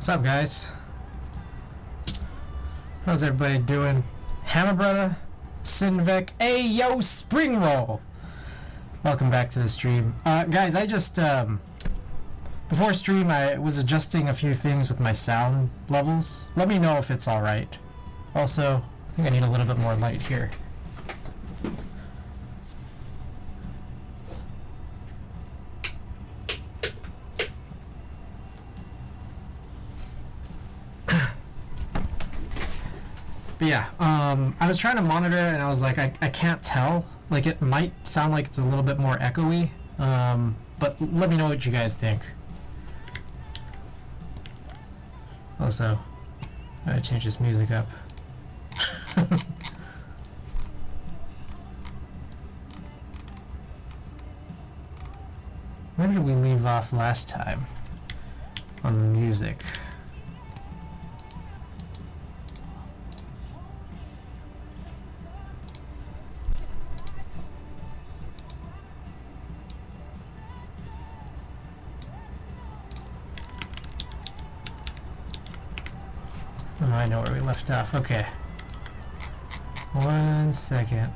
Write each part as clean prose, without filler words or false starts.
What's up, guys? How's everybody doing? Hammer Brother, Sinvec, hey yo, Spring Roll. Welcome back to the stream, guys. I just before stream I was adjusting a few things with my sound levels. Let me know if it's all right. Also, I think I need a little bit more light here. But yeah, I was trying to monitor and I was like, I can't tell. Like, it might sound like it's a little bit more echoey, but let me know what you guys think. Also, I gotta change this music up. Where did we leave off last time on the music? Oh, I know where we left off. Okay. 1 second.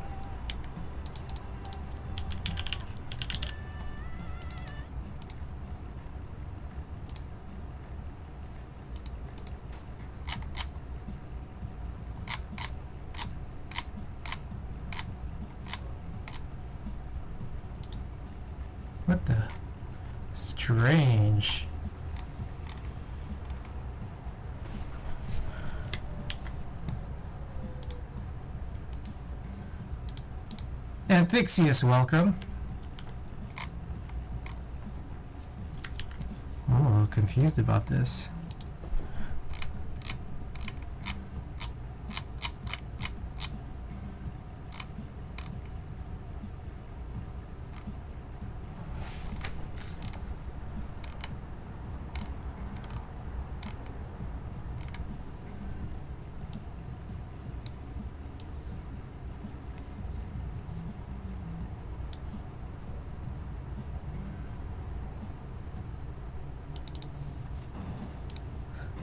What the? Strange. Amphixius, welcome. I'm a little confused about this.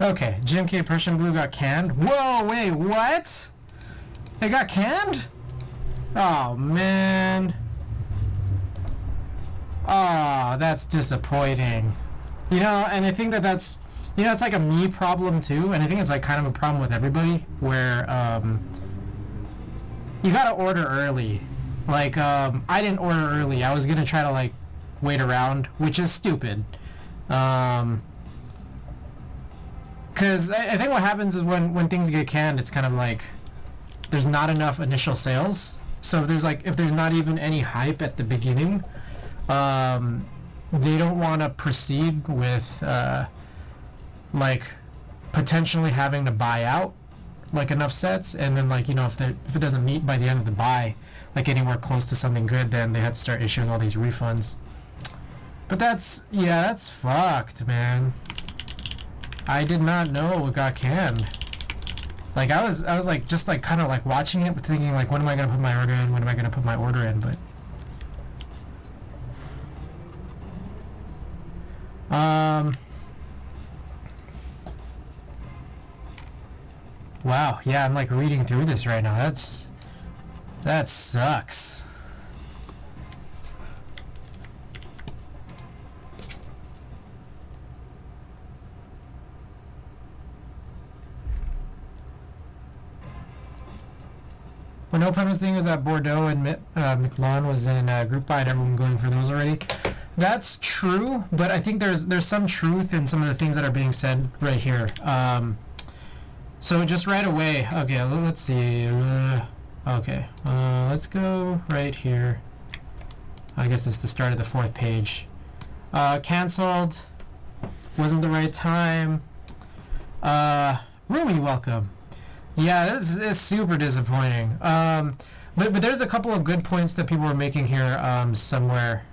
Okay, GMK Prussian Blue got canned. Whoa, wait, what? It got canned? Oh, man. Oh, that's disappointing. You know, and I think that's, you know, it's like a me problem too, and I think it's like kind of a problem with everybody, where, you gotta order early. Like, I didn't order early. I was gonna try to, like, wait around, which is stupid. Because I think what happens is when things get canned, it's kind of like there's not enough initial sales. So if there's not even any hype at the beginning, they don't want to proceed with like potentially having to buy out like enough sets, and then, like, you know, if it doesn't meet by the end of the buy, like anywhere close to something good, then they have to start issuing all these refunds. But that's fucked, man. I did not know it got canned. Like, I was like, just like kind of like watching it, but thinking like, when am I gonna put my order in? When am I gonna put my order in? But wow, yeah, I'm like reading through this right now. That sucks. When No Premise thing was at Bordeaux and McLawn was in group buy and everyone going for those already. That's true, but I think there's some truth in some of the things that are being said right here. So just right away, okay, let's see. Okay, let's go right here. I guess it's the start of the 4th page. Cancelled. Wasn't the right time. Rumi, welcome. Yeah, this is super disappointing. But there's a couple of good points that people were making here somewhere.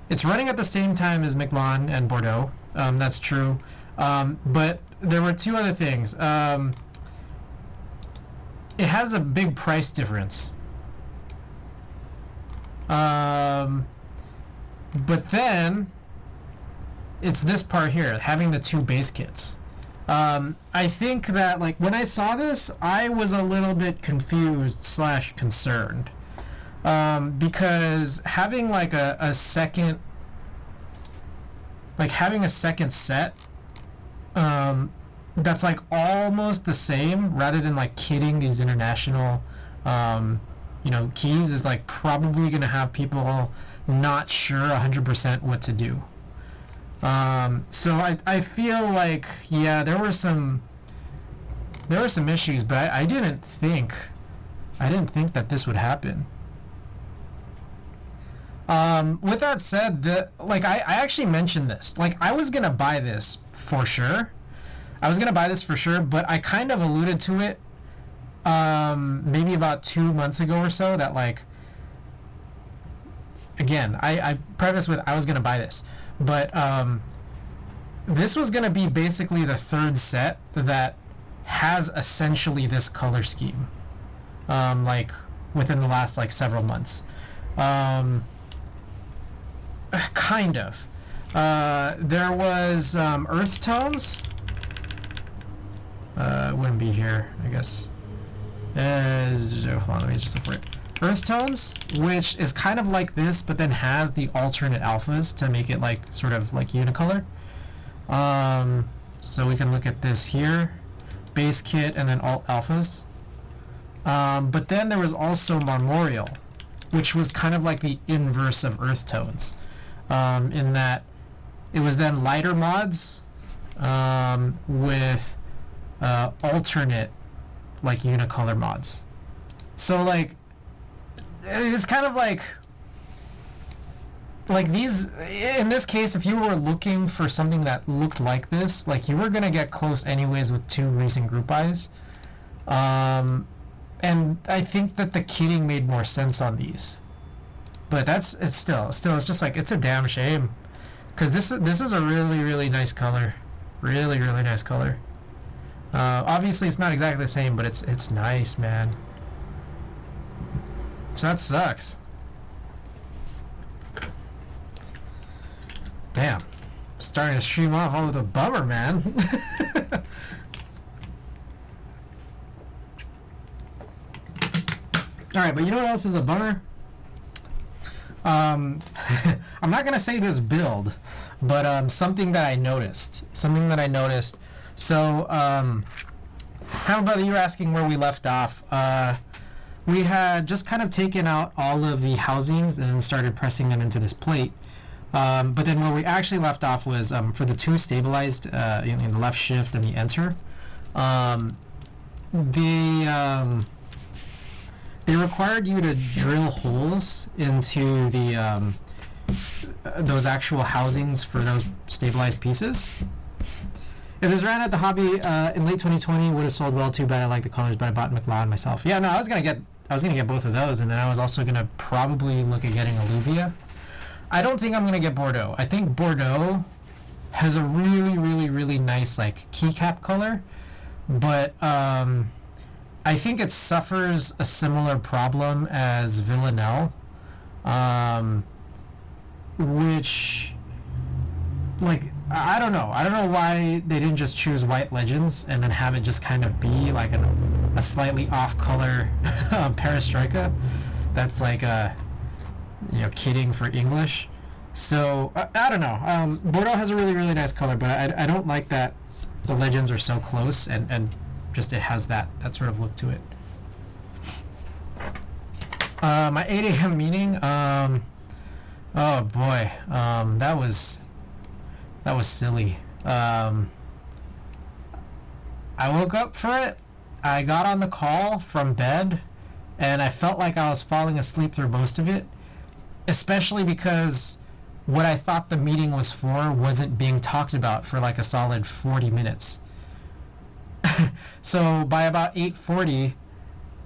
It's running at the same time as McLawn and Bordeaux. That's true. But there were 2 other things. It has a big price difference. But then it's this part here, having the two base kits. I think that, like, when I saw this, I was a little bit confused / concerned. Because having like a second, like having a second set, that's like almost the same, rather than like kitting these international, keys, is like probably going to have people not sure 100% what to do. So I feel like, yeah, there were some issues, but I didn't think that this would happen. With that said, I actually mentioned this. Like, I was gonna buy this for sure. But I kind of alluded to it, maybe about 2 months ago or so, that, like, again, I preface with I was gonna buy this, but this was gonna be basically the third set that has essentially this color scheme, like within the last like several months. Kind of. There was earth tones. It wouldn't be here, I guess. Hold on, let me just look for it. Earth tones, which is kind of like this, but then has the alternate alphas to make it like sort of like unicolor. So we can look at this here, base kit and then alt alphas. But then there was also Marmoreal, which was kind of like the inverse of earth tones, in that it was then lighter mods with alternate like unicolor mods. So like it's kind of like these, in this case, if you were looking for something that looked like this, like, you were gonna get close anyways with two recent group buys. And I think that the kitting made more sense on these, but it's still it's just like, it's a damn shame, because this is a really nice color, really nice color. Obviously it's not exactly the same, but it's nice, man. So that sucks. Damn, starting to stream off all with a bummer, man. Alright, but you know what else is a bummer? I'm not gonna say this build, but something that I noticed. So, how about you were asking where we left off? We had just kind of taken out all of the housings and then started pressing them into this plate. But then where we actually left off was for the two stabilized, in the left shift and the enter, they required you to drill holes into the those actual housings for those stabilized pieces. If this ran at the hobby in late 2020, would have sold well. Too bad I like the colors, but I bought McLeod myself. Yeah, no, I was gonna get both of those, and then I was also gonna probably look at getting Alluvia. I don't think I'm gonna get Bordeaux. I think Bordeaux has a really nice like keycap color, but I think it suffers a similar problem as Villanelle, which, like, I don't know why they didn't just choose White Legends and then have it just kind of be like a slightly off color Perestroika that's like kidding for English. So I don't know. Bordeaux has a really nice color, but I don't like that the Legends are so close and just it has that sort of look to it. My 8 a.m. meeting, oh boy, that was silly. I woke up for it, I got on the call from bed, and I felt like I was falling asleep through most of it, especially because what I thought the meeting was for wasn't being talked about for like a solid 40 minutes. So by about 8:40,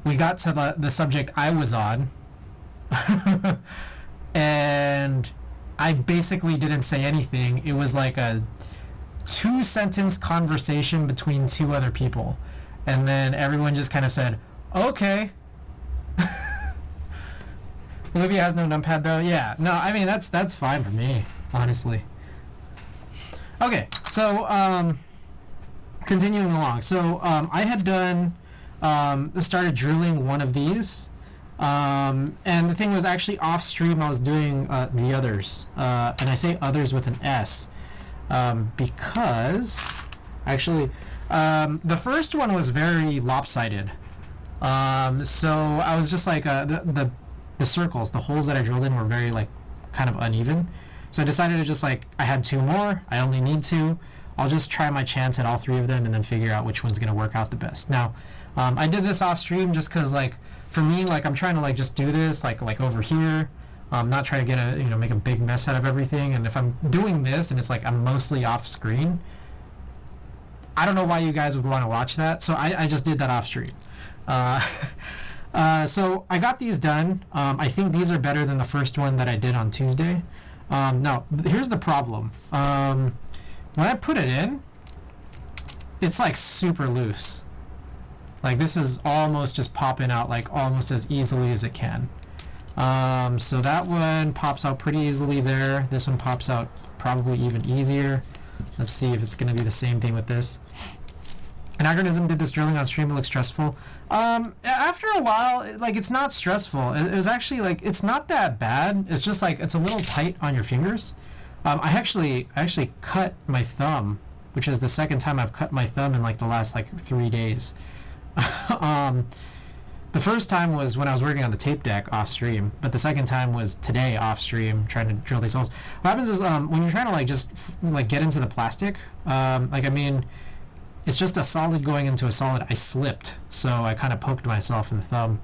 we got to the subject I was on, and I basically didn't say anything. It was like a 2-sentence conversation between two other people, and then everyone just kind of said, okay. Olivia has no numpad though. Yeah, no, I mean that's fine for me, honestly. Okay, so continuing along. So I had done started drilling one of these, and the thing was actually off stream. I was doing the others, and I say others with an S, because actually the first one was very lopsided. So I was just like the circles, the holes that I drilled in were very like kind of uneven. So I decided to just like, I had 2 more, I only need 2. I'll just try my chance at all 3 of them and then figure out which one's going to work out the best. Now, I did this off stream just because like, for me, like I'm trying to like just do this like over here. Not try to get a, make a big mess out of everything. And if I'm doing this and it's like I'm mostly off screen, I don't know why you guys would want to watch that. So I just did that off stream. So I got these done. I think these are better than the first one that I did on Tuesday. Now, here's the problem. When I put it in, it's like super loose. Like this is almost just popping out like almost as easily as it can. So that one pops out pretty easily there. This one pops out probably even easier. Let's see if it's going to be the same thing with this. Anachronism did this drilling on stream. It looks stressful. After a while, like it's not stressful. It was actually like, it's not that bad. It's just like, it's a little tight on your fingers. I actually cut my thumb, which is the second time I've cut my thumb in like the last like 3 days. The first time was when I was working on the tape deck off stream, but the second time was today off stream trying to drill these holes. What happens is when you're trying to like just like get into the plastic, like I mean, it's just a solid going into a solid. I slipped, so I kind of poked myself in the thumb.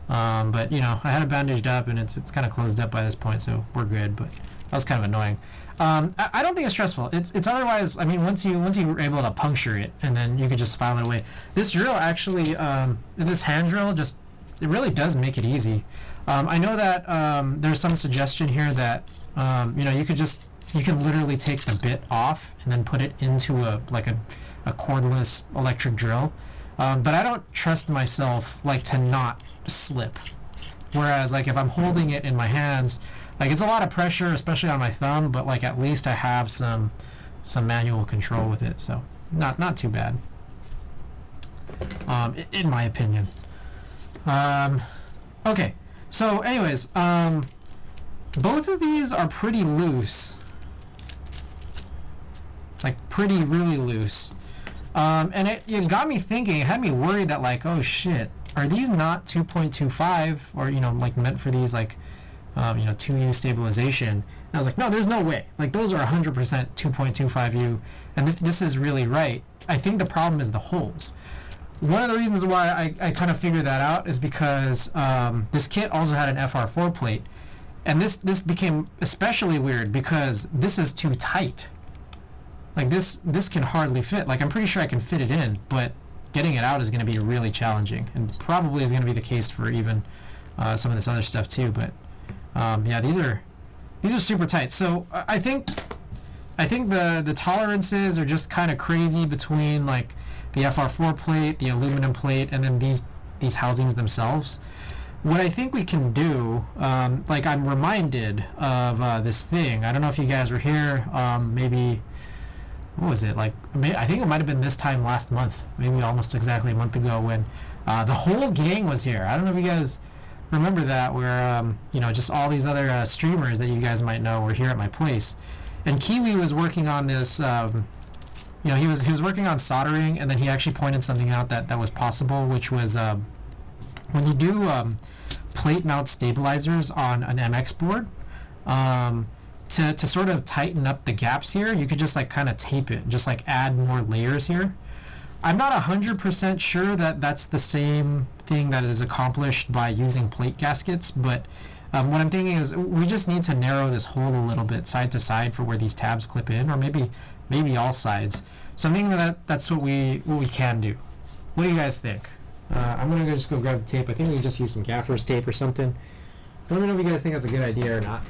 But I had it bandaged up and it's kind of closed up by this point, so we're good. But that was kind of annoying. I don't think it's stressful. It's otherwise. I mean, once you were able to puncture it, and then you could just file it away. This drill actually, this hand drill, it really does make it easy. I know that there's some suggestion here that you can literally take the bit off and then put it into a cordless electric drill. But I don't trust myself like to not slip. Whereas like if I'm holding it in my hands, like it's a lot of pressure, especially on my thumb, but like at least I have some manual control with it, so not too bad, in my opinion. Okay, so anyways, both of these are pretty loose, like really loose, and it got me thinking. It had me worried that like, oh shit, are these not 2.25 or like meant for these like 2U stabilization? And I was like, no, there's no way. Like those are 100% 2.25U, and this is really right. I think the problem is the holes. One of the reasons why I kind of figured that out is because this kit also had an FR4 plate, and this became especially weird because this is too tight. Like this can hardly fit. Like I'm pretty sure I can fit it in, but getting it out is going to be really challenging, and probably is going to be the case for even some of this other stuff too. But yeah, these are super tight. So I think the tolerances are just kind of crazy between like the FR4 plate, the aluminum plate, and then these housings themselves. What I think we can do, like I'm reminded of this thing. I don't know if you guys were here. Maybe, what was it? Like, I think it might have been this time last month, maybe almost exactly a month ago, when the whole gang was here. I don't know if you guys remember that, where just all these other streamers that you guys might know were here at my place, and Kiwi was working on this. He was working on soldering, and then he actually pointed something out that was possible, which was when you do plate mount stabilizers on an MX board, to sort of tighten up the gaps here, you could just like kind of tape it, just like add more layers here. I'm not 100% sure that that's the same thing that is accomplished by using plate gaskets, but what I'm thinking is we just need to narrow this hole a little bit side to side for where these tabs clip in, or maybe all sides. So I'm thinking that's what we can do. What do you guys think? I'm gonna just go grab the tape. I think we can just use some gaffer's tape or something. Let me know if you guys think that's a good idea or not.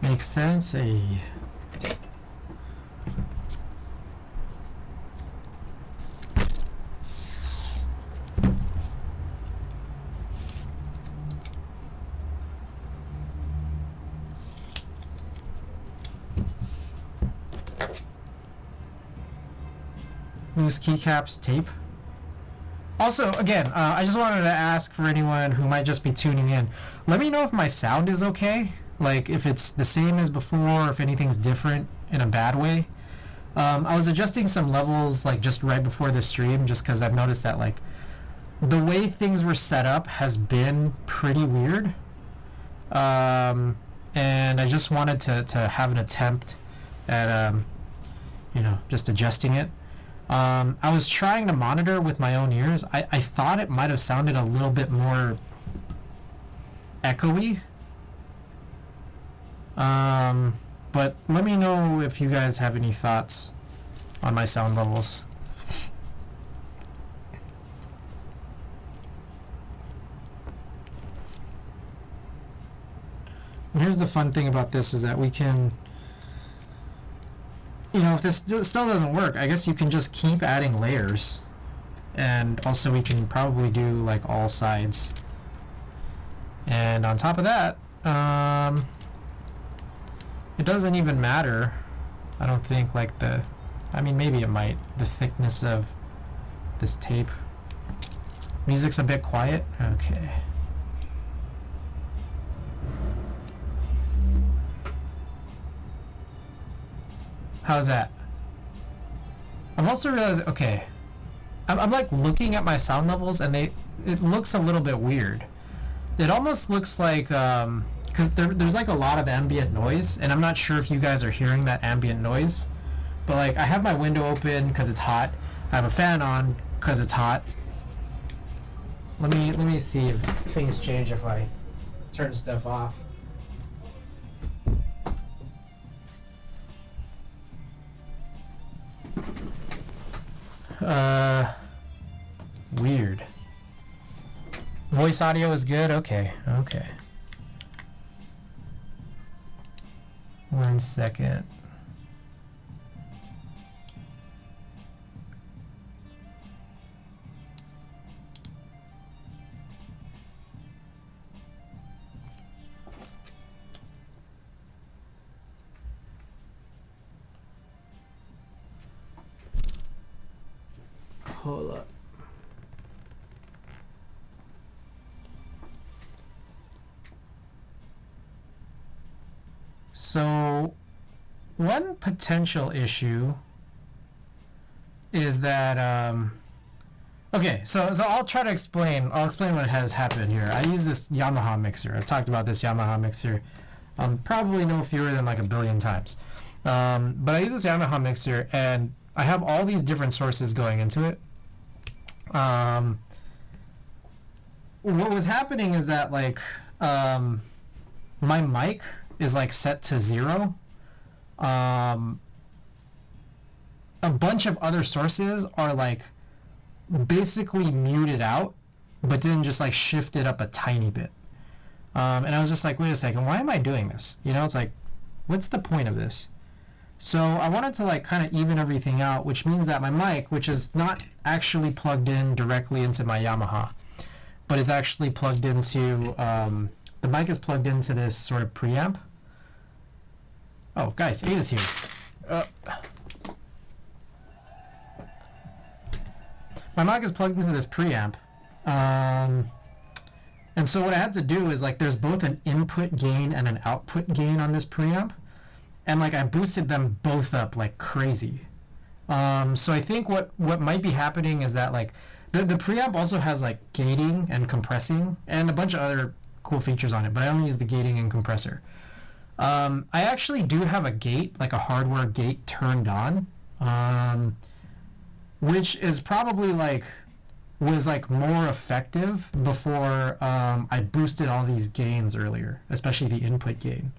Makes sense. loose keycaps tape. Also, again, I just wanted to ask for anyone who might just be tuning in, let me know if my sound is okay, like if it's the same as before, or if anything's different in a bad way. I was adjusting some levels like just right before the stream, just because I've noticed that like the way things were set up has been pretty weird. And I just wanted to have an attempt at, you know, just adjusting it. I was trying to monitor with my own ears. I thought it might have sounded a little bit more echoey. But let me know if you guys have any thoughts on my sound levels. And here's the fun thing about this is that we can, you know, if this still doesn't work, I guess you can just keep adding layers. And also we can probably do like all sides. And on top of that, it doesn't even matter, I don't think, like I mean, maybe it might, the thickness of this tape. Music's a bit quiet. Okay. How's that? I'm also realizing, okay, I'm like looking at my sound levels and it looks a little bit weird. It almost looks like, because there's like a lot of ambient noise, and I'm not sure if you guys are hearing that ambient noise, but like I have my window open because it's hot. I have a fan on because it's hot. Let me see if things change if I turn stuff off. Weird. Voice audio is good? Okay. 1 second. Hold up. So, one potential issue is that, okay, so I'll try to explain, I'll explain what has happened here. I use this Yamaha mixer. I've talked about this Yamaha mixer probably no fewer than like a billion times. But I use this Yamaha mixer and I have all these different sources going into it. What was happening is that like, my mic is like set to 0. A bunch of other sources are like basically muted out, but then just like shifted up a tiny bit. And I was just like, wait a second, why am I doing this? You know, it's like, what's the point of this? So I wanted to like kind of even everything out, which means that my mic, which is not actually plugged in directly into my Yamaha, but is actually plugged into, the mic is plugged into this sort of preamp. Oh, guys, Ada's here. My mic is plugged into this preamp. And so what I had to do is like there's both an input gain and an output gain on this preamp. And like I boosted them both up like crazy. So I think what might be happening is that like the preamp also has like gating and compressing and a bunch of other cool features on it, but I only use the gating and compressor. I actually do have a gate, like a hardware gate turned on, which is probably like, was like more effective before I boosted all these gains earlier, especially the input gain.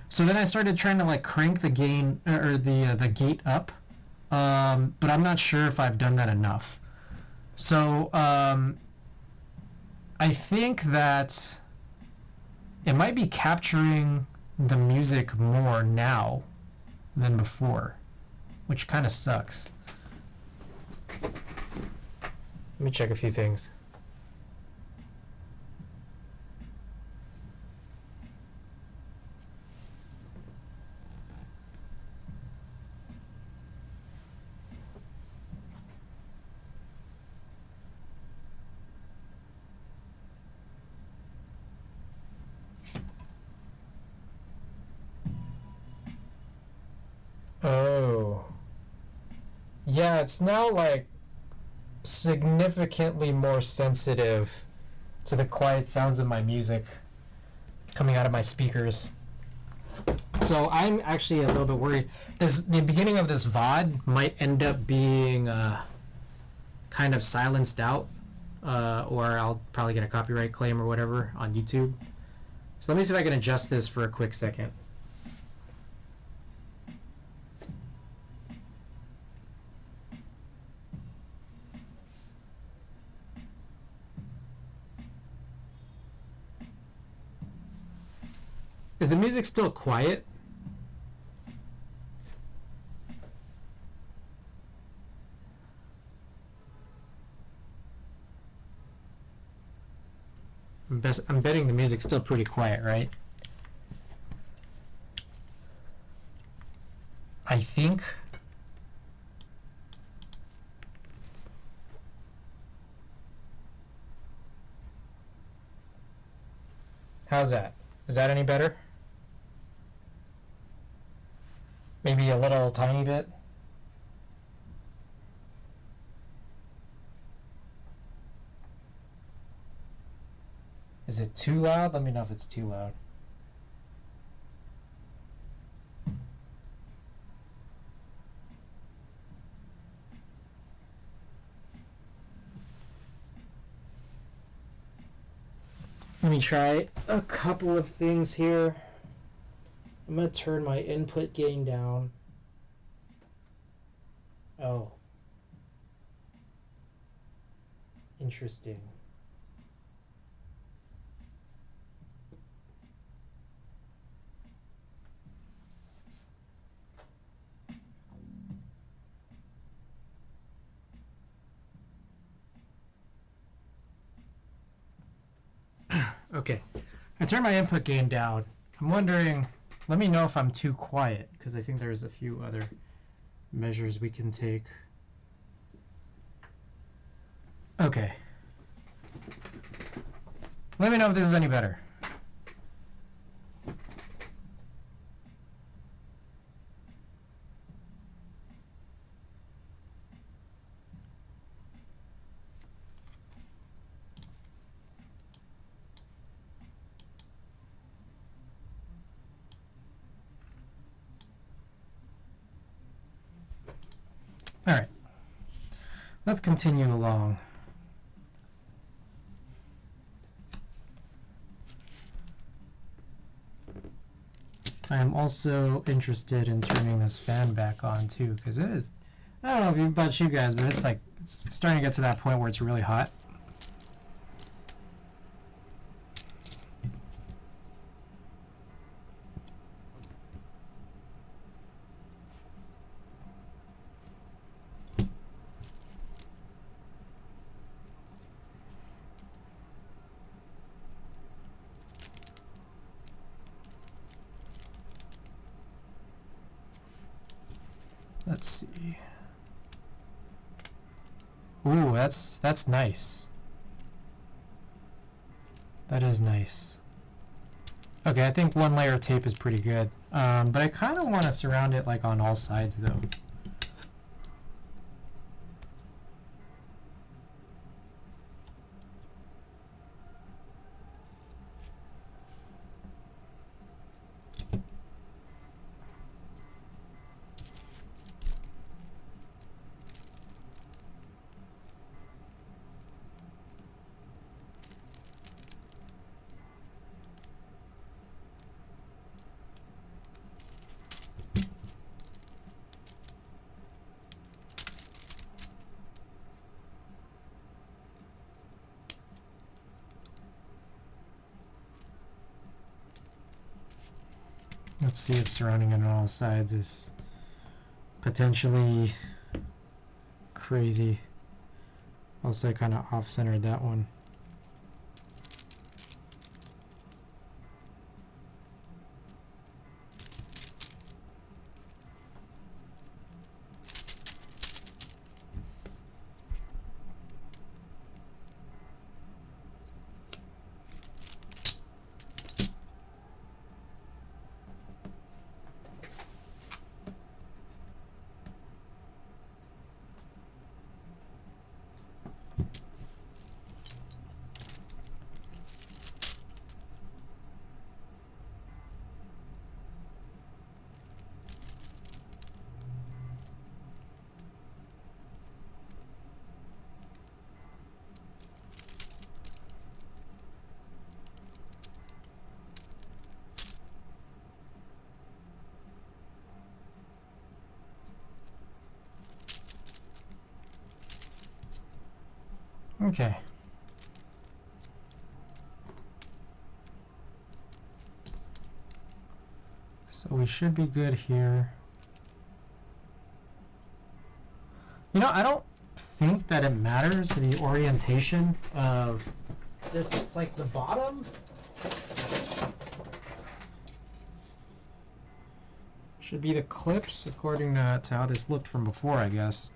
So then I started trying to like crank the gain or the gate up, but I'm not sure if I've done that enough. So I think that it might be capturing the music more now than before, which kind of sucks. Let me check a few things. Yeah, it's now like significantly more sensitive to the quiet sounds of my music coming out of my speakers. So I'm actually a little bit worried. The beginning of this VOD might end up being kind of silenced out, or I'll probably get a copyright claim or whatever on YouTube. So let me see if I can adjust this for a quick second. Is the music still quiet? I'm betting the music's still pretty quiet, right? I think. How's that? Is that any better? Maybe a little tiny bit? Is it too loud? Let me know if it's too loud. Let me try a couple of things here. I'm going to turn my input gain down. Oh. Interesting. Okay, I turned my input gain down. I'm wondering, let me know if I'm too quiet, because I think there's a few other measures we can take. Okay. Let me know if this is any better. All right, let's continue along. I am also interested in turning this fan back on too, because it is, I don't know about you guys, but it's like, it's starting to get to that point where it's really hot. Let's see. Ooh, that's nice. That is nice. Okay, I think one layer of tape is pretty good. But I kind of want to surround it like on all sides though. Let's see if surrounding it on all sides is potentially crazy. Also, I kind of off-centered that one. Okay. So we should be good here. You know, I don't think that it matters the orientation of this. It's like the bottom should be the clips according to how this looked from before, I guess.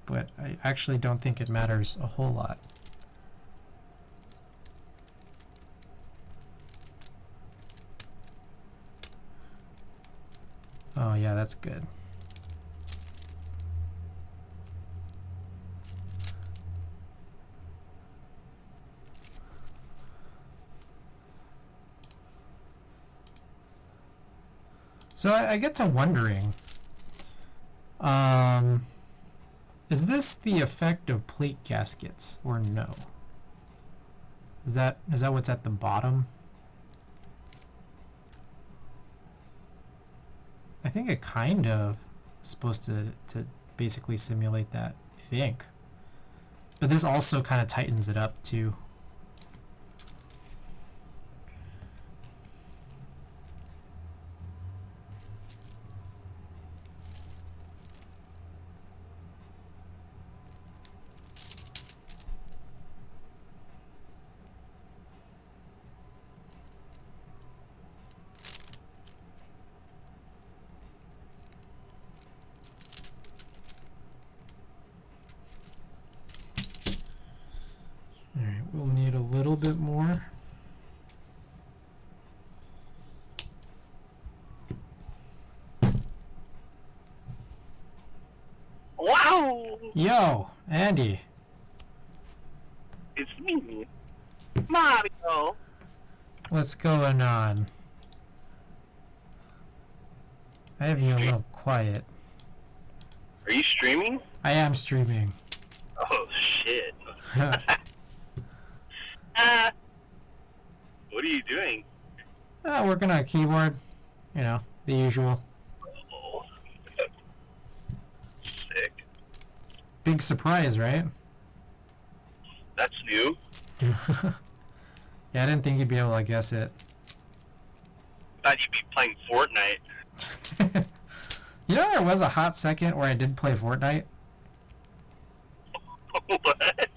But I actually don't think it matters a whole lot. Oh yeah, that's good. So I get to wondering, is this the effect of plate gaskets or no? Is that what's at the bottom? I think it kind of is supposed to basically simulate that, I think. But this also kind of tightens it up too. We'll need a little bit more. Wow! Yo, Andy. It's me, Mario. What's going on? I have you a little quiet. Are you streaming? I am streaming. Oh, shit. What are you doing? Working on a keyboard. You know, the usual. Oh. Sick. Big surprise, right? That's new. Yeah, I didn't think you'd be able to guess it. Thought you'd be playing Fortnite. You know, there was a hot second where I did play Fortnite. What?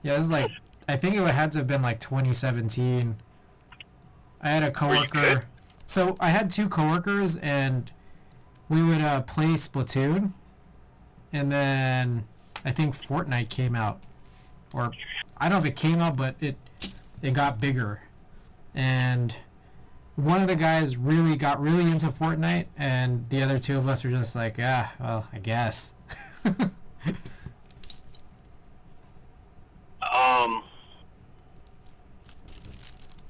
Yeah, it was like, I think it had to have been like 2017. I had a coworker. So I had two coworkers, and we would play Splatoon, and then I think Fortnite came out, or I don't know if it came out, but it got bigger, and one of the guys got really into Fortnite, and the other two of us were just like, yeah, well, I guess.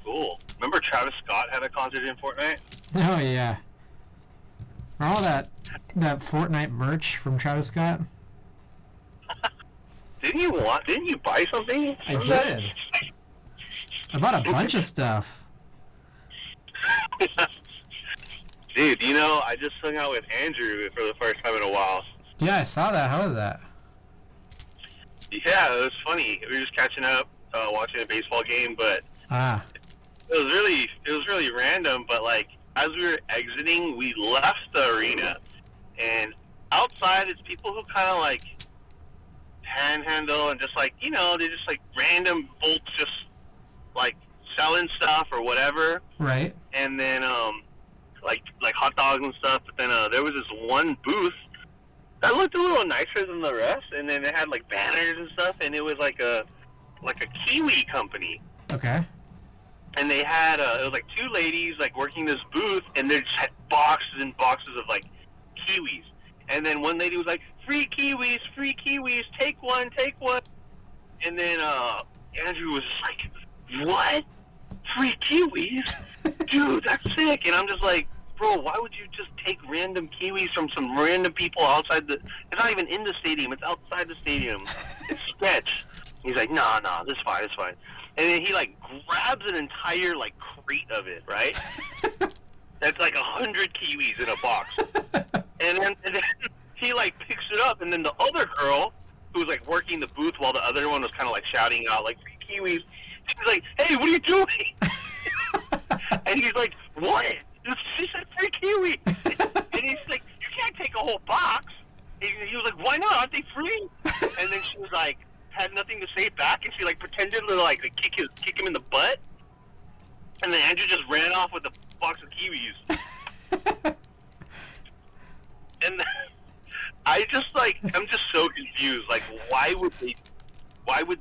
Cool. Remember Travis Scott had a concert in Fortnite? Oh yeah. For all that Fortnite merch from Travis Scott. Didn't you buy something? I did. I bought a bunch of stuff. Dude, you know, I just hung out with Andrew for the first time in a while. Yeah, I saw that. How was that? Yeah, it was funny. We were just catching up, watching a baseball game, but it was really random. But like, as we were exiting, we left the arena, and outside it's people who kind of like panhandle and just like, you know, they're just like random folks just like selling stuff or whatever. Right. And then like hot dogs and stuff. But then there was this one booth that looked a little nicer than the rest, and then it had like banners and stuff, and it was like a kiwi company. Okay. And they had it was like two ladies like working this booth, and they just had boxes and boxes of like kiwis. And then one lady was like, free kiwis, take one. And then Andrew was like, what? Free kiwis? Dude, that's sick. And I'm just like, bro, why would you just take random kiwis from some random people outside the... It's not even in the stadium. It's outside the stadium. It's sketch. He's like, nah, this is fine. And then he, like, grabs an entire, like, crate of it, right? That's like 100 kiwis in a box. And then he, like, picks it up. And then the other girl who was like working the booth while the other one was kind of like shouting out like free kiwis. She's like, "Hey, what are you doing?" And he's like, "What?" She said free kiwi. And he's like, "You can't take a whole box." And he was like, "Why not? Aren't they free?" And then she was like, had nothing to say back, and she like pretended to like kick him in the butt. And then Andrew just ran off with a box of kiwis. And I'm just so confused. Like, why would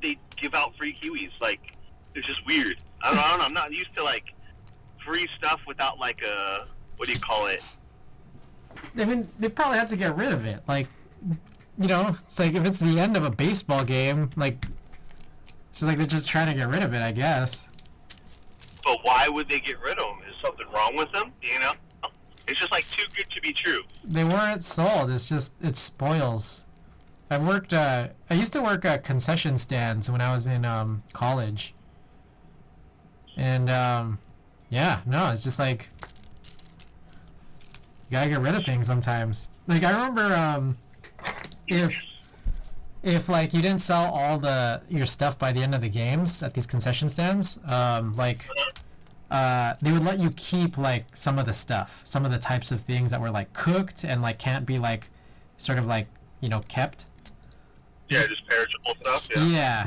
they give out free kiwis? Like, it's just weird. I don't know. I'm not used to like free stuff without like a, what do you call it? I mean, they probably had to get rid of it. Like, you know, it's like if it's the end of a baseball game, like, it's like they're just trying to get rid of it, I guess. But why would they get rid of them? Is something wrong with them? You know? It's just like too good to be true. They weren't sold. It's just, it spoils. I used to work at concession stands when I was in college. And, yeah, no, it's just like, you gotta get rid of things sometimes. Like, I remember, if like you didn't sell all your stuff by the end of the games at these concession stands, they would let you keep like some of the stuff, some of the types of things that were like cooked and like can't be like sort of like, you know, kept. Yeah, just perishable stuff.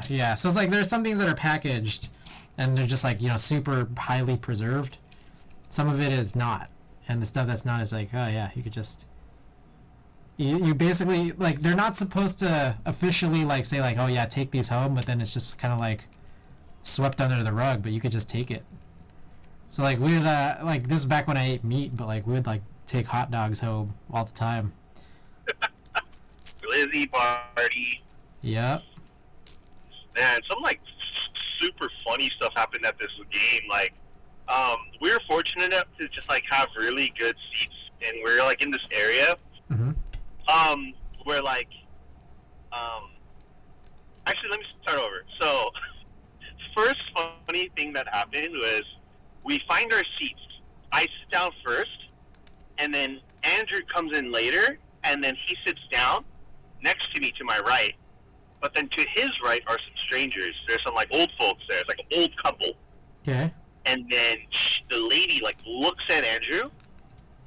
Yeah. So it's like there's some things that are packaged and they're just like, you know, super highly preserved. Some of it is not, and the stuff that's not is like, oh yeah, you could just. You basically, like, they're not supposed to officially, like, say, like, oh, yeah, take these home, but then it's just kind of, like, swept under the rug, but you could just take it. So, like, we would, like, this is back when I ate meat, but, like, we would, like, take hot dogs home all the time. Lizzie party. Yep. Man, some, like, super funny stuff happened at this game. Like, we were fortunate enough to just, like, have really good seats, and we were, like, in this area. Mm-hmm. Where like, actually, let me start over. So, first funny thing that happened was we find our seats. I sit down first, and then Andrew comes in later, and then he sits down next to me to my right. But then to his right are some strangers. There's some like old folks there. It's like an old couple. Okay. And then the lady like looks at Andrew,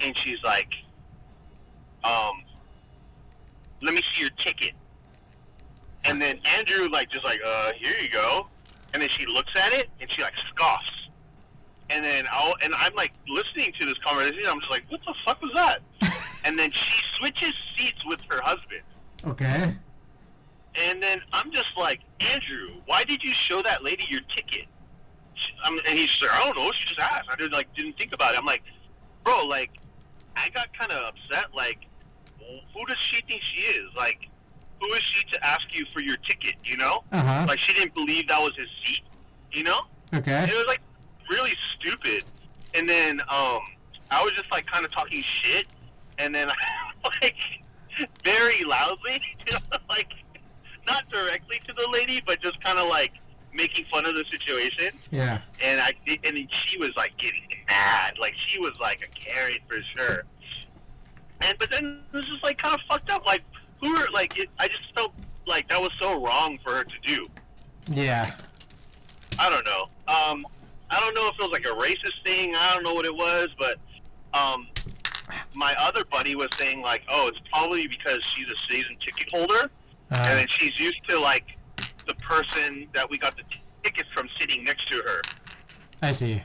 and she's like, let me see your ticket. And then Andrew, like, just like, here you go. And then she looks at it, and she, like, scoffs. And then I'm, like, listening to this conversation. I'm just like, what the fuck was that? And then she switches seats with her husband. Okay. And then I'm just like, Andrew, why did you show that lady your ticket? And he's just like, I don't know. She just asked. I didn't think about it. I'm like, bro, like, I got kind of upset, like, who does she think she is? Like, who is she to ask you for your ticket, you know? Uh-huh. Like, she didn't believe that was his seat, you know? Okay. And it was, like, really stupid. And then, I was just, like, kind of talking shit. And then, like, very loudly, you know, like, not directly to the lady, but just kind of, like, making fun of the situation. Yeah. And then she was, like, getting mad. Like, she was, like, a Karen for sure. But then it was just, like, kind of fucked up. Like, I just felt like that was so wrong for her to do. Yeah. I don't know. I don't know if it was, like, a racist thing. I don't know what it was, but my other buddy was saying, like, oh, it's probably because she's a season ticket holder, and then she's used to, like, the person that we got the tickets from sitting next to her. I see.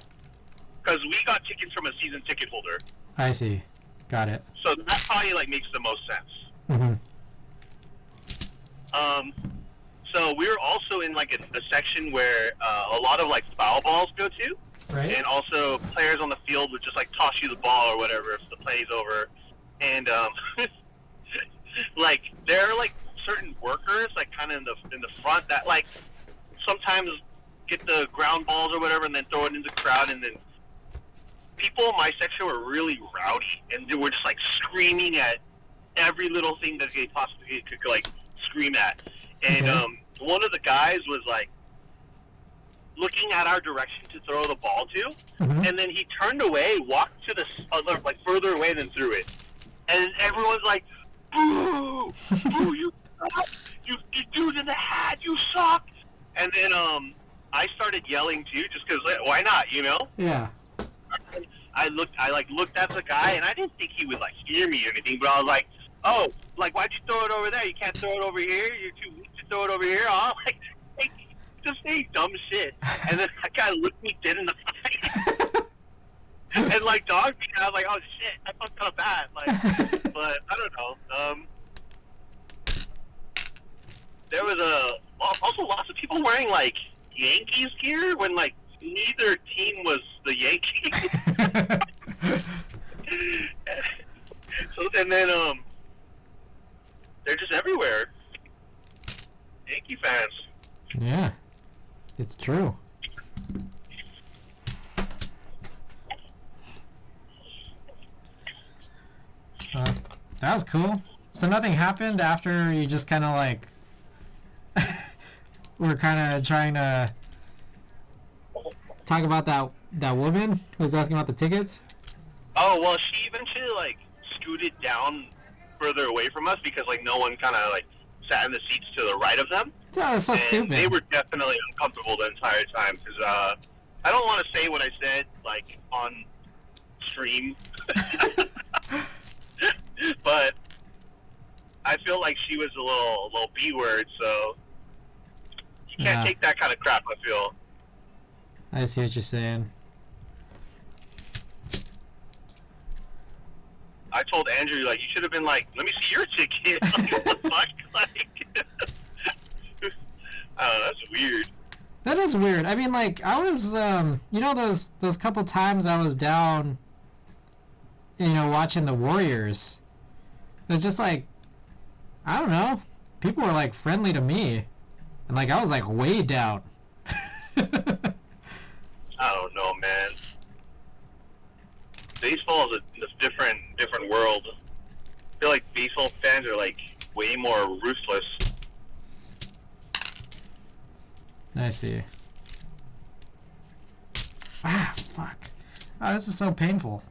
Because we got tickets from a season ticket holder. I see. Got it. So that probably, like, makes the most sense. Mm-hmm. So we were also in, like, a section where a lot of, like, foul balls go to. Right. And also players on the field would just, like, toss you the ball or whatever if the play's over. And, like, there are, like, certain workers, like, kind of in the front that, like, sometimes get the ground balls or whatever and then throw it into the crowd. And then people in my section were really rowdy. And they were just, like, screaming at every little thing that they possibly could, like, scream at. And one of the guys was, like, looking at our direction to throw the ball to, and then he turned away, walked to the other, like, further away than threw it. And everyone's like, boo! Boo, you suck! you dude in the hat, you suck. And then I started yelling too, just because why not, you know? Yeah. I looked at the guy, and I didn't think he would like hear me or anything, but I was like, oh, like why'd you throw it over there? You can't throw it over here. You're too weak to throw it over here. Oh, like just say dumb shit. And then that guy looked me dead in the eye and like dogged me. And I was like, oh shit, I felt kind of bad. Like, but I don't know. There was also lots of people wearing like Yankees gear when like neither team was the Yankees. So and then they're just everywhere. Yankee fans. Yeah, it's true. That was cool. So nothing happened after you just kind of like were kind of trying to talk about that woman who was asking about the tickets? Oh, well, she eventually, like, scooted down further away from us because, like, no one kind of, like, sat in the seats to the right of them. Oh, that's so stupid. They were definitely uncomfortable the entire time because I don't want to say what I said, like, on stream. But I feel like she was a little B-word, so you can't take that kind of crap, I feel. I see what you're saying. I told Andrew, like, you should have been like, let me see your ticket. Like, what the fuck? Like, I don't know, that's weird. That is weird. I mean, like, I was, you know, those couple times I was down, you know, watching the Warriors. It was just like, I don't know. People were, like, friendly to me. And, like, I was, like, way down. I don't know, man. Baseball is a different world. I feel like baseball fans are like way more ruthless. I see. Ah, fuck. Oh, this is so painful.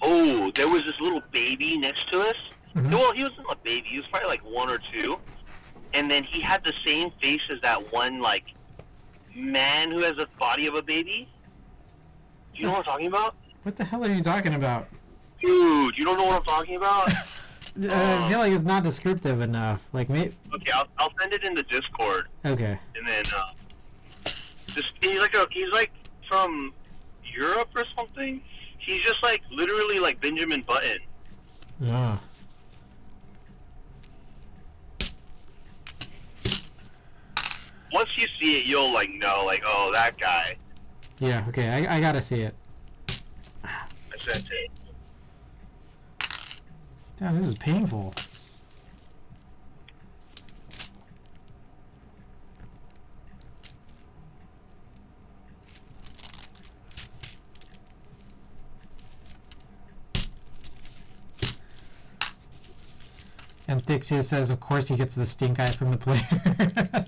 Oh, there was this little baby next to us. Mm-hmm. Well, he wasn't a baby. He was probably like 1 or 2. And then he had the same face as that one, like, man who has the body of a baby. Do you know what I'm talking about? What the hell are you talking about? Dude, you don't know what I'm talking about? I feel like it's not descriptive enough. Like, maybe. Okay, I'll send it in the Discord. Okay. And then, he's like from Europe or something. He's just like literally like Benjamin Button. Oh. Once you see it, you'll like know, like, oh, that guy. Yeah. Okay. I gotta see it. I sent it. Damn, this is painful. And Thixia says, of course he gets the stink eye from the player.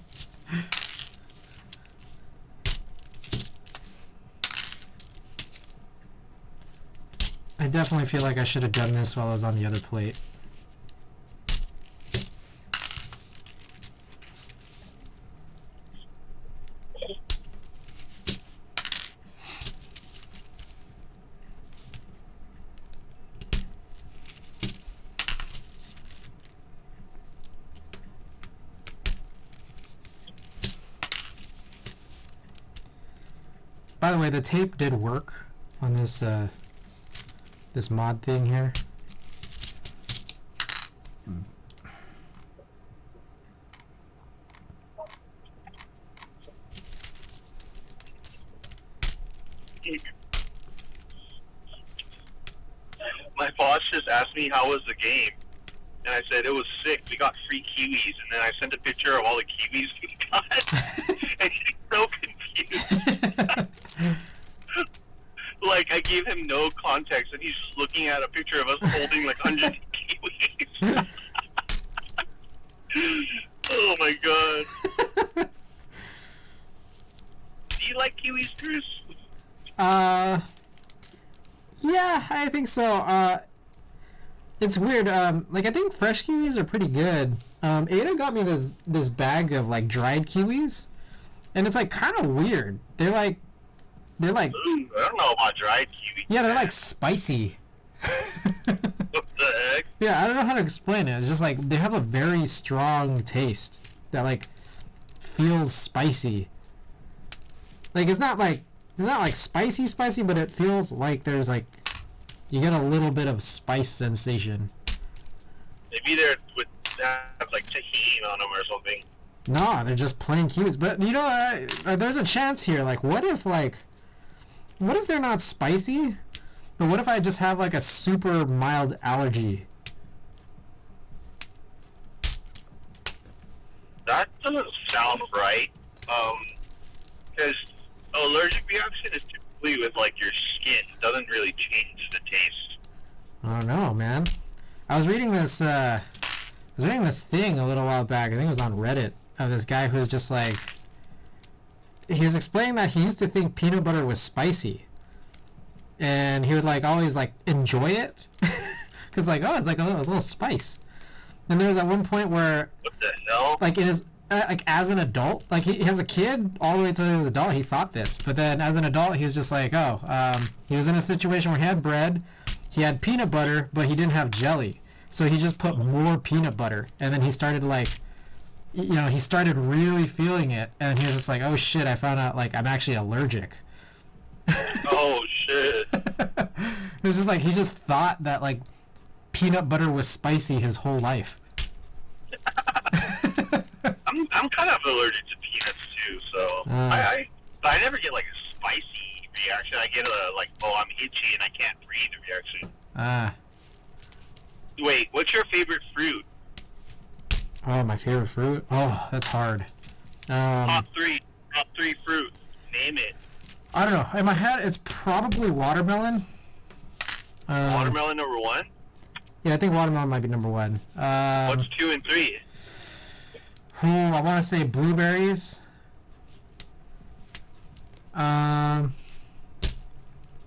I definitely feel like I should have done this while I was on the other plate. By the way, the tape did work on this this mod thing here. My boss just asked me how was the game, and I said it was sick. We got free kiwis, and then I sent a picture of all the kiwis we got, and he's so confused. Like, I gave him no context, and he's just looking at a picture of us holding, like, 100 kiwis. Oh, my God. Do you like kiwis, Chris? Yeah, I think so. It's weird. Like, I think fresh kiwis are pretty good. Ada got me this bag of like dried kiwis, and it's like kind of weird. They're like Ooh, I don't know about dried kiwi. yeah, they're like spicy. What the heck? Yeah, I don't know how to explain it. It's just like they have a very strong taste that like feels spicy. Like it's not like spicy, but it feels like there's like you get a little bit of spice sensation. Maybe they're with have like tahini on them or something. No, they're just plain kiwis. But you know, there's a chance here. Like, what if they're not spicy? But what if I just have like a super mild allergy? That doesn't sound right. Because allergic reaction is typically with like your skin. It doesn't really change the taste. I don't know, man. I was reading this thing a little while back. I think it was on Reddit of this guy who was just like, he was explaining that he used to think peanut butter was spicy, and he would like always like enjoy it because like, oh, it's like a little spice. And there was at one point where, What the hell? like in his like as an adult, like he has a kid all the way till he was an adult, he thought this, but then as an adult he was just like, he was in a situation where he had bread, he had peanut butter, but he didn't have jelly, so he just put more peanut butter, and then he started like, you know, he started really feeling it, and he was just like, oh shit, I found out like I'm actually allergic. Oh shit. It was just like he just thought that like peanut butter was spicy his whole life. I'm kind of allergic to peanuts too, so I never get like a spicy reaction. I get a like, oh, I'm itchy and I can't breathe reaction. Wait, what's your favorite fruit? Oh, my favorite fruit? Oh, that's hard. Top three fruits. Name it. I don't know. In my head, it's probably watermelon. Watermelon number one. Yeah, I think watermelon might be number one. What's 2 and 3? I want to say blueberries. Then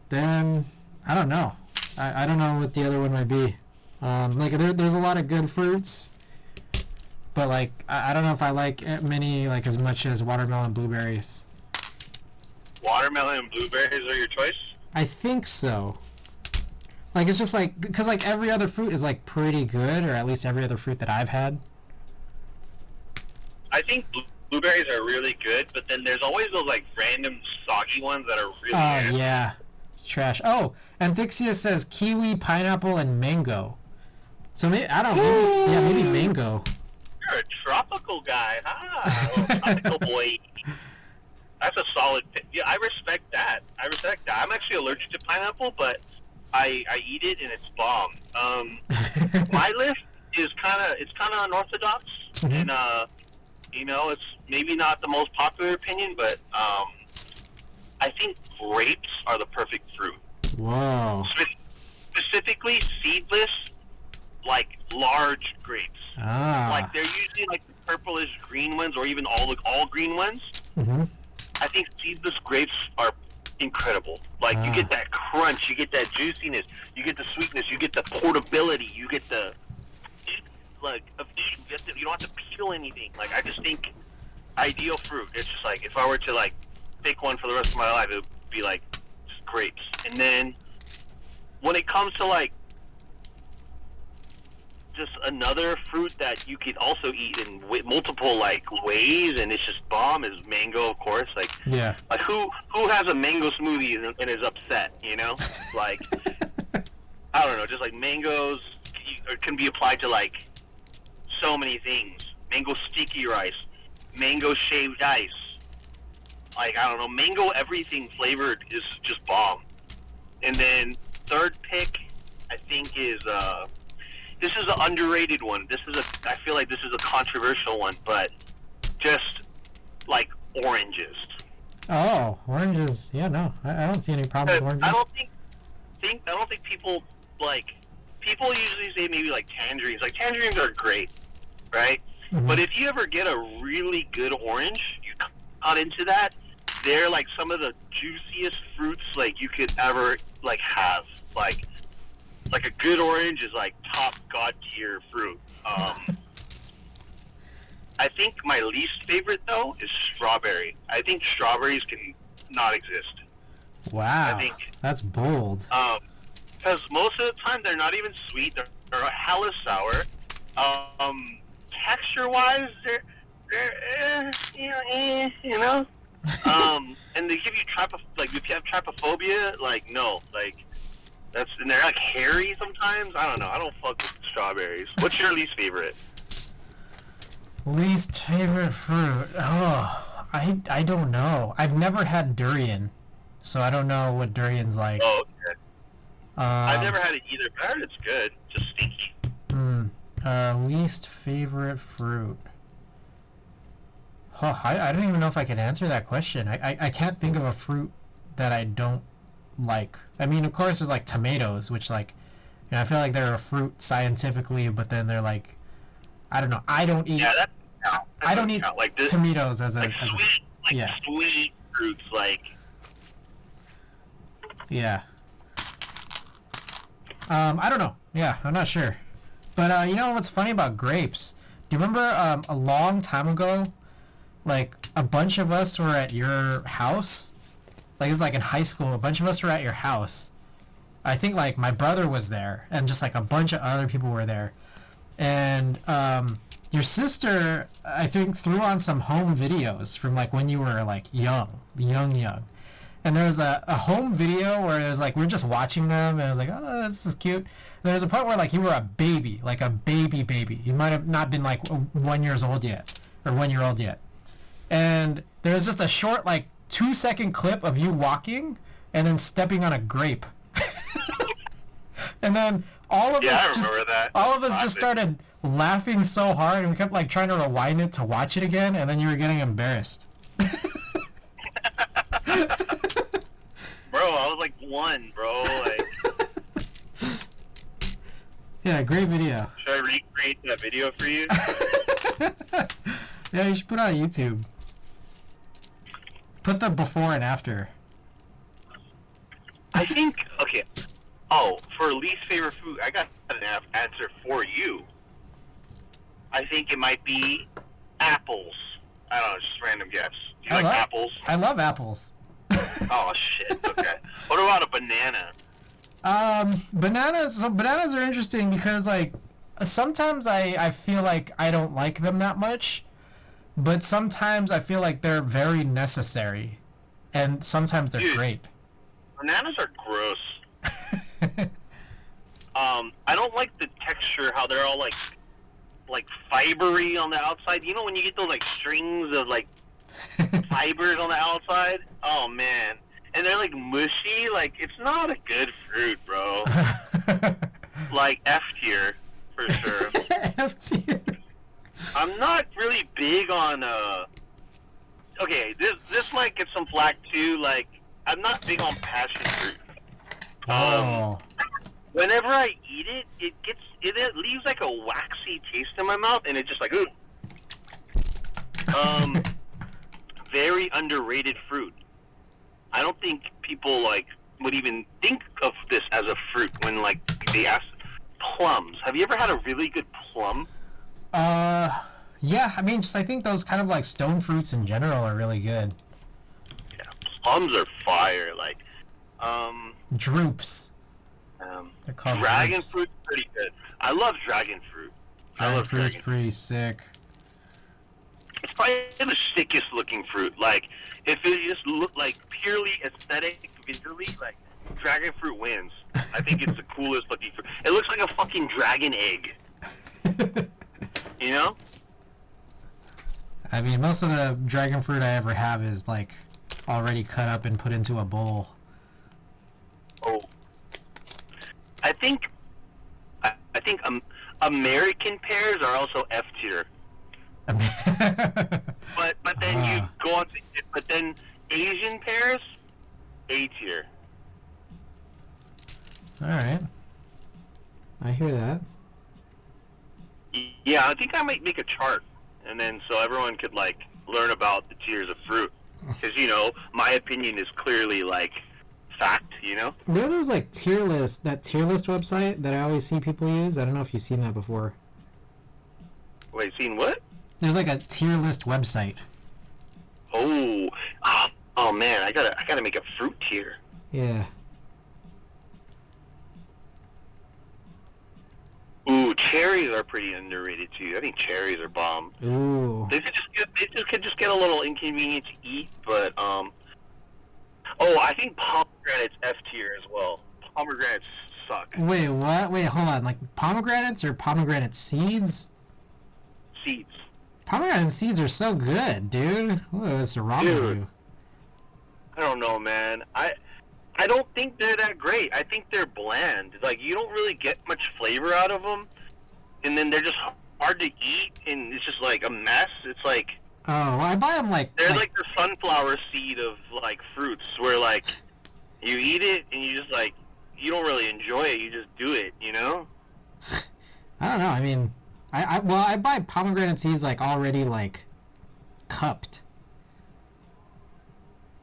I don't know. I don't know what the other one might be. Like there's a lot of good fruits, but like I don't know if I like many like as much as watermelon and blueberries. Watermelon and blueberries are your choice? I think so. Like it's just like because like every other fruit is like pretty good, or at least every other fruit that I've had. I think blueberries are really good, but then there's always those like random soggy ones that are really good. Oh yeah, it's trash. Oh, and Thixia says kiwi, pineapple, and mango. So maybe I don't know. Maybe mango. You're a tropical guy, huh? Oh, tropical boy. That's a solid pick. Yeah, I respect that. I'm actually allergic to pineapple, but I eat it and it's bomb. My list is kind of unorthodox, and you know, it's maybe not the most popular opinion, but I think grapes are the perfect fruit. Whoa. Specifically seedless, like large grapes. Like they're usually like the purplish green ones, or even all green ones. Mm-hmm. I think seedless grapes are incredible. Like you get that crunch, you get that juiciness, you get the sweetness, you get the portability, you get the like you don't have to peel anything. Like I just think ideal fruit. It's just like if I were to like pick one for the rest of my life, it would be like grapes. And then when it comes to like just another fruit that you could also eat in multiple like ways, and it's just bomb, is mango, of course. Like like who has a mango smoothie and is upset, you know? Like I don't know, just like mangoes can be applied to like so many things. Mango sticky rice, mango shaved ice. Like I don't know, mango everything flavored is just bomb. And then third pick, I think is this is an underrated one. I feel like this is a controversial one, but just like oranges. Oh, oranges. Yeah, no, I don't see any problem with oranges. I don't think people usually say maybe like tangerines. Like tangerines are great, right? Mm-hmm. But if you ever get a really good orange, you cut into that, they're like some of the juiciest fruits like you could ever like have. Like a good orange is like top god tier fruit. I think my least favorite though is strawberry. I think strawberries can not exist. Wow, I think that's bold. Because most of the time they're not even sweet. They're hella sour. Texture-wise, they're you know. And they give you if you have trypophobia, like no, like and they're like hairy sometimes. I don't know. I don't fuck with strawberries. What's your least favorite? Least favorite fruit? Oh, I don't know. I've never had durian, so I don't know what durian's like. Oh, okay. I've never had it either, but I heard it's good. Just stinky. Least favorite fruit? Oh, I don't even know if I can answer that question. I can't think of a fruit that I don't like. I mean, of course, there's like tomatoes, which like, you know, I feel like they're a fruit scientifically, but then they're like, I don't know. I don't eat. Yeah, I don't eat like tomatoes as a sweet, yeah. Sweet fruits, like. Yeah. I don't know. Yeah, I'm not sure. But you know what's funny about grapes? Do you remember a long time ago, like a bunch of us were at your house? Like it was like in high school. A bunch of us were at your house. I think like my brother was there, and just like a bunch of other people were there. And your sister, I think, threw on some home videos from like when you were like young. And there was a home video where it was like we were just watching them, and I was like, oh, this is cute. And there was a part where like you were a baby, like a baby. You might have not been like 1 year old yet, or 1 year old yet. And there was just a short like 2-second clip of you walking and then stepping on a grape. And then all of us just started laughing so hard, and we kept like trying to rewind it to watch it again, and then you were getting embarrassed. Bro, I was like 1, bro. Like. Yeah, great video. Should I recreate that video for you? Yeah, you should put it on YouTube. Put the before and after. I think, okay. Oh, for least favorite food, I got an answer for you. I think it might be apples. I don't know, just random guess. Do you like apples? I love apples. Oh, shit. Okay. What about a banana? Bananas. So bananas are interesting because, like, sometimes I feel like I don't like them that much, but sometimes I feel like they're very necessary, and sometimes they're great. Bananas are gross. I don't like the texture, how they're all like fibery on the outside. You know when you get those like strings of like fibers on the outside? Oh man. And they're like mushy, like it's not a good fruit, bro. Like F tier for sure. F tier. I'm not really big on okay, this might get some flack too, like I'm not big on passion fruit. Whenever I eat it, it leaves like a waxy taste in my mouth, and it's just like, ooh. Very underrated fruit. I don't think people like would even think of this as a fruit when like they ask plums. Have you ever had a really good plum? Yeah. I mean, I think those kind of like stone fruits in general are really good. Yeah, plums are fire. Like, droops. They're called dragon droops. fruit's pretty good. I love dragon fruit. Dragon fruit's pretty sick. It's probably the sickest looking fruit. Like, if it just looked like purely aesthetic, visually, like, dragon fruit wins. I think it's the coolest looking fruit. It looks like a fucking dragon egg. You know? I mean, most of the dragon fruit I ever have is, like, already cut up and put into a bowl. Oh. I think American pears are also F tier. but then you go on to, but then Asian pears, A tier. All right, I hear that. Yeah, I think I might make a chart, and then so everyone could like learn about the tiers of fruit, because you know my opinion is clearly like fact. You know. There are those like tier list website that I always see people use. I don't know if you've seen that before. Wait, seen what? There's like a tier list website. Oh man, I gotta make a fruit tier. Yeah. Ooh, cherries are pretty underrated too. I think cherries are bomb. Ooh. They could just get a little inconvenient to eat, but I think pomegranates F tier as well. Pomegranates suck. Wait, what? Wait, hold on. Like pomegranates or pomegranate seeds? Seeds. Pomegranate seeds are so good, dude. What's wrong with you? I don't know, man. I don't think they're that great. I think they're bland. Like, you don't really get much flavor out of them, and then they're just hard to eat, and it's just like a mess. It's like, oh, well, I buy them like they're like the sunflower seed of like fruits, where like you eat it and you just like you don't really enjoy it. You just do it, you know? I don't know. I mean, I buy pomegranate seeds like already like cupped.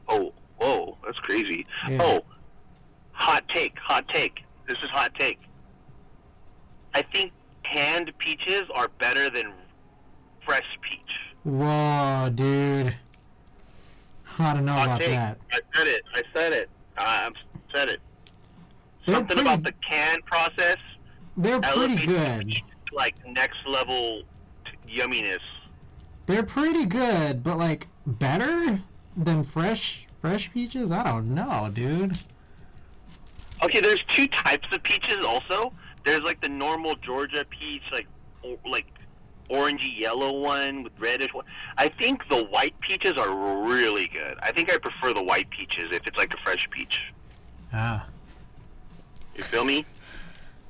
Oh, whoa, that's crazy. Yeah. Oh, hot take. This is hot take. I think canned peaches are better than fresh peach. Whoa, dude. I don't know Hot about take. that. I said it. I said it. They're Something pretty- about the can process. They're pretty elevates good. peach to, like, next level yumminess. They're pretty good, but like better than fresh peaches? I don't know, dude. Okay, there's two types of peaches also. There's like the normal Georgia peach, like orangey yellow one with reddish one. I think the white peaches are really good. I think I prefer the white peaches if it's like a fresh peach. Ah. You feel me?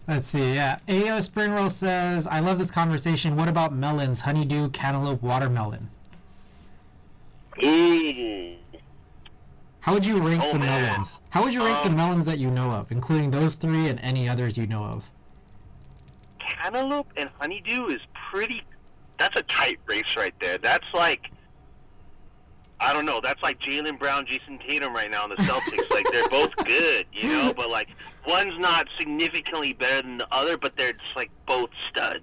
Let's see, yeah. AO Springroll says, I love this conversation. What about melons? Honeydew, cantaloupe, watermelon. Ooh. How would you rank Oh, the man. melons? How would you rank the melons that you know of, including those three and any others you know of? Cantaloupe and honeydew is pretty... That's a tight race right there. That's like... I don't know. That's like Jaylen Brown, Jason Tatum right now in the Celtics. Like, they're both good, you know? But, like, one's not significantly better than the other, but they're just, like, both studs.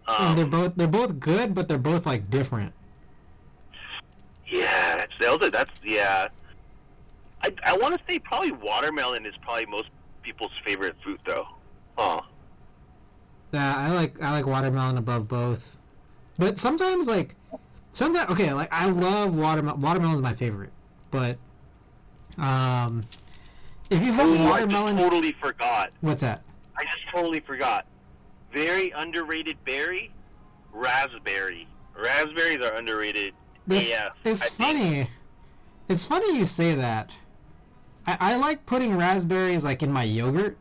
And they're both good, but they're both, like, different. Yeah, yeah. I want to say probably watermelon is probably most people's favorite fruit, though. Huh. Yeah, I like watermelon above both. But sometimes, like... okay, like, I love watermelon. Watermelon's my favorite. But, if you have watermelon... I just totally forgot. What's that? I just totally forgot. Very underrated berry, raspberry. Raspberries are underrated. It's funny. It's funny you say that. I like putting raspberries, like, in my yogurt.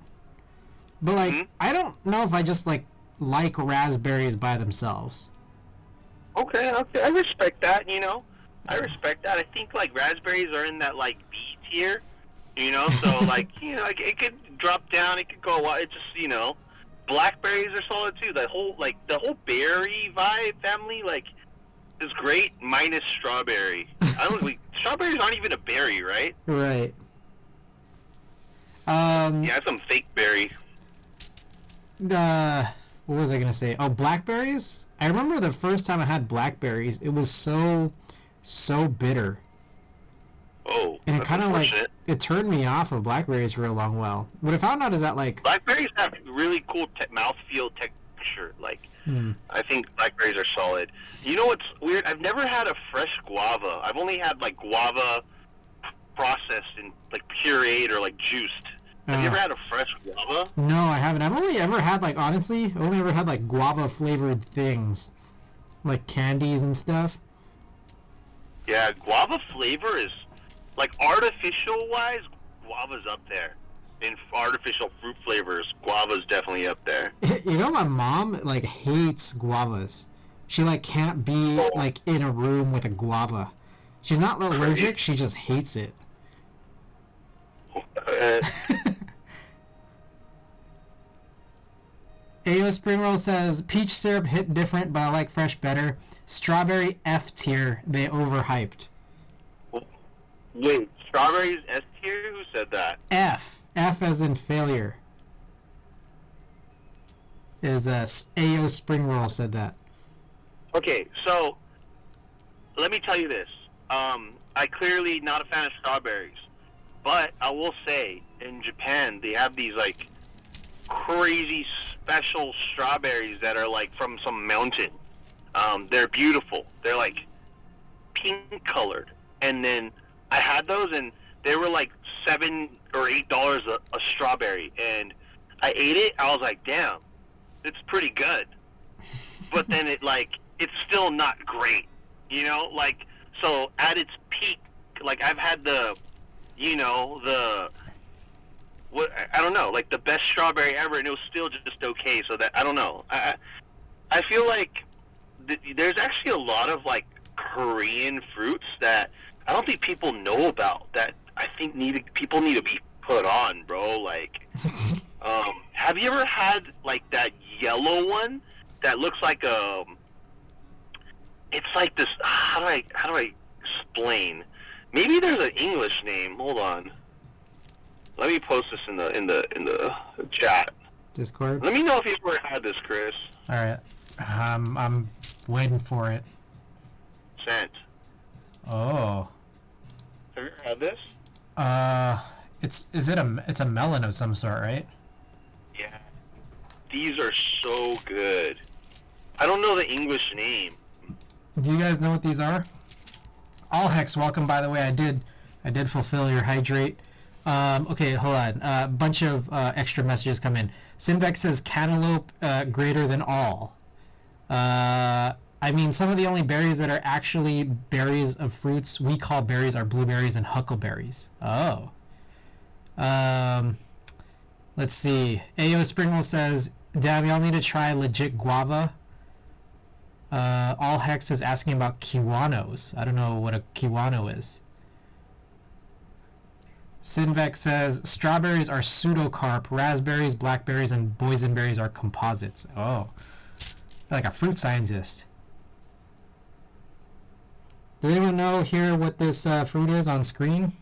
But, like, I don't know if I just, like raspberries by themselves. Okay, I respect that, you know. I respect that. I think, like, raspberries are in that, like, B tier, you know? So, like, you know, like, it could drop down, it could go up. It just, you know. Blackberries are solid, too. The whole berry vibe family, like, is great, minus strawberry. Strawberries aren't even a berry, right? Right. Yeah, some fake berry. What was I gonna say? Oh, blackberries? I remember the first time I had blackberries, it was so bitter. Oh, and it that's kind of like, unfortunate. it turned me off of blackberries for a long while. What I found out is that, like... Blackberries have really cool mouthfeel texture. Like, I think blackberries are solid. You know what's weird? I've never had a fresh guava. I've only had, like, guava processed and, like, pureed or, like, juiced. Have you ever had a fresh guava? No, I haven't. I've only ever had, like, honestly, I've only ever had, like, guava-flavored things. Like candies and stuff. Yeah, guava flavor is, like, artificial-wise, guava's up there. In artificial fruit flavors, guava's definitely up there. You know, my mom, like, hates guavas. She, like, can't be, like, in a room with a guava. She's not allergic, she just hates it. AO Springroll says, peach syrup hit different, but I like fresh better. Strawberry F tier, they overhyped. Wait, strawberries S tier? Who said that? F as in failure. Is AO Springroll said that. Okay, so let me tell you this. I clearly not a fan of strawberries, but I will say in Japan they have these like crazy special strawberries that are like from some mountain. They're beautiful. They're like pink colored, and then I had those, and they were like $7 or $8 a strawberry, and I ate it. I was like, damn, it's pretty good. But then it's still not great, you know. Like, so at its peak, like I've had the what, I don't know, like the best strawberry ever, and it was still just okay. So that, I don't know. I feel like there's actually a lot of like Korean fruits that I don't think people know about, that I think people need to be put on, bro. Like, have you ever had like that yellow one that looks like it's like this? How do I explain? Maybe there's an English name. Hold on. Let me post this in the chat. Discord. Let me know if you've ever had this, Chris. All right. I'm waiting for it. Sent. Oh. Have you ever had this? It's a melon of some sort, right? Yeah. These are so good. I don't know the English name. Do you guys know what these are? All Hex, welcome, by the way. I did fulfill your hydrate. Okay, hold on. A bunch of extra messages come in. Sinvex says cantaloupe greater than all. I mean, some of the only berries that are actually berries of fruits we call berries are blueberries and huckleberries. Oh. Let's see. Ayo Springle says, damn, y'all need to try legit guava. All Hex is asking about kiwanos. I don't know what a kiwano is. Sinvex says, strawberries are pseudocarp, raspberries, blackberries, and boysenberries are composites. Oh. Like a fruit scientist. Does anyone know here what this fruit is on screen?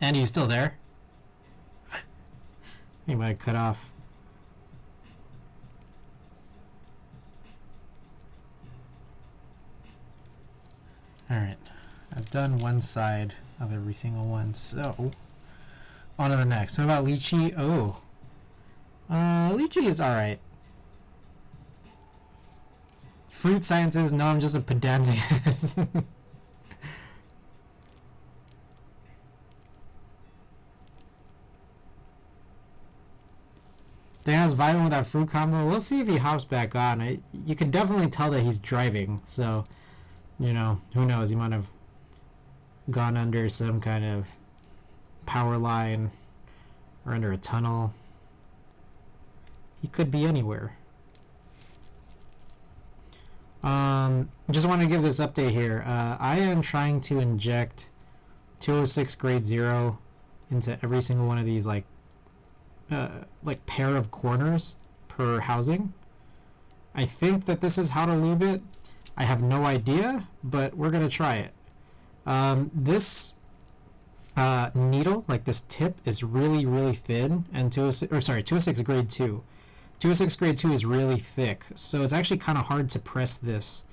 Andy, you still there? He might have cut off. Alright, I've done one side of every single one, so on to the next. What about lychee? Oh, lychee is alright. Fruit sciences? No, I'm just a pedantic. Dan's vibing with that fruit combo. We'll see if he hops back on. You can definitely tell that he's driving, so you know, who knows, he might have gone under some kind of power line or under a tunnel. He could be anywhere. Just want to give this update here. I am trying to inject 206 grade 0 into every single one of these like pair of corners per housing. I think that this is how to lube it. I have no idea, but we're gonna try it. This needle, like this tip, is really, really thin, and 206 grade 2. 206 grade 2 is really thick, so it's actually kind of hard to press this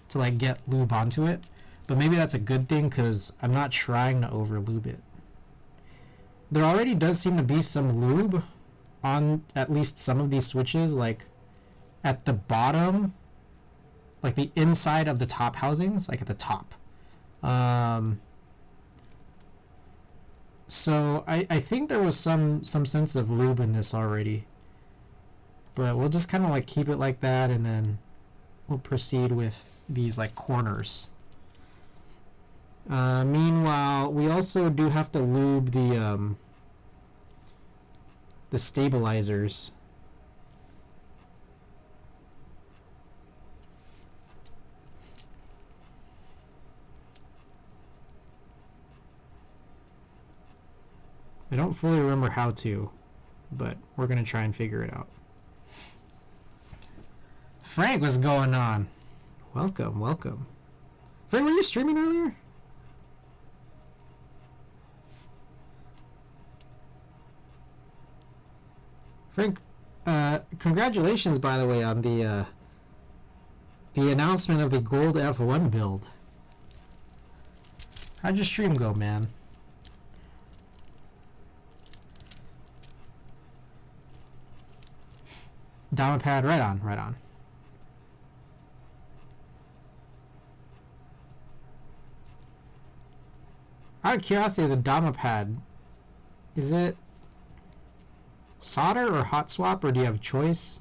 to like get lube onto it. But maybe that's a good thing because I'm not trying to over lube it. There already does seem to be some lube on at least some of these switches, like at the bottom, like the inside of the top housings, like at the top. So I think there was some sense of lube in this already, but we'll just kind of like keep it like that, and then we'll proceed with these like corners. Meanwhile, we also do have to lube the stabilizers. I don't fully remember how to, but we're gonna try and figure it out. Frank, what's going on? Welcome, welcome. Frank, were you streaming earlier? Frank, congratulations, by the way, on the announcement of the Gold F1 build. How'd your stream go, man? Domapad, right on, right on. Out of curiosity, the Domapad, is it solder or hot swap, or do you have a choice?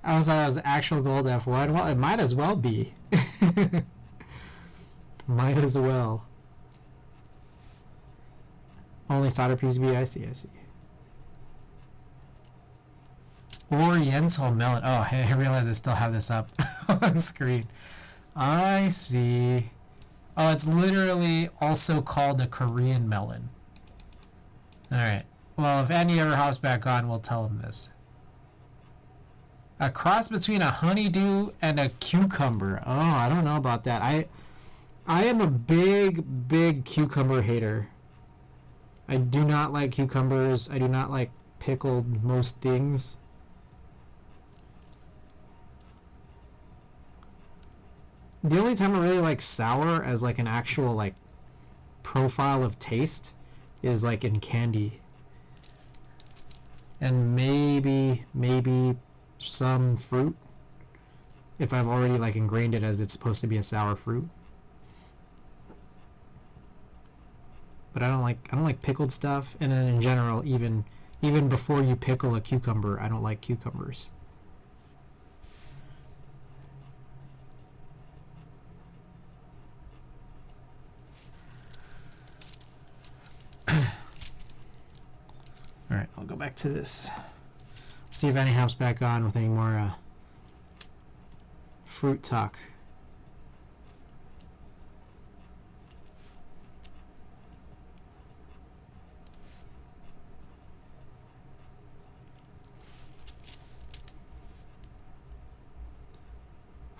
I was thought it was actual gold F1. Well, it might as well be. Might as well. Only solder PCB, I see, I see. Oriental melon. Oh, hey, I realize I still have this up on screen. I see. Oh, it's literally also called a Korean melon. Alright. Well, if Andy ever hops back on, we'll tell him this. A cross between a honeydew and a cucumber. Oh, I don't know about that. I am a big cucumber hater. I do not like cucumbers. I do not like pickled most things. The only time I really like sour as like an actual like profile of taste is like in candy. And maybe some fruit if I've already like ingrained it as it's supposed to be a sour fruit. But I don't like pickled stuff, and then in general even before you pickle a cucumber, I don't like cucumbers. Alright, I'll go back to this. See if Annie hops back on with any more fruit talk.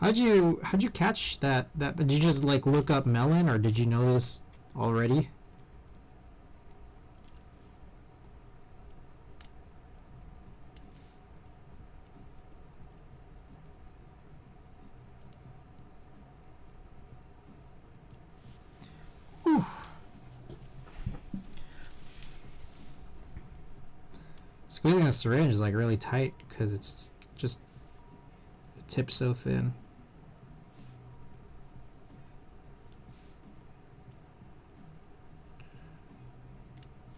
How'd you catch that? Did you just like look up melon, or did you know this already? Whew. Squeezing a syringe is like really tight because it's just the tip's so thin.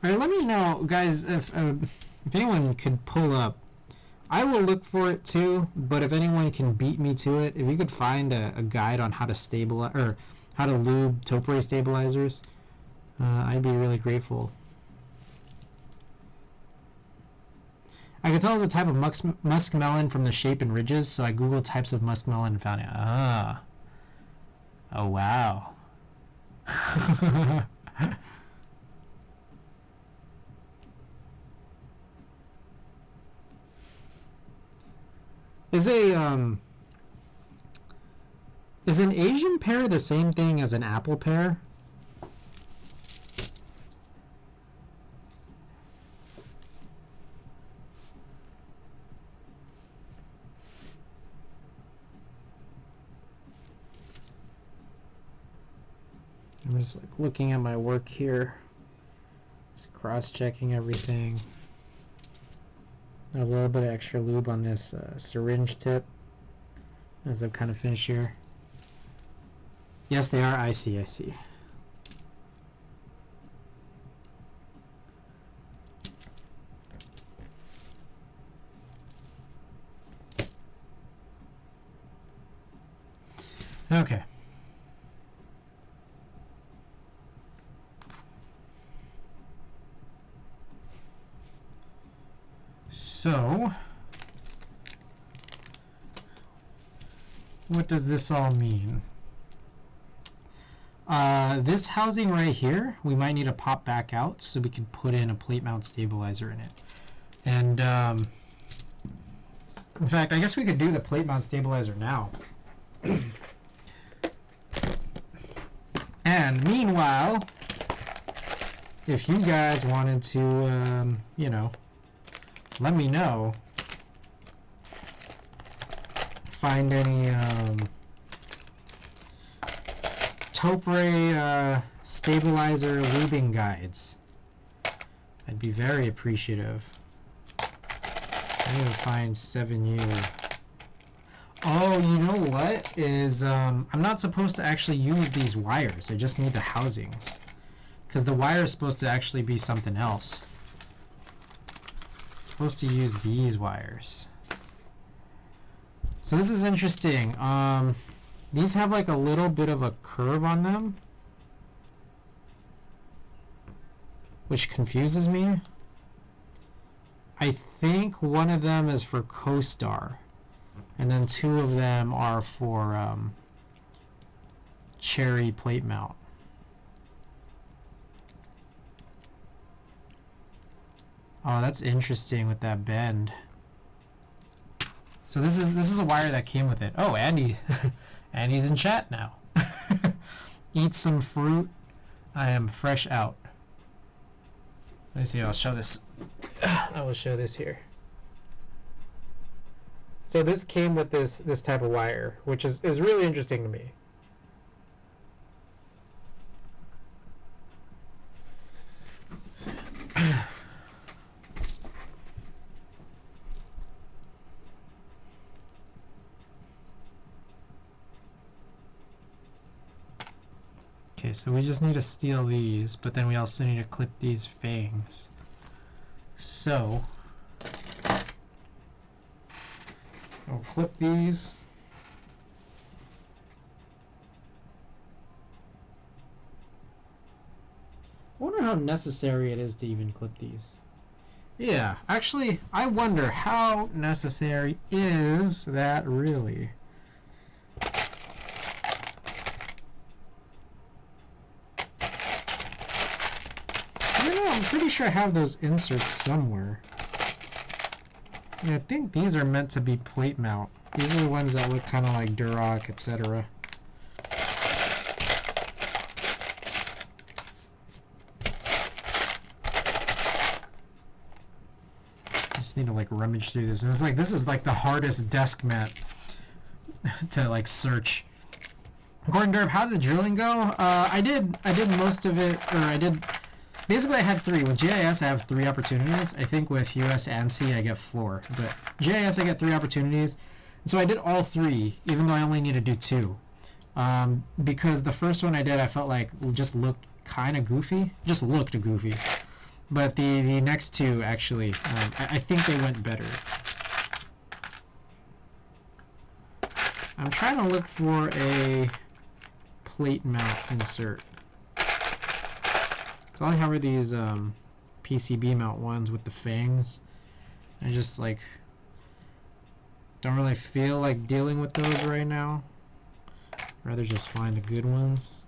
All right, let me know, guys, if anyone could pull up. I will look for it too, but if anyone can beat me to it, if you could find a guide on how to stabilize or how to lube Topre stabilizers, I'd be really grateful. I could tell it was a type of muskmelon from the shape and ridges, so I googled types of muskmelon and found it. Ah. Oh, wow. Is an Asian pear the same thing as an apple pear? I'm just like looking at my work here, just cross-checking everything. A little bit of extra lube on this syringe tip as I've kind of finished here. Yes, they are. I see. Okay. So, what does this all mean? This housing right here, we might need to pop back out so we can put in a plate mount stabilizer in it. And, in fact, I guess we could do the plate mount stabilizer now. And meanwhile, if you guys wanted to, you know, let me know. Find any Topre stabilizer lubing guides. I'd be very appreciative. I need to find 7U. Oh, you know what is, I'm not supposed to actually use these wires. I just need the housings. Because the wire is supposed to actually be something else. I'm supposed to use these wires. So this is interesting. These have like a little bit of a curve on them, which confuses me. I think one of them is for co-star, and then 2 of them are for cherry plate mount. Oh, that's interesting with that bend. So this is a wire that came with it. Oh, Andy, Andy's in chat now. Eat some fruit. I am fresh out. Let me see. I'll show this. I will show this here. So this came with this type of wire, which is really interesting to me. Okay, so we just need to steal these, but then we also need to clip these fangs. So I'll clip these. I wonder how necessary it is to even clip these. Yeah, actually, I wonder how necessary is that really? I'm pretty sure I have those inserts somewhere. Yeah, I think these are meant to be plate mount. These are the ones that look kind of like Duroc, etc. I just need to like rummage through this. And it's like, this is like the hardest desk mat to like search. Gordon Derb, how did the drilling go? I did most of it, or I did. Basically, I had 3. With GIS, I have 3 opportunities. I think with US and C, I get 4. But GIS, I get 3 opportunities. And so I did all 3, even though I only need to do 2. Because the first one I did, I felt like just looked kind of goofy. Just looked goofy. But the next 2, actually, I think they went better. I'm trying to look for a plate mount insert. So all I have are these PCB mount ones with the fangs. I just like don't really feel like dealing with those right now. Rather just find the good ones.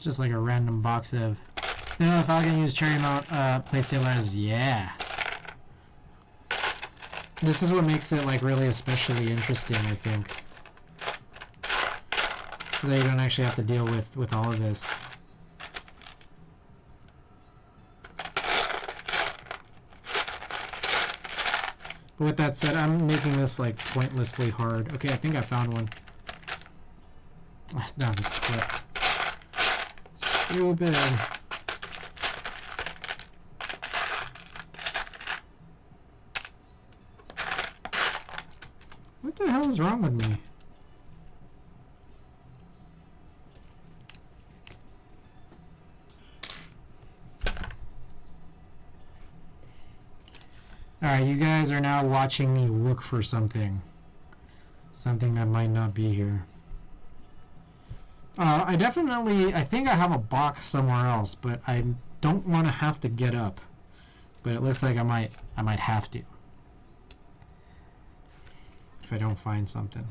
Just like a random box of, you know, Falcon use cherry mount plate stabilizers. Yeah, this is what makes it like really especially interesting, I think, because you don't actually have to deal with all of this. But with that said, I'm making this like pointlessly hard. Okay, I think I found one. Now this clip. Stupid. What the hell is wrong with me? Alright, you guys are now watching me look for something. Something that might not be here. I think I have a box somewhere else, but I don't want to have to get up. But it looks like I might have to. If I don't find something.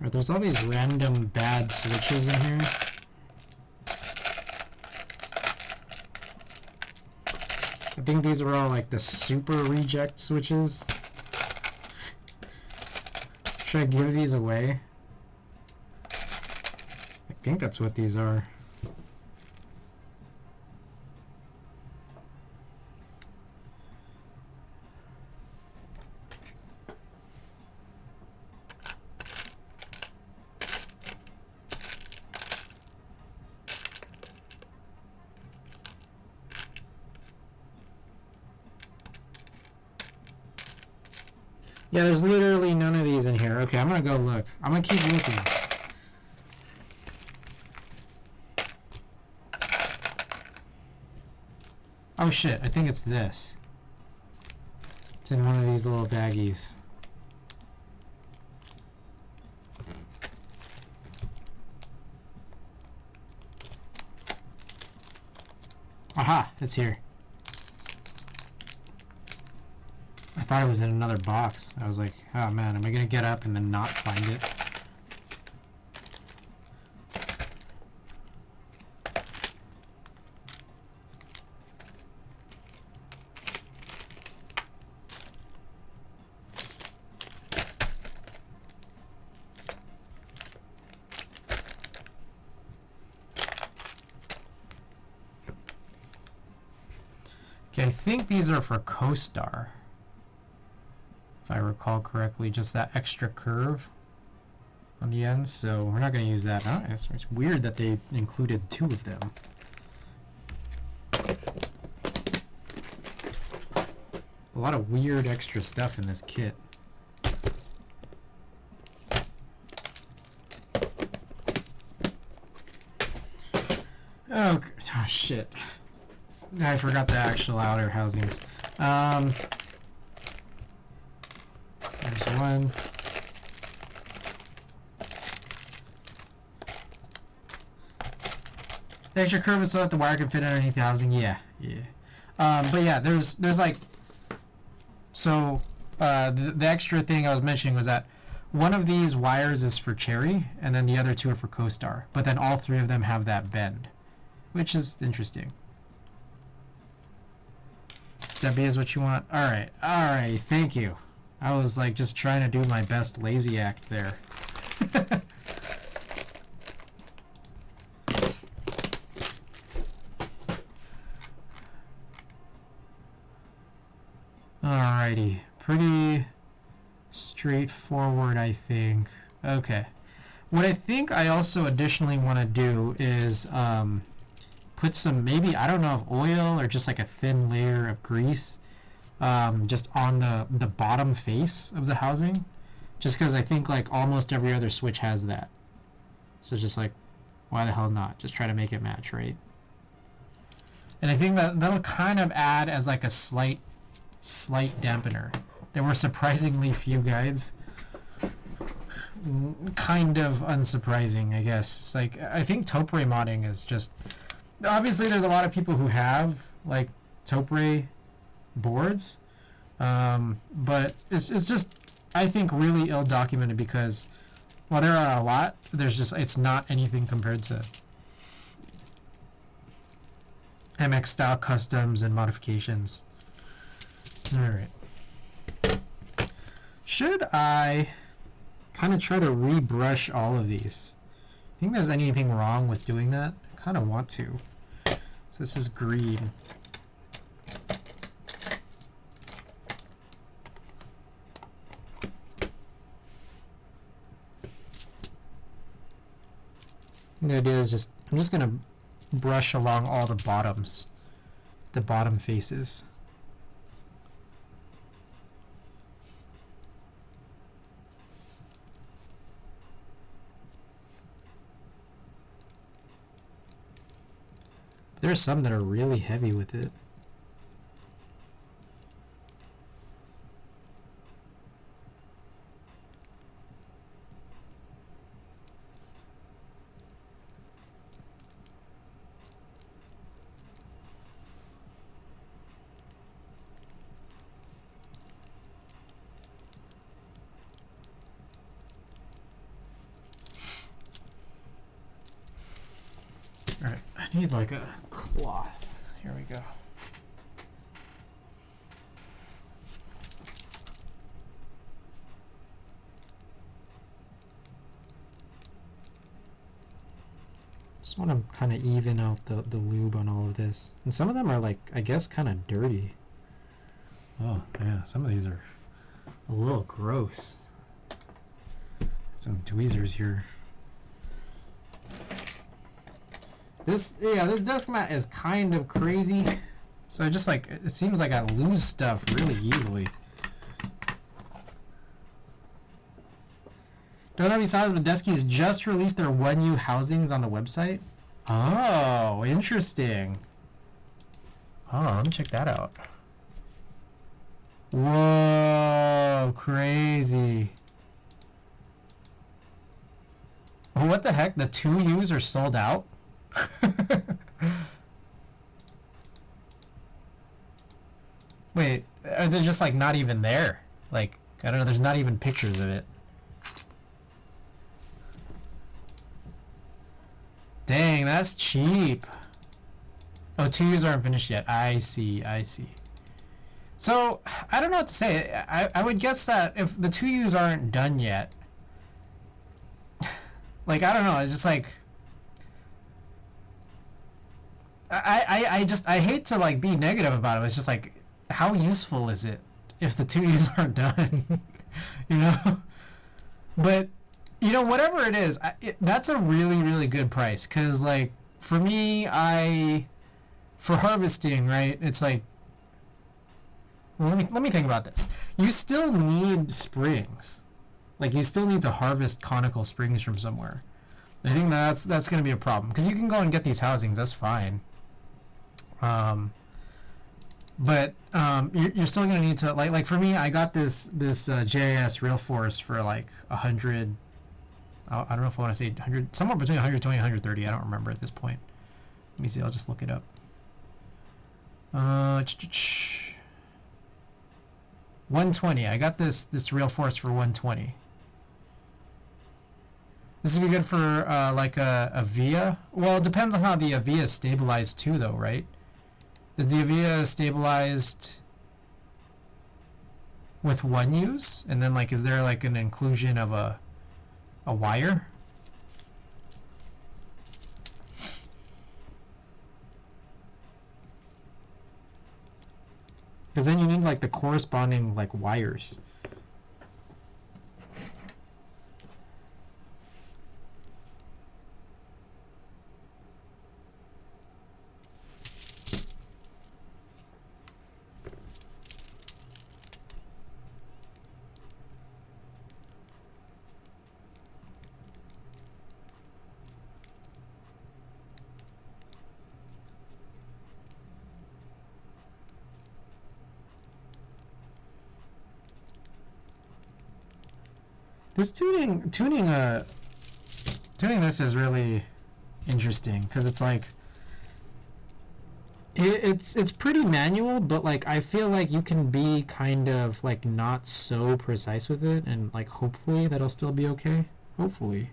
Right, there's all these random bad switches in here. I think these are all like the super reject switches. Should I give these away? I think that's what these are. Yeah, there's literally none of these in here. Okay, I'm gonna go look. I'm gonna keep looking. Oh shit, I think it's this. It's in one of these little baggies. Aha, it's here. I thought it was in another box. I was like, oh man, am I gonna get up and then not find it? Okay, I think these are for CoStar. If I recall correctly, just that extra curve on the end, so we're not going to use that. Oh, it's weird that they included two of them. A lot of weird extra stuff in this kit. Oh shit. I forgot the actual outer housings. There's one. The extra curve is so that the wire can fit underneath the housing. Yeah. But yeah, there's like, so the extra thing I was mentioning was that one of these wires is for Cherry, and then the other two are for CoStar. But then all three of them have that bend, which is interesting. Step B is what you want. All right. Thank you. I was like just trying to do my best lazy act there. Alrighty, pretty straightforward, I think. Okay, what I think I also additionally want to do is put some, maybe, I don't know if oil or just like a thin layer of grease just on the bottom face of the housing, just because I think like almost every other switch has that. So just like, why the hell not? Just try to make it match, right? And I think that'll kind of add as like a slight dampener. There were surprisingly few guides. Kind of unsurprising, I guess. It's like, I think Topre modding is just, obviously there's a lot of people who have like Topre boards, but it's just, I think, really ill documented because while there are a lot, it's not anything compared to MX style customs and modifications. Alright. Should I kind of try to rebrush all of these? Think there's anything wrong with doing that? I kind of want to. So this is green. The idea is I'm just gonna brush along all the bottoms, the bottom faces. There's some that are really heavy with it. Need like a cloth. Here we go. Just want to kind of even out the lube on all of this. And some of them are like, I guess, kind of dirty. Oh, yeah, some of these are a little gross. Some tweezers here. This desk mat is kind of crazy. So I just like, it seems like I lose stuff really easily. Don't know if you saw this, but Deskeys just released their 1U housings on the website. Oh, interesting. Oh, let me check that out. Whoa, crazy. What the heck? The 2Us are sold out? Wait, are they just like not even there? Like, I don't know, there's not even pictures of it. Dang, that's cheap. Oh, 2Us aren't finished yet. I see, I see. So, I don't know what to say. I would guess that if the 2Us aren't done yet, like, I don't know, it's just like, I hate to like be negative about it. It's just like, how useful is it if the 2Us aren't done? You know? But, you know, whatever it is, that's a really, really good price. Because, like, for me, for harvesting, right, it's like, well, let me think about this. You still need springs. Like, you still need to harvest conical springs from somewhere. I think that's going to be a problem. Because you can go and get these housings, that's fine. But you're still going to need to, like for me, I got this JIS Realforce for like 100, I don't know if I want to say 100, somewhere between 120 and 130. I don't remember at this point. Let me see, I'll just look it up. 120. I got this Realforce for 120. This would be good for like a VIA. Well, it depends on how the VIA is stabilized too, though, right? Is the VIA stabilized with 1Us? And then, like, is there like an inclusion of a wire? Because then you need like the corresponding like wires. This tuning this is really interesting because it's like it's pretty manual, but like I feel like you can be kind of like not so precise with it, and like hopefully that'll still be okay. Hopefully.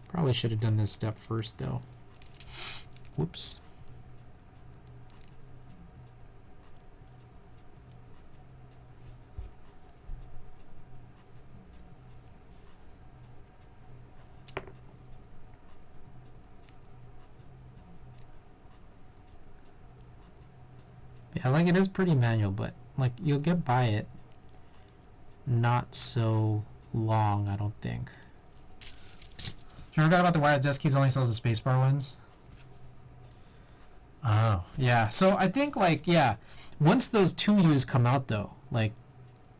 Probably should have done this step first though. Whoops. Yeah, like it is pretty manual, but like you'll get by it not so long, I don't think. You forgot about the wires. Deskeys only sells the spacebar ones. Oh, yeah. So I think like, yeah, once those 2Us come out though, like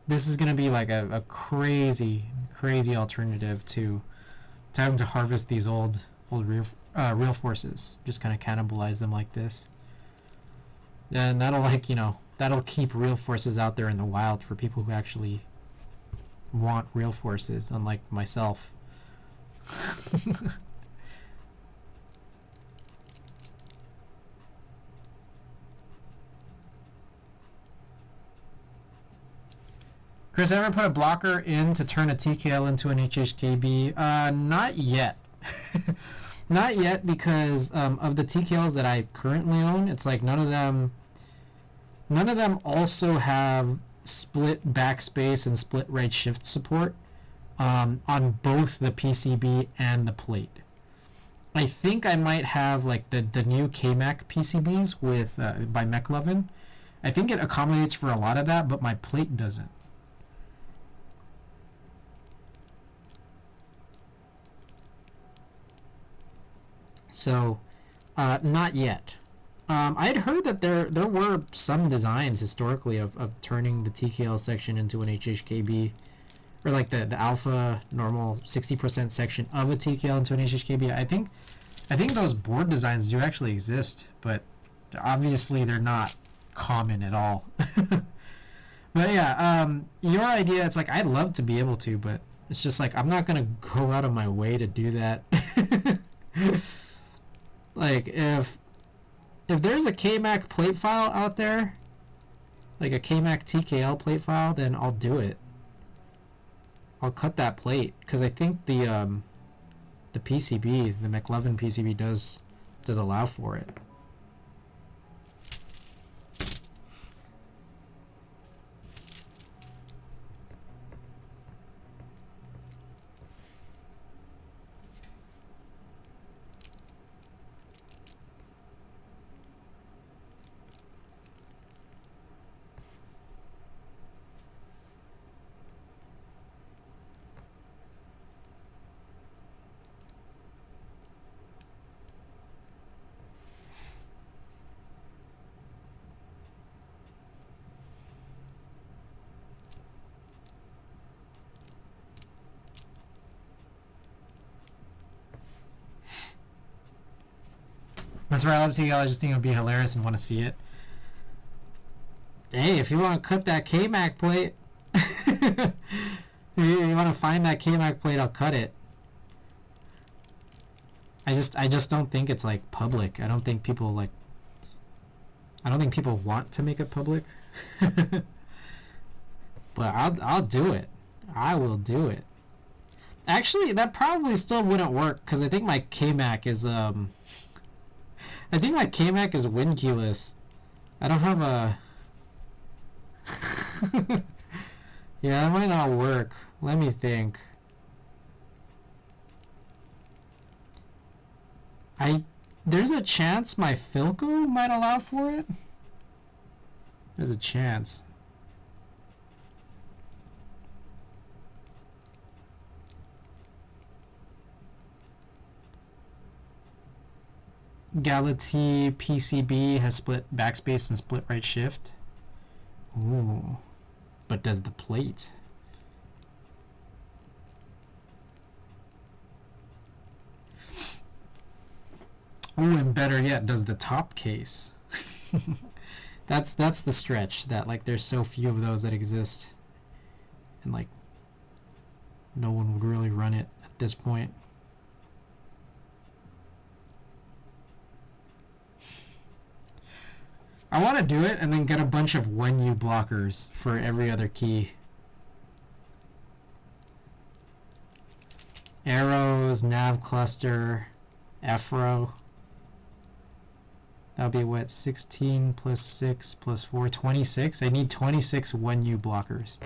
this is gonna be like a crazy alternative to having to harvest these old Realforces. Just kind of cannibalize them like this. And that'll, like, you know, that'll keep Realforces out there in the wild for people who actually want Realforces, unlike myself. Chris, ever put a blocker in to turn a TKL into an HHKB? Not yet. Not yet, because of the TKLs that I currently own, it's like none of them also have split backspace and split right shift support on both the PCB and the plate. I think I might have like the new KMAC PCBs with by McFlurry. I think it accommodates for a lot of that, but my plate doesn't. So, not yet. I'd heard that there were some designs historically of turning the TKL section into an HHKB, or like the alpha normal 60% section of a TKL into an HHKB. I think those board designs do actually exist, but obviously they're not common at all. But yeah, your idea, it's like I'd love to be able to, but it's just like I'm not gonna go out of my way to do that. Like if there's a KMAC plate file out there, like a KMAC TKL plate file, then I'll do it. I'll cut that plate, because I think the PCB, the McFlurry PCB does allow for it. That's where I love TKL. I just think it would be hilarious and want to see it. Hey, if you want to cut that KMAC plate, if you want to find that KMAC plate, I'll cut it. I just don't think it's like public. I don't think people want to make it public. But I'll do it. I will do it. Actually, that probably still wouldn't work, because I think my KMAC is win keyless. I don't have a yeah, that might not work. Let me think. There's a chance my Falcon might allow for it. There's a chance. Galaxy PCB has split backspace and split right shift. Ooh. But does the plate? Ooh, and better yet, does the top case? That's the stretch, that like there's so few of those that exist. And like no one would really run it at this point. I want to do it and then get a bunch of 1U blockers for every other key. Arrows, nav cluster, F-row. That'll be what, 16 plus 6 plus 4, 26? I need 26 1U blockers.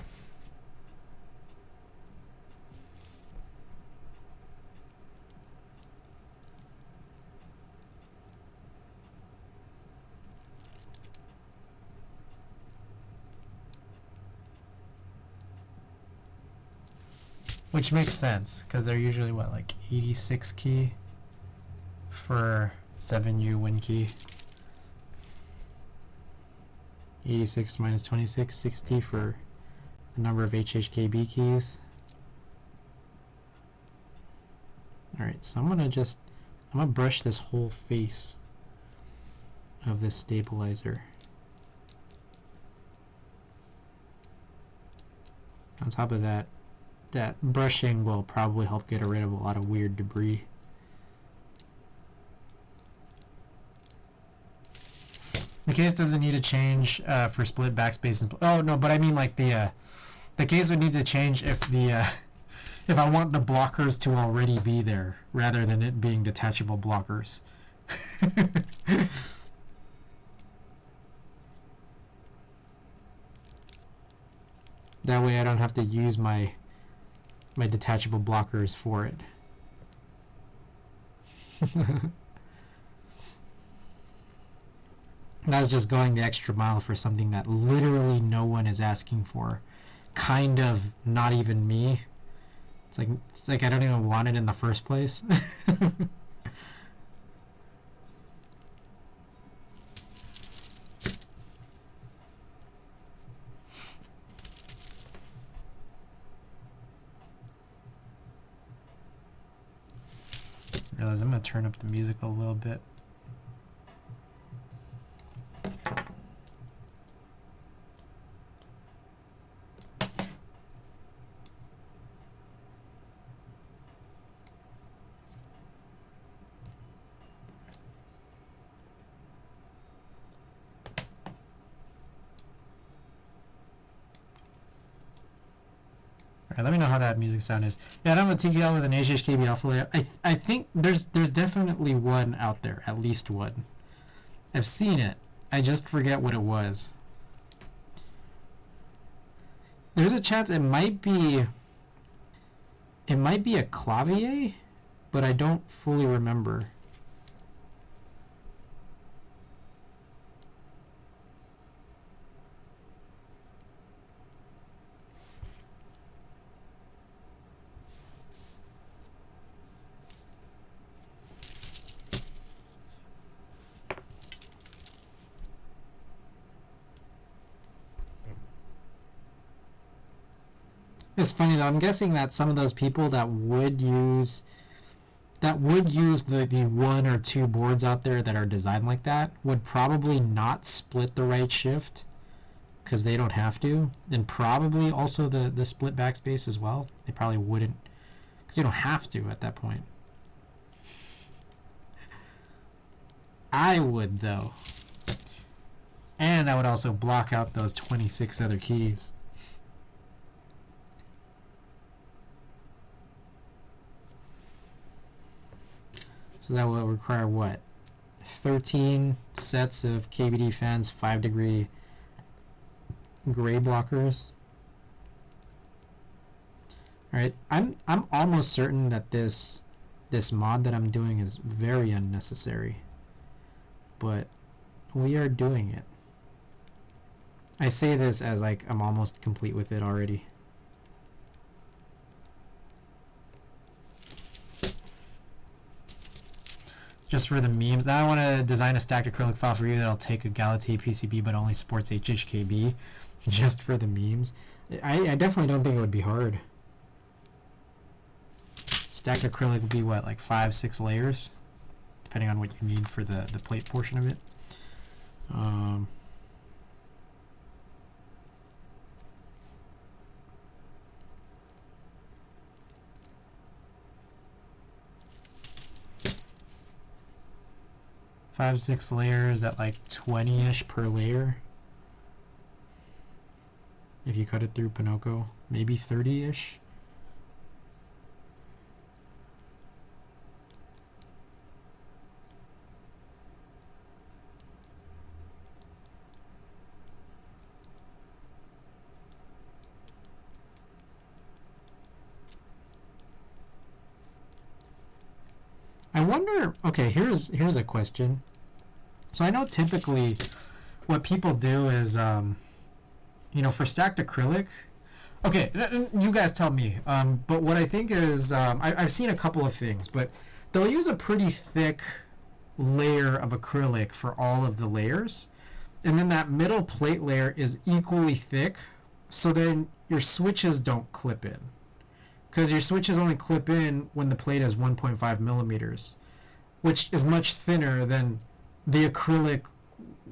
Which makes sense, because they're usually, what, like 86 key for 7U win key. 86 minus 26, 60 for the number of HHKB keys. Alright, so I'm gonna brush this whole face of this stabilizer. On top of that, that brushing will probably help get rid of a lot of weird debris. The case doesn't need a change for split backspace and oh no, but I mean like the The case would need to change if the if I want the blockers to already be there rather than it being detachable blockers. That way I don't have to use my detachable blockers for it. That's just going the extra mile for something that literally no one is asking for. Kind of not even me. It's like I don't even want it in the first place. I realize I'm gonna turn up the music a little bit. Alright, let me know how that music sound is. Yeah, I don't have a TKL with an HHKB alpha layer. I think there's definitely one out there, at least one. I've seen it. I just forget what it was. There's a chance it might be a clavier, but I don't fully remember. It's funny though, I'm guessing that some of those people that would use the one or two boards out there that are designed like that would probably not split the right shift because they don't have to, and probably also the split backspace as well. They probably wouldn't because they don't have to at that point. I would though, and I would also block out those 26 other keys. So that will require what? 13 sets of KBD fans, 5-degree gray blockers. Alright, I'm almost certain that this mod that I'm doing is very unnecessary. But we are doing it. I say this as like I'm almost complete with it already. Just for the memes. Now I want to design a stacked acrylic file for you that'll take a Galatea PCB but only supports HHKB. Just for the memes. I definitely don't think it would be hard. Stacked acrylic would be what, like 5-6 layers? Depending on what you need for the plate portion of it. 5-6 layers at like 20-ish per layer. If you cut it through Pinocchio, maybe 30-ish. I wonder, okay, here's a question. So I know typically what people do is, you know, for stacked acrylic, okay, you guys tell me, but what I think is, I've seen a couple of things, but they'll use a pretty thick layer of acrylic for all of the layers, and then that middle plate layer is equally thick, so then your switches don't clip in. Because your switches only clip in when the plate is 1.5 millimeters, which is much thinner than the acrylic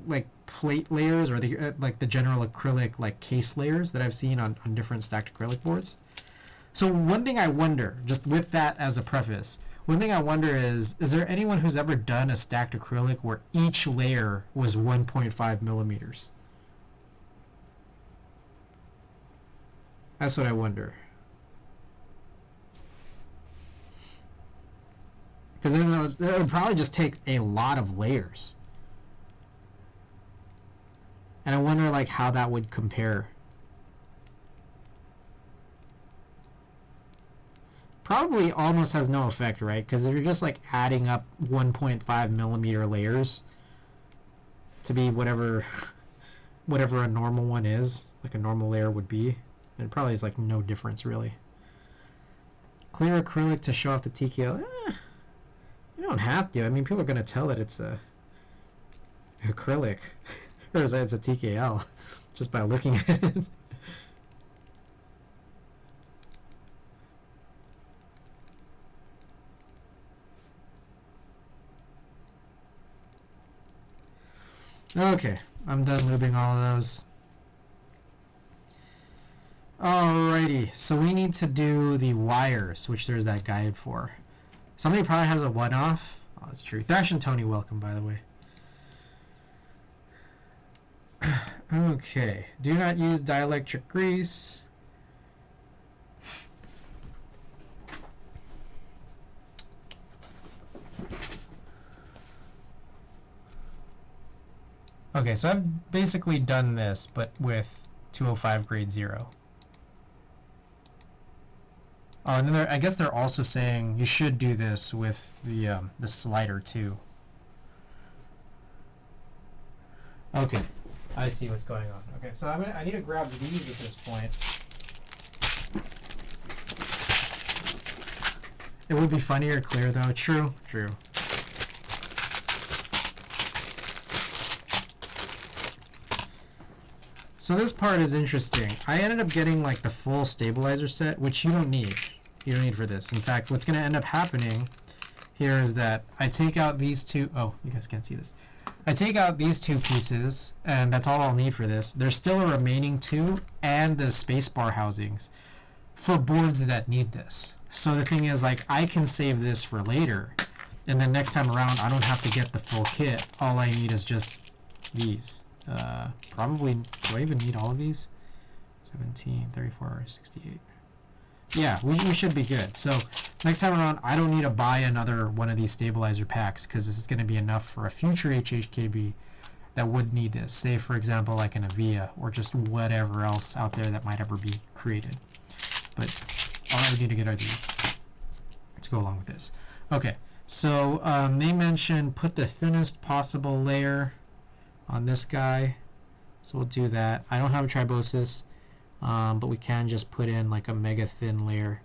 like plate layers or the like the general acrylic like case layers that I've seen on different stacked acrylic boards. So one thing I wonder, just with that as a preface, one thing I wonder is there anyone who's ever done a stacked acrylic where each layer was 1.5 millimeters? That's what I wonder. Because then that would probably just take a lot of layers. And I wonder like how that would compare. Probably almost has no effect, right? Because you're just like adding up 1.5 millimeter layers to be whatever a normal one is, like a normal layer would be. And it probably is like no difference really. Clear acrylic to show off the TKL. You don't have to. I mean, people are going to tell that it's a acrylic or that it's a TKL just by looking at it. Okay, I'm done lubing all of those. Alrighty, so we need to do the wires, which there's that guide for. Somebody probably has a one-off. Oh, that's true. Thrash and Tony, welcome, by the way. Okay, do not use dielectric grease. Okay, so I've basically done this, but with 205 grade 0. Oh, and then I guess they're also saying you should do this with the slider too. Okay, I see what's going on. Okay, so I need to grab these at this point. It would be funnier clear though. True, true. So this part is interesting. I ended up getting like the full stabilizer set, which you don't need. You don't need for this. In fact, what's going to end up happening here is that I take out these two. Oh, you guys can't see this. I take out these two pieces, and that's all I'll need for this. There's still a remaining two and the spacebar housings for boards that need this. So the thing is, like, I can save this for later, and then next time around, I don't have to get the full kit. All I need is just these. Probably, do I even need all of these? 17, 34, 68. Yeah, we should be good. So next time around, I don't need to buy another one of these stabilizer packs because this is going to be enough for a future HHKB that would need this. Say, for example, like an Avia or just whatever else out there that might ever be created. But all I would need to get are these to go along with this. Okay, so they mentioned put the thinnest possible layer on this guy. So we'll do that. I don't have a tribosis. But we can just put in like a mega thin layer.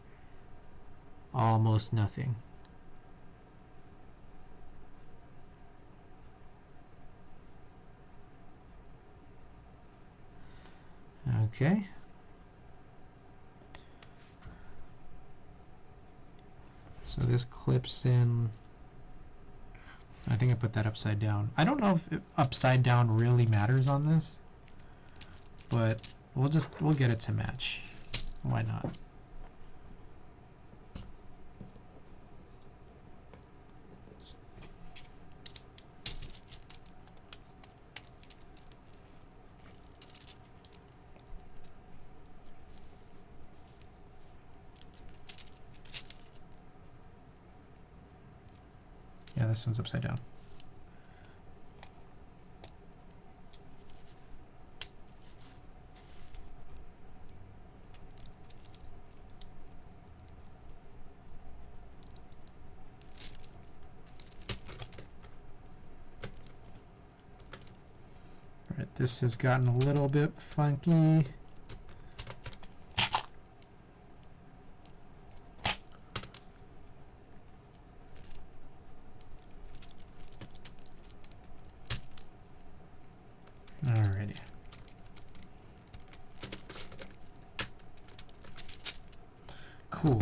Almost nothing. Okay. So this clips in. I think I put that upside down. I don't know if upside down really matters on this, but we'll get it to match. Why not? Yeah, this one's upside down. Alright, this has gotten a little bit funky. Alrighty. Cool.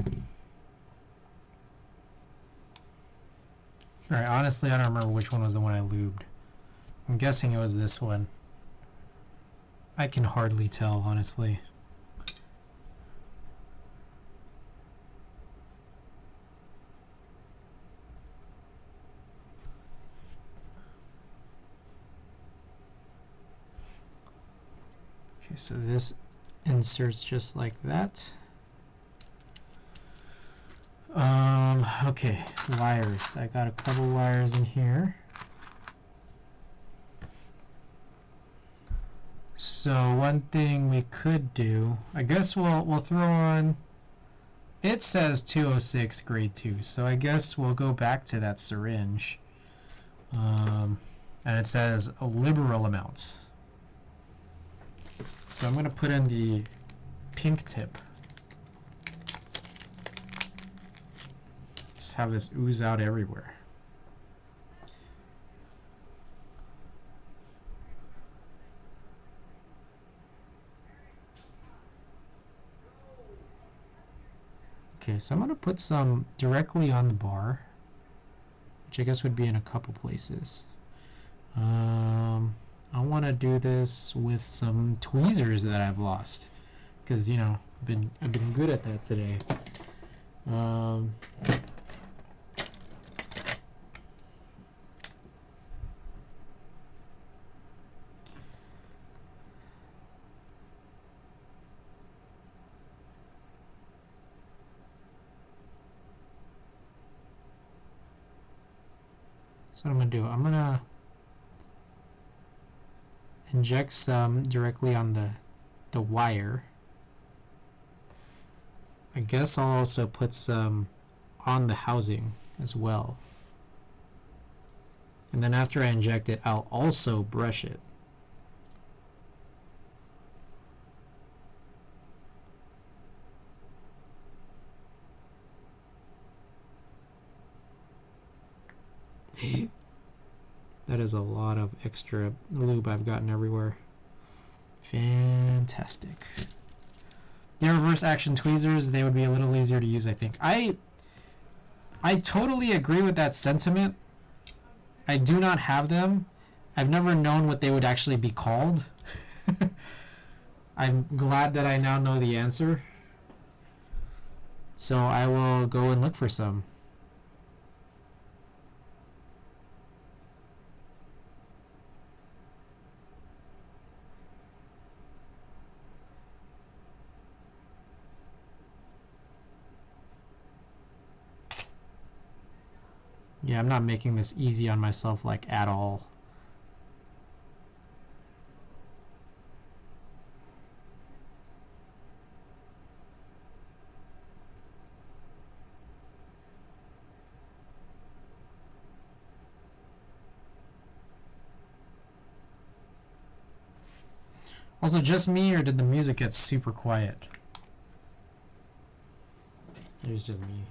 Alright, honestly, I don't remember which one was the one I lubed. I'm guessing it was this one. I can hardly tell, honestly. Okay, so this inserts just like that. Okay, wires. I got a couple wires in here. So one thing we could do, I guess we'll throw on. It says 206 grade 2, so I guess we'll go back to that syringe. And it says liberal amounts. So I'm going to put in the pink tip. Just have this ooze out everywhere. Okay, so I'm going to put some directly on the bar, which I guess would be in a couple places. I want to do this with some tweezers that I've lost, because you know I've been good at that today. So what I'm going to do, I'm going to inject some directly on the wire. I guess I'll also put some on the housing as well. And then after I inject it, I'll also brush it. That is a lot of extra lube I've gotten everywhere. Fantastic. The reverse action tweezers, they would be a little easier to use, I think. I totally agree with that sentiment. I do not have them. I've never known what they would actually be called. I'm glad that I now know the answer. So I will go and look for some. Yeah, I'm not making this easy on myself, like, at all. Also, just me, or did the music get super quiet? It was just me.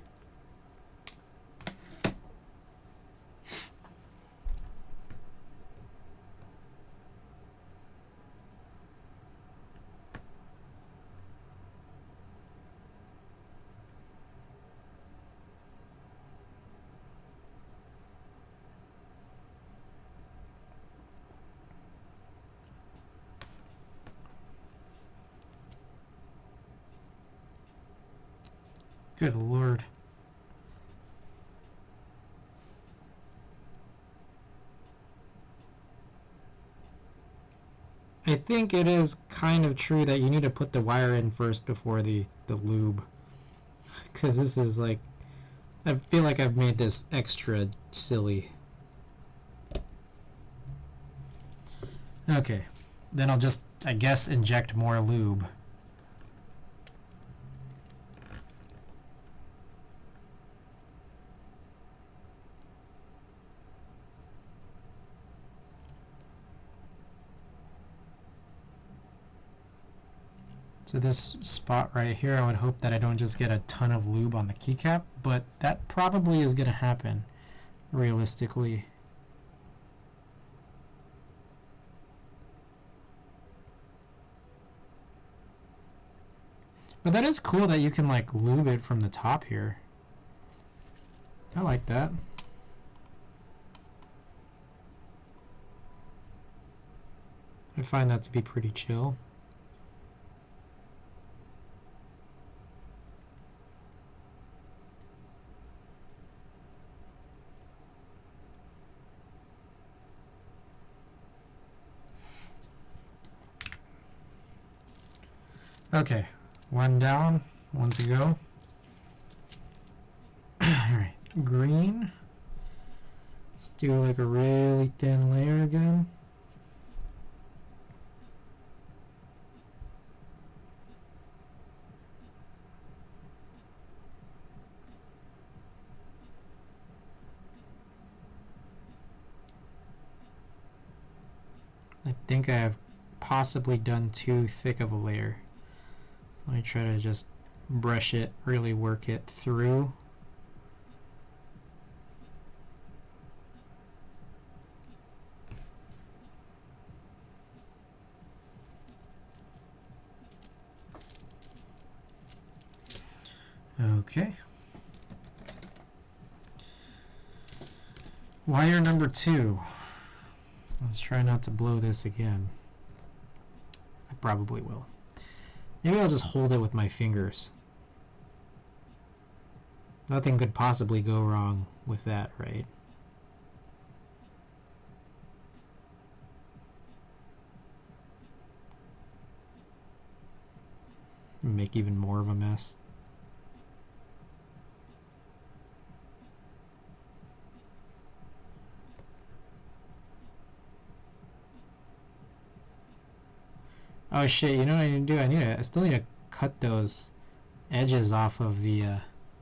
Good Lord. I think it is kind of true that you need to put the wire in first before the lube. Because this is like, I feel like I've made this extra silly. Okay, then I'll just, I guess, inject more lube. So this spot right here, I would hope that I don't just get a ton of lube on the keycap, but that probably is going to happen, realistically. But that is cool that you can like lube it from the top here. I like that. I find that to be pretty chill. Okay, one down, one to go. Alright, green. Let's do like a really thin layer again. I think I have possibly done too thick of a layer. Let me try to just brush it, really work it through. Okay. Wire number 2. Let's try not to blow this again. I probably will. Maybe I'll just hold it with my fingers. Nothing could possibly go wrong with that, right? Make even more of a mess. Oh shit, you know what I need to do? I still need to cut those edges off of the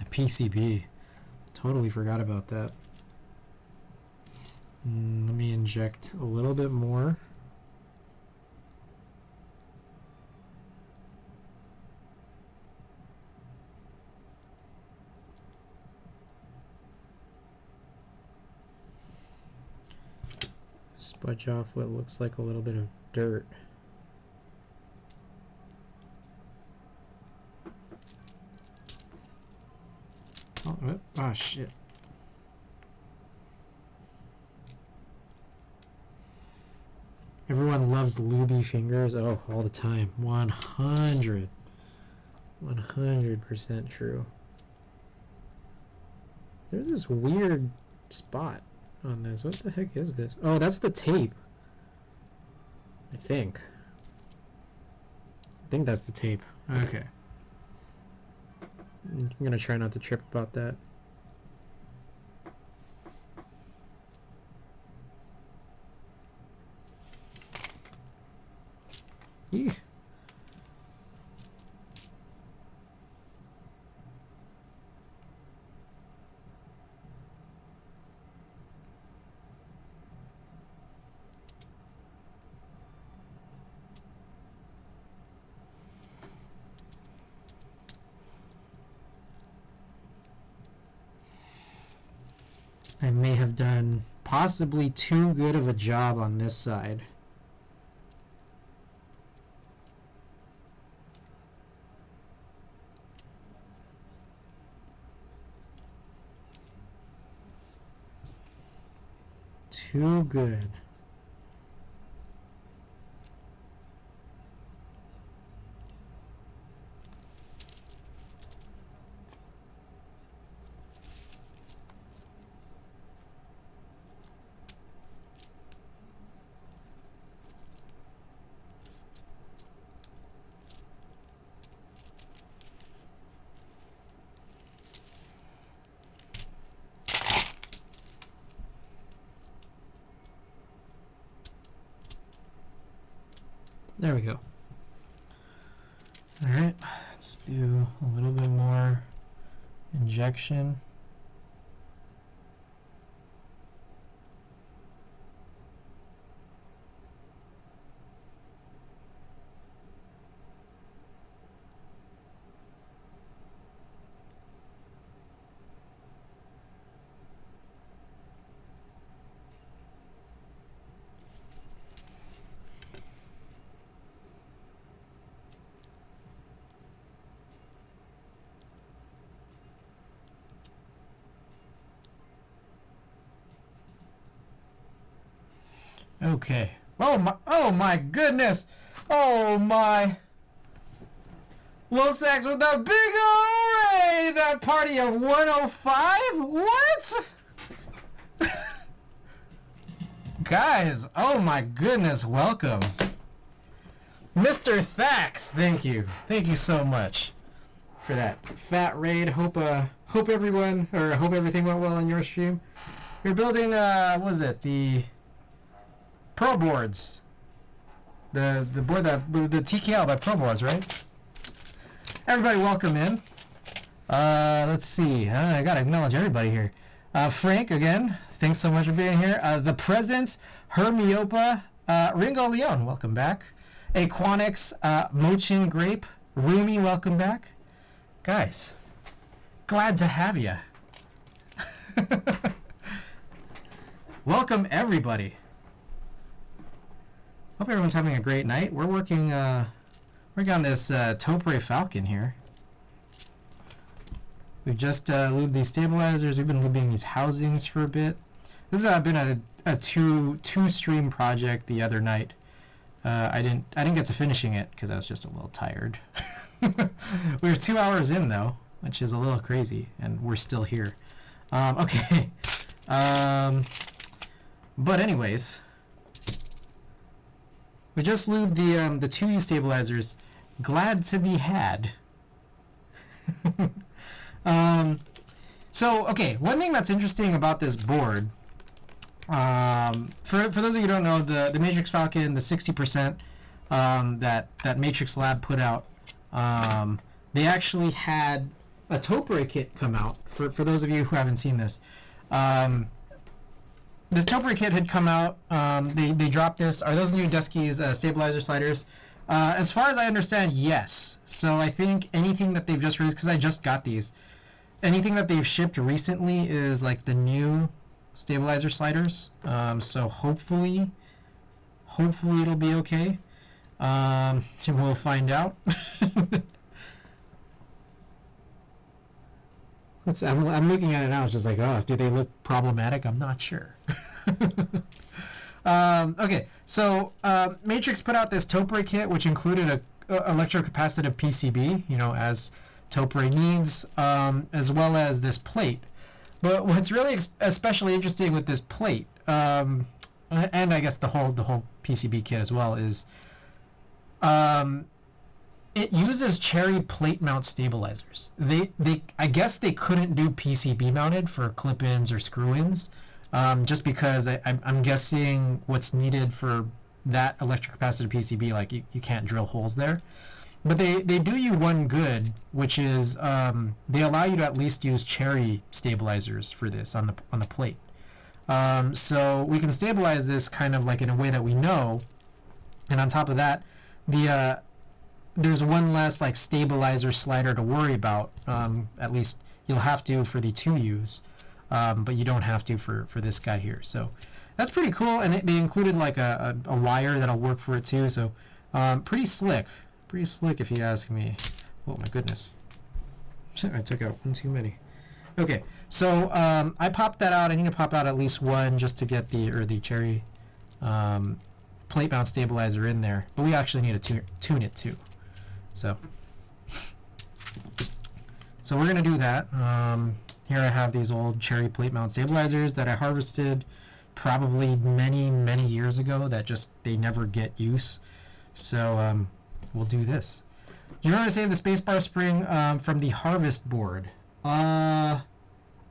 PCB. Totally forgot about that. Let me inject a little bit more. Smudge off what looks like a little bit of dirt. Oh shit. Everyone loves lubey fingers. Oh, all the time. 100% true. There's this weird spot on this. What the heck is this? Oh, that's the tape. I think that's the tape. Okay. I'm gonna try not to trip about that. Eek. I may have done possibly too good of a job on this side. Too good. There we go. All right, let's do a little bit more injection. Okay. Oh my goodness. Oh my. Los Sacks with a big array. That party of 105? What? Guys, oh my goodness, welcome. Mr. Thax, thank you so much for that fat raid. Hope everything went well on your stream. You're building what was it, the Pro boards, the board that the TKL by Pro boards, right? Everybody, welcome in. Let's see. I gotta acknowledge everybody here. Frank, again, thanks so much for being here. The Presence, Hermiopa, Ringo Leon, welcome back. Aquanix, Mochin Grape, Rumi, welcome back. Guys, glad to have you. Welcome, everybody. Hope everyone's having a great night. We're working on this Topre Falcon here. We've just lubed these stabilizers. We've been lubing these housings for a bit. This has been a two stream project the other night. I didn't get to finishing it because I was just a little tired. We were 2 hours in though, which is a little crazy, and we're still here. Okay. But anyways, we just lubed the 2U stabilizers. Glad to be had. So okay, one thing that's interesting about this board, for those of you who don't know, the Matrix Falcon, the 60% that Matrix Lab put out, they actually had a Topre kit come out. For those of you who haven't seen this, this Topre kit had come out. They dropped this. Are those new Deskeys stabilizer sliders? As far as I understand, yes. So I think anything that they've just released, because I just got these, anything that they've shipped recently is like the new stabilizer sliders. So hopefully it'll be okay. We'll find out. I'm looking at it now. It's just like, oh, do they look problematic? I'm not sure. Okay, so Matrix put out this Topre kit, which included a electrocapacitive PCB, as Topre needs, as well as this plate. But what's really especially interesting with this plate, and I guess the whole PCB kit as well, is it uses cherry plate mount stabilizers. I guess they couldn't do PCB mounted for clip-ins or screw-ins, just because I'm guessing what's needed for that electrocapacitive PCB, like you can't drill holes there. But they do you one good, which is they allow you to at least use cherry stabilizers for this on the plate. So we can stabilize this kind of like in a way that we know, and on top of that, there's one less like stabilizer slider to worry about. At least you'll have to for the 2Us, but you don't have to for this guy here. So that's pretty cool, and they included like a wire that'll work for it too. So pretty slick if you ask me. Oh my goodness, I took out one too many. Okay, so I popped that out. I need to pop out at least one just to get the cherry plate mount stabilizer in there, but we actually need to tune it too. So we're gonna do that. Here I have these old cherry plate mount stabilizers that I harvested probably many years ago that just they never get use. So we'll do this. Do you remember to save the spacebar spring from the harvest board? Oh,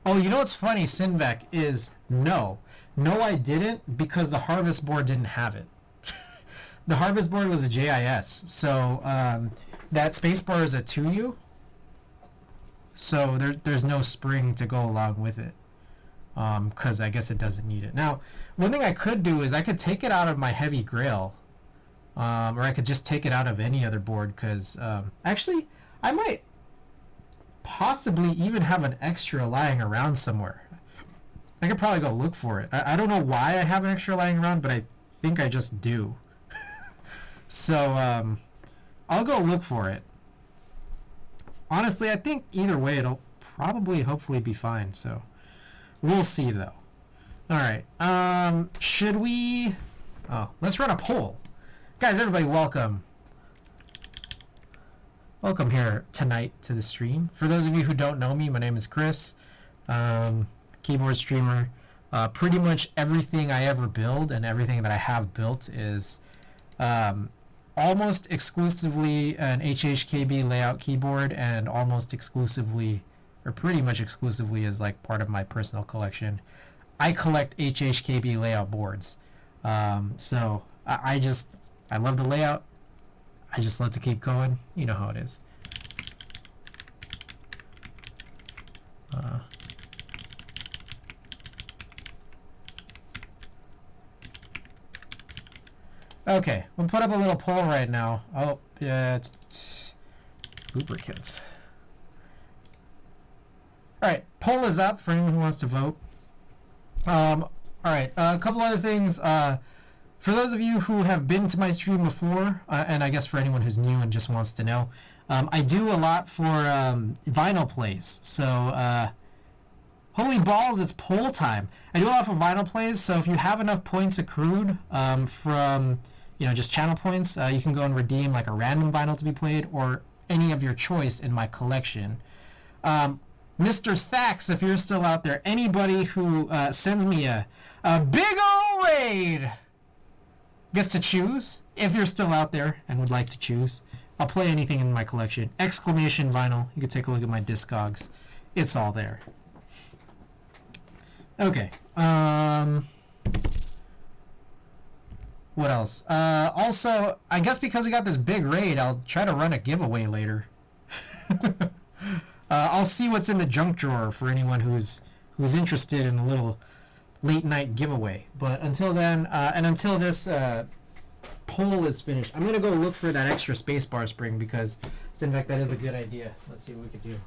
you know what's funny, Sinvec, is no I didn't, because the harvest board didn't have it. The harvest board was a JIS, so that spacebar is a 2U, so there's no spring to go along with it, because I guess it doesn't need it. Now, one thing I could do is I could take it out of my heavy grail, or I could just take it out of any other board, because actually I might possibly even have an extra lying around somewhere. I could probably go look for it. I don't know why I have an extra lying around, but I think I just do. So I'll go look for it. Honestly, I think either way it'll probably hopefully be fine. So we'll see though. All right. Should we? Oh, let's run a poll, guys. Everybody, welcome. Welcome here tonight to the stream. For those of you who don't know me, my name is Chris, keyboard streamer. Pretty much everything I ever build and everything that I have built is almost exclusively an HHKB layout keyboard, and almost exclusively, or pretty much exclusively, as like part of my personal collection. I collect HHKB layout boards. So I love the layout. I just love to keep going. You know how it is. Okay, we'll put up a little poll right now. Oh, yeah, it's lubricants. Alright, poll is up for anyone who wants to vote. Alright, a couple other things. For those of you who have been to my stream before, and I guess for anyone who's new and just wants to know, I do a lot for vinyl plays. So, holy balls, it's poll time. I do a lot for vinyl plays, so if you have enough points accrued from, just channel points, you can go and redeem like a random vinyl to be played or any of your choice in my collection. Mr. Thax, if you're still out there, anybody who sends me a big ol' raid gets to choose. If you're still out there and would like to choose, I'll play anything in my collection. Exclamation vinyl. You can take a look at my Discogs. It's all there. Okay. What else? Also, I guess because we got this big raid, I'll try to run a giveaway later. I'll see what's in the junk drawer for anyone who's interested in a little late night giveaway. But until then, and until this poll is finished, I'm gonna go look for that extra spacebar spring because, in fact, that is a good idea. Let's see what we could do.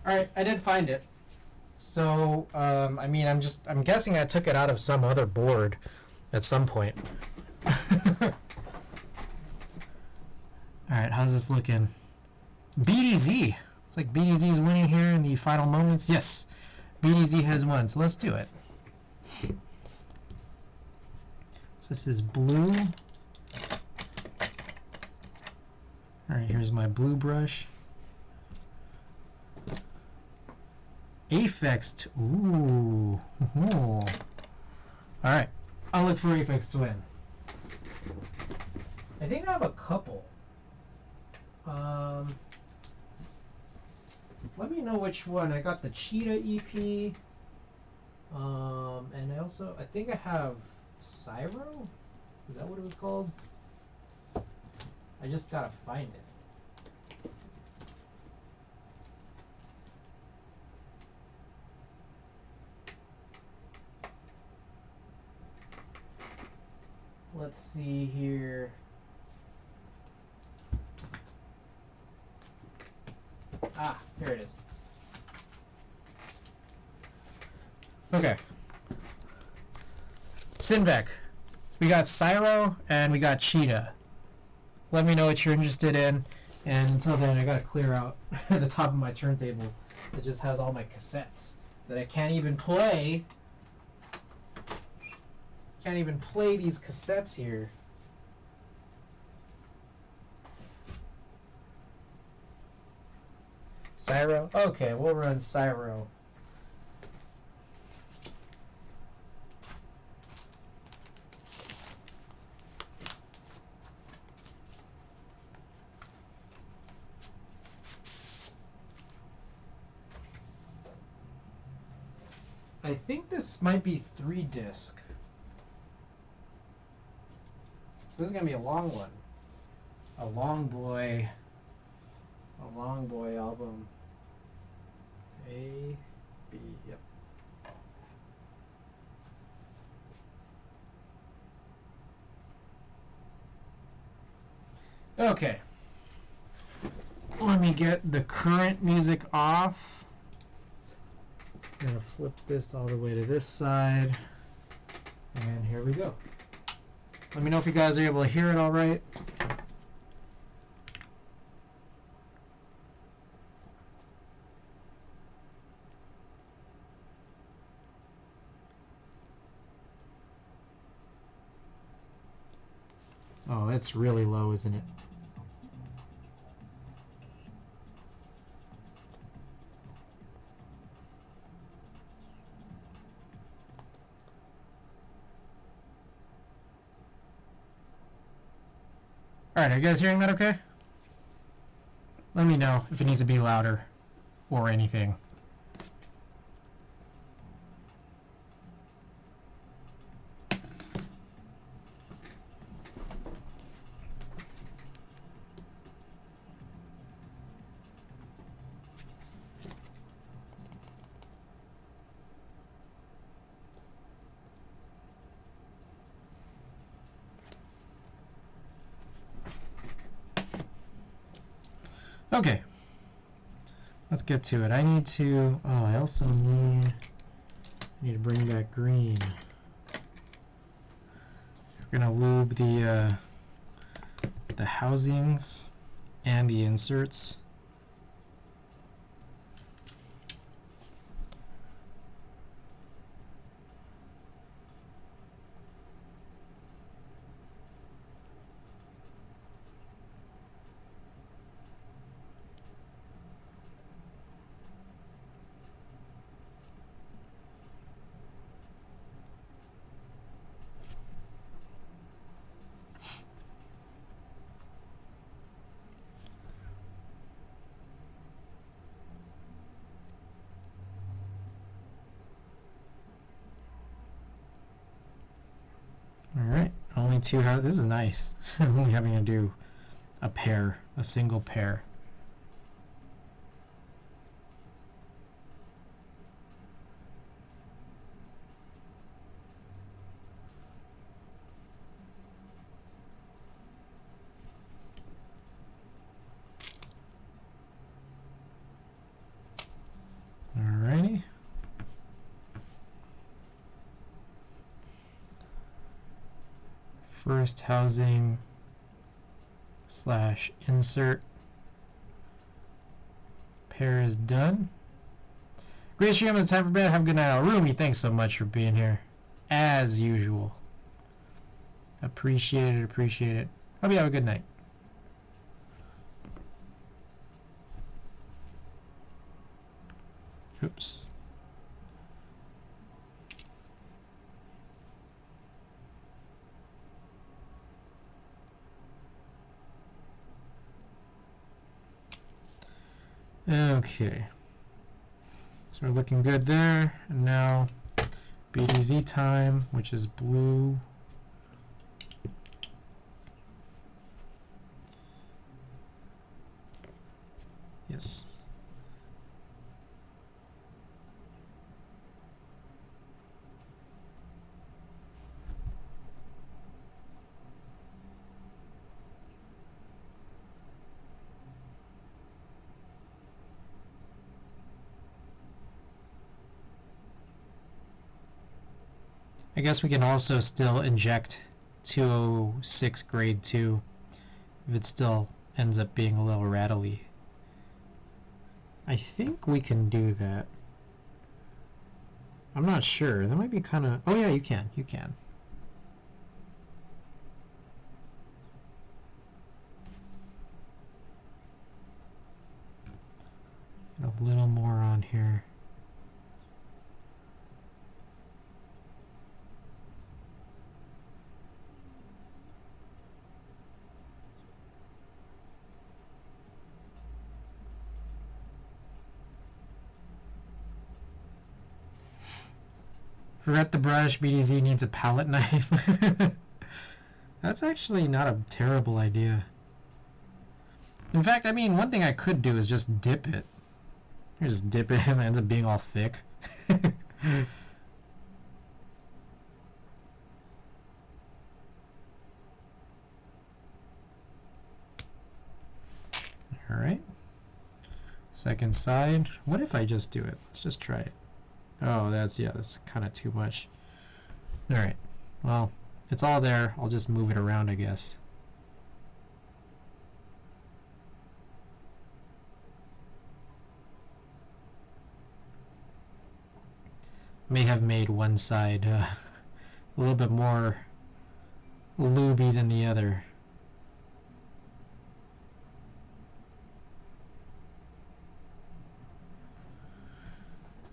Alright, I did find it. So, I mean, I'm guessing I took it out of some other board at some point. Alright, how's this looking? BDZ! It's like BDZ is winning here in the final moments. Yes, BDZ has won, so let's do it. So this is blue. Alright, here's my blue brush. Aphex. Ooh. Alright. I'll look for Aphex to win. I think I have a couple. Let me know which one. I got the Cheetah EP. And I also, I think I have Cyro? Is that what it was called? I just gotta find it. Let's see here. Ah, here it is. Okay. Sinvec. We got Cyro and we got Cheetah. Let me know what you're interested in. And until then, I gotta clear out the top of my turntable. It just has all my cassettes that I can't even play. Can't even play these cassettes here. Cyro? Okay, we'll run Cyro. I think this might be 3-disc. This is gonna be a long one. A long boy album. A, B, yep. Okay. Let me get the current music off. I'm gonna flip this all the way to this side. And here we go. Let me know if you guys are able to hear it all right. Oh, it's really low, isn't it? Alright, are you guys hearing that okay? Let me know if it needs to be louder or anything. Okay, let's get to it. I need to, oh, I also need to bring back green. We're gonna lube the housings and the inserts. Alright, only two houses. This is nice. Only having to do a pair, a single pair. Alrighty. First housing / insert pair is done. Great stream. It's time for bed. Have a good night. Rumi, thanks so much for being here. As usual. Appreciate it. Appreciate it. Hope you have a good night. Oops. Okay, so we're looking good there, and now BDZ time, which is blue. Yes. I guess we can also still inject 206 grade 2 if it still ends up being a little rattly. I think we can do that. I'm not sure. That might be kind of... Oh yeah, you can. You can. Get a little more on here. Forgot the brush. BDZ needs a palette knife. That's actually not a terrible idea. In fact, I mean, one thing I could do is just dip it. I just dip it and it ends up being all thick. Alright. Second side. What if I just do it? Let's just try it. Oh, that's kind of too much. Alright. Well, it's all there. I'll just move it around, I guess. May have made one side a little bit more lubey than the other.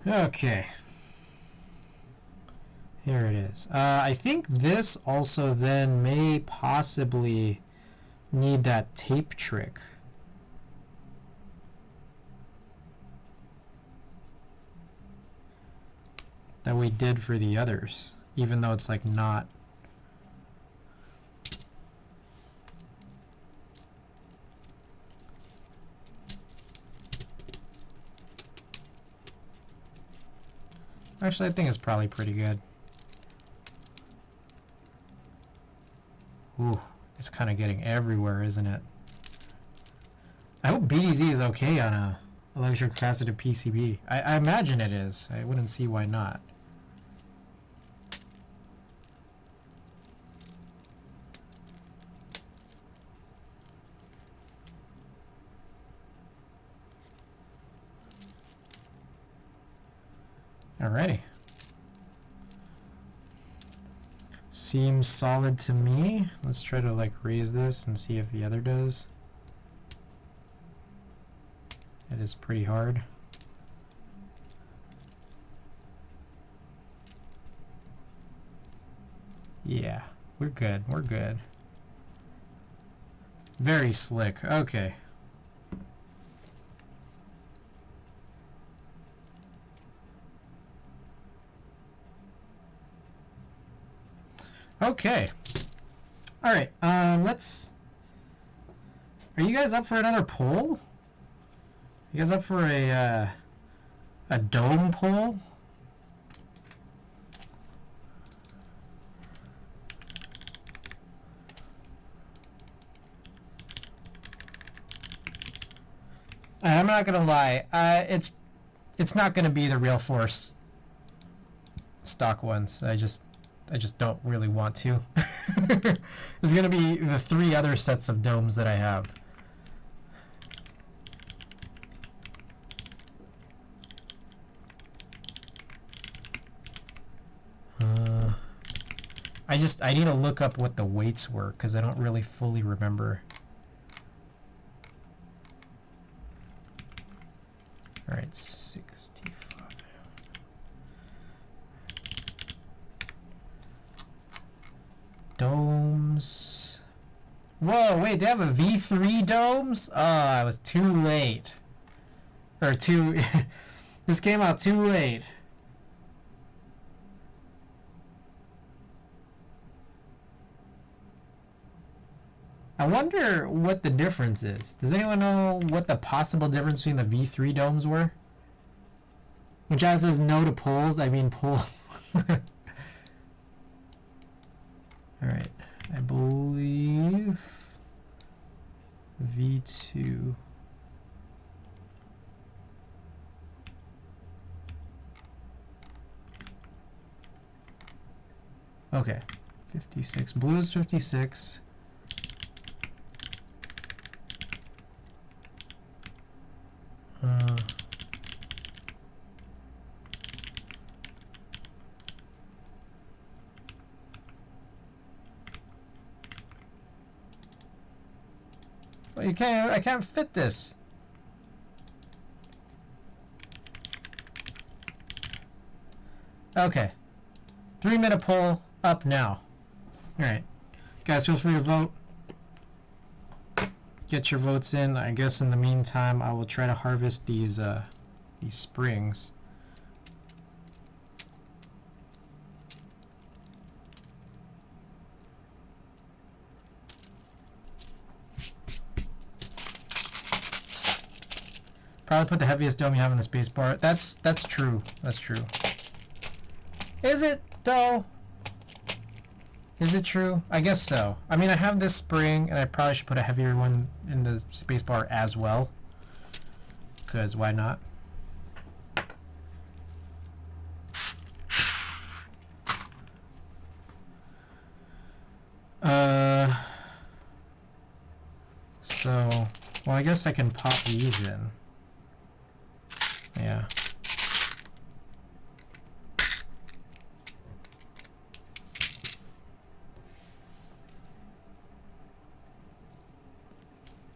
Okay. Here it is. I think this also then may possibly need that tape trick. That we did for the others, even though it's like not. Actually, I think it's probably pretty good. Ooh, it's kind of getting everywhere, isn't it? I hope BDZ is okay on a electric capacitive PCB. I imagine it is. I wouldn't see why not. Alrighty. Seems solid to me. Let's try to like raise this and see if the other does. It is pretty hard. Yeah, we're good. We're good. Very slick. Okay. Okay. All right. Let's. Are you guys up for another poll? You guys up for a dome poll? I'm not gonna lie. It's not gonna be the Realforce stock ones. I just don't really want to. It's gonna be the 3 other sets of domes that I have. I need to look up what the weights were because I don't really fully remember. All right, 65. Domes. Whoa, wait, they have a V3 domes? Oh, I was too late. Or too... This came out too late. I wonder what the difference is. Does anyone know what the possible difference between the V3 domes were? When Jazz says no to polls, I mean polls. Alright, I believe V2. Okay, 56. Blue is 56. Well, I can't fit this. Okay. 3-minute poll up now. Alright. Guys, feel free to vote. Get your votes in. I guess in the meantime, I will try to harvest these springs. Probably put the heaviest dome you have in the spacebar. That's true. That's true. Is it though? Is it true? I guess so. I mean, I have this spring, and I probably should put a heavier one in the spacebar as well. Because why not? So, well, I guess I can pop these in. Yeah.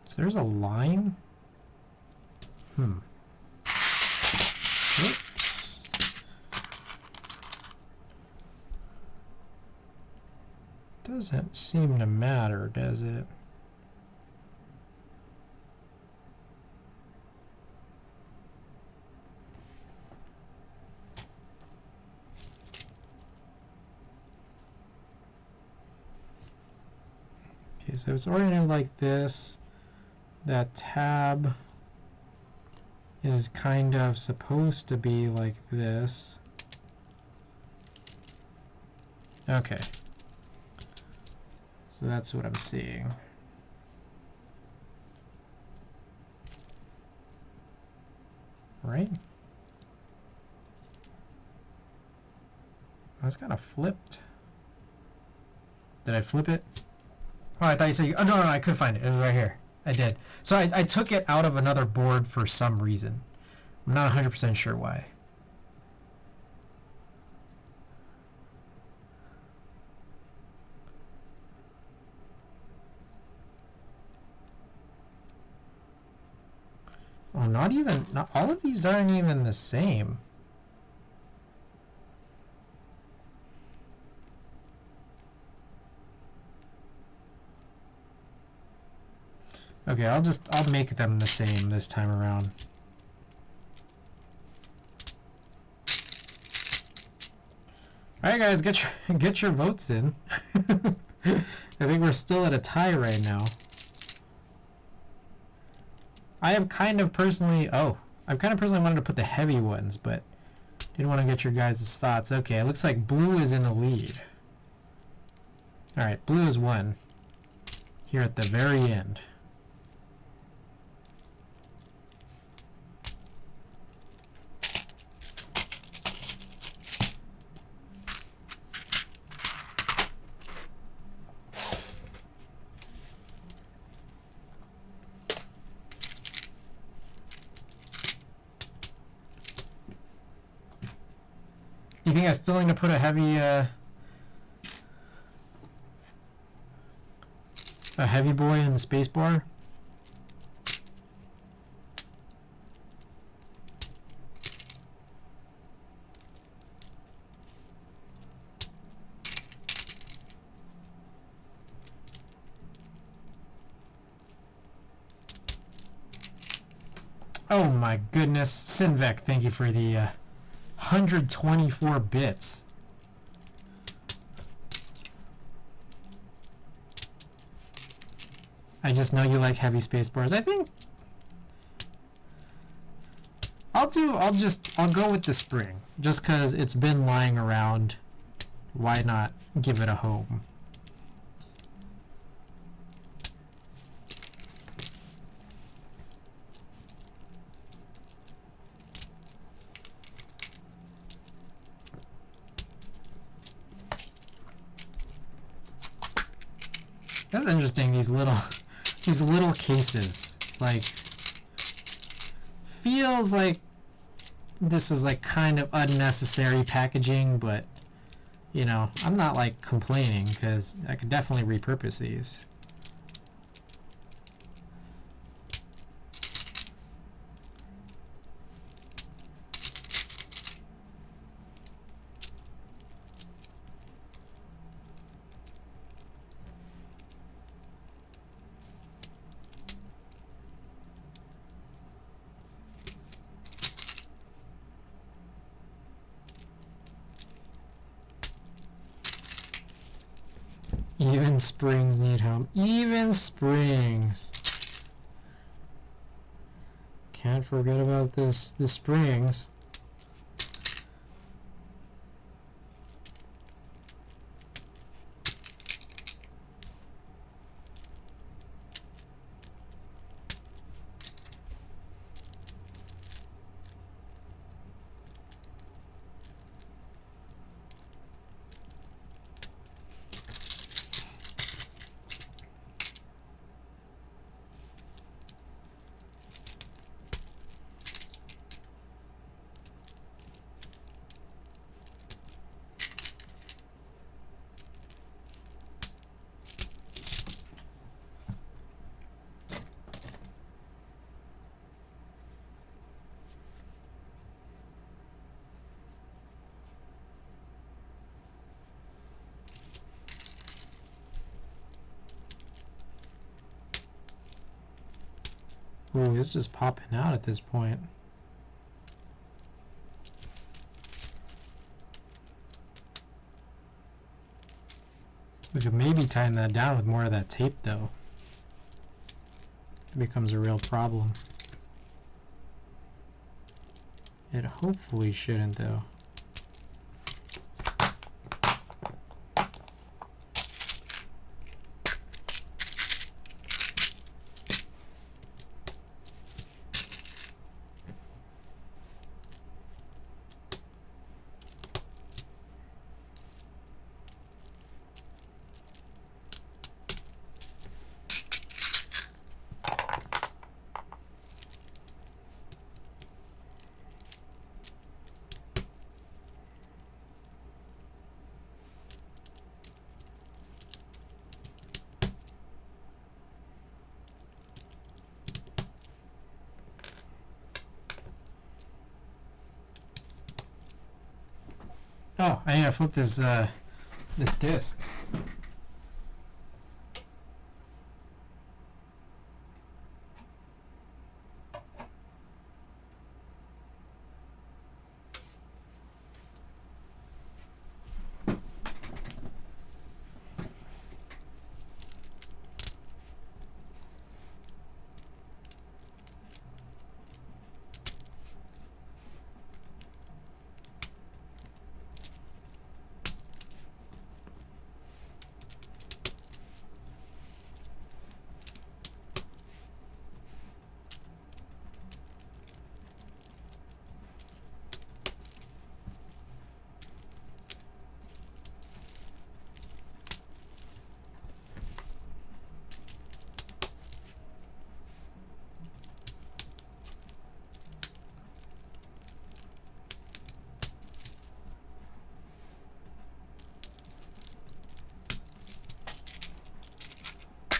So there's a line. Oops. Doesn't seem to matter, does it? Okay, so it's oriented like this. That tab is kind of supposed to be like this. Okay. So that's what I'm seeing. Right? I was kind of flipped. Did I flip it? Oh, I thought you said, oh, no, I could find it. It was right here. I did. So I took it out of another board for some reason. I'm not 100% sure why. Oh, not all of these aren't even the same. Okay, I'll make them the same this time around. Alright guys, get your votes in. I think we're still at a tie right now. I've kind of personally wanted to put the heavy ones, but didn't want to get your guys' thoughts. Okay, it looks like blue is in the lead. Alright, blue is one. Here at the very end. You think I still need to put a heavy boy in the spacebar? Oh my goodness, Sinvec, thank you for the 124 bits. I just know you like heavy space bars. I think I'll go with the spring just cuz it's been lying around. Why not give it a home? That's interesting, these little cases. It's like, feels like this is like kind of unnecessary packaging, but you know, I'm not like complaining because I could definitely repurpose these. Even springs need home. Even springs. Can't forget about the springs. Ooh, it's just popping out at this point. We could maybe tighten that down with more of that tape though. It becomes a real problem. It hopefully shouldn't though. Oh, I need to flip this this disc.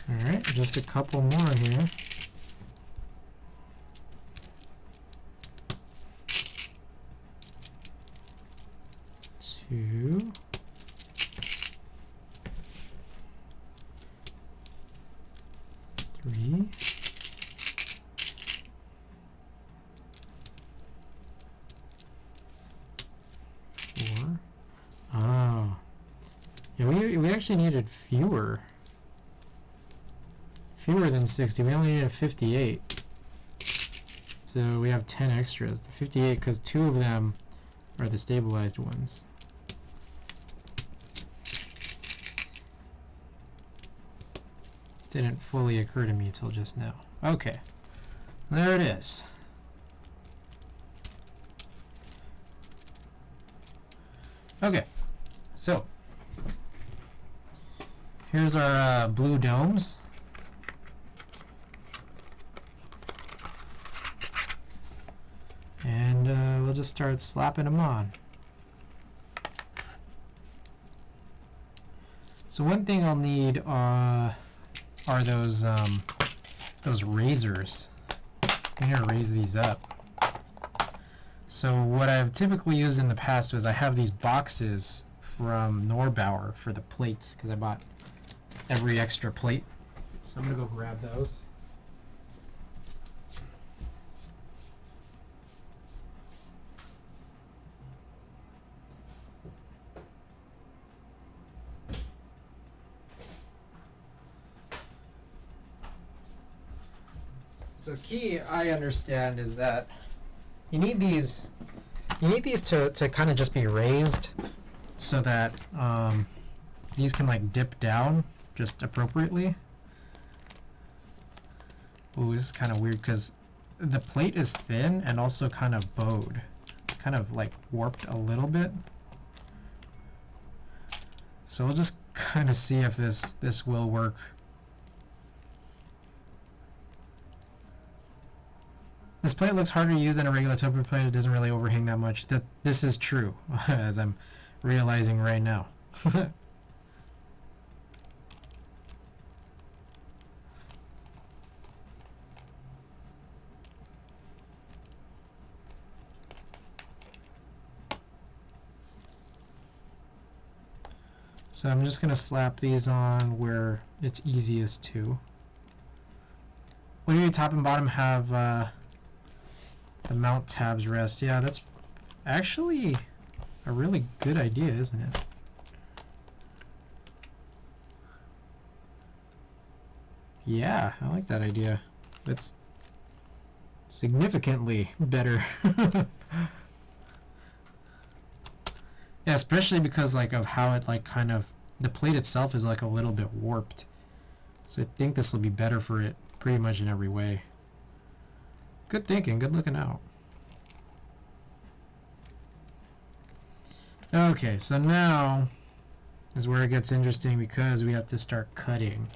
Alright, just a couple more here. Two. Three. Four. Oh. Yeah, we actually needed fewer. Fewer than 60. We only needed 58. So we have 10 extras. The 58 because 2 of them are the stabilized ones. Didn't fully occur to me till just now. Okay. There it is. Okay. So here's our blue domes. And we'll just start slapping them on. So one thing I'll need are those razors. I'm going to raise these up. So what I've typically used in the past was I have these boxes from Norbauer for the plates because I bought every extra plate. So I'm going to go grab those. So the key I understand is that you need these to kind of just be raised so that these can like dip down just appropriately. Ooh, this is kind of weird because the plate is thin and also kind of bowed. It's kind of like warped a little bit. So we'll just kind of see if this will work. This plate looks harder to use than a regular Topre plate. It doesn't really overhang that much. This is true, as I'm realizing right now. So I'm just going to slap these on where it's easiest to. What do you top and bottom have the mount tabs rest? Yeah, that's actually a really good idea, isn't it? Yeah, I like that idea. That's significantly better. Yeah, especially because like of how it like kind of, the plate itself is like a little bit warped. So I think this will be better for it pretty much in every way. Good thinking, good looking out. Okay, so now is where it gets interesting because we have to start cutting.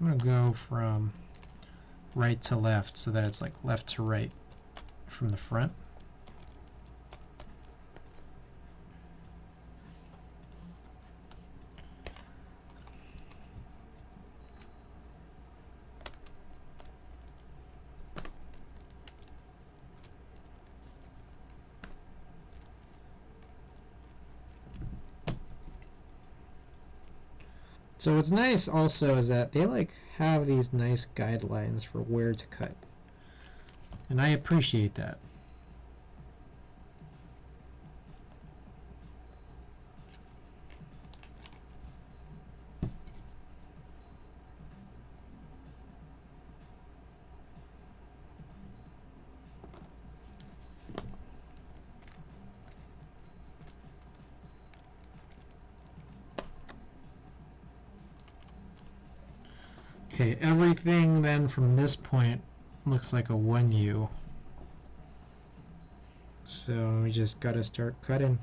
I'm going to go from right to left so that it's like left to right from the front. So what's nice also is that they like have these nice guidelines for where to cut. And I appreciate that. Okay, everything then from this point looks like a 1U. So we just gotta start cutting.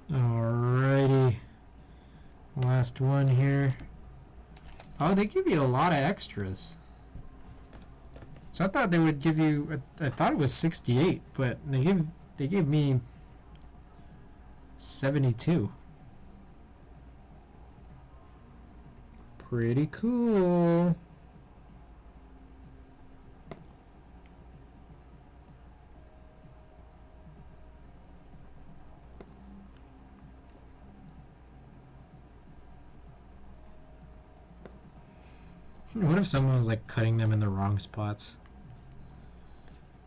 Alrighty, last one here. Oh, they give you a lot of extras. So I thought they would give you, I thought it was 68, but they gave me 72. Pretty cool. What if someone was like cutting them in the wrong spots?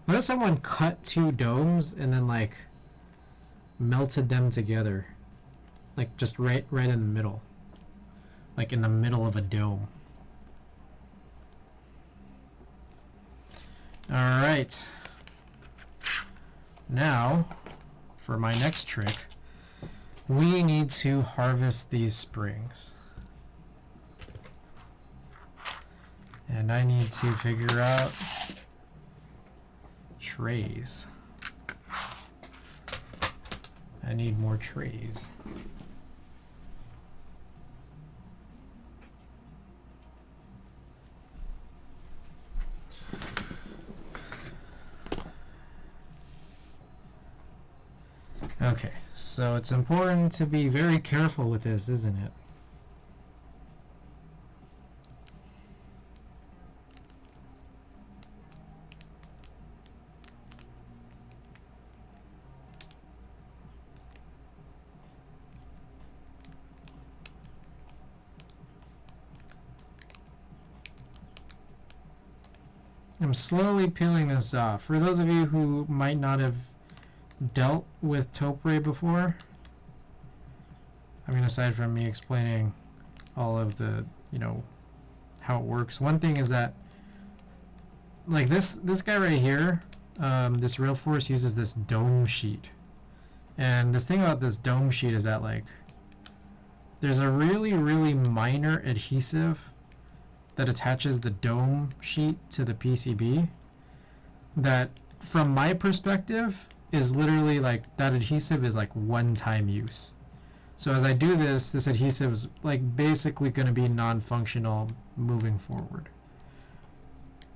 What if someone cut two domes and then like melted them together? Like just right in the middle. Like in the middle of a dome. Alright. Now, for my next trick, we need to harvest these springs. And I need to figure out trays. I need more trays. Okay, so it's important to be very careful with this, isn't it? I'm slowly peeling this off. For those of you who might not have dealt with Topre before, I mean, aside from me explaining all of the, how it works, one thing is that like this guy right here, this Realforce uses this dome sheet. And this thing about this dome sheet is that like there's a really, really minor adhesive that attaches the dome sheet to the PCB that, from my perspective, is literally like, that adhesive is like one-time use. So as I do this adhesive is like basically going to be non-functional moving forward.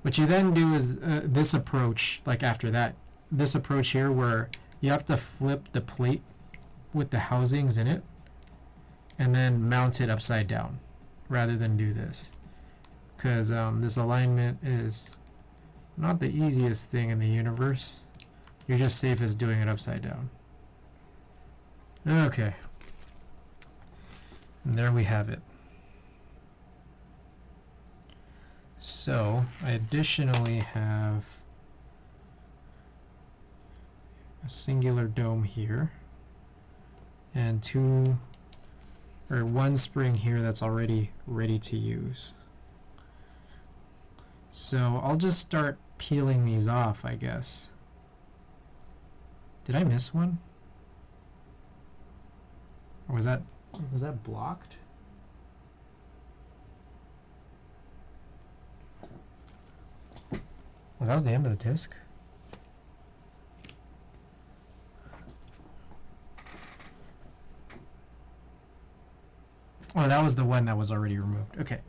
What you then do is this approach, like after that, this approach here where you have to flip the plate with the housings in it and then mount it upside down rather than do this. Because this alignment is not the easiest thing in the universe. You're just safest doing it upside down. Okay. And there we have it. So I additionally have a singular dome here and one spring here that's already ready to use. So I'll just start peeling these off, I guess. Did I miss one? Or was that blocked? Well, that was the end of the disc. Oh, that was the one that was already removed. Okay.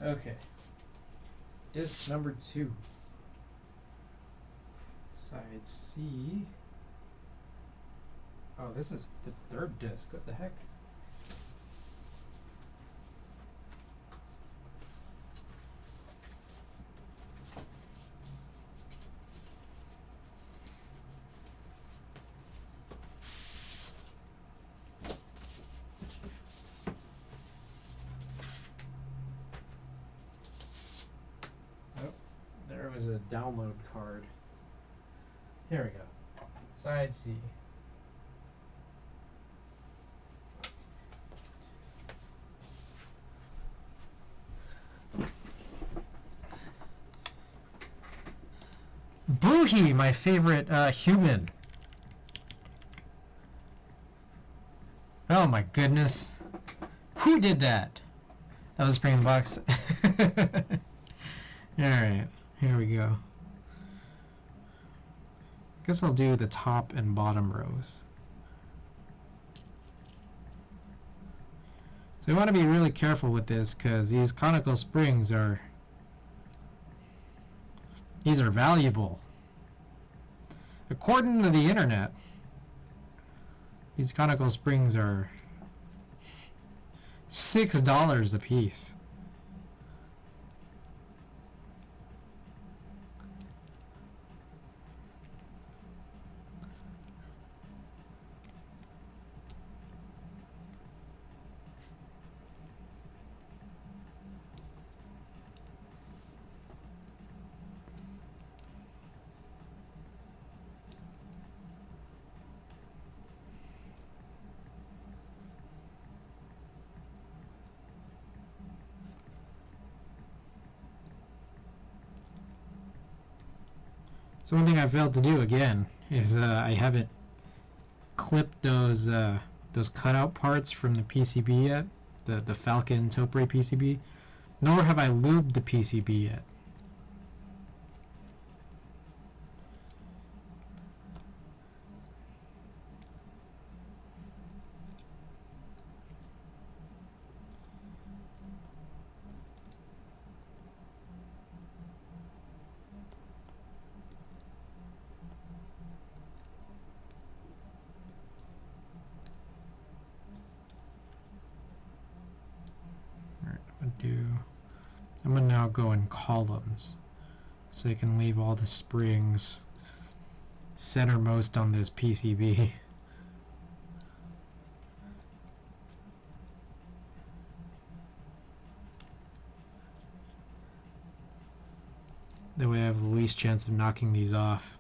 Okay. Disc number 2. Side C. Oh, this is the third disc. What the heck? Was a download card. Here we go. Side C. Boohie, my favorite human. Oh my goodness. Who did that? That was spraying the box. Alright. Here we go. Guess I'll do the top and bottom rows. So we want to be really careful with this because these conical springs are valuable. According to the internet, these conical springs are $6 a piece. So one thing I failed to do again is I haven't clipped those cutout parts from the PCB yet, the Falcon Topre PCB, nor have I lubed the PCB yet. do? I'm gonna now go in columns, so I can leave all the springs centermost on this PCB. That way I have the least chance of knocking these off.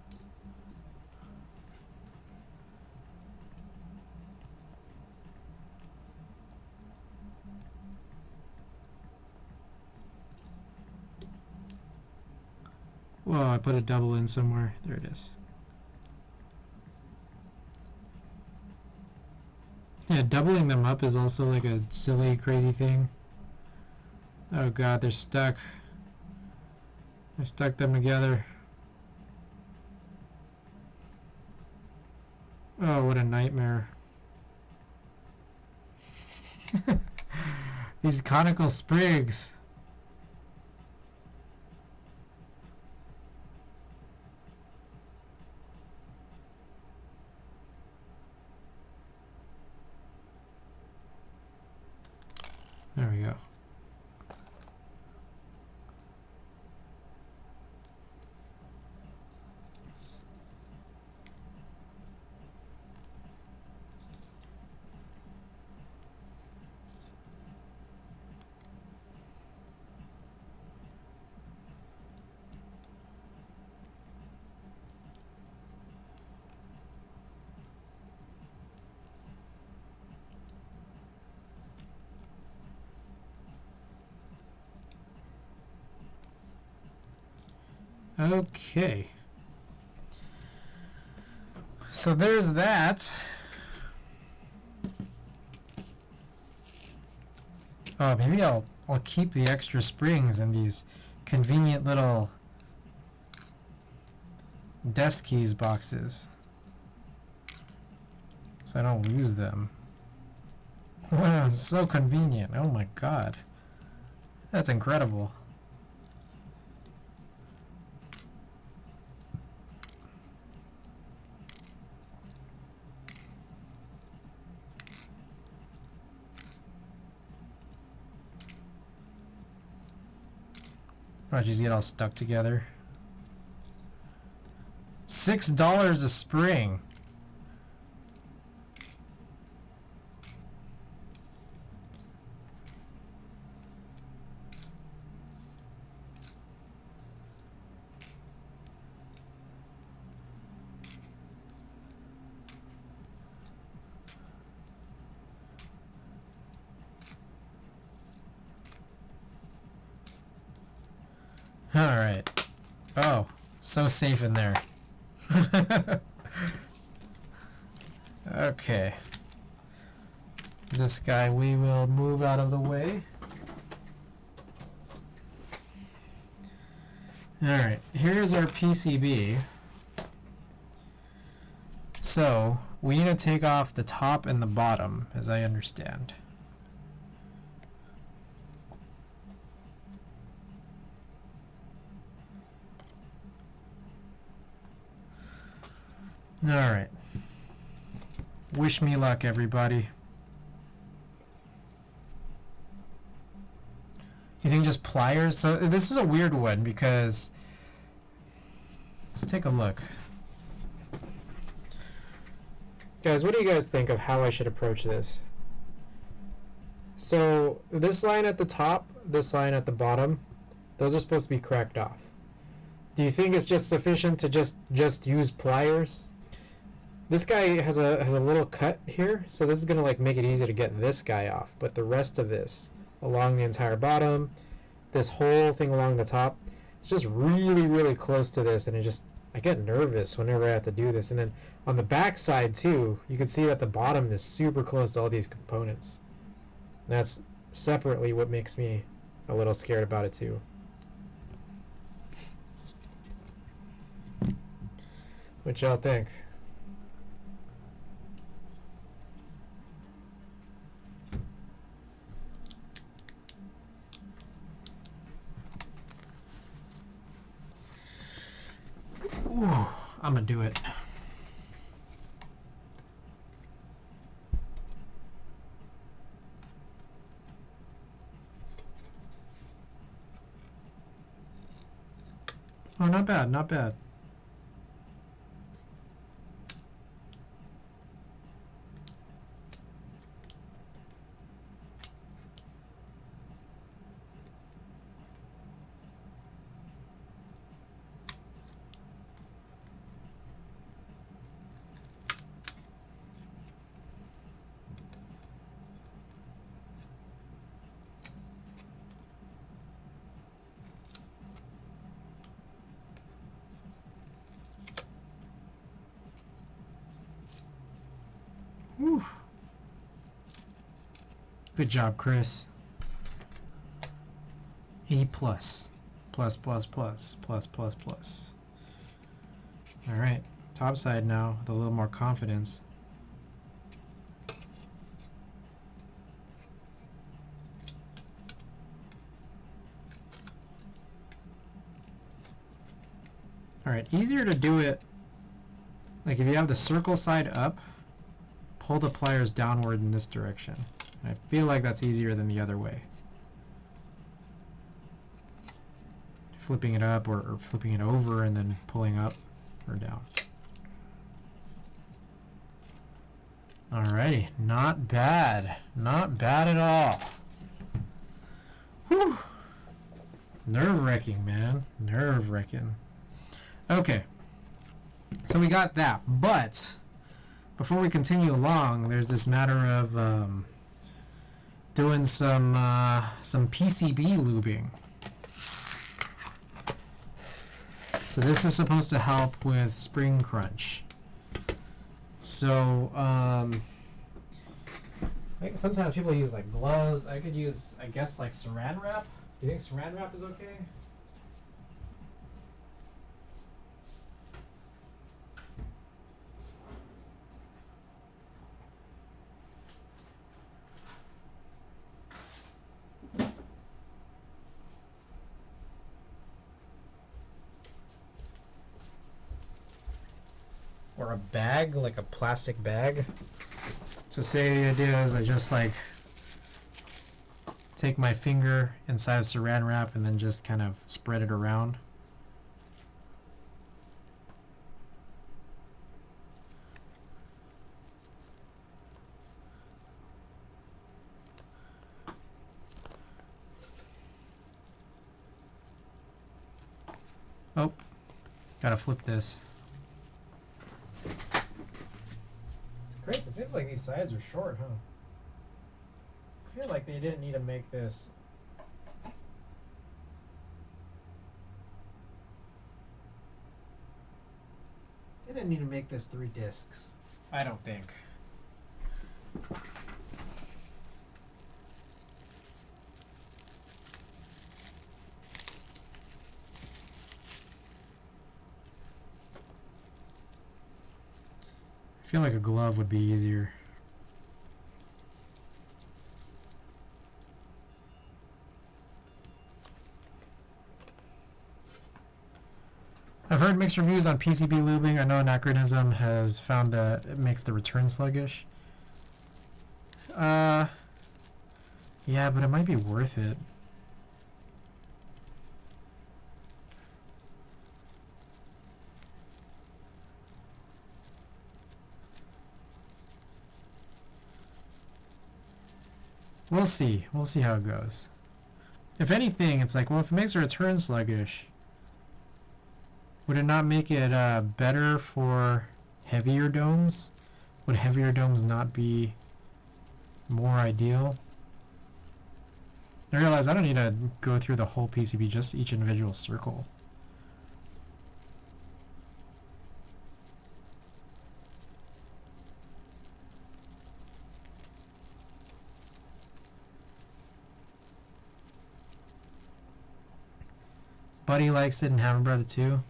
Whoa, I put a double in somewhere. There it is. Yeah, doubling them up is also like a silly, crazy thing. Oh god, they're stuck. I stuck them together. Oh, what a nightmare. These conical sprigs. There we go. Okay. So there's that. Oh, maybe I'll keep the extra springs in these convenient little Deskeys boxes, so I don't lose them. Wow, it's so convenient. Oh my god. That's incredible. Why'd you get all stuck together? $6 a spring. Alright. Oh, so safe in there. Okay. This guy we will move out of the way. Alright, here's our PCB. So, we need to take off the top and the bottom, as I understand. Alright. Wish me luck, everybody. You think just pliers? So this is a weird one because let's take a look. Guys, what do you guys think of how I should approach this? So this line at the top, this line at the bottom, those are supposed to be cracked off. Do you think it's just sufficient to just use pliers? This guy has a little cut here, so this is gonna like make it easy to get this guy off, but the rest of this along the entire bottom, this whole thing along the top, it's just really, really close to this, and I get nervous whenever I have to do this. And then on the back side too, you can see that the bottom is super close to all these components. And that's separately what makes me a little scared about it too. What y'all think? Ooh, I'm gonna do it. Oh, not bad, not bad. Whew. Good job, Chris. A plus. Plus, plus, plus, plus, plus, plus. All right, top side now with a little more confidence. All right, easier to do it, like if you have the circle side up, pull the pliers downward in this direction. I feel like that's easier than the other way. Flipping it up or flipping it over and then pulling up or down. Alrighty, not bad. Not bad at all. Whew. Nerve-wracking, man. Nerve-wracking. Okay. So we got that, but before we continue along, there's this matter of doing some PCB lubing. So this is supposed to help with spring crunch. So I think sometimes people use like gloves. I could use, I guess, like saran wrap. Do you think saran wrap is okay? Or a bag, like a plastic bag. So say the idea is I just like take my finger inside of saran wrap and then just kind of spread it around. Oh, gotta flip this. Great, it seems like these sides are short, huh? I feel like they didn't need to make this. They didn't need to make this 3 discs. I don't think. I feel like a glove would be easier. I've heard mixed reviews on PCB lubing. I know Anachronism has found that it makes the return sluggish. Yeah, but it might be worth it. We'll see. We'll see how it goes. If anything, it's like, well, if it makes a return sluggish, would it not make it better for heavier domes? Would heavier domes not be more ideal? I realize I don't need to go through the whole PCB, just each individual circle. Buddy likes it and Hammer Brother too.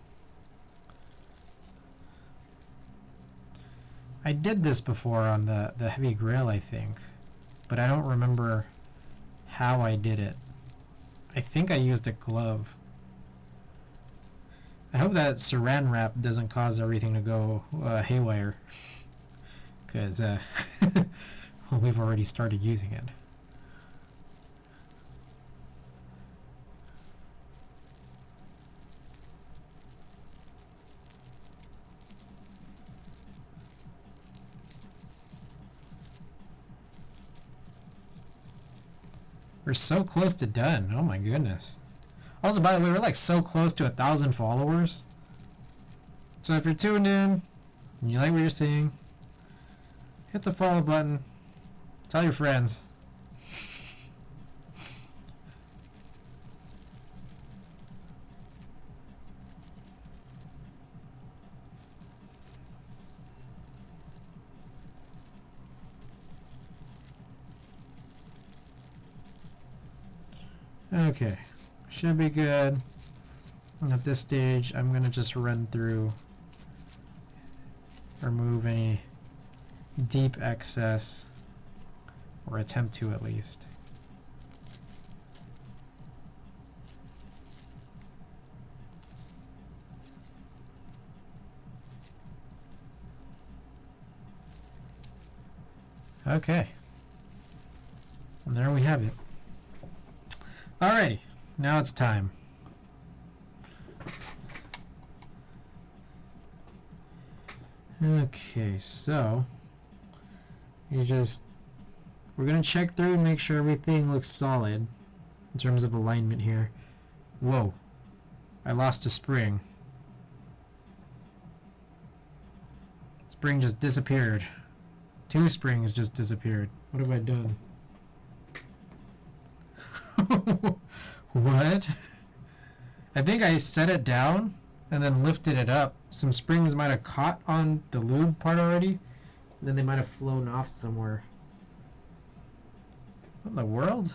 I did this before on the heavy grill, I think, but I don't remember how I did it. I think I used a glove. I hope that saran wrap doesn't cause everything to go haywire, because well, we've already started using it. We're so close to done. Oh my goodness. Also, by the way, we're like so close to 1,000 followers. So if you're tuned in and you like what you're seeing, hit the follow button. Tell your friends. Okay, should be good. And at this stage, I'm gonna just run through, remove any deep excess, or attempt to at least. Okay, and there we have it. Alrighty, now it's time. Okay, so we're gonna check through and make sure everything looks solid in terms of alignment here. Whoa, I lost a spring. Spring just disappeared. 2 springs just disappeared. What have I done? What? I think I set it down and then lifted it up. Some springs might have caught on the lube part already. Then they might have flown off somewhere. What in the world?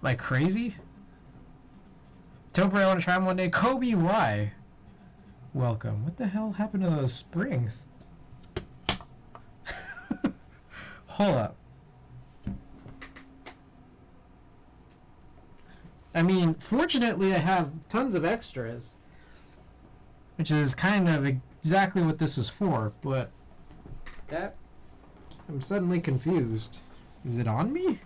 Like crazy? Topre, I want to try them one day. Kobe, why? Welcome. What the hell happened to those springs? Hold up. I mean, fortunately I have tons of extras, which is kind of exactly what this was for, but that, I'm suddenly confused. Is it on me?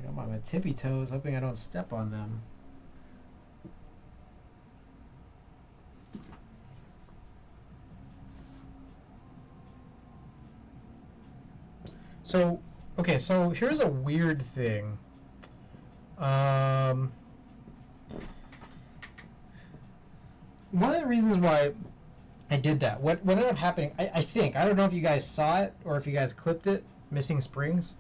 I'm on my tippy toes, hoping I don't step on them. So, okay, so here's a weird thing. One of the reasons why I did that, what ended up happening, I think, I don't know if you guys saw it or if you guys clipped it, missing springs.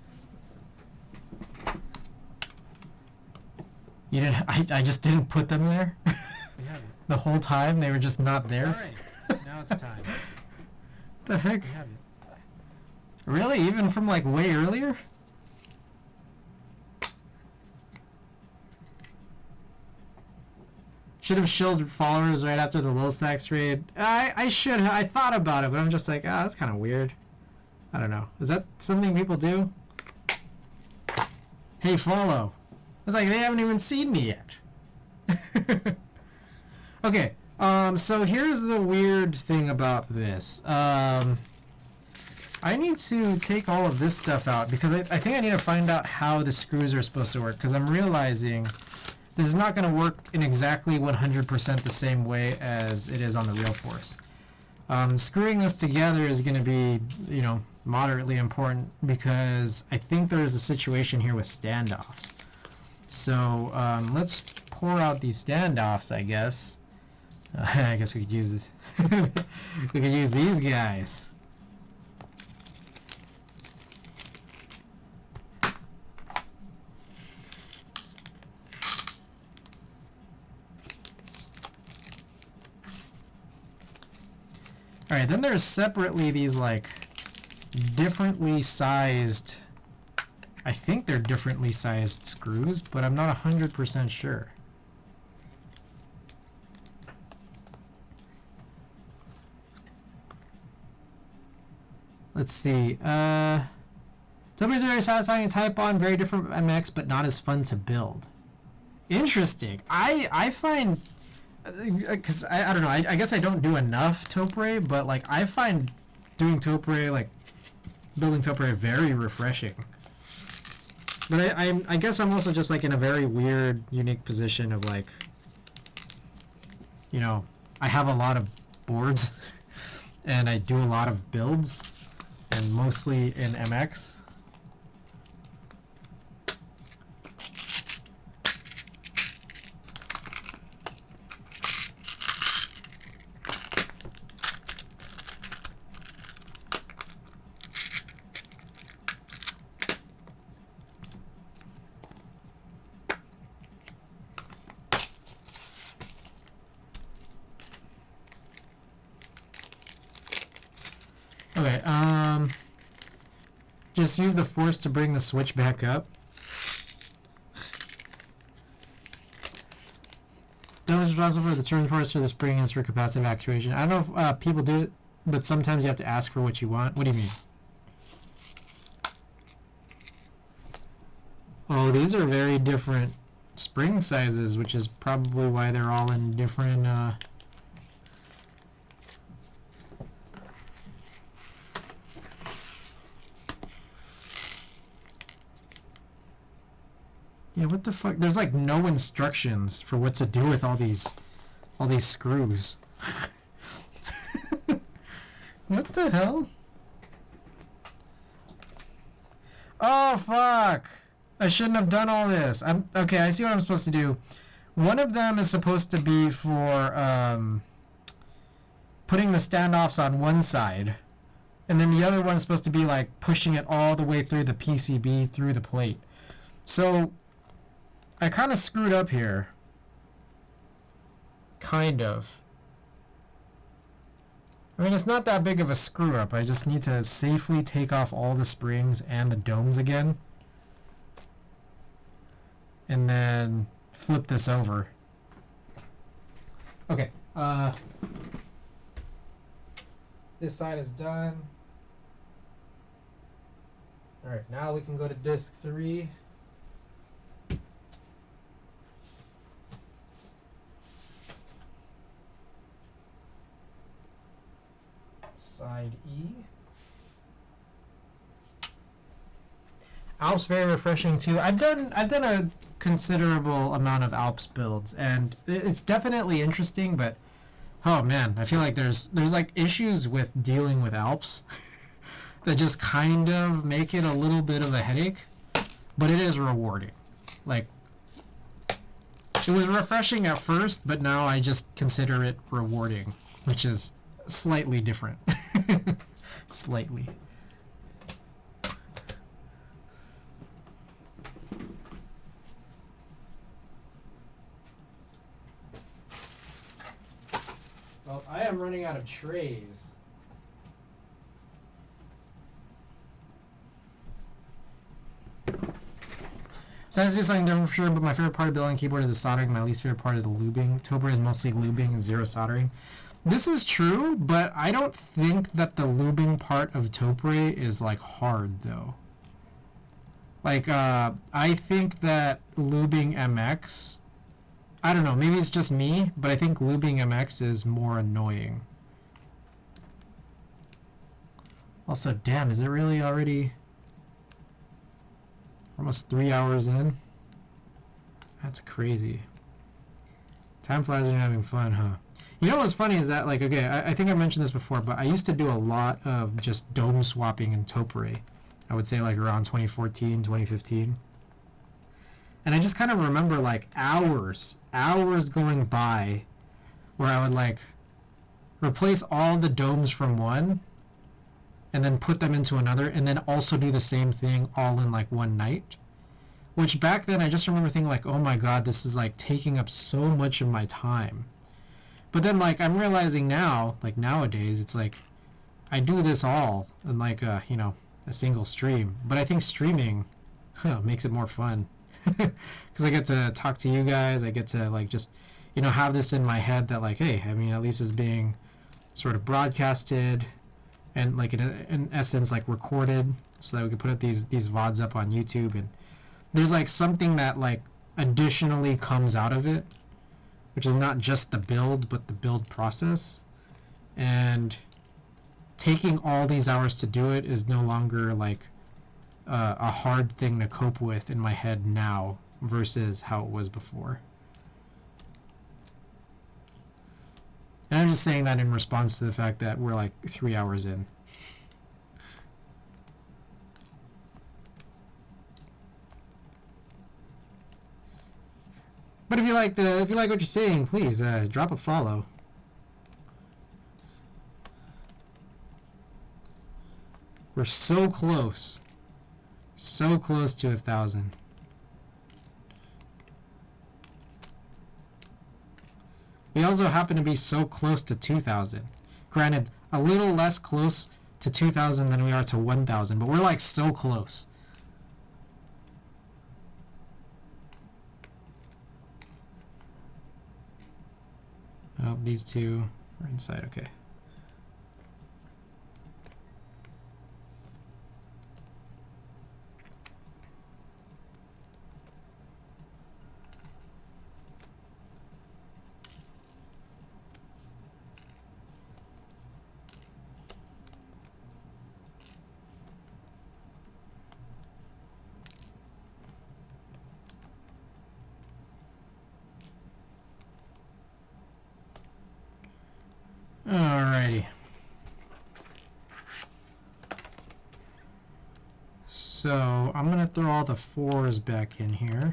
You didn't, I just didn't put them there. The whole time, they were just not there. Alright, now it's time. The heck? Really? Even from like way earlier? Should have shilled followers right after the Lil Stacks raid. I should have. I thought about it, but I'm just like, ah, that's kind of weird. I don't know. Is that something people do? Hey, follow. It's like they haven't even seen me yet. Okay. So here's the weird thing about this. I need to take all of this stuff out because I think I need to find out how the screws are supposed to work, because I'm realizing this is not going to work in exactly 100% the same way as it is on the Realforce. Screwing this together is going to be, you know, moderately important because I think there's a situation here with standoffs. So let's pour out these standoffs, I guess. I guess we could use this. We could use these guys. Alright, then there's separately these like differently sized, I think they're differently sized screws, but I'm not 100% sure. Let's see. Topre is very satisfying to type on, very different from MX, but not as fun to build. Interesting. I find, because I don't know, I guess I don't do enough Topre, but like I find doing Topre, like building Topre, very refreshing. But I guess I'm also just like in a very weird, unique position of like, you know, I have a lot of boards and I do a lot of builds and mostly in MX. Okay, just use the force to bring the switch back up. Dome is responsible for the turn force for the spring is for capacitive actuation. I don't know if people do it, but sometimes you have to ask for what you want. What do you mean? Oh, these are very different spring sizes, which is probably why they're all in different, Yeah, what the fuck? There's like no instructions for what to do with all these screws. What the hell? Oh fuck! I shouldn't have done all this. Okay, I see what I'm supposed to do. One of them is supposed to be for putting the standoffs on one side, and then the other one is supposed to be like pushing it all the way through the PCB through the plate. So I kind of screwed up here. Kind of. I mean, it's not that big of a screw up. I just need to safely take off all the springs and the domes again. And then flip this over. Okay. This side is done. Alright, now we can go to disk 3. Side E. Alps very refreshing too. I've done a considerable amount of Alps builds, and it's definitely interesting. But oh man, I feel like there's like issues with dealing with Alps that just kind of make it a little bit of a headache. But it is rewarding. Like, it was refreshing at first, but now I just consider it rewarding, which is slightly different. Slightly. Well, I am running out of trays. So I have to do something different for sure, but my favorite part of building a keyboard is the soldering. My least favorite part is the lubing. Topre is mostly lubing and zero soldering. This is true, but I don't think that the lubing part of Topre is like hard though. Like I think that lubing MX, I don't know, maybe it's just me, but I think lubing MX is more annoying. Also, damn, is it really already almost 3 hours in? That's crazy. Time flies when you're having fun, huh? You know what's funny is that, like, okay, I think I mentioned this before, but I used to do a lot of just dome swapping in Topre. I would say, like, around 2014, 2015. And I just kind of remember, like, hours going by where I would, like, replace all the domes from one and then put them into another and then also do the same thing all in, like, one night. Which back then I just remember thinking, like, oh my god, this is, like, taking up so much of my time. But then, like, I'm realizing now, like, nowadays, it's like, I do this all in, like, you know, a single stream. But I think streaming makes it more fun. Because I get to talk to you guys. I get to, like, just, you know, have this in my head that, like, hey, I mean, at least it's being sort of broadcasted and, like, in essence, like, recorded so that we can put up these VODs up on YouTube. And there's, like, something that, like, additionally comes out of it, which is not just the build, but the build process. And taking all these hours to do it is no longer, like, a hard thing to cope with in my head now versus how it was before. And I'm just saying that in response to the fact that we're like 3 hours in. But if you like what you're seeing, please drop a follow. We're so close to 1,000. We also happen to be so close to 2,000. Granted, a little less close to 2,000 than we are to 1,000, but we're like so close. Oh, these two are inside, okay. Alrighty. So I'm gonna throw all the 4s back in here.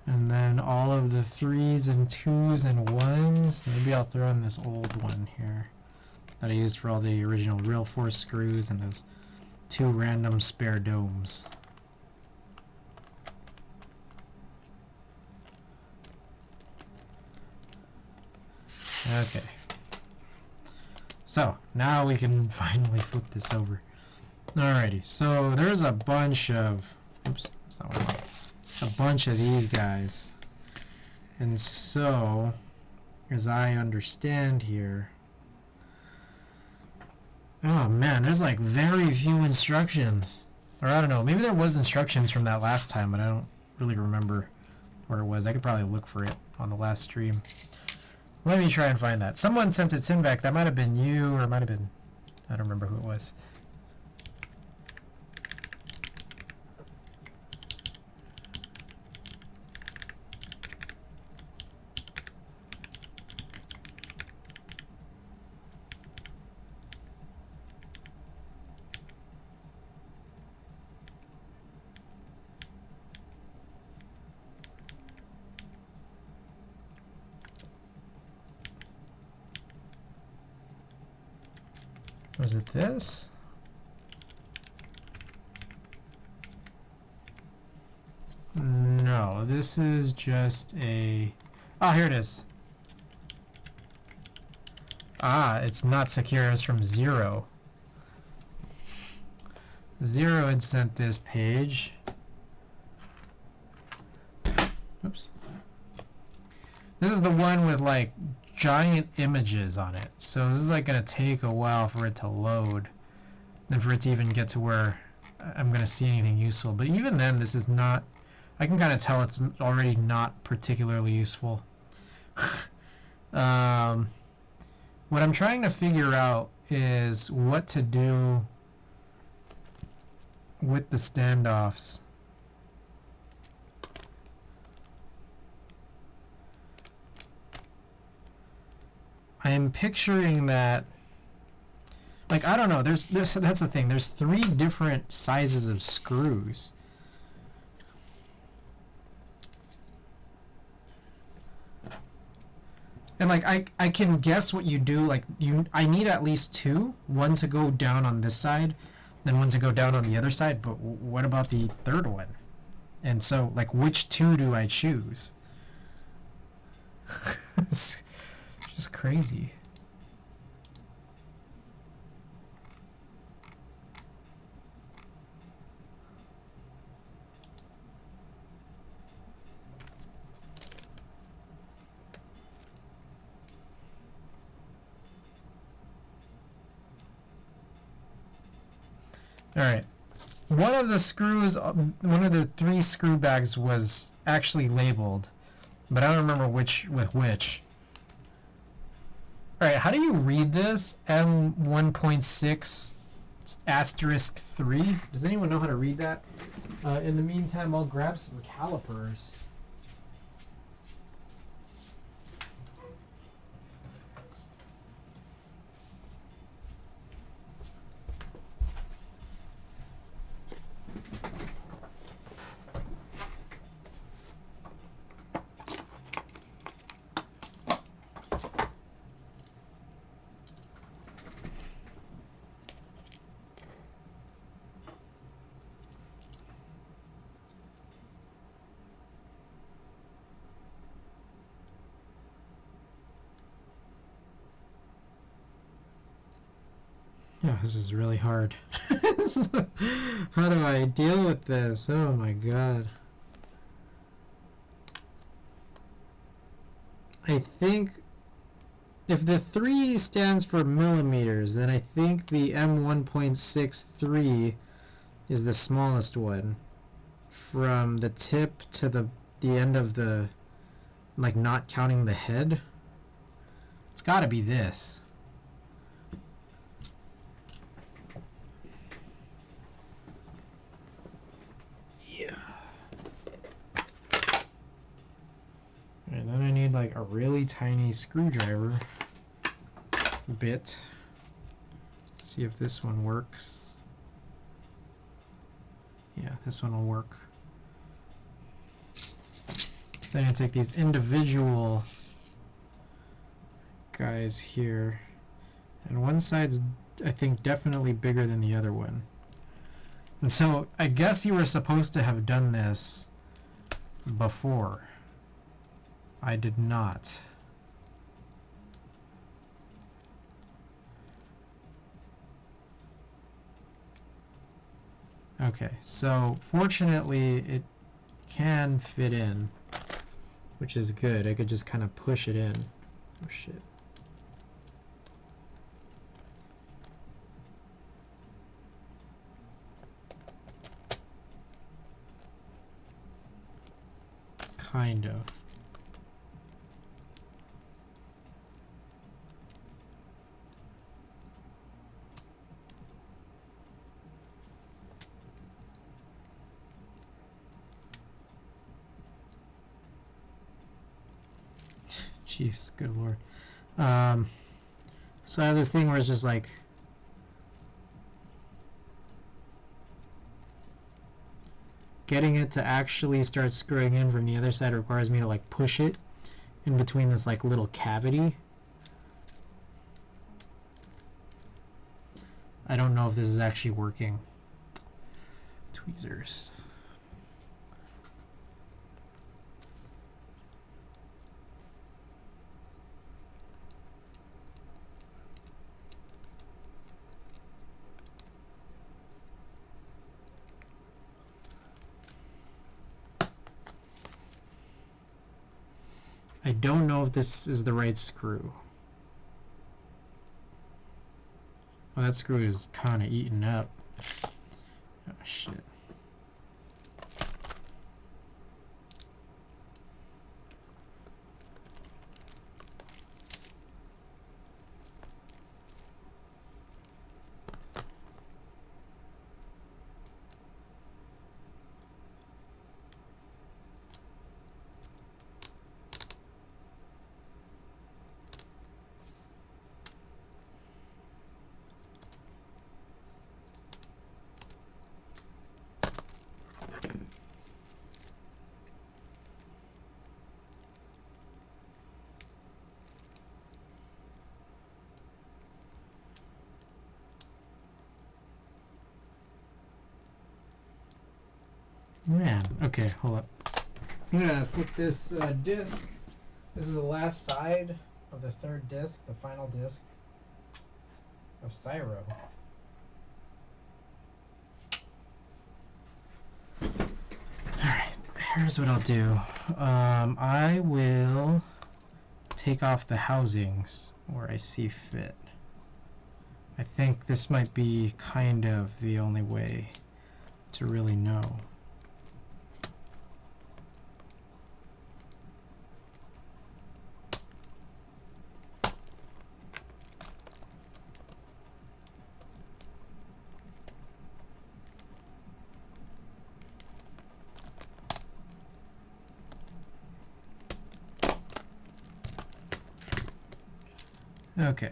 And then all of the 3s and 2s and 1s. Maybe I'll throw in this old one here that I used for all the original Realforce screws and those 2 random spare domes. Okay. So, now we can finally flip this over. Alrighty, so there's a bunch of... Oops, that's not what I want. A bunch of these guys. And so, as I understand here... Oh man, there's like very few instructions. Or I don't know, maybe there was instructions from that last time, but I don't really remember where it was. I could probably look for it on the last stream. Let me try and find that. Someone sent its in back. That might have been you, or it might have been... I don't remember who it was. Was it this? No, this is just a... Oh, here it is. Ah, it's not secure. It's from Zero. Zero had sent this page. Oops. This is the one with like giant images on it. So this is like gonna take a while for it to load, and for it to even get to where I'm gonna see anything useful. But even then, this is not, I can kind of tell it's already not particularly useful. What I'm trying to figure out is what to do with the standoffs. I am picturing that, like, I don't know, there's that's the thing, there's 3 different sizes of screws. And like I can guess what you do, like I need at least 2, one to go down on this side, then one to go down on the other side, but what about the 3rd one? And so like which 2 do I choose? It's just crazy. Alright, one of the 3 screw bags was actually labeled, but I don't remember which with which. All right, how do you read this? M1.6 asterisk 3. Does anyone know how to read that? In the meantime, I'll grab some calipers. Yeah, this is really hard. How do I deal with this? Oh my god. I think if the 3 stands for millimeters, then I think the M1.63 is the smallest one. From the tip to the end of the, like, not counting the head. It's gotta be this. And then I need like a really tiny screwdriver bit. See if this one works. Yeah, this one will work. So I'm going to take these individual guys here. And one side's, I think, definitely bigger than the other one. And so I guess you were supposed to have done this before. I did not. Okay, so fortunately it can fit in, which is good. I could just kind of push it in. Oh shit. Kind of. Jeez, good lord. So I have this thing where it's just like getting it to actually start screwing in from the other side requires me to like push it in between this like little cavity. I don't know if this is actually working. Tweezers. I don't know if this is the right screw. Well, that screw is kind of eaten up. Oh, shit. Man, okay, hold up. I'm gonna flip this disc. This is the last side of the third disc, the final disc of Cyro. Alright, here's what I'll do. I will take off the housings where I see fit. I think this might be kind of the only way to really know. Okay.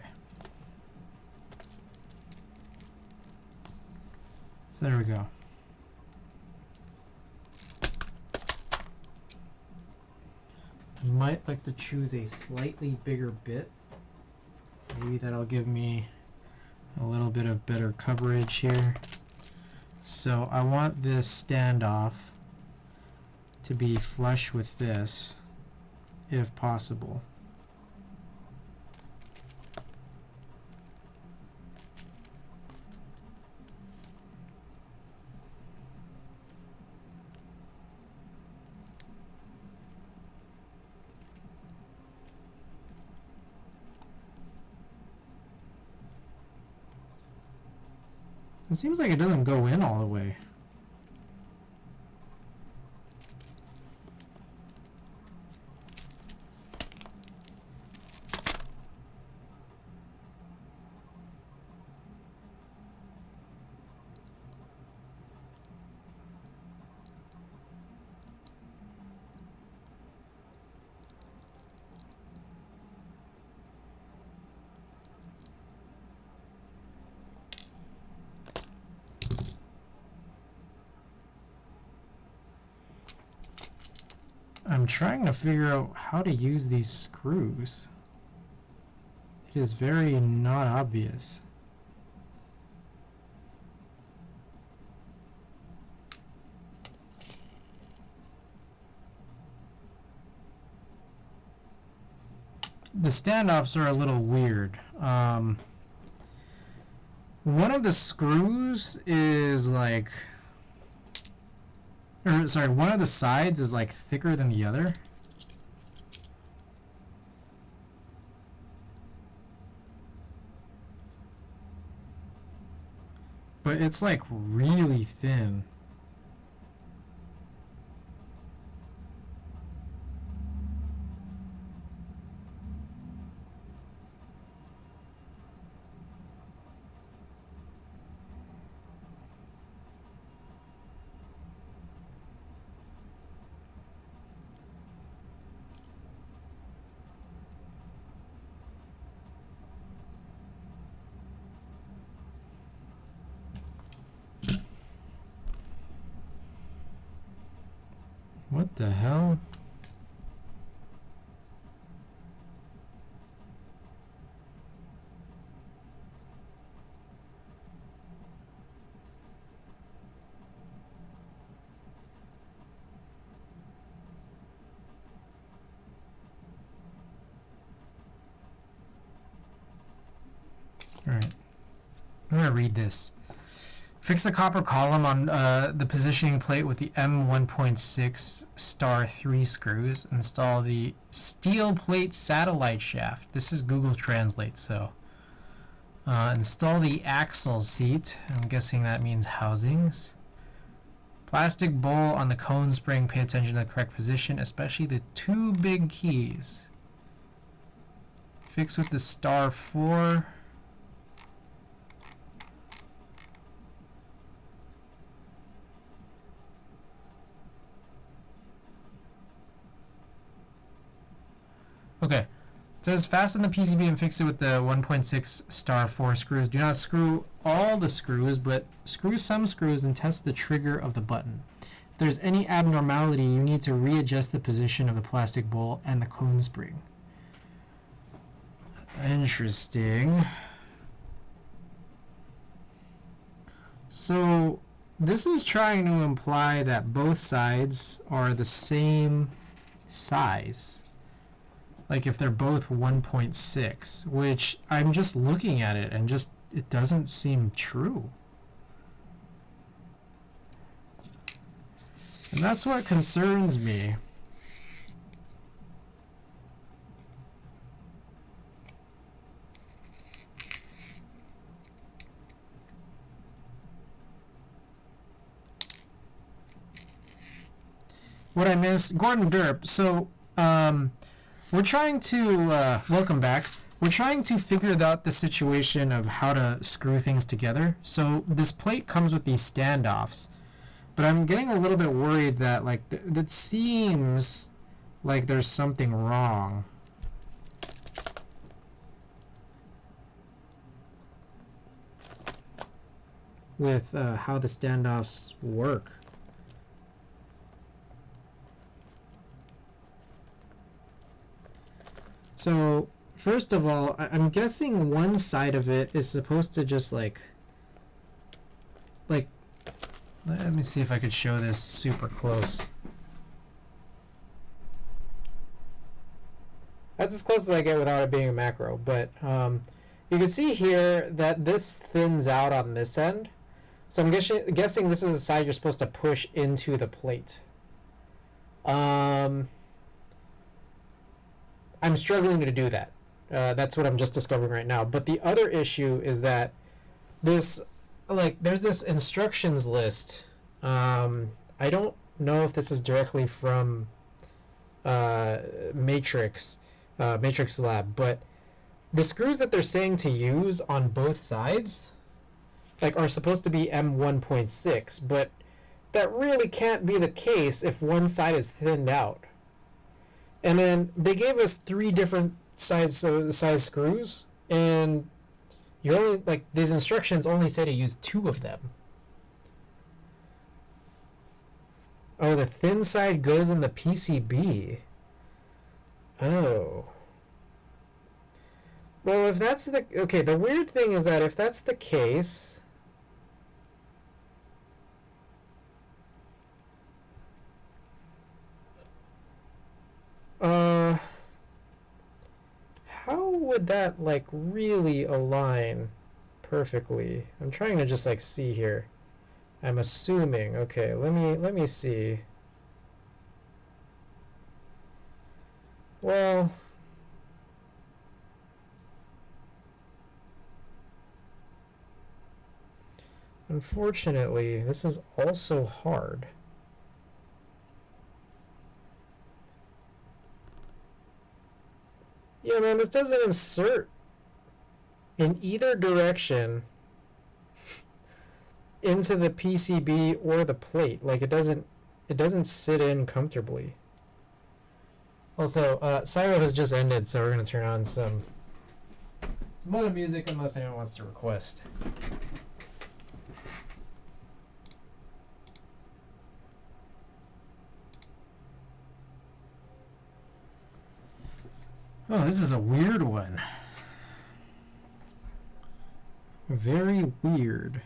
So there we go. I might like to choose a slightly bigger bit. Maybe that'll give me a little bit of better coverage here. So I want this standoff to be flush with this, if possible. It seems like it doesn't go in all the way. I'm trying to figure out how to use these screws. It is very not obvious. The standoffs are a little weird. One of the screws is like, or sorry, one of the sides is like thicker than the other. But it's like really thin. What the hell? All right, I'm gonna read this. Fix the copper column on the positioning plate with the M1.6 star 3 screws. Install the steel plate satellite shaft. This is Google Translate, so. Install the axle seat. I'm guessing that means housings. Plastic bowl on the cone spring. Pay attention to the correct position, especially the two big keys. Fix with the star 4. Okay, it says fasten the PCB and fix it with the 1.6 star 4 screws. Do not screw all the screws, but screw some screws and test the trigger of the button. If there's any abnormality, you need to readjust the position of the plastic bowl and the cone spring. Interesting. So this is trying to imply that both sides are the same size. Like if they're both 1.6, which I'm just looking at it and just, it doesn't seem true. And that's what concerns me. What I missed, Gordon Derp. So, we're trying to, welcome back. We're trying to figure out the situation of how to screw things together. So this plate comes with these standoffs, but I'm getting a little bit worried that like, that seems like there's something wrong. with how the standoffs work. So first of all, I'm guessing one side of it is supposed to just like let me see if I could show this super close. That's as close as I get without it being a macro, but you can see here that this thins out on this end. So I'm guessing this is the side you're supposed to push into the plate. I'm struggling to do that. That's what I'm just discovering right now. But the other issue is that this, there's this instructions list. I don't know if this is directly from Matrix Lab, but the screws that they're saying to use on both sides are supposed to be M1.6, but that really can't be the case if one side is thinned out. And then they gave us 3 different size screws, and you only these instructions only say to use 2 of them. Oh, the thin side goes in the PCB. Oh. Well, if that's the... Okay, the weird thing is that if that's the case... how would that, really align perfectly? I'm trying to just, see here. I'm assuming. Okay, let me see. Well... Unfortunately, this is also hard. Yeah, man, this doesn't insert in either direction into the PCB or the plate. It doesn't sit in comfortably. Also, Cyro has just ended, so we're gonna turn on some other music unless anyone wants to request. Oh, this is a weird one. Very weird.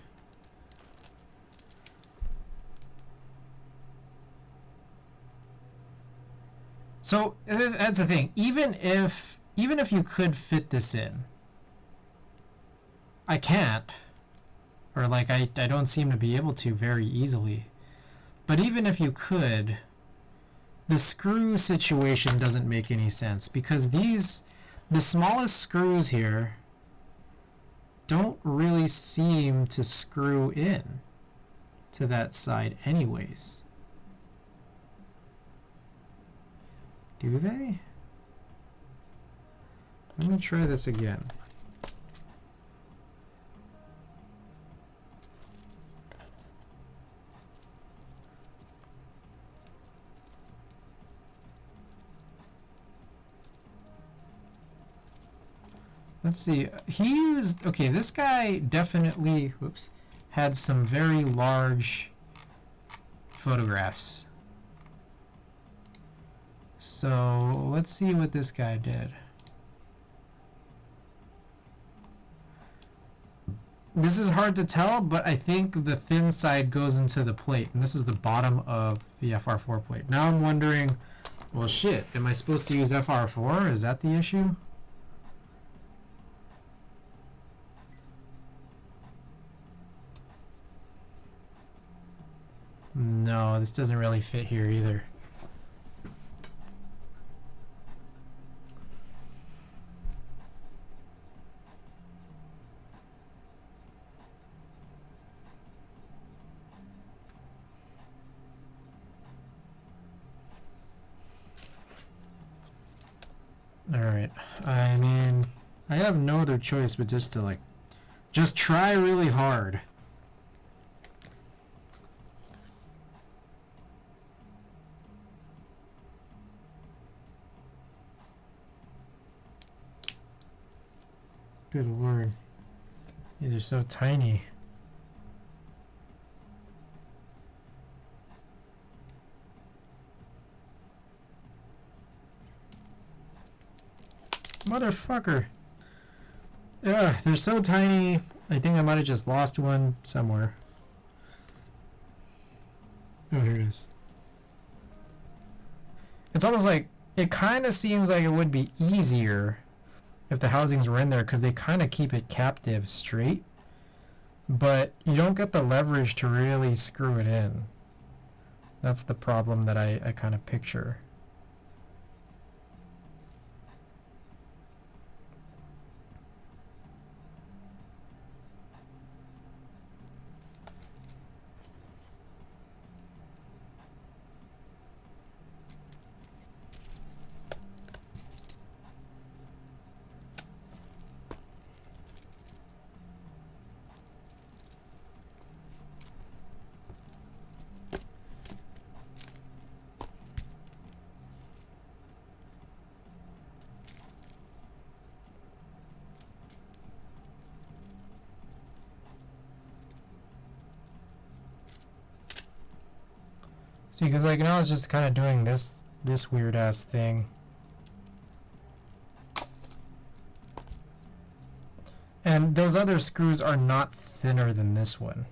So that's the thing. Even if you could fit this in, I can't. Or I don't seem to be able to very easily. But even if you could, the screw situation doesn't make any sense, because the smallest screws here don't really seem to screw in to that side anyways. Do they? Let me try this again. Let's see. He used... Okay, this guy definitely... Whoops. Had some very large photographs. So, let's see what this guy did. This is hard to tell, but I think the thin side goes into the plate. And this is the bottom of the FR4 plate. Now I'm wondering, well, shit. Am I supposed to use FR4? Is that the issue? No, this doesn't really fit here either. Alright, I mean, I have no other choice but just to just try really hard. Good lord. These are so tiny. Motherfucker. Ugh, they're so tiny. I think I might have just lost one somewhere. Oh, here it is. It's almost like, it kind of seems like it would be easier if the housings were in there, because they kind of keep it captive straight. But you don't get the leverage to really screw it in. That's the problem that I kind of picture. See, because like now it's just kind of doing this weird ass thing. And those other screws are not thinner than this one.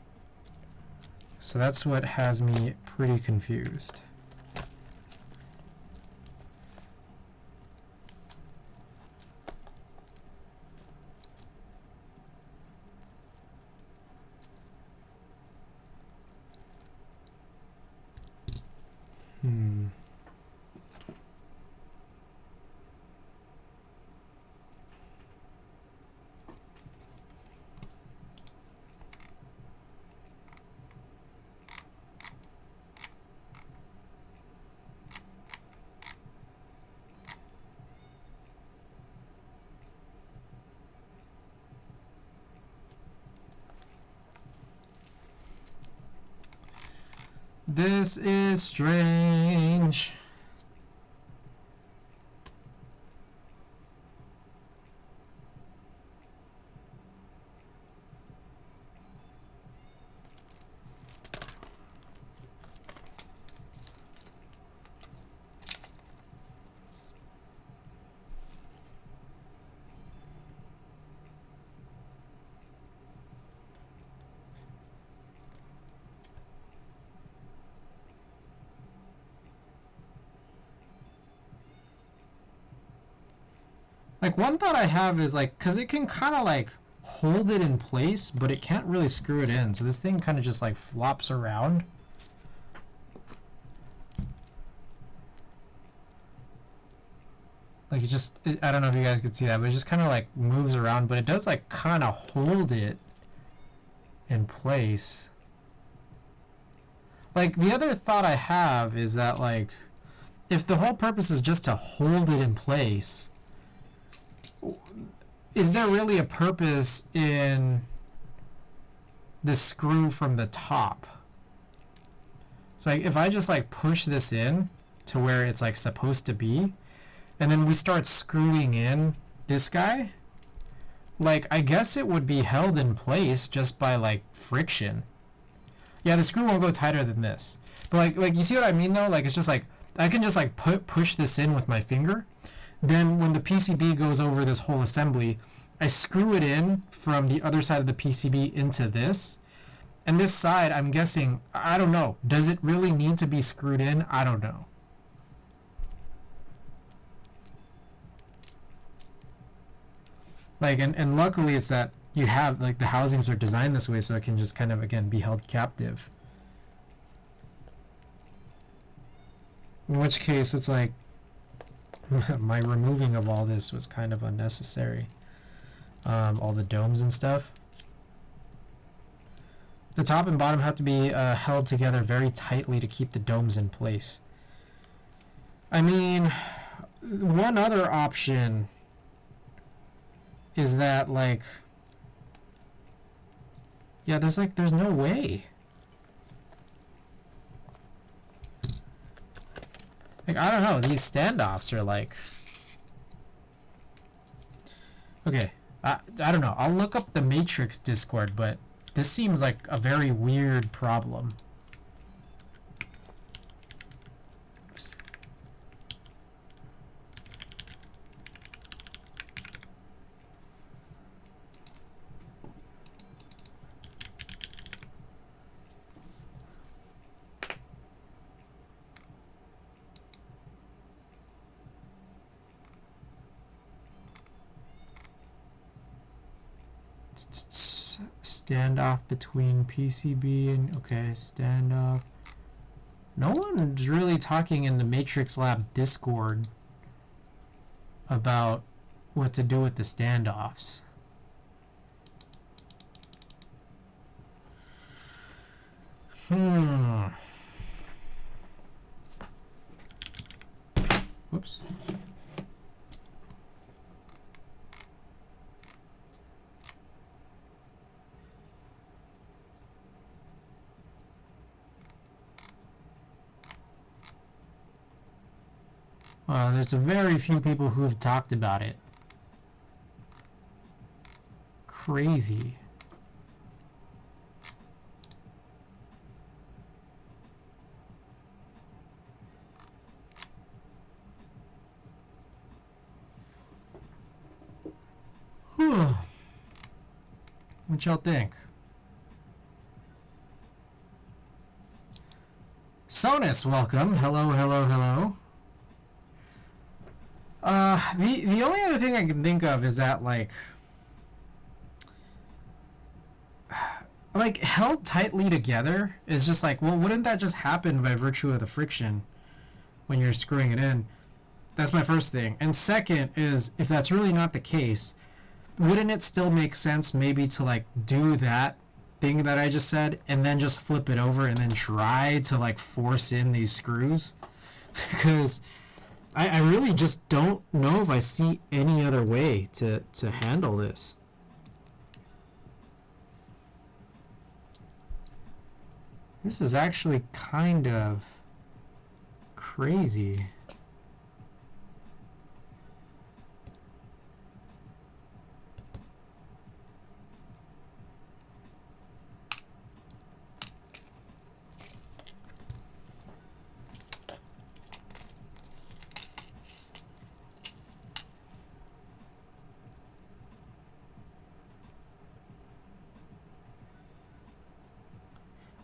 So that's what has me pretty confused. This is strange. Like, one thought I have is, like, because it can kind of, like, hold it in place, but it can't really screw it in. So this thing kind of just, like, flops around. Like, I don't know if you guys could see that, but it just kind of, like, moves around. But it does, like, kind of hold it in place. Like, the other thought I have is that, like, if the whole purpose is just to hold it in place, is there really a purpose in the screw from the top? So like, if I just like push this in to where it's like supposed to be, and then we start screwing in this guy, like I guess it would be held in place just by like friction. Yeah, the screw won't go tighter than this. But like you see what I mean though? Like it's just like I can just like push this in with my finger. Then when the PCB goes over this whole assembly, I screw it in from the other side of the PCB into this. And this side, I'm guessing, I don't know. Does it really need to be screwed in? I don't know. Like, and luckily it's that you have, like, the housings are designed this way so it can just kind of, again, be held captive. In which case, it's like, my removing of all this was kind of unnecessary. All the domes and stuff. The top and bottom have to be held together very tightly to keep the domes in place. I mean, one other option is that, like, yeah, there's no way. Like, I don't know, these standoffs are like... Okay, I don't know, I'll look up the Matrix Discord, but this seems like a very weird problem. Oops. Standoff between PCB and okay, standoff. No one's really talking in the Matrix Lab Discord about what to do with the standoffs. Whoops. There's a very few people who have talked about it. Crazy. What y'all think? Sonus, welcome. Hello, hello, hello. The only other thing I can think of is that like held tightly together is just like, well, wouldn't that just happen by virtue of the friction when you're screwing it in? That's my first thing. And second is, if that's really not the case, wouldn't it still make sense maybe to like do that thing that I just said and then just flip it over and then try to like force in these screws? Because I really just don't know if I see any other way to handle this. This is actually kind of crazy.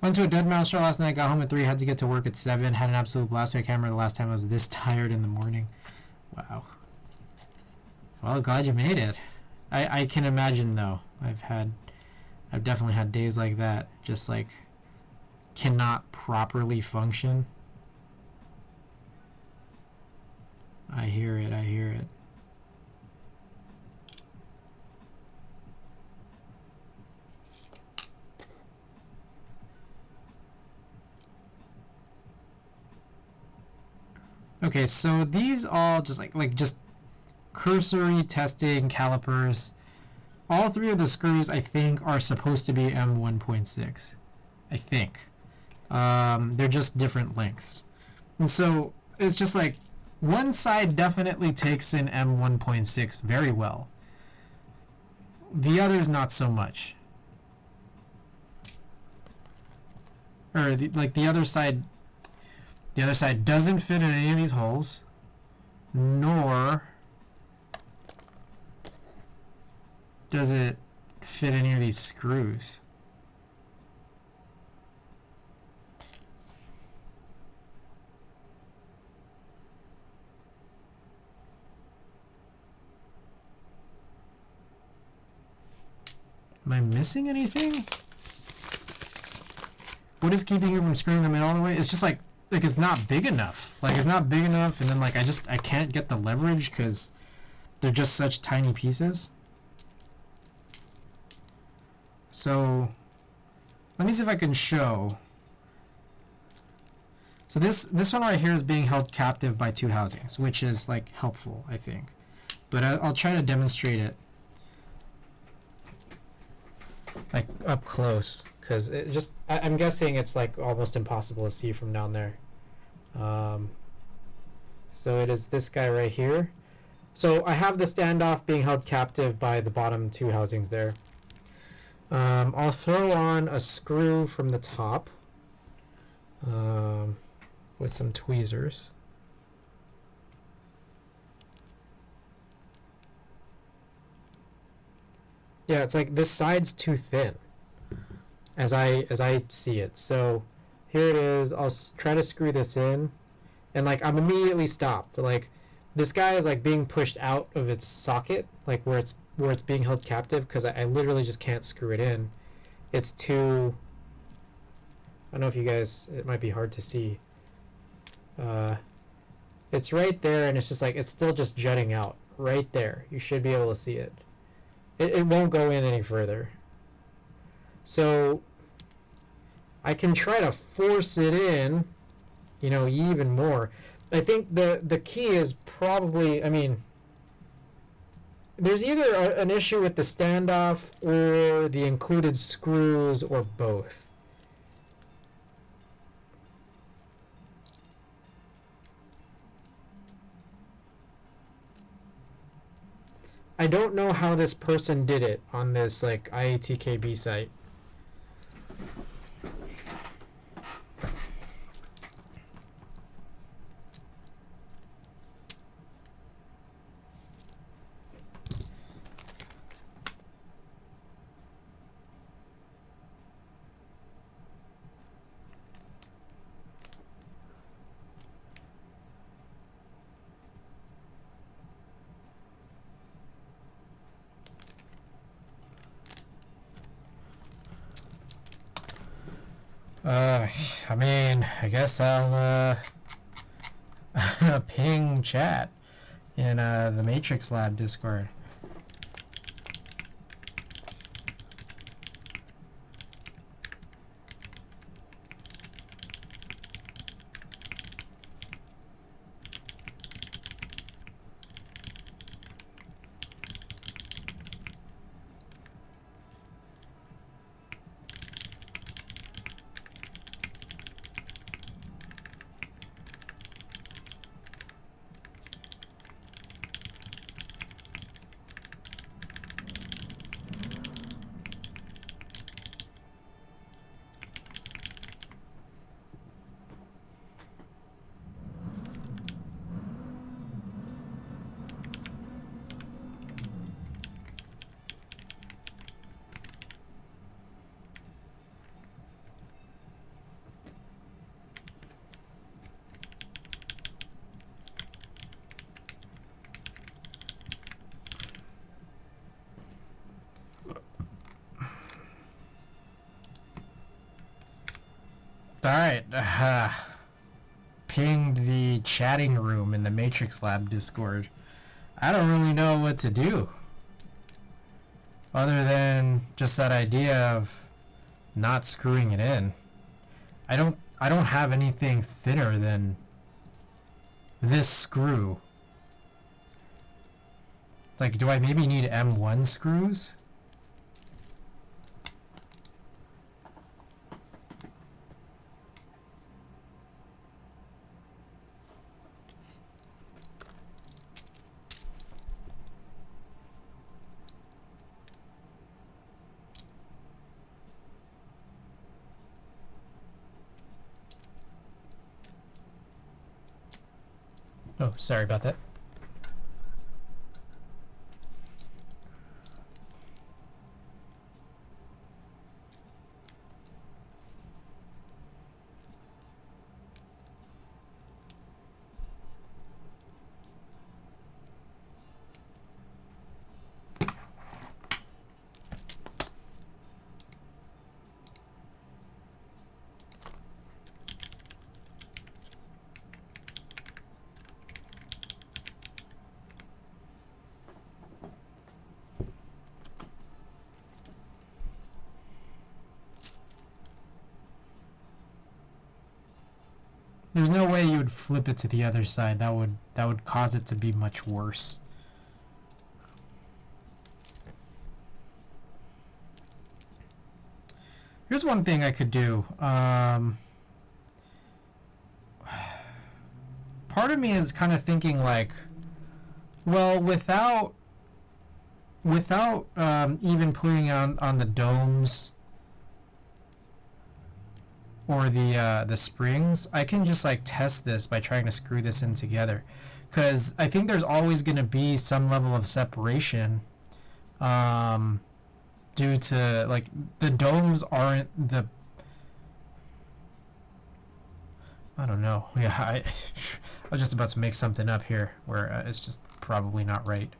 Went to a dead mouse show last night, got home at 3, had to get to work at 7, had an absolute blast. I can't remember the last time I was this tired in the morning. Wow. Well, glad you made it. I can imagine though. I've definitely had days like that. Just like cannot properly function. I hear it, I hear it. Okay, so these all just just cursory testing calipers. All 3 of the screws I think are supposed to be M1.6. I think. They're just different lengths. And so it's just like one side definitely takes in M1.6 very well. The others not so much. Or the other side. The other side doesn't fit in any of these holes, nor does it fit any of these screws. Am I missing anything? What is keeping you from screwing them in all the way? It's just like it's not big enough. It's not big enough, and then I can't get the leverage because they're just such tiny pieces. So let me see if I can show. So this one right here is being held captive by 2 housings, which is helpful, I think. But I'll try to demonstrate it up close, because it just I'm guessing it's almost impossible to see from down there. So it is this guy right here. So I have the standoff being held captive by the bottom 2 housings there. I'll throw on a screw from the top with some tweezers. Yeah, it's this side's too thin as I see it. So here it is. I'll try to screw this in, and I'm immediately stopped. This guy is being pushed out of its socket, where it's where it's being held captive, because I literally just can't screw it in. It's too, I don't know if you guys, it might be hard to see. It's right there, and it's just like, it's still just jutting out right there. You should be able to see it. It won't go in any further. So I can try to force it in, you know, even more. I think the key is probably, I mean, there's either an issue with the standoff or the included screws or both. I don't know how this person did it on this like IATKB site. I mean, I guess I'll ping chat in the Matrix Lab Discord. Alright, pinged the chatting room in the Matrix Lab Discord. I don't really know what to do, other than just that idea of not screwing it in. I don't have anything thinner than this screw. Like, do I maybe need M1 screws? Oh, sorry about that. There's no way you would flip it to the other side. That would cause it to be much worse. Here's one thing I could do. Part of me is kind of thinking like, well, without even putting on the domes or the springs, I can just like test this by trying to screw this in together, because I think there's always going to be some level of separation due to like the domes aren't the, I don't know. Yeah, I was just about to make something up here where it's just probably not right.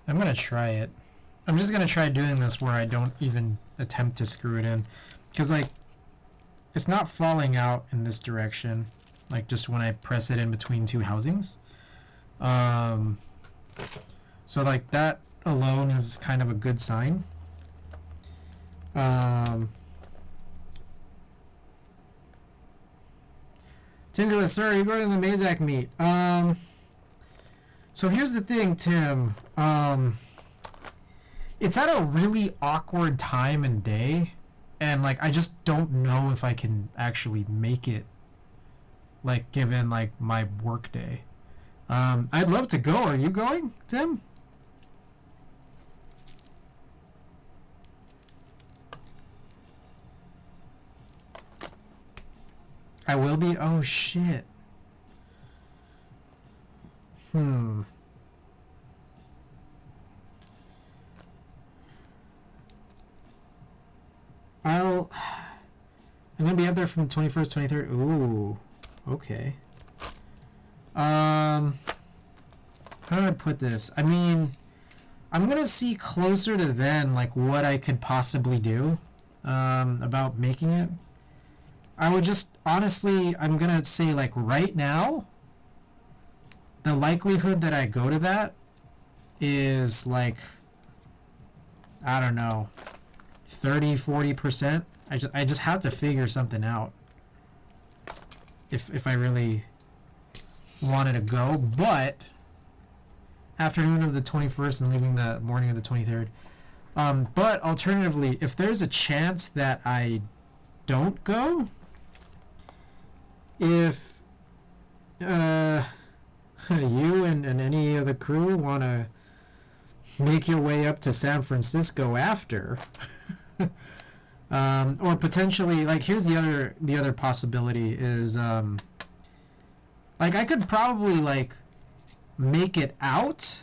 I'm gonna try it. I'm just gonna try doing this where I don't even attempt to screw it in, because like it's not falling out in this direction, like just when I press it in between two housings. So like that alone is kind of a good sign. Tingular, sir, you going to the Mazak meet? So here's the thing, Tim. It's at a really awkward time and day, and like I just don't know if I can actually make it, like given like my work day. I'd love to go. Are you going, Tim? I will be. Oh shit. I'm gonna be up there from the 21st, 23rd. Ooh, okay. How do I put this? I mean, I'm gonna see closer to then, like what I could possibly do, about making it. I would just, honestly, I'm gonna say like right now, the likelihood that I go to that is like, I don't know, 30-40%. I just have to figure something out if I really wanted to go. But afternoon of the 21st and leaving the morning of the 23rd. But alternatively, if there's a chance that I don't go, if you and any of the crew want to make your way up to San Francisco after, or potentially, like, here's the other possibility is, like, I could probably like make it out,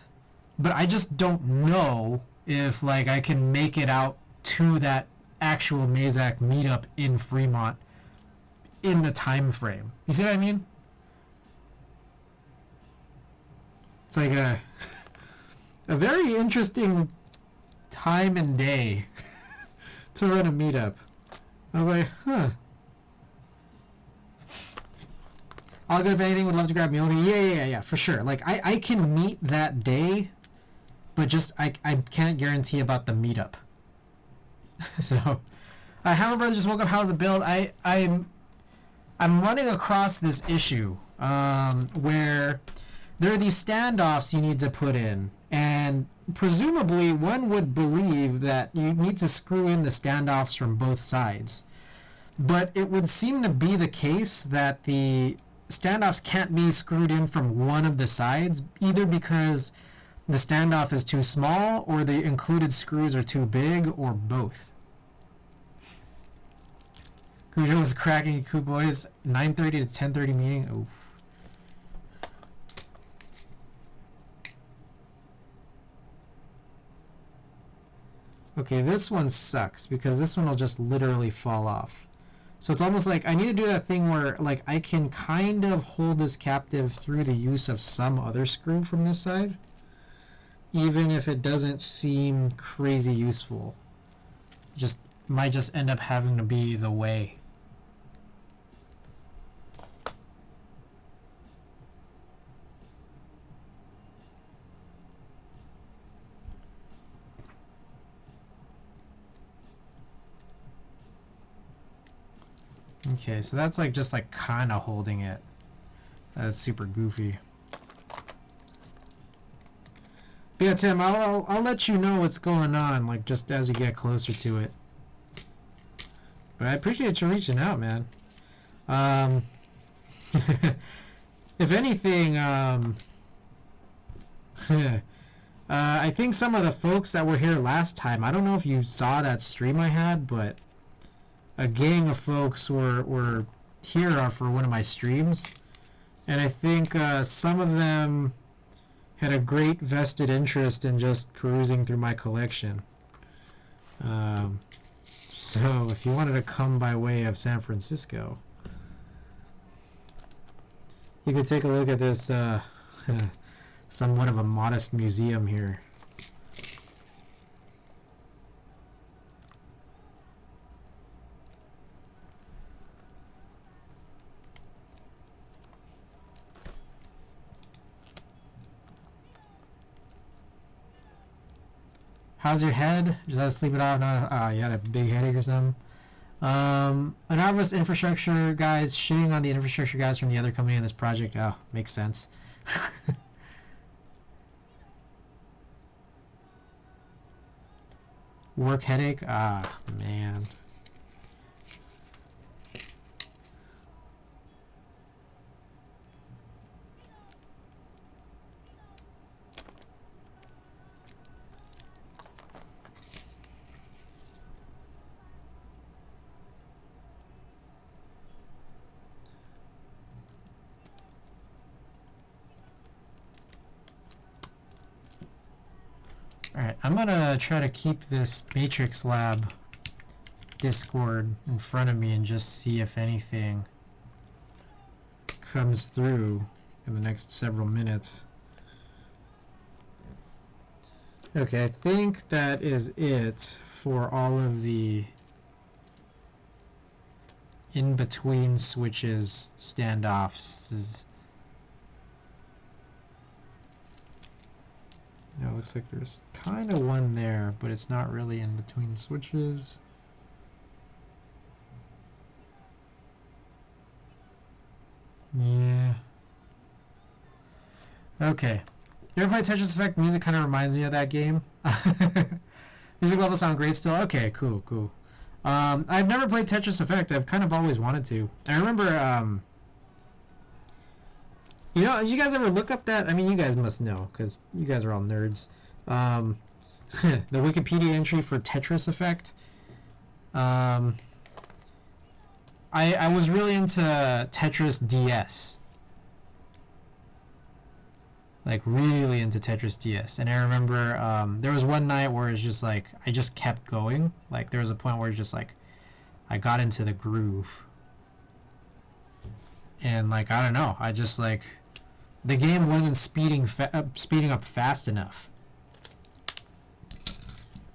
but I just don't know if like I can make it out to that actual Mazak meetup in Fremont in the time frame. You see what I mean? It's like a very interesting time and day to run a meetup. I was like, huh. I'll go if anything, would love to grab a meal. Yeah, for sure. Like, I can meet that day, but just, I can't guarantee about the meetup. So, Hammer Brother just woke up. How's the build? I'm running across this issue, where there are these standoffs you need to put in, and presumably one would believe that you need to screw in the standoffs from both sides. But it would seem to be the case that the standoffs can't be screwed in from one of the sides, either because the standoff is too small or the included screws are too big, or both. Cujo was cracking Cool Boys 9:30 to 10:30 meeting. Oof. Okay, this one sucks because this one will just literally fall off. So it's almost like I need to do that thing where like I can kind of hold this captive through the use of some other screw from this side, even if it doesn't seem crazy useful. Just might just end up having to be the way. Okay, so that's like just like kind of holding it. That's super goofy. But yeah, Tim, I'll let you know what's going on, like just as we get closer to it. But I appreciate you reaching out, man. Um, if anything, I think some of the folks that were here last time, I don't know if you saw that stream I had, but a gang of folks were here for one of my streams, and I think some of them had a great vested interest in just perusing through my collection. So if you wanted to come by way of San Francisco, you could take a look at this somewhat of a modest museum here. How's your head? Just had to sleep it off? No, you had a big headache or something? Anonymous infrastructure guys shitting on the infrastructure guys from the other company in this project. Oh, makes sense. Work headache? Ah, man. Alright, I'm gonna try to keep this Matrix Lab Discord in front of me and just see if anything comes through in the next several minutes. Okay, I think that is it for all of the in-between switches standoffs. No, it looks like there's kind of one there, but it's not really in between switches. Yeah. Okay. You ever play Tetris Effect? Music kind of reminds me of that game. Music levels sound great still. Okay, cool, cool. I've never played Tetris Effect. I've kind of always wanted to. I remember, you know, you guys ever look up that? I mean, you guys must know, because you guys are all nerds. The Wikipedia entry for Tetris Effect. I was really into Tetris DS. Like, really into Tetris DS. And I remember, there was one night where it's just like, I just kept going. Like, there was a point where it's just like, I got into the groove. And, like, I don't know. I just, like, the game wasn't speeding up fast enough.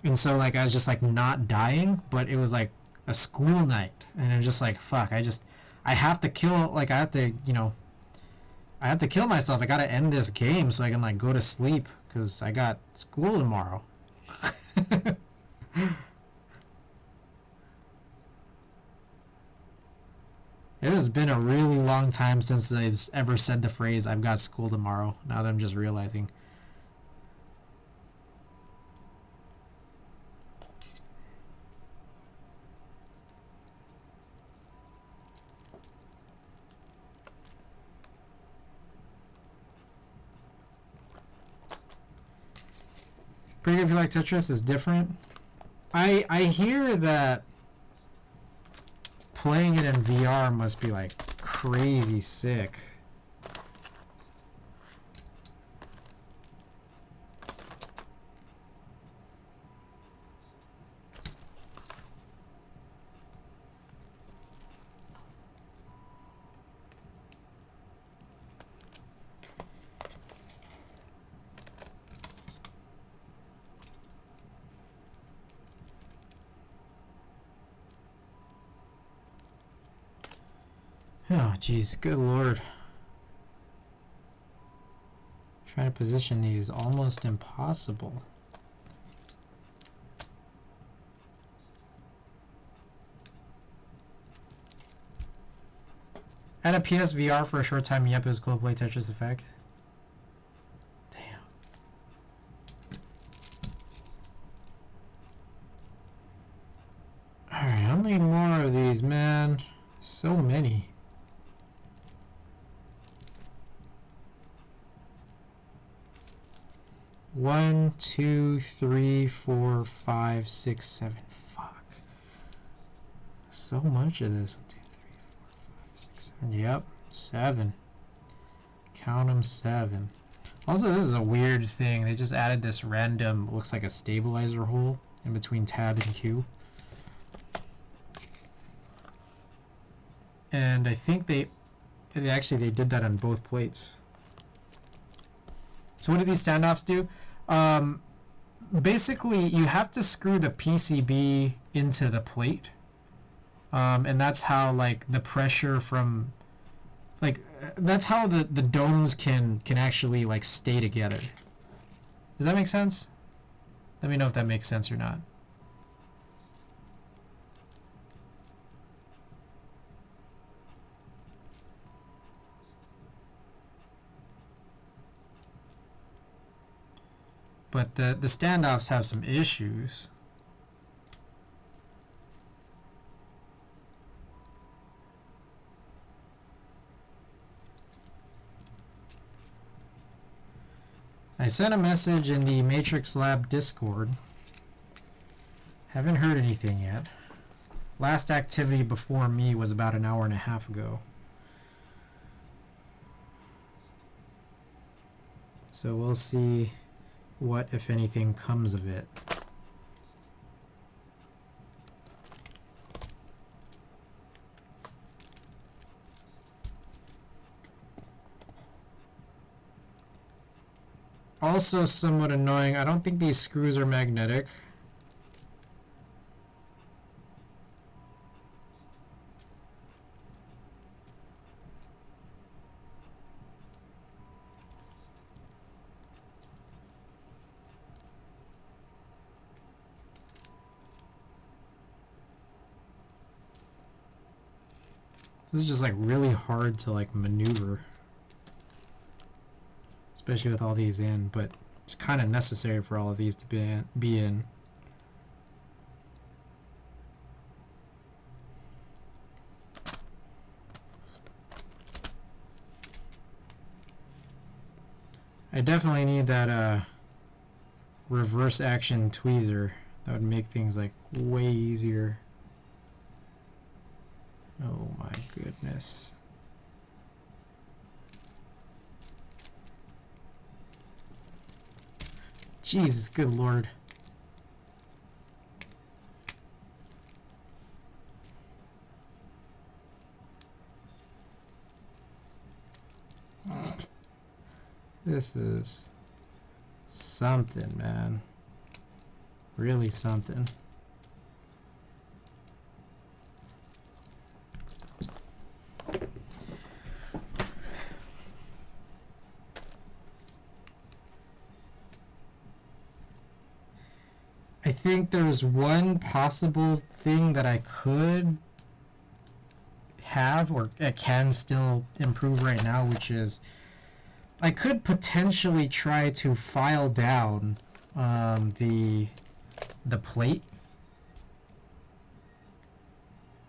And so, like, I was just, like, not dying, but it was, like, a school night. And I'm just like, fuck, I have to kill, like, I have to, you know, I have to kill myself. I gotta end this game so I can, like, go to sleep, because I got school tomorrow. It has been a really long time since I've ever said the phrase, I've got school tomorrow, now that I'm just realizing. Pretty good if you like Tetris is different. I hear that playing it in VR must be like crazy sick. Oh, jeez, good lord. Trying to position these almost impossible. I had a PSVR for a short time. Yep, it was cool to play Tetris Effect. Damn. Alright, how many more of these, man? So many. 1, 2, 3, 4, 5, 6, 7. Fuck. So much of this. 1, 2, 3, 4, 5, 6, 7. Yep, 7. Count them, 7. Also, this is a weird thing. They just added this random, looks like a stabilizer hole in between tab and Q. And I think they did that on both plates. So what do these standoffs do? Basically, you have to screw the PCB into the plate. And that's how, like, the pressure from, like, that's how the domes can actually, like, stay together. Does that make sense? Let me know if that makes sense or not. But the standoffs have some issues. I sent a message in the Matrix Lab Discord. Haven't heard anything yet. Last activity before me was about an hour and a half ago. So we'll see what, if anything, comes of it. Also somewhat annoying, I don't think these screws are magnetic. This is just like really hard to like maneuver, especially with all these in, but it's kind of necessary for all of these to be in. I definitely need that reverse action tweezer. That would make things like way easier. Oh my goodness. Jesus, good lord. This is something, man. Really something. I think there's one possible thing that I could have, or I can still improve right now, which is I could potentially try to file down the plate.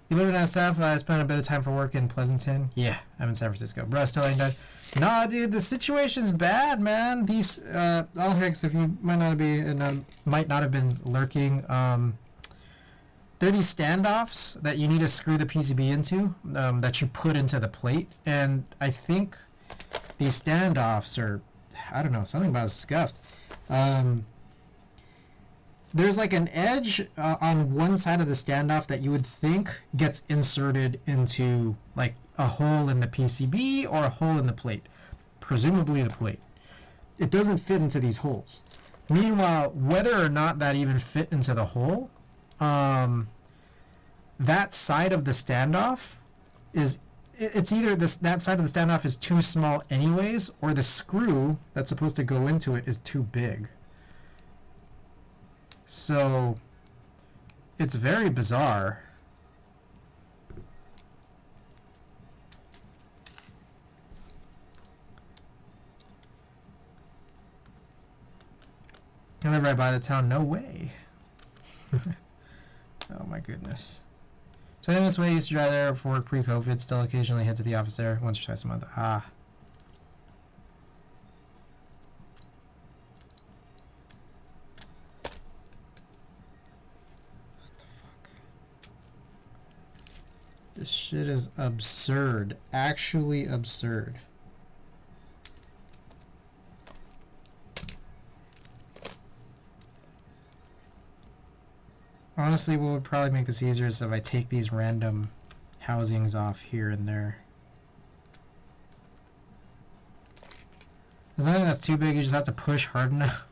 You live in SF? I spent a bit of time for work in Pleasanton. Yeah, I'm in San Francisco. Bro, still ain't done. Nah, dude, the situation's bad, man. These Alhix, if you might not have been lurking, they're these standoffs that you need to screw the PCB into, that you put into the plate, and I think these standoffs are, I don't know, something about scuffed. There's like an edge on one side of the standoff that you would think gets inserted into like a hole in the PCB or a hole in the plate, presumably the plate. It doesn't fit into these holes. Meanwhile, whether or not that even fit into the hole, that side of the standoff is, it's either that side of the standoff is too small anyways, or the screw that's supposed to go into it is too big. So it's very bizarre. I live right by the town. No way. Oh my goodness. So in this way, I used to drive there for work pre-COVID. Still occasionally head to the office there once or twice a month. Ah. This shit is absurd. Actually absurd. Honestly, what would probably make this easier is if I take these random housings off here and there. There's nothing that's too big, you just have to push hard enough.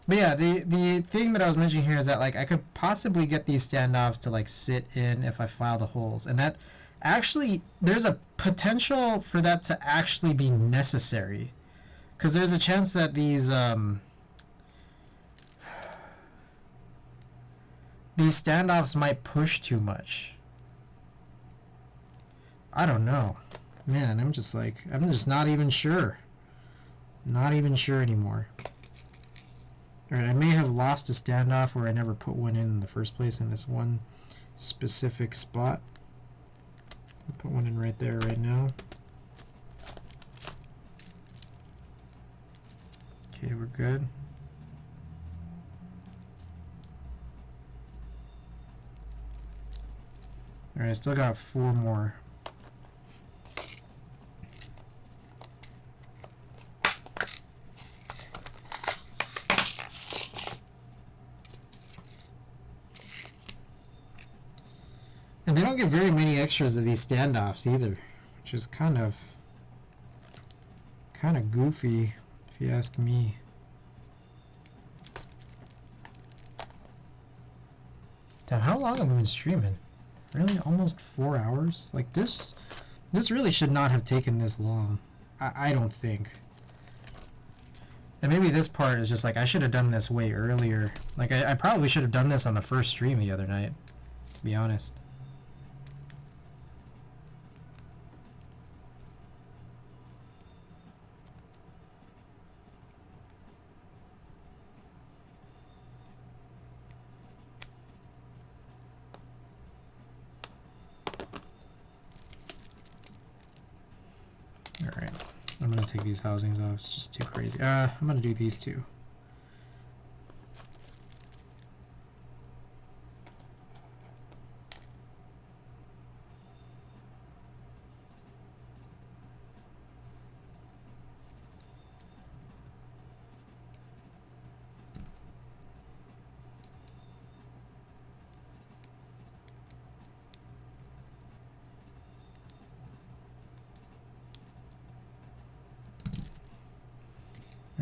But yeah, the thing that I was mentioning here is that like I could possibly get these standoffs to like sit in if I file the holes, and that actually there's a potential for that to actually be necessary, because there's a chance that these standoffs might push too much. I don't know, man. I'm just not even sure. Not even sure anymore. Alright, I may have lost a standoff where I never put one in the first place in this one specific spot. I'll put one in right there right now. Okay, we're good. Alright, I still got 4 more. And they don't get very many extras of these standoffs either, which is kind of goofy, if you ask me. Damn, how long have we been streaming? Really, almost 4 hours? Like this really should not have taken this long. I don't think. And maybe this part is just like I should have done this way earlier. Like I probably should have done this on the first stream the other night, to be honest. Alright, I'm gonna take these housings off, it's just too crazy. I'm gonna do these two.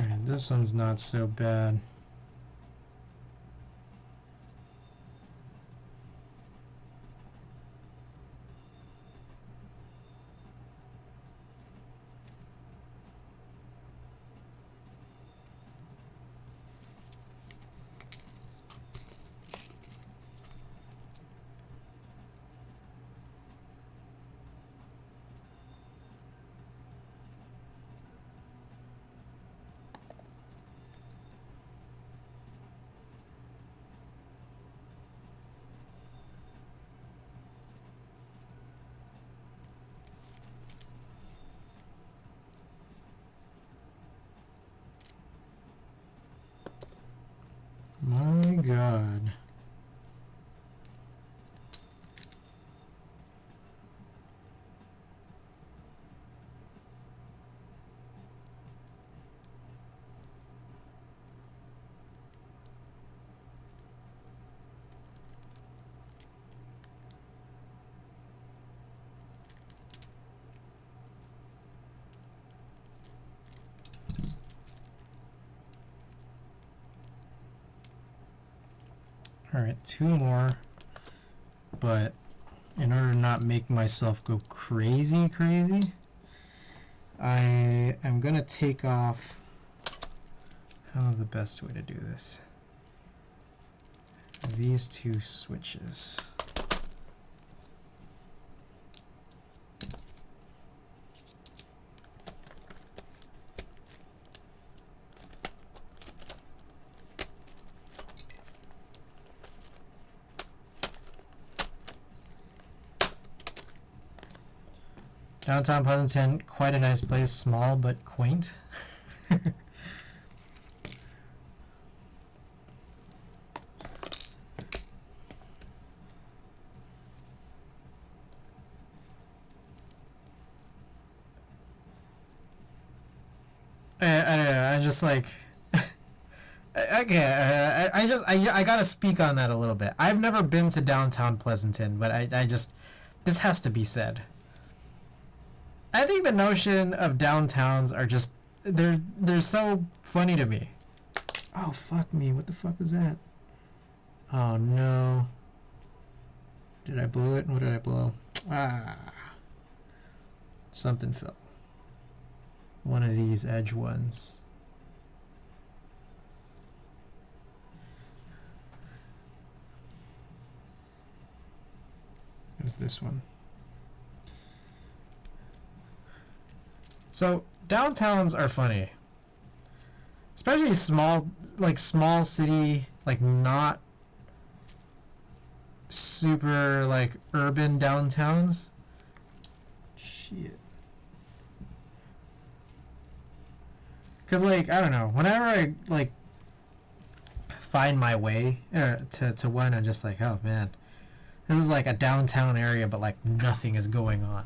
Alright, this one's not so bad. My God. Alright, 2 more, but in order to not make myself go crazy, I am going to take off, how's the best way to do this? These 2 switches. Downtown Pleasanton, quite a nice place, small but quaint. I don't know. I just like. Okay, I gotta speak on that a little bit. I've never been to downtown Pleasanton, but I just, this has to be said. I think the notion of downtowns are just, they're so funny to me. Oh fuck me! What the fuck was that? Oh no! Did I blow it? What did I blow? Ah! Something fell. One of these edge ones. Is this one. So downtowns are funny, especially small city, like not super like urban downtowns. Shit. Cause like I don't know, whenever I like find my way to one, I'm just like, oh man. This is like a downtown area, but like nothing is going on.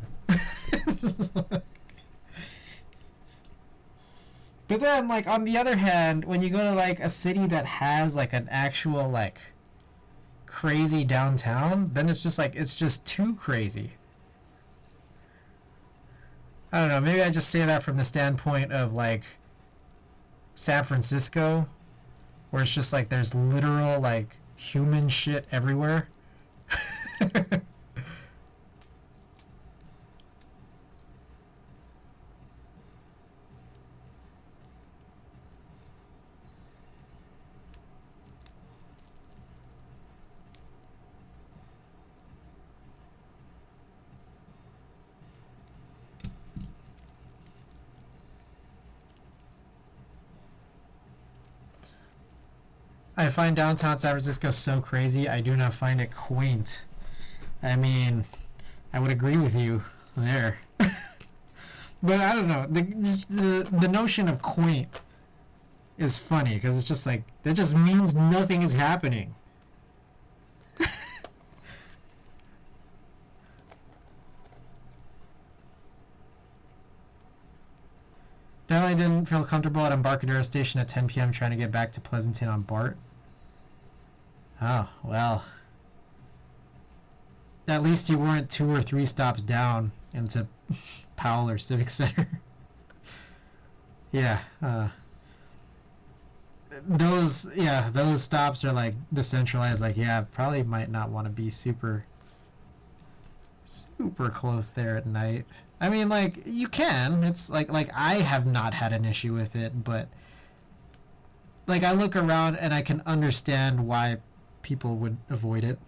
But then, like on the other hand, when you go to like a city that has like an actual like crazy downtown, then it's just like it's just too crazy. I don't know. Maybe I just say that from the standpoint of like San Francisco, where it's just like there's literal like human shit everywhere. I find downtown San Francisco so crazy, I do not find it quaint. I mean, I would agree with you there. But I don't know. The notion of quaint is funny because it's just like, that just means nothing is happening. Definitely didn't feel comfortable at Embarcadero Station at 10 p.m. trying to get back to Pleasanton on BART. Oh, well. At least you weren't 2 or 3 stops down into Powell or Civic Center. Yeah, those stops are like decentralized. Like, yeah, probably might not want to be super close there at night. I mean, like, you can. It's like I have not had an issue with it, but like I look around and I can understand why people would avoid it.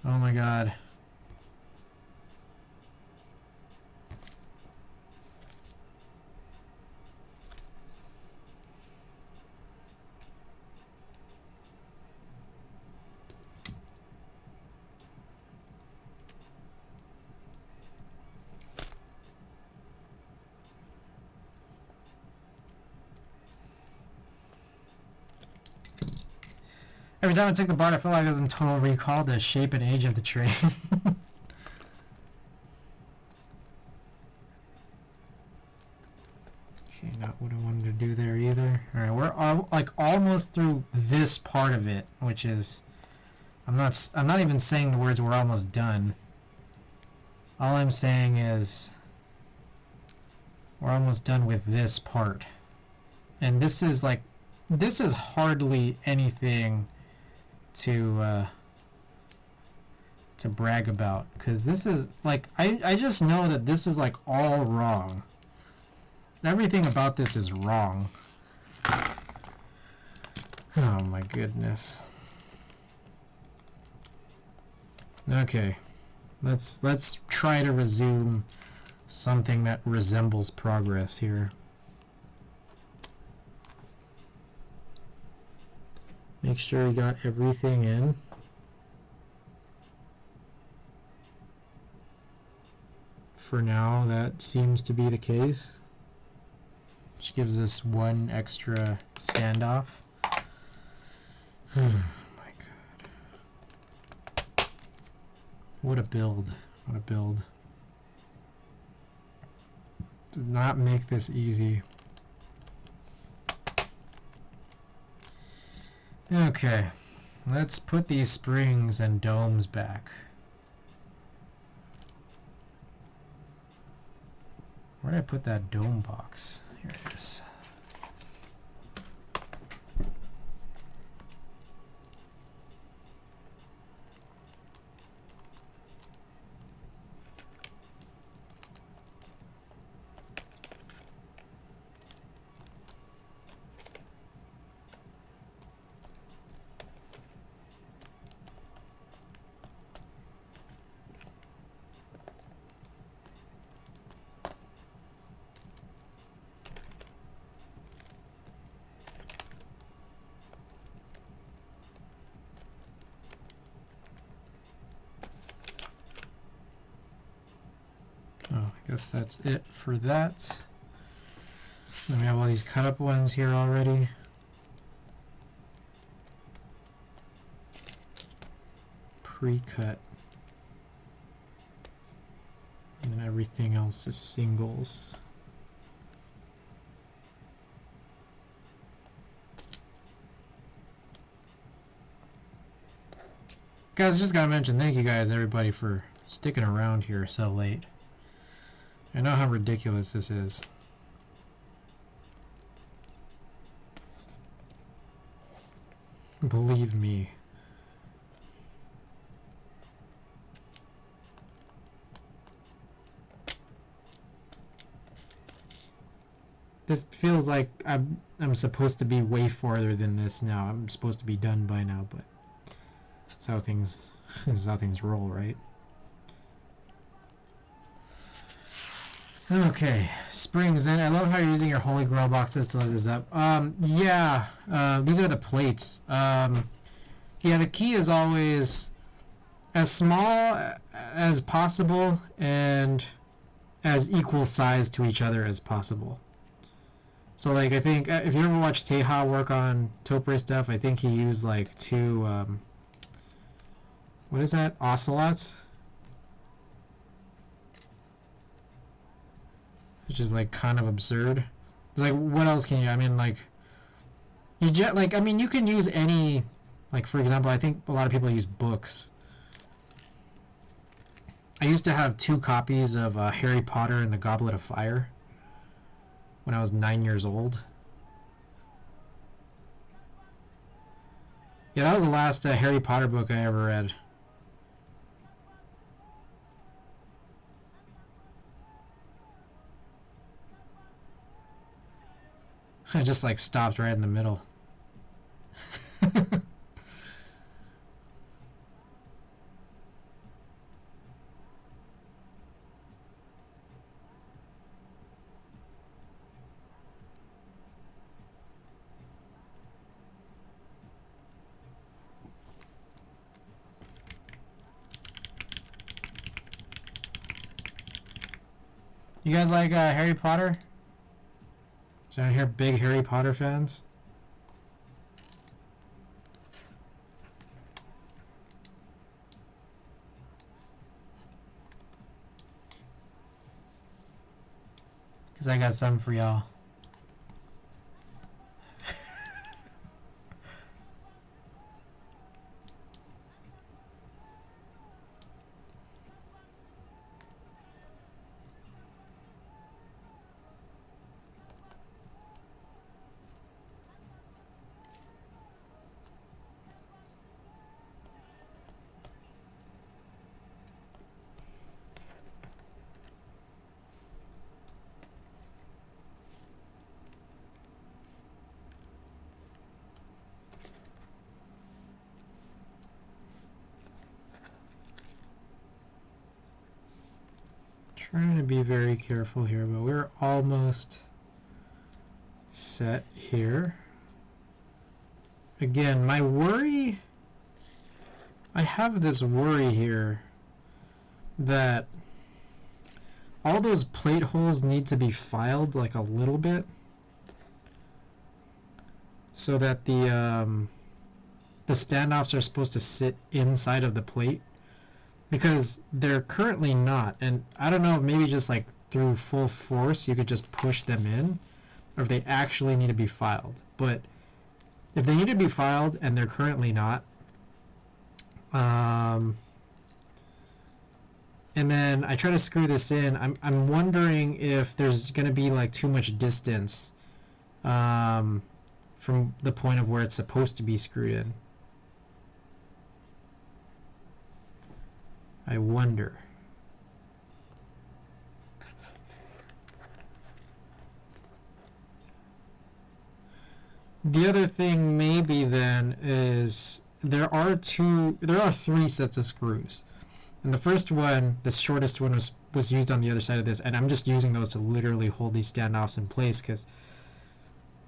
Oh my god. Every time I take the BART, I feel like I was in Total Recall, the shape and age of the train. Okay, not what I wanted to do there either. Alright, we're like almost through this part of it, which is... I'm not even saying the words we're almost done. All I'm saying is... we're almost done with this part. And this is like... this is hardly anything to brag about, because this is like I just know that this is like all wrong. Everything about this is wrong. Oh my goodness. Okay, let's try to resume something that resembles progress here. Make sure we got everything in. For now, that seems to be the case. which gives us one extra standoff. Oh my god. What a build. What a build. Did not make this easy. Okay, let's put these springs and domes back. Where did I put that dome box? Here it is. Oh, I guess that's it for that. Then we have all these cut up ones here already. Pre-cut. And then everything else is singles. Guys, just gotta mention, thank you guys, everybody, for sticking around here so late. I know how ridiculous this is. Believe me. This feels like I'm supposed to be way farther than this now. I'm supposed to be done by now, but that's how things this is how things roll, right? Okay, springs. And I love how you're using your Holy Grail boxes to lift this up. Yeah, these are the plates. Yeah, the key is always as small as possible and as equal size to each other as possible. So, like, I think if you ever watch Teja work on Topre stuff, I think he used like two, what is that? Ocelots? Which is like kind of absurd. It's like, what else can you? I mean, like, I mean, you can use any, like, for example, I think a lot of people use books. I used to have 2 copies of Harry Potter and the Goblet of Fire when I was 9 years old. Yeah, that was the last Harry Potter book I ever read. I just like stopped right in the middle. You guys like Harry Potter? Is anyone here big Harry Potter fans? Because I got some for y'all. Trying to be very careful here, but we're almost set here. Again, my worry, I have this worry here that all those plate holes need to be filed like a little bit. so that the standoffs are supposed to sit inside of the plate, because they're currently not. And I don't know if maybe just like through full force you could just push them in, or if they actually need to be filed. But if they need to be filed and they're currently not, and then I try to screw this in, I'm wondering if there's going to be like too much distance from the point of where it's supposed to be screwed in. I wonder. The other thing maybe then is there are three sets of screws. And the first one, the shortest one, was used on the other side of this, and I'm just using those to literally hold these standoffs in place because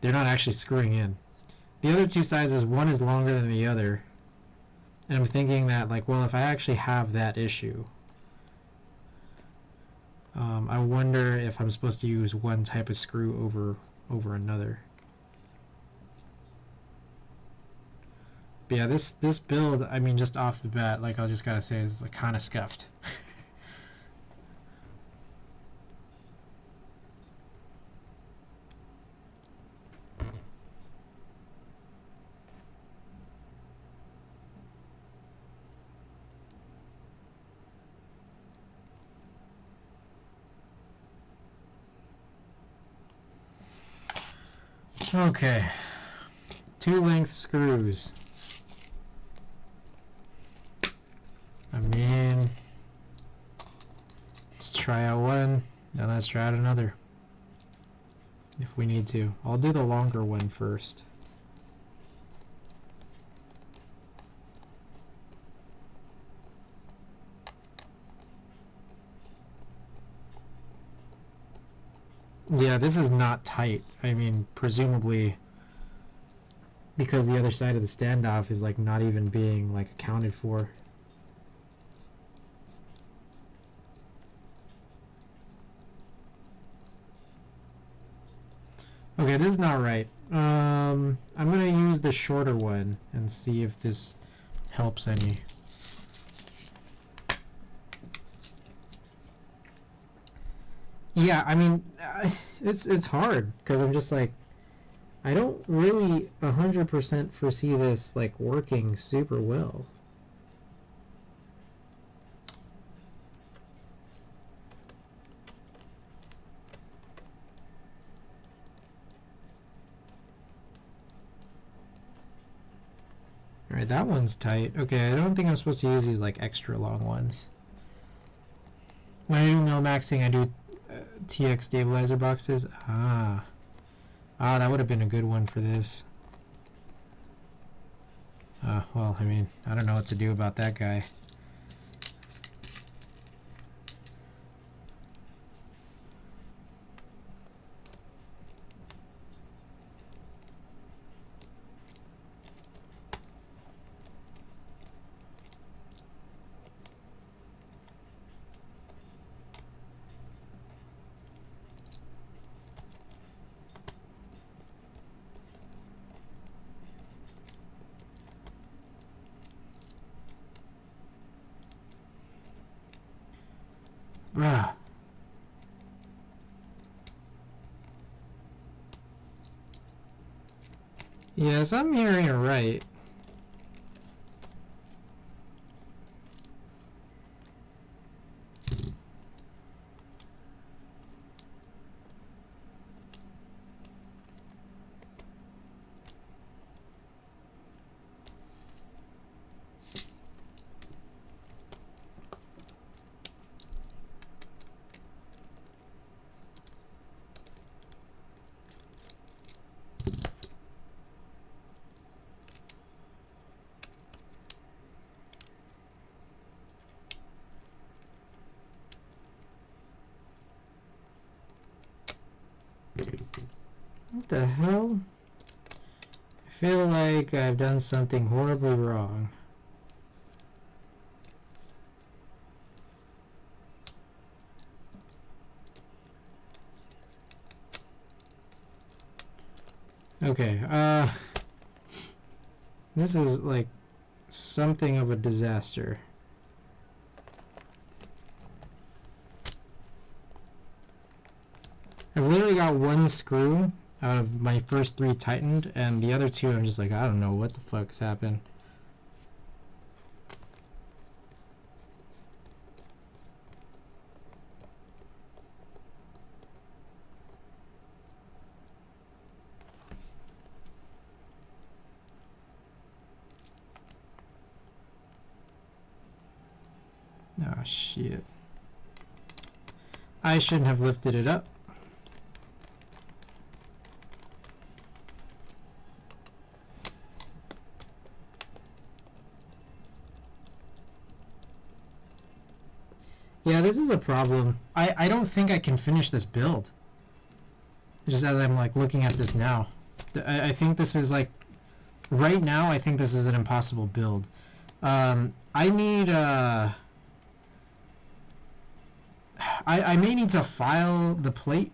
they're not actually screwing in. The other two sizes, one is longer than the other, and I'm thinking that, like, well, if I actually have that issue, I wonder if I'm supposed to use one type of screw over another. But yeah, this build, I mean, just off the bat, like, I just gotta say, is like kind of scuffed. Okay, 2 length screws. I mean, let's try out one, then let's try out another if we need to. I'll do the longer one first. Yeah, this is not tight. I mean, presumably because the other side of the standoff is like not even being like accounted for. Okay, this is not right. I'm gonna use the shorter one and see if this helps any. Yeah, I mean, it's hard because I'm just like, I don't really 100% foresee this like working super well. Alright, that one's tight. Okay, I don't think I'm supposed to use these like extra long ones. When I do mil-maxing, I do TX stabilizer boxes. Ah, that would have been a good one for this. Well, I mean, I don't know what to do about that guy. Bruh. Yes, I'm hearing it right. What the hell? I feel like I've done something horribly wrong. Okay, This is like something of a disaster. I've literally got one screw out of my first 3 tightened, and the other 2 I'm just like, I don't know what the fuck's happened. Oh shit. I shouldn't have lifted it up. Yeah, this is a problem. I don't think I can finish this build. Just as I'm like looking at this now. I think this is like, right now I think this is an impossible build. I need I may need to file the plate.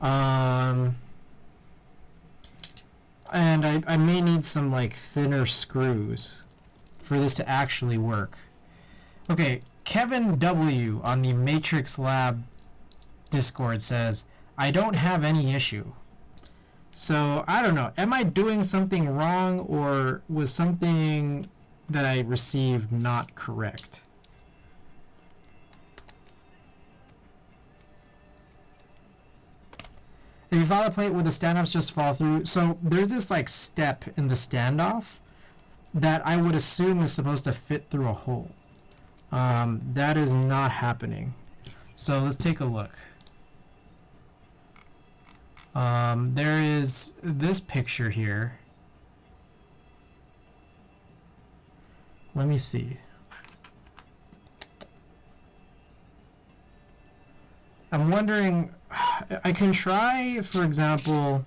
And I may need some like thinner screws for this to actually work. Okay, Kevin W on the Matrix Lab Discord says, I don't have any issue. So, I don't know. Am I doing something wrong, or was something that I received not correct? If you file a plate, would the standoffs just fall through? So, there's this like step in the standoff that I would assume is supposed to fit through a hole. That is not happening. So let's take a look. There is this picture here. Let me see. I'm wondering, I can try, for example,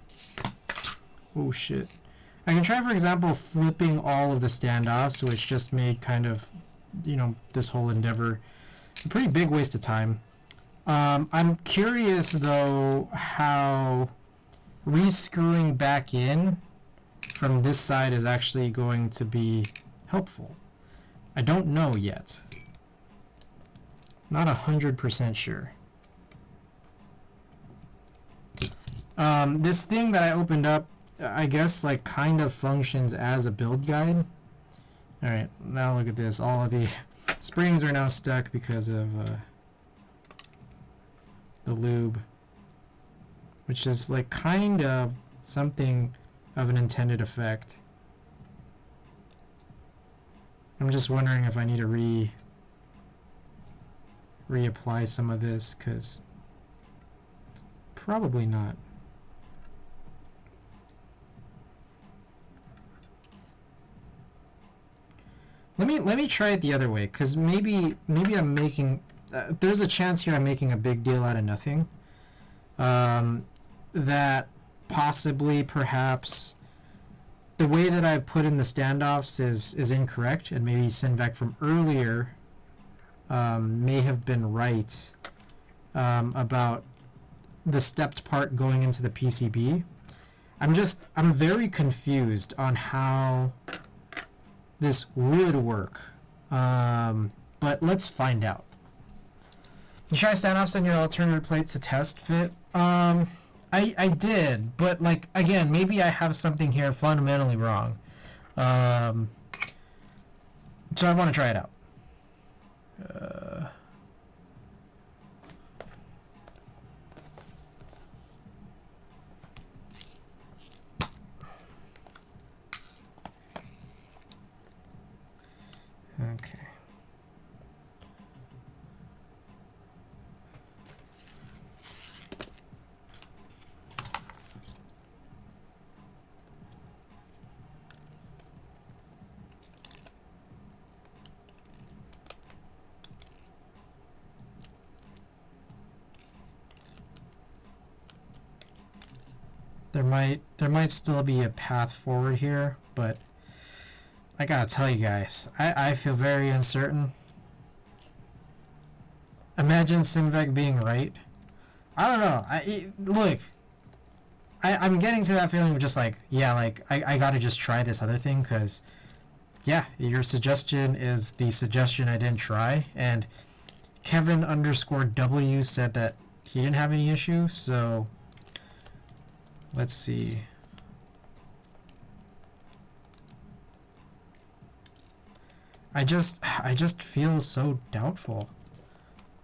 oh shit. I can try, for example, flipping all of the standoffs, which just made kind of, you know, this whole endeavor a pretty big waste of time. I'm curious though how rescrewing back in from this side is actually going to be helpful. I don't know yet. Not 100% sure. This thing that I opened up, I guess, like kind of functions as a build guide. Alright, now look at this. All of the springs are now stuck because of the lube, which is like kind of something of an intended effect. I'm just wondering if I need to reapply some of this, because probably not. Let me try it the other way, because maybe I'm making there's a chance here I'm making a big deal out of nothing. That possibly, perhaps, the way that I've put in the standoffs is incorrect, and maybe Sinvec from earlier may have been right about the stepped part going into the PCB. I'm very confused on how this would work, but let's find out. You try standoffs on your alternative plates to test fit? I did, but like, again, maybe I have something here fundamentally wrong. So I want to try it out. Okay. There might still be a path forward here, but I gotta tell you guys, I feel very uncertain. Imagine Sinvec being right. I don't know. Look, I'm getting to that feeling of just like, yeah, like I gotta just try this other thing because, yeah, your suggestion is the suggestion I didn't try, and Kevin_W said that he didn't have any issue, so let's see. I just feel so doubtful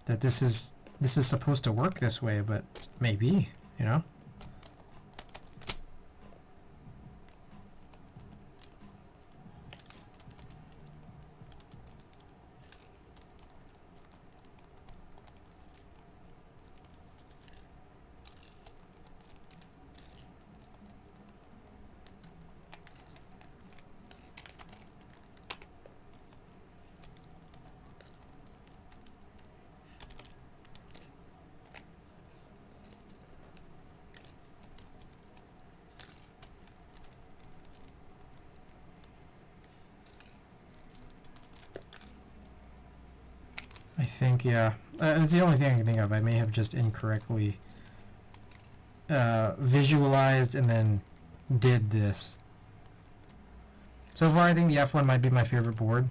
that this is supposed to work this way, but maybe, you know? I think, yeah. It's the only thing I can think of. I may have just incorrectly visualized and then did this. So far, I think the F1 might be my favorite board.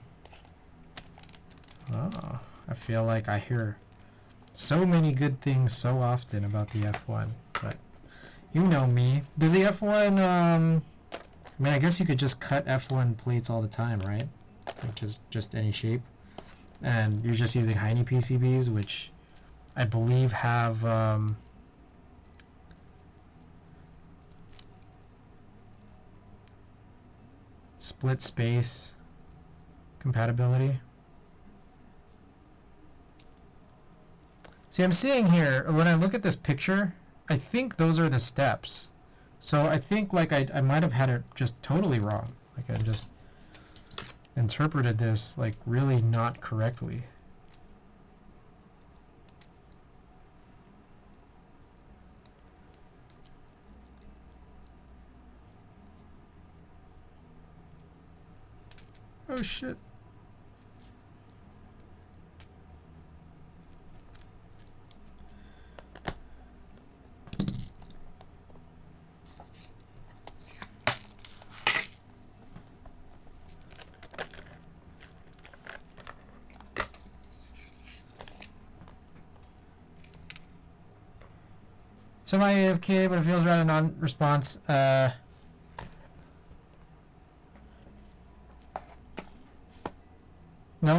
Oh, I feel like I hear so many good things so often about the F1, but you know me. Does the F1, I mean, I guess you could just cut F1 plates all the time, right? Which is just any shape. And you're just using Heine PCBs, which I believe have split space compatibility. See, I'm seeing here, when I look at this picture, I think those are the steps. So I think like I might have had it just totally wrong. Like I just interpreted this like really not correctly. Oh shit. Semi-AFK, but it feels rather non-response. No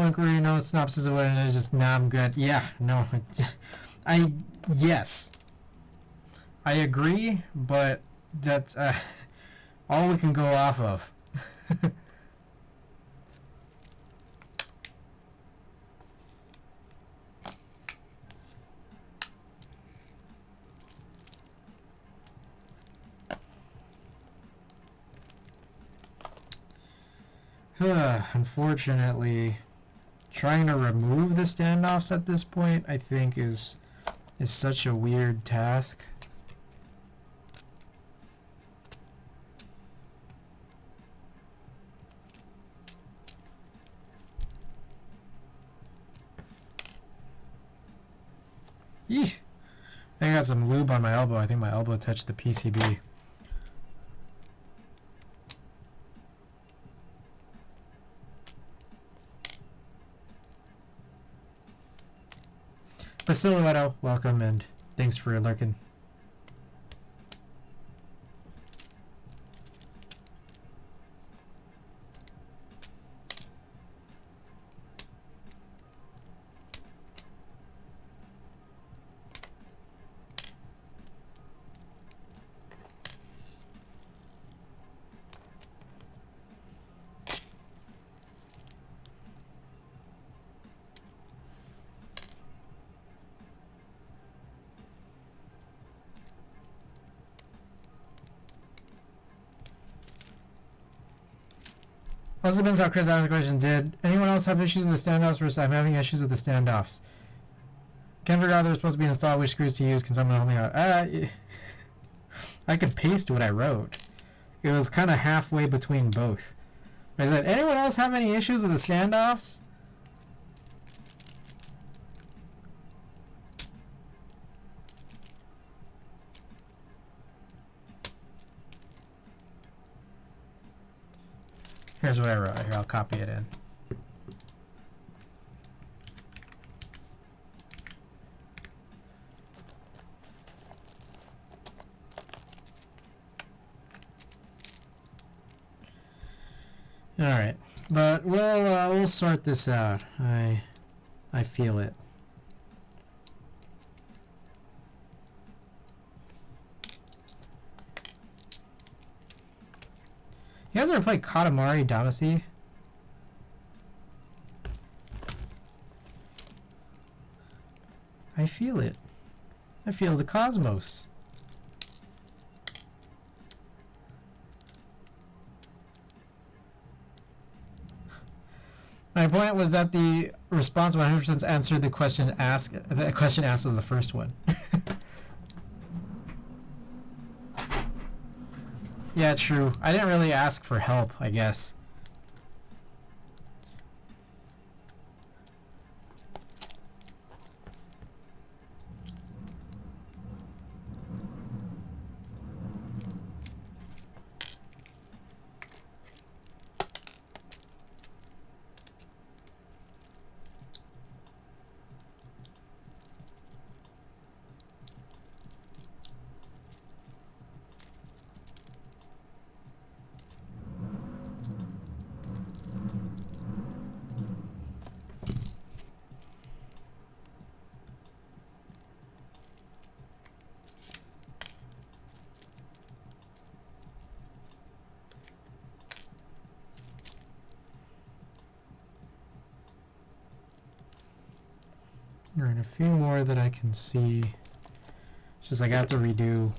inquiry, no synopsis of what it is, just nah, I'm good. Yeah, no. Yes. I agree, but that's all we can go off of. Unfortunately, trying to remove the standoffs at this point, I think, is such a weird task. Eeh! I got some lube on my elbow. I think my elbow touched the PCB. Silhouetto, welcome and thanks for lurking. Also depends how Chris asked the question. Did anyone else have issues with the standoffs versus I'm having issues with the standoffs? Can't figure out they're supposed to be installed, which screws to use. Can someone help me out? I could paste what I wrote. It was kind of halfway between both. I said, anyone else have any issues with the standoffs? Here's what I wrote. Here, I'll copy it in. All right, but we'll sort this out. I feel it. You guys ever played Katamari Damacy? I feel it. I feel the cosmos. My point was that the response 100% answered the question asked. The question asked was the first one. Yeah, true. I didn't really ask for help, I guess. Alright, a few more that I can see. It's just like I have to redo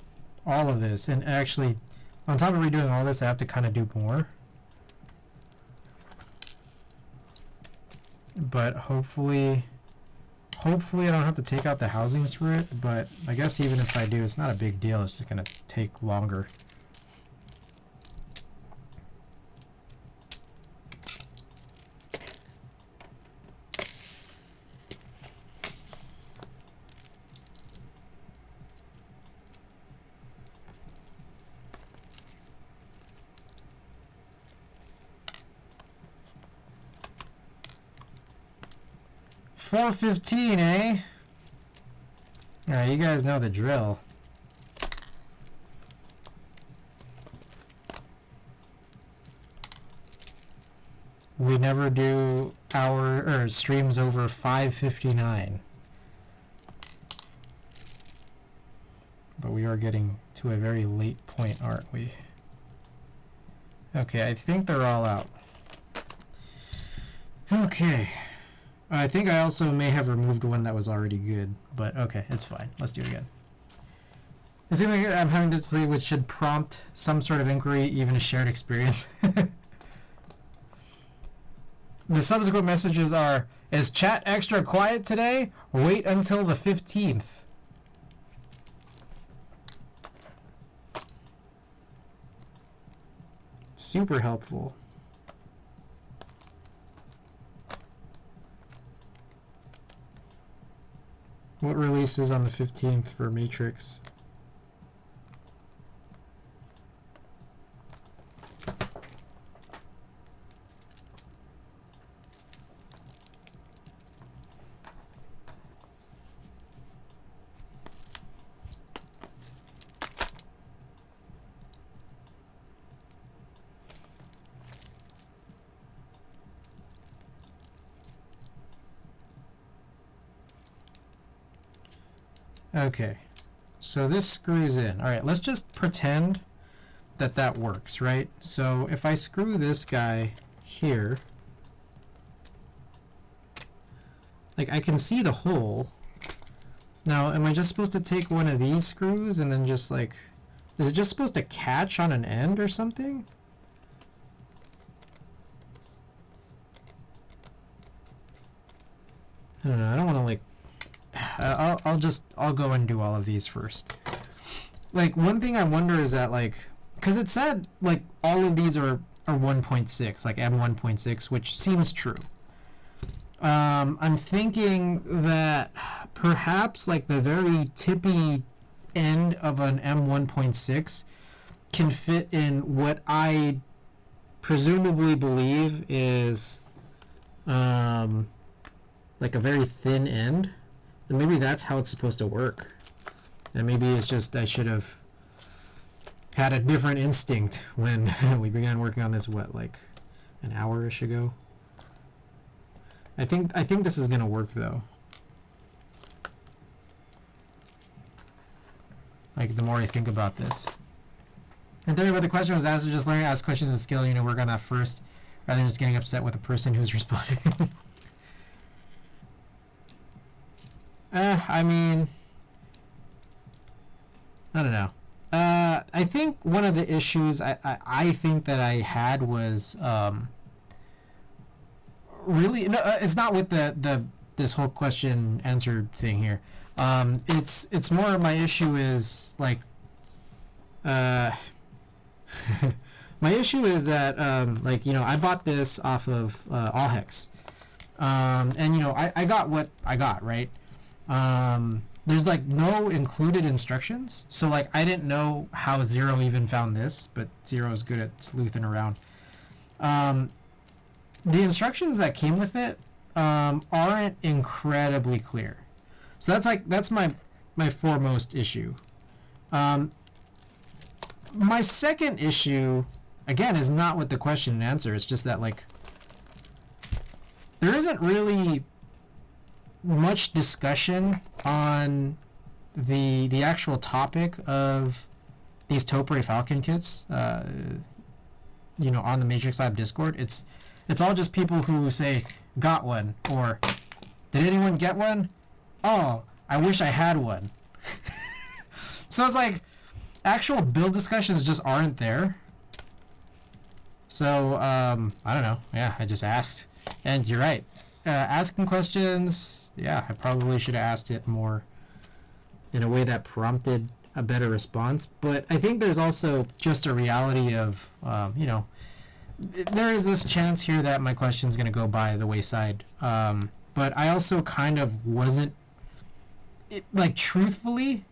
all of this. And actually, on top of redoing all this, I have to kind of do more. But hopefully I don't have to take out the housings for it. But I guess even if I do, it's not a big deal. It's just going to take longer. $4.15, eh? Alright, you guys know the drill. We never do our streams over 5:59. But we are getting to a very late point, aren't we? Okay, I think they're all out. Okay. I think I also may have removed one that was already good, but okay, it's fine. Let's do it again. Assuming I'm having to sleep, which should prompt some sort of inquiry, even a shared experience. The subsequent messages are, is chat extra quiet today? Wait until the 15th. Super helpful. What releases on the 15th for Matrix? Okay, so this screws in. All right, let's just pretend that that works, right? So if I screw this guy here, like I can see the hole. Now, am I just supposed to take one of these screws and then just like, is it just supposed to catch on an end or something? I don't know, I don't want to like, I'll go and do all of these first. Like, one thing I wonder is that, like, because it said, like, all of these are 1.6, like M1.6, which seems true. I'm thinking that perhaps, like, the very tippy end of an M1.6 can fit in what I presumably believe is like a very thin end, and maybe that's how it's supposed to work. And maybe it's just I should have had a different instinct when we began working on this, what, like an hour-ish ago? I think this is gonna work though. Like, the more I think about this. And there, but the question was asked, just learning to ask questions and skill, you know, work on that first, rather than just getting upset with the person who's responding. I mean, I don't know. I think one of the issues I think that I had was really no, it's not with this whole question answer thing here. It's more of my issue is like my issue is that like, you know, I bought this off of Allhex, and you know, I got what I got, right? There's like no included instructions, so like I didn't know how Zero even found this, but Zero is good at sleuthing around. The instructions that came with it aren't incredibly clear, so that's my foremost issue. My second issue, again, is not with the question and answer. It's just that like there isn't really much discussion on the actual topic of these Topre Falcon kits, you know, on the Matrix Lab Discord. It's all just people who say, got one, or did anyone get one? Oh, I wish I had one. So it's like, actual build discussions just aren't there. So, I don't know. Yeah, I just asked. And you're right. Asking questions, yeah, I probably should have asked it more in a way that prompted a better response. But I think there's also just a reality of, you know, there is this chance here that my question's going to go by the wayside. But I also kind of wasn't, like, truthfully,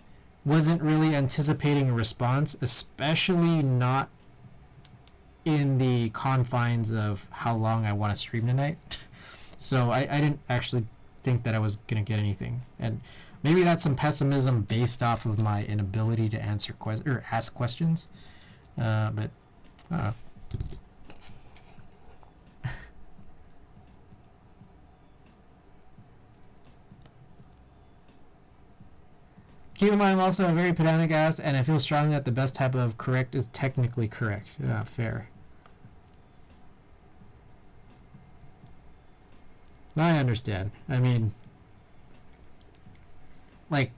wasn't really anticipating a response, especially not in the confines of how long I want to stream tonight. So I didn't actually think that I was going to get anything. And maybe that's some pessimism based off of my inability to answer or ask questions. But I don't know. Keep in mind, I'm also a very pedantic ass, and I feel strongly that the best type of correct is technically correct. Yeah, fair. I understand. I mean, like,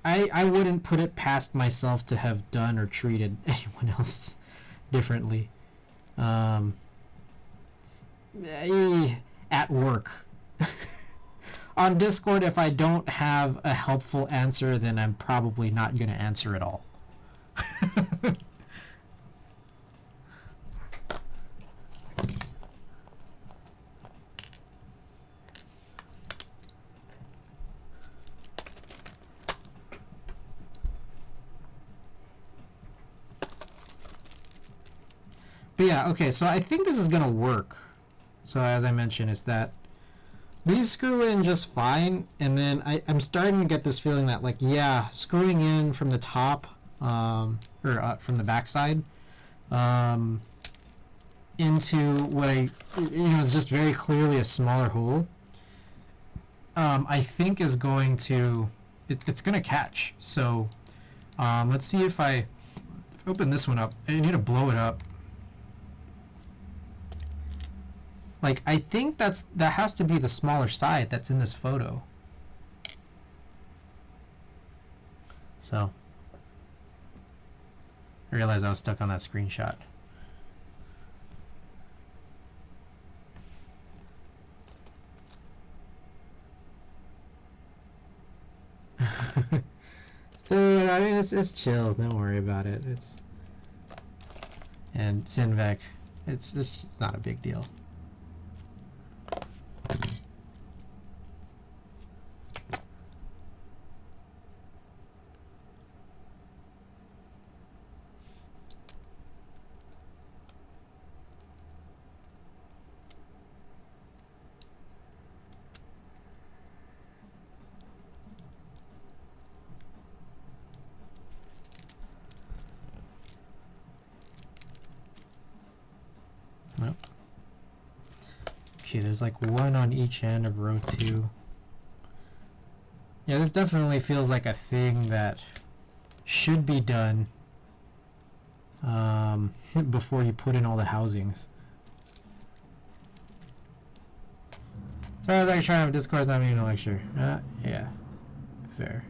I wouldn't put it past myself to have done or treated anyone else differently. At work. On Discord, if I don't have a helpful answer, then I'm probably not going to answer at all. But yeah, okay, so I think this is going to work. So as I mentioned, is that these screw in just fine, and then I'm starting to get this feeling that, like, yeah, screwing in from the top, from the backside, into what is just very clearly a smaller hole, I think is going to, it's going to catch. So, let's see if I open this one up. I need to blow it up. Like, I think that has to be the smaller side that's in this photo. So, I realized I was stuck on that screenshot. Dude, I mean, it's chill. Don't worry about it. And Sinvec, it's not a big deal. Okay, there's like one on each end of row 2. Yeah, this definitely feels like a thing that should be done before you put in all the housings. Sorry, I was like trying to have a discourse, not being a lecture. Yeah, fair.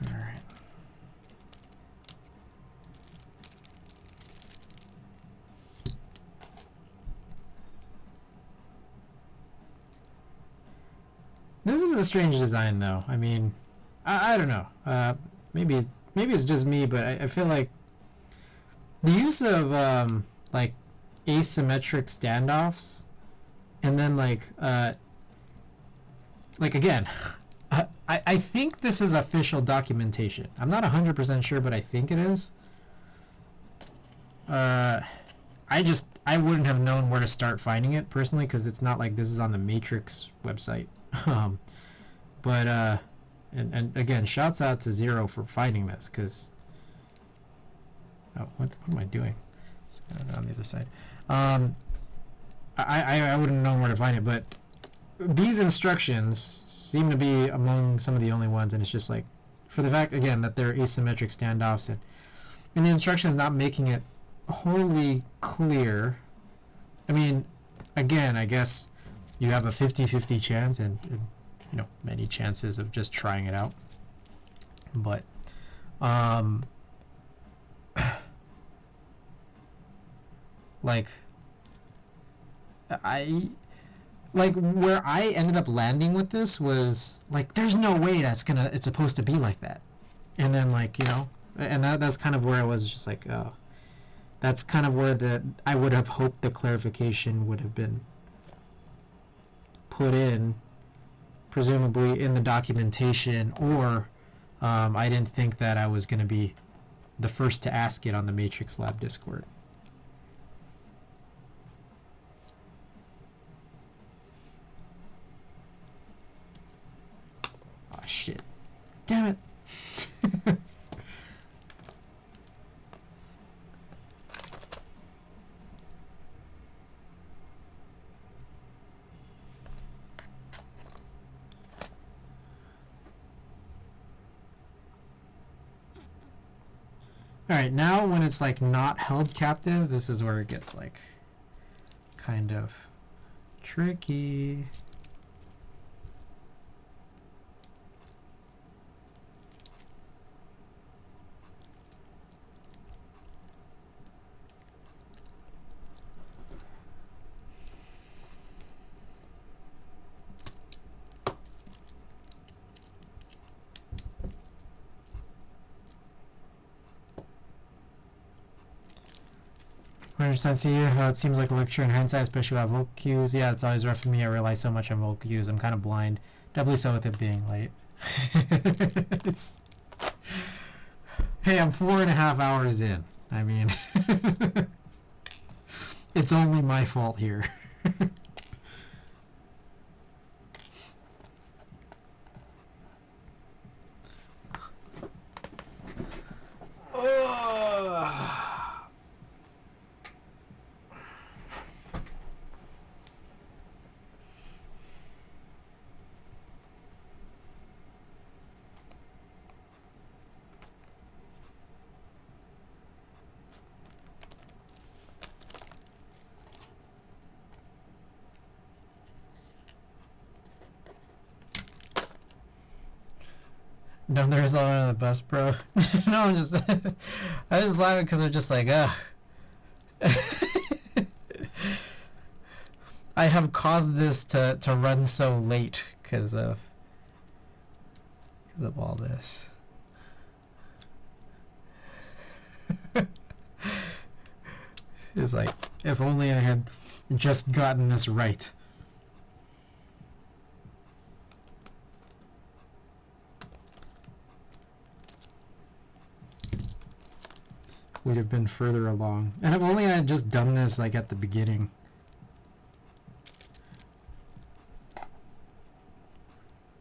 All right. This is a strange design, though. I mean, I don't know. Maybe it's just me, but I feel like the use of like asymmetric standoffs, and then like again, I think this is official documentation. I'm not 100% sure, but I think it is. I wouldn't have known where to start finding it personally, because it's not like this is on the Matrix website. But and again, shouts out to Zero for finding this, because what am I doing? Let's go on the other side. I wouldn't know where to find it, but these instructions seem to be among some of the only ones, and it's just like, for the fact again that they're asymmetric standoffs, and the instructions not making it wholly clear. I mean, again, I guess you have a 50-50 chance, and you know, many chances of just trying it out, but like where I ended up landing with this was like, there's no way it's supposed to be like that. And then, like, you know, and that's kind of where I was just like, oh, that's kind of where I would have hoped the clarification would have been put in, presumably in the documentation, or I didn't think that I was going to be the first to ask it on the Matrix Lab Discord. Oh shit. Damn it. Alright, now when it's like not held captive, this is where it gets like kind of tricky. See how it seems like a lecture in hindsight, especially about vocal cues. Yeah, it's always rough for me. I rely so much on vocal cues. I'm kind of blind. Doubly so with it being late. Hey, I'm 4.5 hours in. I mean, it's only my fault here. Don't the result on the bus, bro? No, I'm just I was just laughing because they're just like, I have caused this to run so late because of all this. It's like, if only I had just gotten this right. Would have been further along. And if only I had just done this like at the beginning.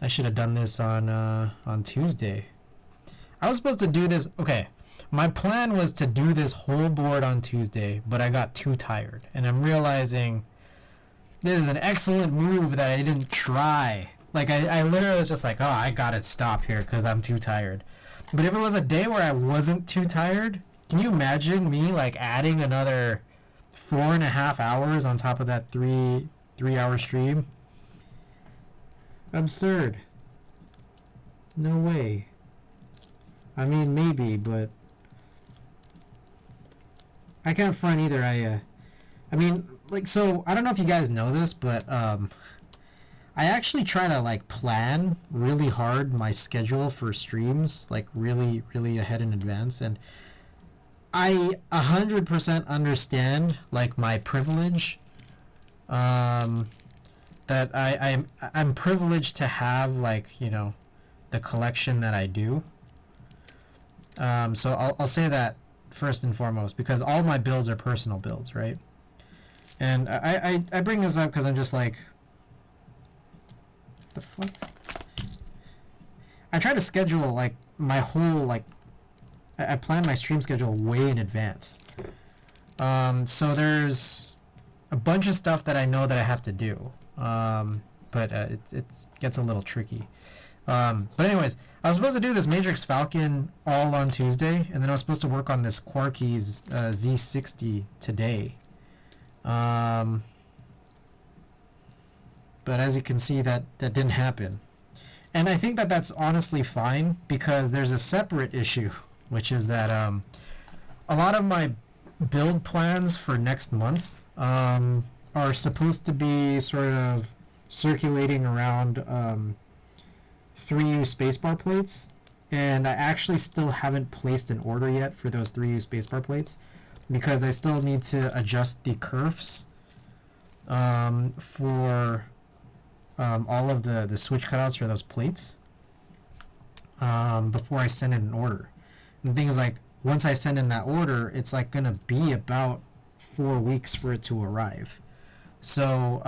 I should have done this on Tuesday I was supposed to do this. Okay, my plan was to do this whole board on Tuesday, but I got too tired, and I'm realizing this is an excellent move that I didn't try. Like I literally was just like, oh, I gotta stop here because I'm too tired. But if it was a day where I wasn't too tired, can you imagine me like adding another 4.5 hours on top of that 3-hour stream? Absurd. No way. I mean, maybe, but I can't front either. I mean, like, so I don't know if you guys know this, but I actually try to like plan really hard my schedule for streams, like really, really ahead in advance, and I 100% understand like my privilege. That I'm privileged to have, like, you know, the collection that I do. So I'll say that first and foremost, because all my builds are personal builds, right? And I bring this up because I'm just like, the fuck? I try to schedule like my whole, like, I plan my stream schedule way in advance. So there's a bunch of stuff that I know that I have to do. But it gets a little tricky. But anyways, I was supposed to do this Matrix Falcon all on Tuesday, and then I was supposed to work on this Quarky's Z60 today. But as you can see, that didn't happen. And I think that that's honestly fine, because there's a separate issue, which is that a lot of my build plans for next month are supposed to be sort of circulating around 3U spacebar plates, and I actually still haven't placed an order yet for those 3U spacebar plates, because I still need to adjust the kerfs for all of the switch cutouts for those plates before I send in an order. And the thing is, like, once I send in that order, it's like gonna be about 4 weeks for it to arrive. So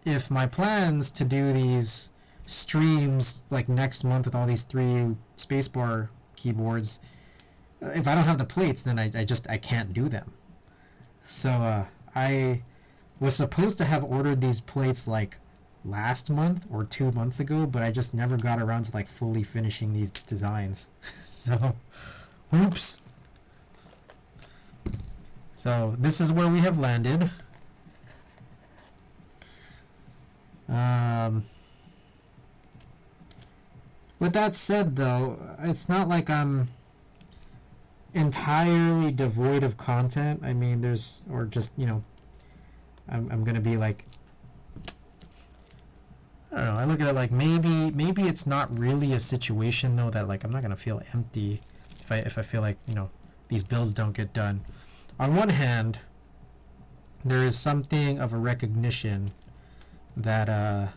if my plans to do these streams like next month with all these 3 spacebar keyboards, if I don't have the plates, then I can't do them. So I was supposed to have ordered these plates like last month or 2 months ago, but I just never got around to like fully finishing these designs. So oops. So this is where we have landed. With that said, though, it's not like I'm entirely devoid of content. I mean, there's, or just, you know, I'm gonna be like, I don't know, I look at it like maybe it's not really a situation, though, that like I'm not gonna feel empty if I feel like, you know, these builds don't get done. On one hand, there is something of a recognition that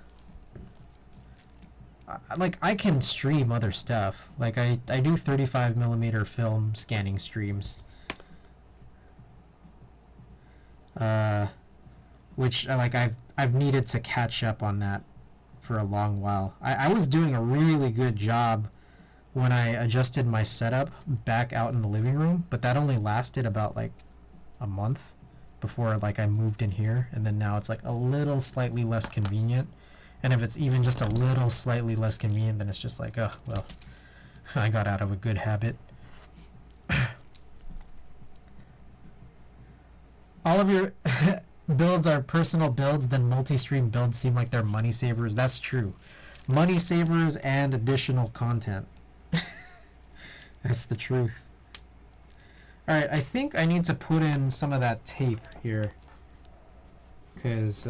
like I can stream other stuff. Like I do 35mm film scanning streams, which like I've needed to catch up on that for a long while. I was doing a really good job when I adjusted my setup back out in the living room, but that only lasted about like a month before like I moved in here, and then now it's like a little slightly less convenient. And if it's even just a little slightly less convenient, then it's just like, oh, well, I got out of a good habit. All of your builds are personal builds, then multi-stream builds seem like they're money savers. That's true. Money savers and additional content. That's the truth. Alright, I think I need to put in some of that tape here, because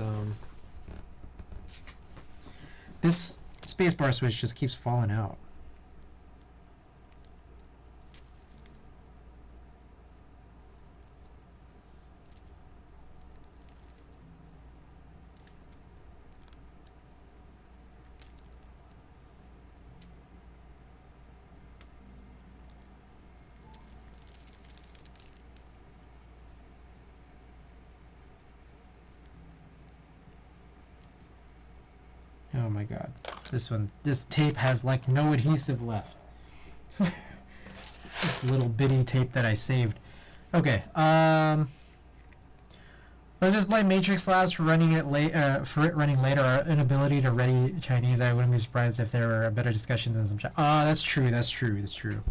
this spacebar switch just keeps falling out. Oh my god. This tape has like no adhesive left. this little bitty tape that I saved. Okay, let's just blame Matrix Labs for running it late. For it running late, or our inability to ready Chinese. I wouldn't be surprised if there were better discussions in some. That's true. That's true. That's true.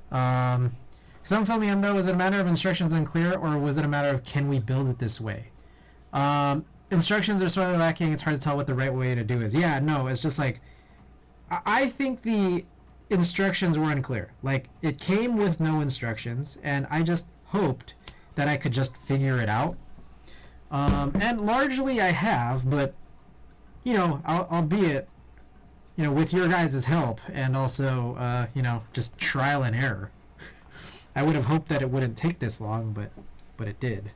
Because I'm filming him though. Was it a matter of instructions unclear, or was it a matter of can we build it this way? Instructions are sort of lacking. It's hard to tell what the right way to do is. Yeah, no, it's just like I think the instructions were unclear. Like it came with no instructions, and I just hoped that I could just figure it out. And largely I have, but you know, albeit, you know, with your guys' help and also, you know, just trial and error. I would have hoped that it wouldn't take this long, but it did.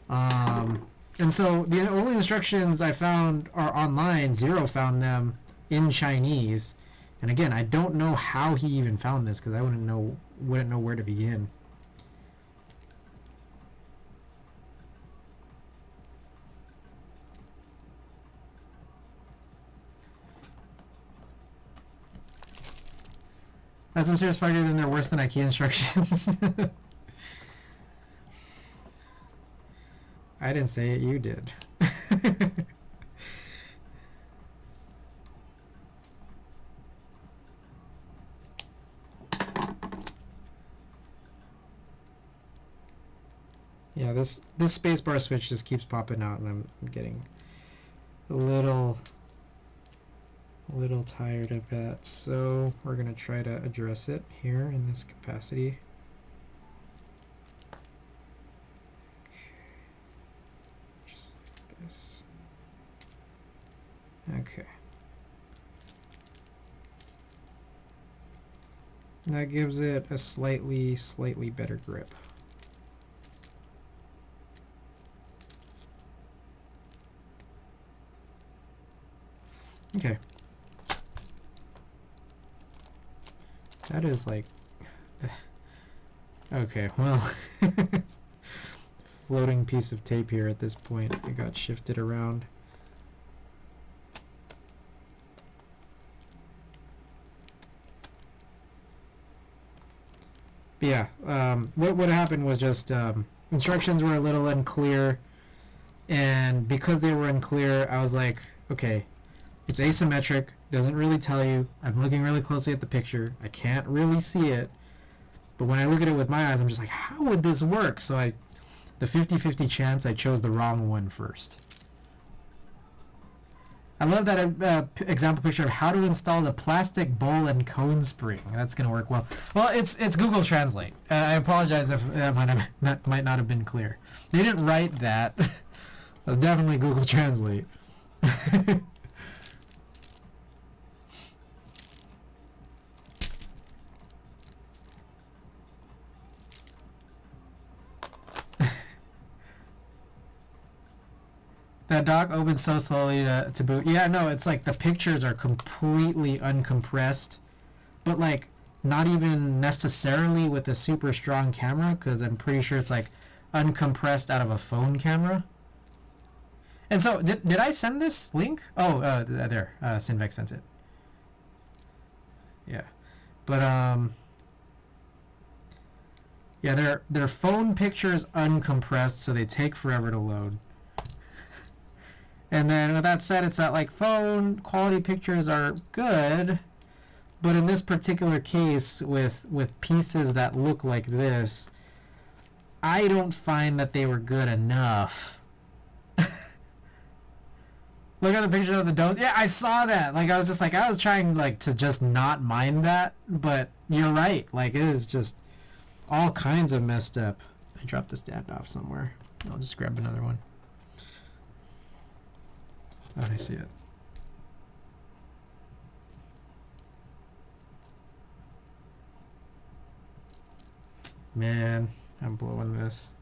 And so the only instructions I found are online. Zero found them in Chinese. And again, I don't know how he even found this because I wouldn't know where to begin. That's some serious farther than they're worse than IKEA instructions. I didn't say it, you did. Yeah, this spacebar switch just keeps popping out, and I'm getting a little tired of that. So we're gonna try to address it here in this capacity. Okay. Just like this. Okay. That gives it a slightly better grip. Okay. That is like... Okay, well... floating piece of tape here at this point. It got shifted around. But yeah, what happened was just instructions were a little unclear, and because they were unclear, I was like, okay, it's asymmetric, doesn't really tell you. I'm looking really closely at the picture. I can't really see it. But when I look at it with my eyes, I'm just like, how would this work? So the 50-50 chance, I chose the wrong one first. I love that example picture of how to install the plastic bowl and cone spring. That's going to work well. Well, it's Google Translate. I apologize if that might not have been clear. They didn't write that. That was definitely Google Translate. That dock opens so slowly to boot. Yeah, no, it's like the pictures are completely uncompressed, but like not even necessarily with a super strong camera, because I'm pretty sure it's like uncompressed out of a phone camera. And so, did I send this link? Oh, there, Sinvec sent it. Yeah, but yeah, they're phone pictures uncompressed, so they take forever to load. And then with that said, it's that like phone quality pictures are good, but in this particular case with pieces that look like this, I don't find that they were good enough. Look at the picture of the domes. Yeah, I saw that. Like I was just like, I was trying like to just not mind that, but you're right. Like it is just all kinds of messed up. I dropped the standoff somewhere. I'll just grab another one. Oh, I see it. Man, I'm blowing this.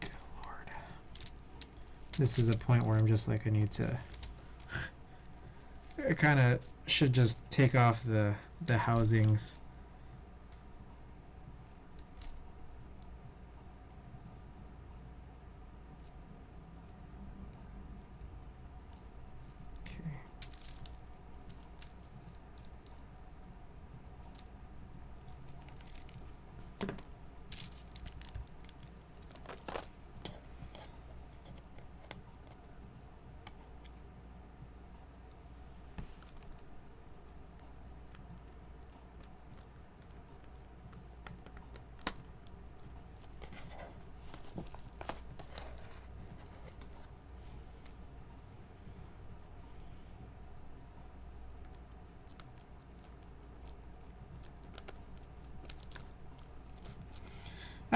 Good Lord. This is a point where I'm just like, I need to... I kind of should just take off the housings.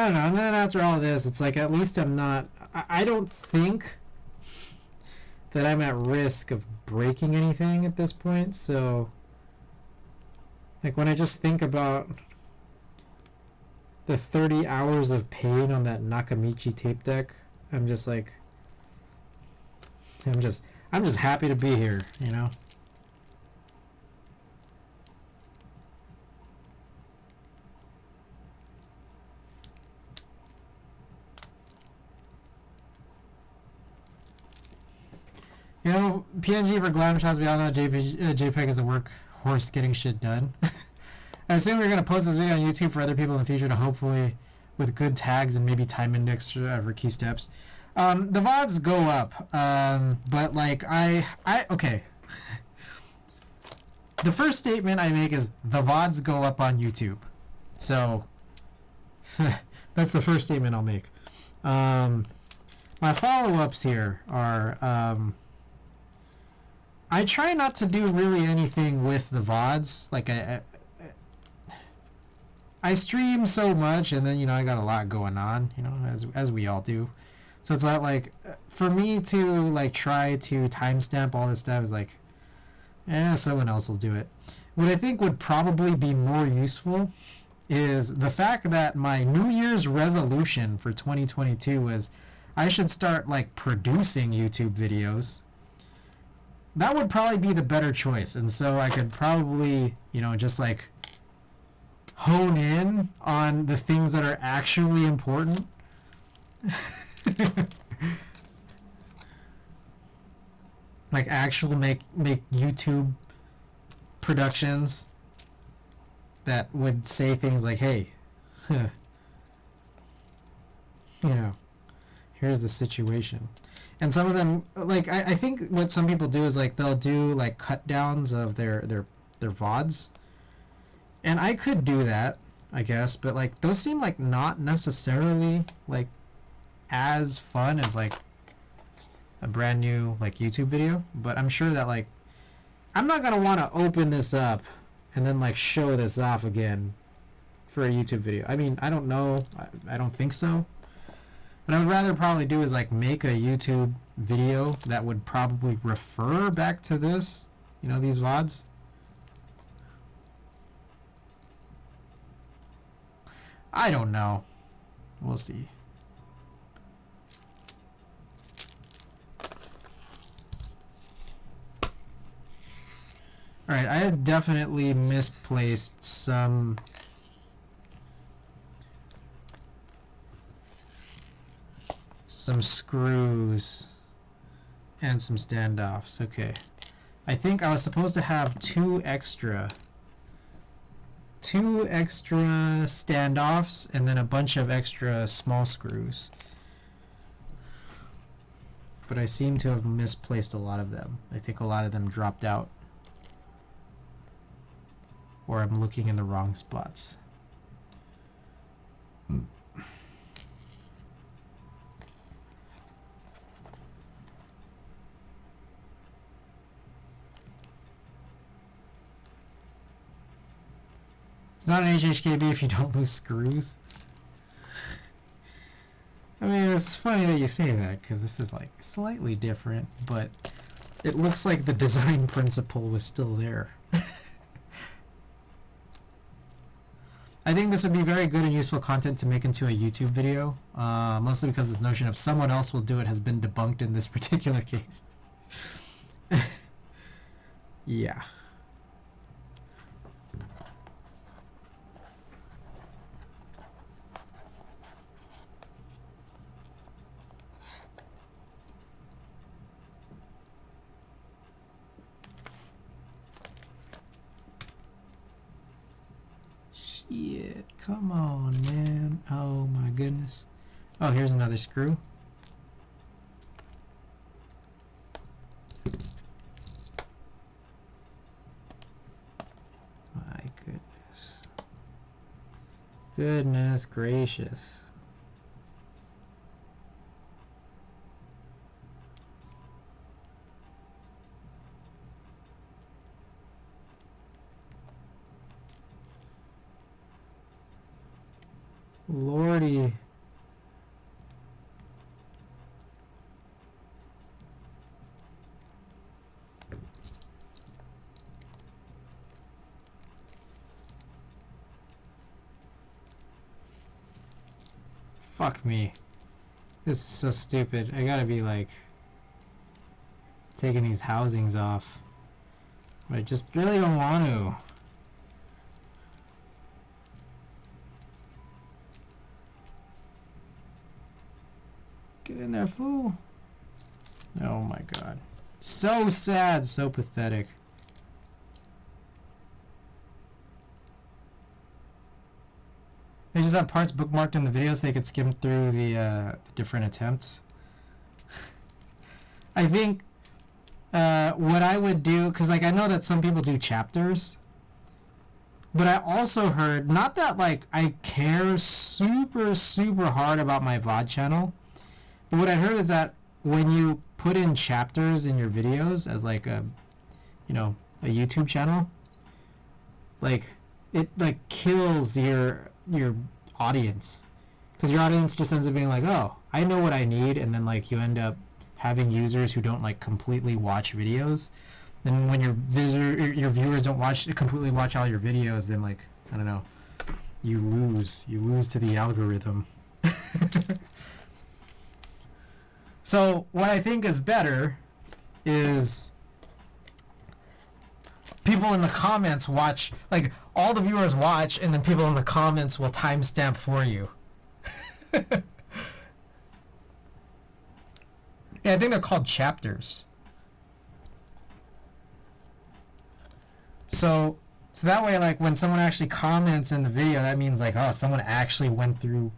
I don't know. And then after all this, it's like at least I'm not. I don't think that I'm at risk of breaking anything at this point. So, like when I just think about the 30 hours of pain on that Nakamichi tape deck, I'm just like, I'm just happy to be here, you know. You know, PNG for glam shots, we all know JPEG is a workhorse getting shit done. I assume we're going to post this video on YouTube for other people in the future to hopefully, with good tags and maybe time index for key steps. The VODs go up, but like okay. The first statement I make is the VODs go up on YouTube. So, that's the first statement I'll make. My follow-ups here are, I try not to do really anything with the VODs. Like I stream so much, and then, you know, I got a lot going on, you know, as we all do. So it's not like, for me to like try to timestamp all this stuff is like, someone else will do it. What I think would probably be more useful is the fact that my New Year's resolution for 2022 was I should start like producing YouTube videos. That would probably be the better choice. And so I could probably, you know, just like hone in on the things that are actually important. Like actually make YouTube productions that would say things like, hey, you know, here's the situation. And some of them, like, I think what some people do is like they'll do like cut downs of their VODs. And I could do that, I guess, but like those seem like not necessarily like as fun as like a brand new like YouTube video. But I'm sure that like I'm not gonna want to open this up and then like show this off again for a YouTube video. I mean, I don't know, I don't think so. What I would rather probably do is like make a YouTube video that would probably refer back to this, you know, these VODs. I don't know. We'll see. Alright, I had definitely misplaced some screws and some standoffs. Okay. I think I was supposed to have two extra standoffs and then a bunch of extra small screws. But I seem to have misplaced a lot of them. I think a lot of them dropped out. Or I'm looking in the wrong spots. It's not an HHKB if you don't lose screws. I mean, it's funny that you say that, because this is like slightly different, but it looks like the design principle was still there. I think this would be very good and useful content to make into a YouTube video, mostly because this notion of someone else will do it has been debunked in this particular case. Yeah. Shit, come on, man. Oh my goodness. Oh, here's another screw. My goodness. Goodness gracious. Lordy. Fuck me. This is so stupid. I gotta be like taking these housings off. But I just really don't want to. Get in there, fool. Oh my god. So sad, so pathetic. They just have parts bookmarked in the videos so they could skim through the different attempts. I think what I would do, because like I know that some people do chapters, but I also heard, not that like I care super hard about my VOD channel, but what I heard is that when you put in chapters in your videos as like a, you know, a YouTube channel, like it like kills your audience, because your audience just ends up being like, oh, I know what I need, and then like you end up having users who don't like completely watch videos. Then when your viewers don't completely watch all your videos, then like, I don't know, you lose to the algorithm. So what I think is better is people in the comments watch, like all the viewers watch, and then people in the comments will timestamp for you. Yeah, I think they're called chapters. So that way, like when someone actually comments in the video, that means like, oh, someone actually went through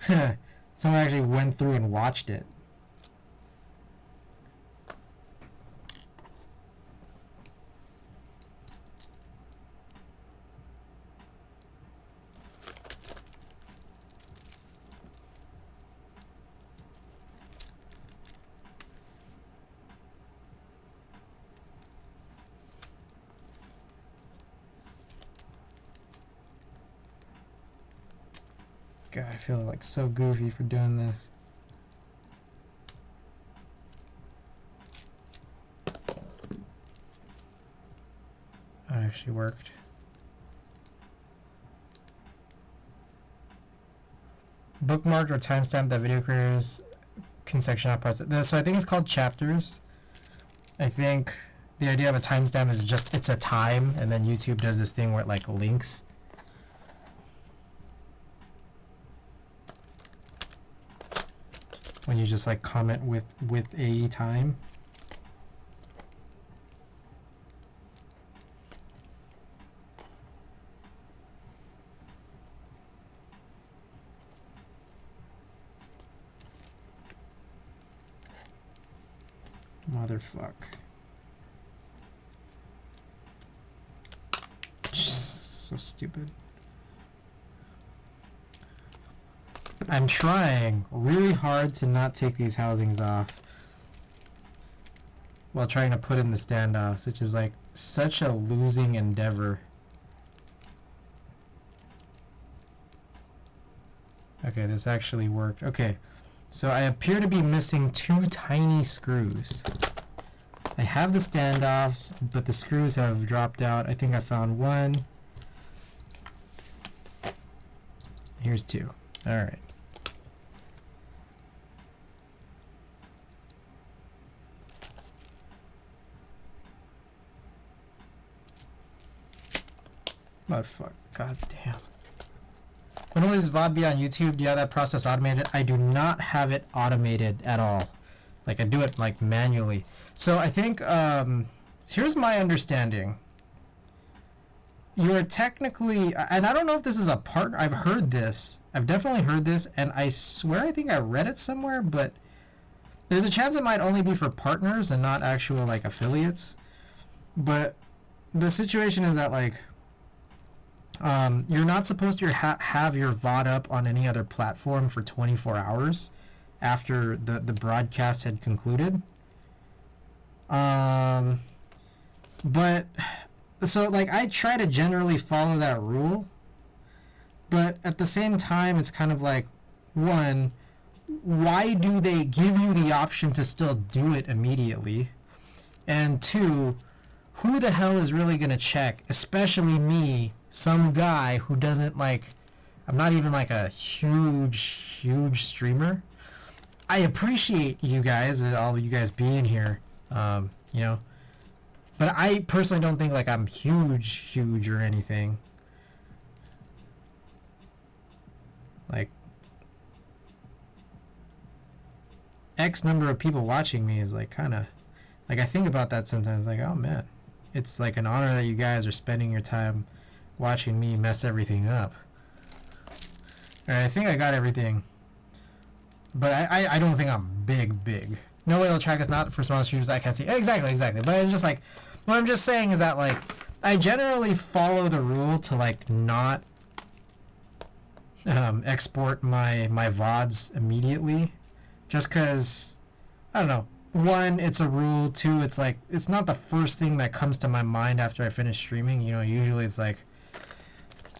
and watched it. God, I feel like so goofy for doing this. That actually worked. Bookmarked or timestamp that video creators can section out parts. So I think it's called chapters. I think the idea of a timestamp is just, it's a time, and then YouTube does this thing where it like links. When you just like comment with a time. Motherfuck. Just so stupid. I'm trying really hard to not take these housings off while trying to put in the standoffs, which is like such a losing endeavor. Okay, this actually worked. Okay, so I appear to be missing 2 tiny screws. I have the standoffs, but the screws have dropped out. I think I found one. Here's 2. All right. Motherfucker. God damn. When will this VOD be on YouTube? Do you have that process automated? I do not have it automated at all. Like, I do it, like, manually. So, I think, here's my understanding. You are technically, and I don't know if this is a partner. I've heard this. I've definitely heard this, and I swear I think I read it somewhere, but there's a chance it might only be for partners and not actual, like, affiliates. But the situation is that, like, you're not supposed to have your VOD up on any other platform for 24 hours after the broadcast had concluded. But so like I try to generally follow that rule, But at the same time, it's kind of like, one, why do they give you the option to still do it immediately? And two, who the hell is really going to check, especially me, some guy who doesn't like, I'm not even like a huge streamer. I appreciate you guys, all you guys being here, you know, but I personally don't think like I'm huge or anything. Like, X number of people watching me is like kind of, like I think about that sometimes, like, oh man, it's like an honor that you guys are spending your time watching me mess everything up. Alright, I think I got everything. But I don't think I'm big. No way they'll track us not for small streamers I can't see. Exactly. But it's just like, what I'm just saying is that like, I generally follow the rule to like not export my VODs immediately. Just cause, I don't know. One, it's a rule. Two, it's like, it's not the first thing that comes to my mind after I finish streaming. You know, usually it's like,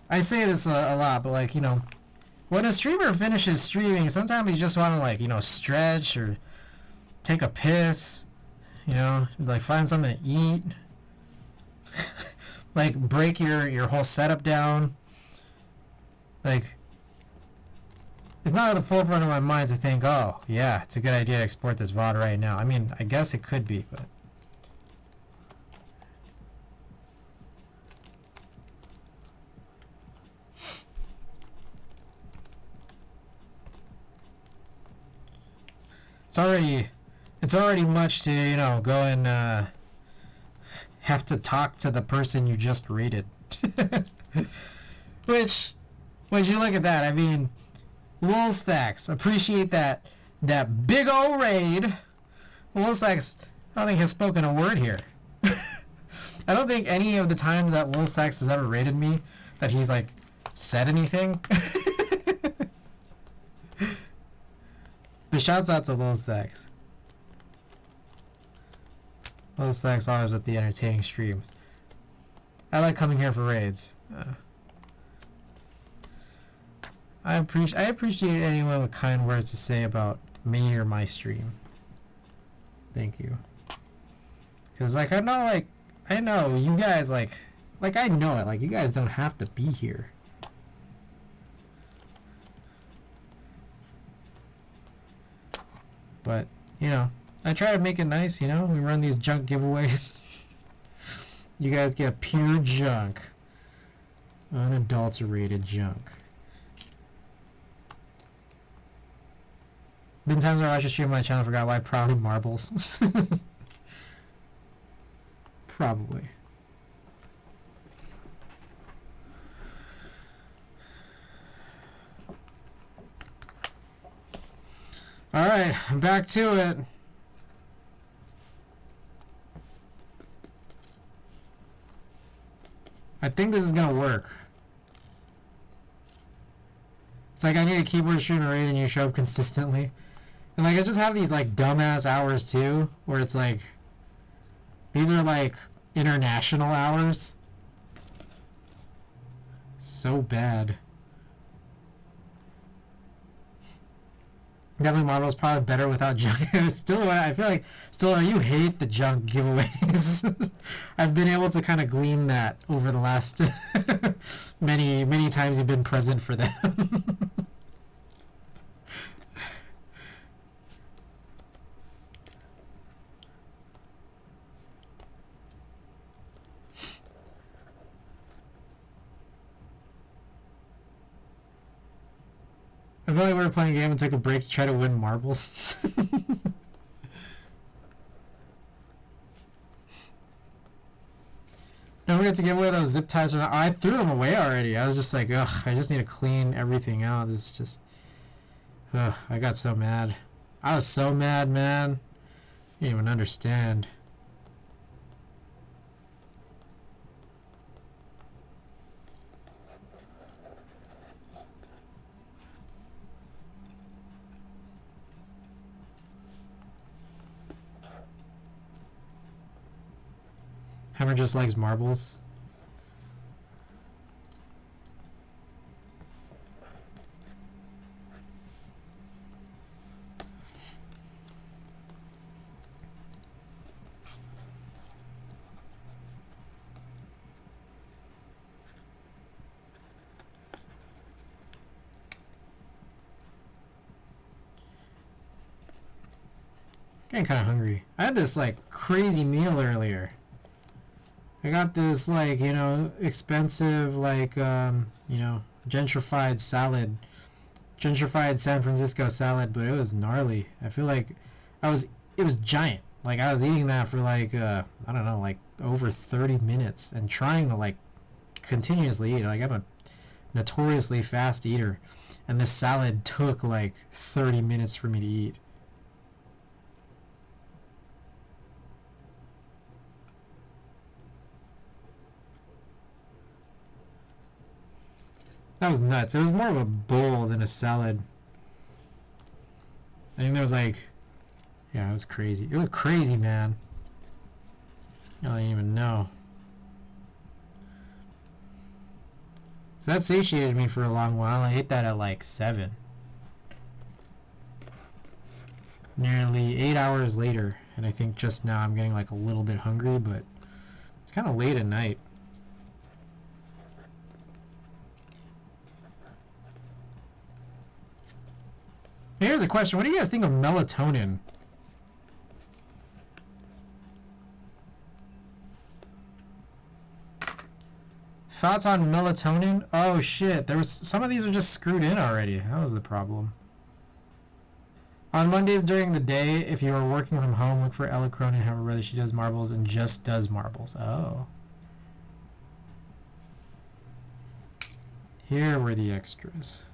I say this a lot, but like, you know, when a streamer finishes streaming, sometimes you just want to like, you know, stretch or take a piss, you know, like find something to eat, like break your whole setup down. Like, it's not at the forefront of my mind to think, oh yeah, it's a good idea to export this VOD right now. I mean, I guess it could be, but it's already much to, you know, go and have to talk to the person you just raided. Which, when you look at that, I mean, Lil Stacks, appreciate that big ol' raid. Lil Stacks, I don't think has spoken a word here. I don't think any of the times that Lil Stacks has ever raided me that he's like said anything. But shouts out to Lil Stacks. Lil Stacks always at the entertaining streams. I like coming here for raids. I appreciate anyone with kind words to say about me or my stream. Thank you. Cause like I know you guys like I know it. Like you guys don't have to be here. But, you know, I try to make it nice, you know? We run these junk giveaways. You guys get pure junk. Unadulterated junk. Been times where I watched a stream on my channel, forgot why, probably marbles. Probably. Alright, back to it. I think this is gonna work. It's like I need a keyboard streamer raid and you show up consistently. And like I just have these like dumbass hours too, where it's like, these are like international hours. So bad. Definitely Marvel's probably better without junk. Still, I feel like you hate the junk giveaways. I've been able to kind of glean that over the last many times you've been present for them. I feel like we were playing a game and took a break to try to win marbles. Don't forget to give away those zip ties. I threw them away already. I was just like, ugh, I just need to clean everything out. This is just... Ugh, I got so mad. I was so mad, man. You didn't even understand. Hammer just likes marbles. Getting kind of hungry. I had this like crazy meal earlier. I got this like, you know, expensive like you know, gentrified salad. Gentrified San Francisco salad, but it was gnarly. I feel like it was giant. Like I was eating that for like I don't know, like over 30 minutes and trying to like continuously eat. Like I'm a notoriously fast eater, and this salad took like 30 minutes for me to eat. That was nuts. It was more of a bowl than a salad. I think there was like, yeah, it was crazy. It was crazy, man. I don't even know. So that satiated me for a long while. I ate that at like 7. Nearly 8 hours later, and I think just now I'm getting like a little bit hungry, but it's kind of late at night. Here's a question. What do you guys think of melatonin? Thoughts on melatonin? Oh shit, there was some of these are just screwed in already. That was the problem. On Mondays during the day, if you are working from home, look for Ella Cronin, have her brother. She does marbles and just does marbles. Oh. Here were the extras.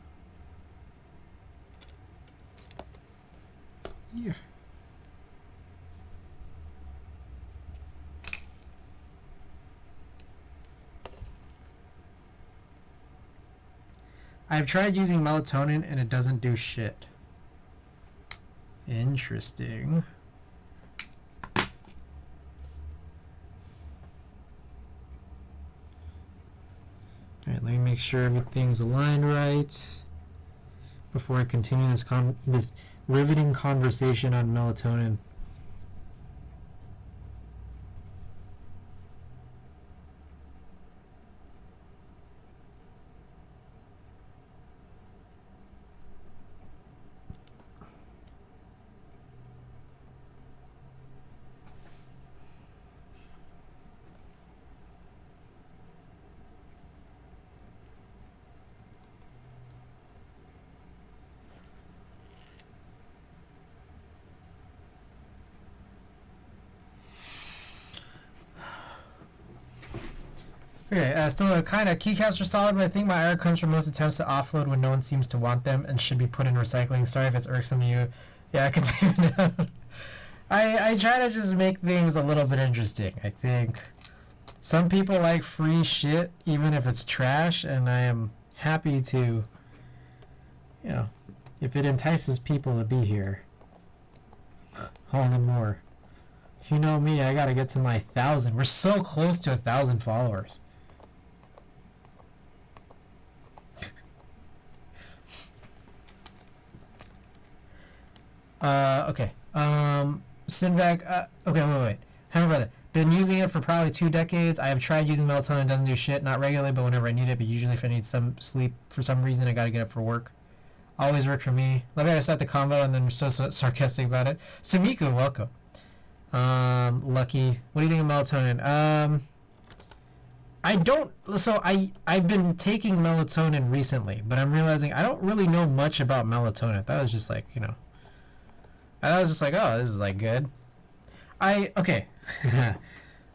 Yeah. I've tried using melatonin and it doesn't do shit. Interesting. Alright, let me make sure everything's aligned right before I continue this riveting conversation on melatonin. Okay, still kind of keycaps are solid, but I think my error comes from most attempts to offload when no one seems to want them and should be put in recycling. Sorry if it's irksome to you. Yeah, I can take it down. I try to just make things a little bit interesting. I think some people like free shit, even if it's trash, and I am happy to, you know, if it entices people to be here, all the more. You know me, I gotta get to my 1,000. We're so close to 1,000 followers. Okay. Sinvac, okay, wait. Hammer Brother. Been using it for probably 2 decades. I have tried using melatonin. It doesn't do shit. Not regularly, but whenever I need it. But usually if I need some sleep for some reason, I gotta get up for work. Always work for me. Let me start the combo and then we're so sarcastic about it. Samiku, welcome. Lucky. What do you think of melatonin? I've been taking melatonin recently, but I'm realizing I don't really know much about melatonin. That was just like, you know, I was just like, oh, this is like good. Okay.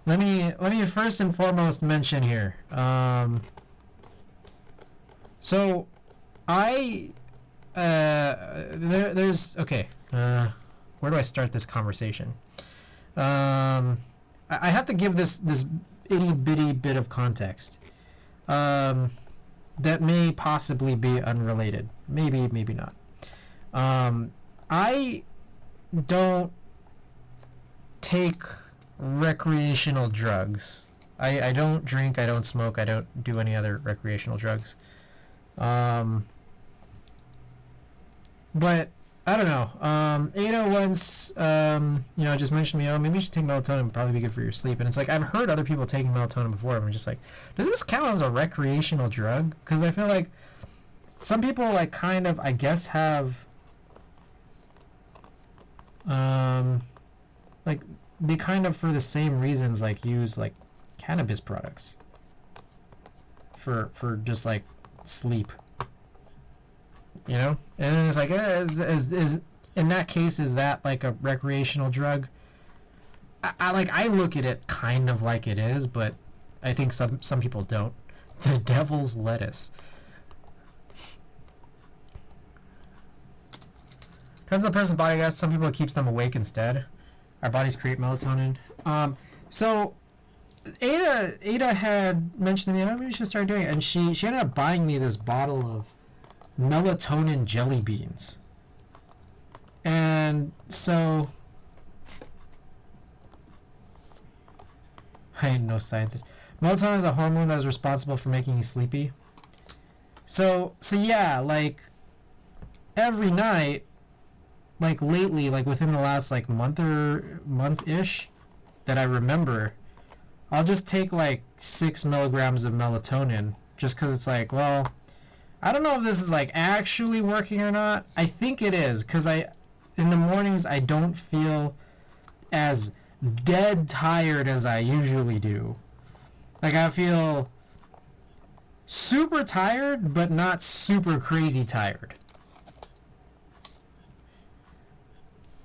let me first and foremost mention here. There's okay. Where do I start this conversation? I have to give this itty bitty bit of context. That may possibly be unrelated. Maybe not. I don't take recreational drugs. I don't drink, I don't smoke, I don't do any other recreational drugs. But I don't know. Ada once, you know, just mentioned to me, oh, maybe you should take melatonin. It'd probably be good for your sleep. And it's like, I've heard other people taking melatonin before. I'm just like, does this count as a recreational drug? Because I feel like some people, like, kind of, I guess, have, like they kind of for the same reasons like use like cannabis products for just like sleep, you know. And then it's like is in that case, is that like a recreational drug? I look at it kind of like it is, but I think some people don't. The devil's lettuce. Depends on the person's body, I guess. Some people it keeps them awake instead. Our bodies create melatonin. So Ada had mentioned to me, oh, maybe we should start doing it, and she ended up buying me this bottle of melatonin jelly beans. And so I ain't no scientist. Melatonin is a hormone that is responsible for making you sleepy. So yeah, like every night, like lately, like within the last like month-ish that I remember, I'll just take like 6 milligrams of melatonin just because it's like, well, I don't know if this is like actually working or not. I think it is, because in the mornings I don't feel as dead tired as I usually do. Like I feel super tired, but not super crazy tired.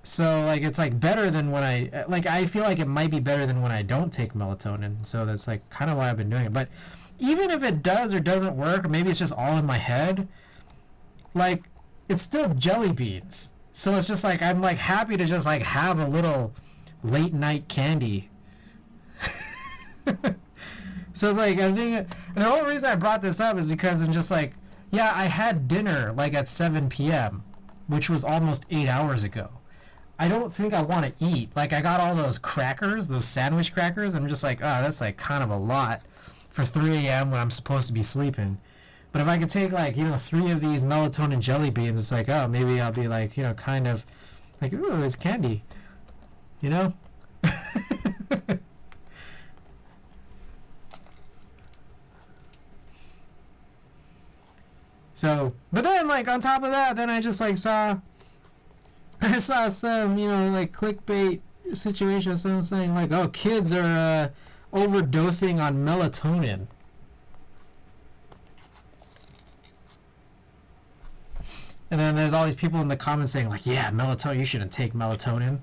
So like it's like better than when I feel like it might be better than when I don't take melatonin. So that's like kind of why I've been doing it. But even if it does or doesn't work, or maybe it's just all in my head, like it's still jelly beans. So it's just like I'm like happy to just like have a little late night candy. So it's like I think, and the whole reason I brought this up is because I'm just like, yeah, I had dinner like at 7 p.m., which was almost 8 hours ago. I don't think I want to eat. Like I got all those crackers, those sandwich crackers. I'm just like, oh, that's like kind of a lot for 3 a.m. when I'm supposed to be sleeping. But if I could take like, 3 of these melatonin jelly beans, it's like, oh, maybe I'll be like, kind of like, ooh, it's candy, you know? So, but then like on top of that, then I just like saw some, like clickbait situation, some saying like, oh, kids are overdosing on melatonin. And then there's all these people in the comments saying like, yeah, melatonin, you shouldn't take melatonin.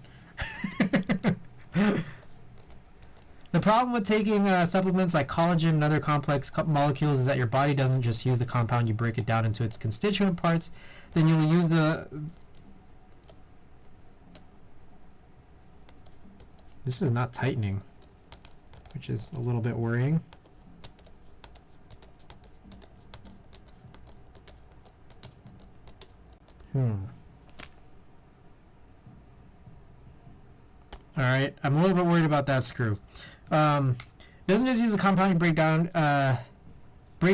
The problem with taking supplements like collagen and other complex molecules is that your body doesn't just use the compound, you break it down into its constituent parts. Then you'll use This is not tightening, which is a little bit worrying. Alright, I'm a little bit worried about that screw. Doesn't just use a compound, you break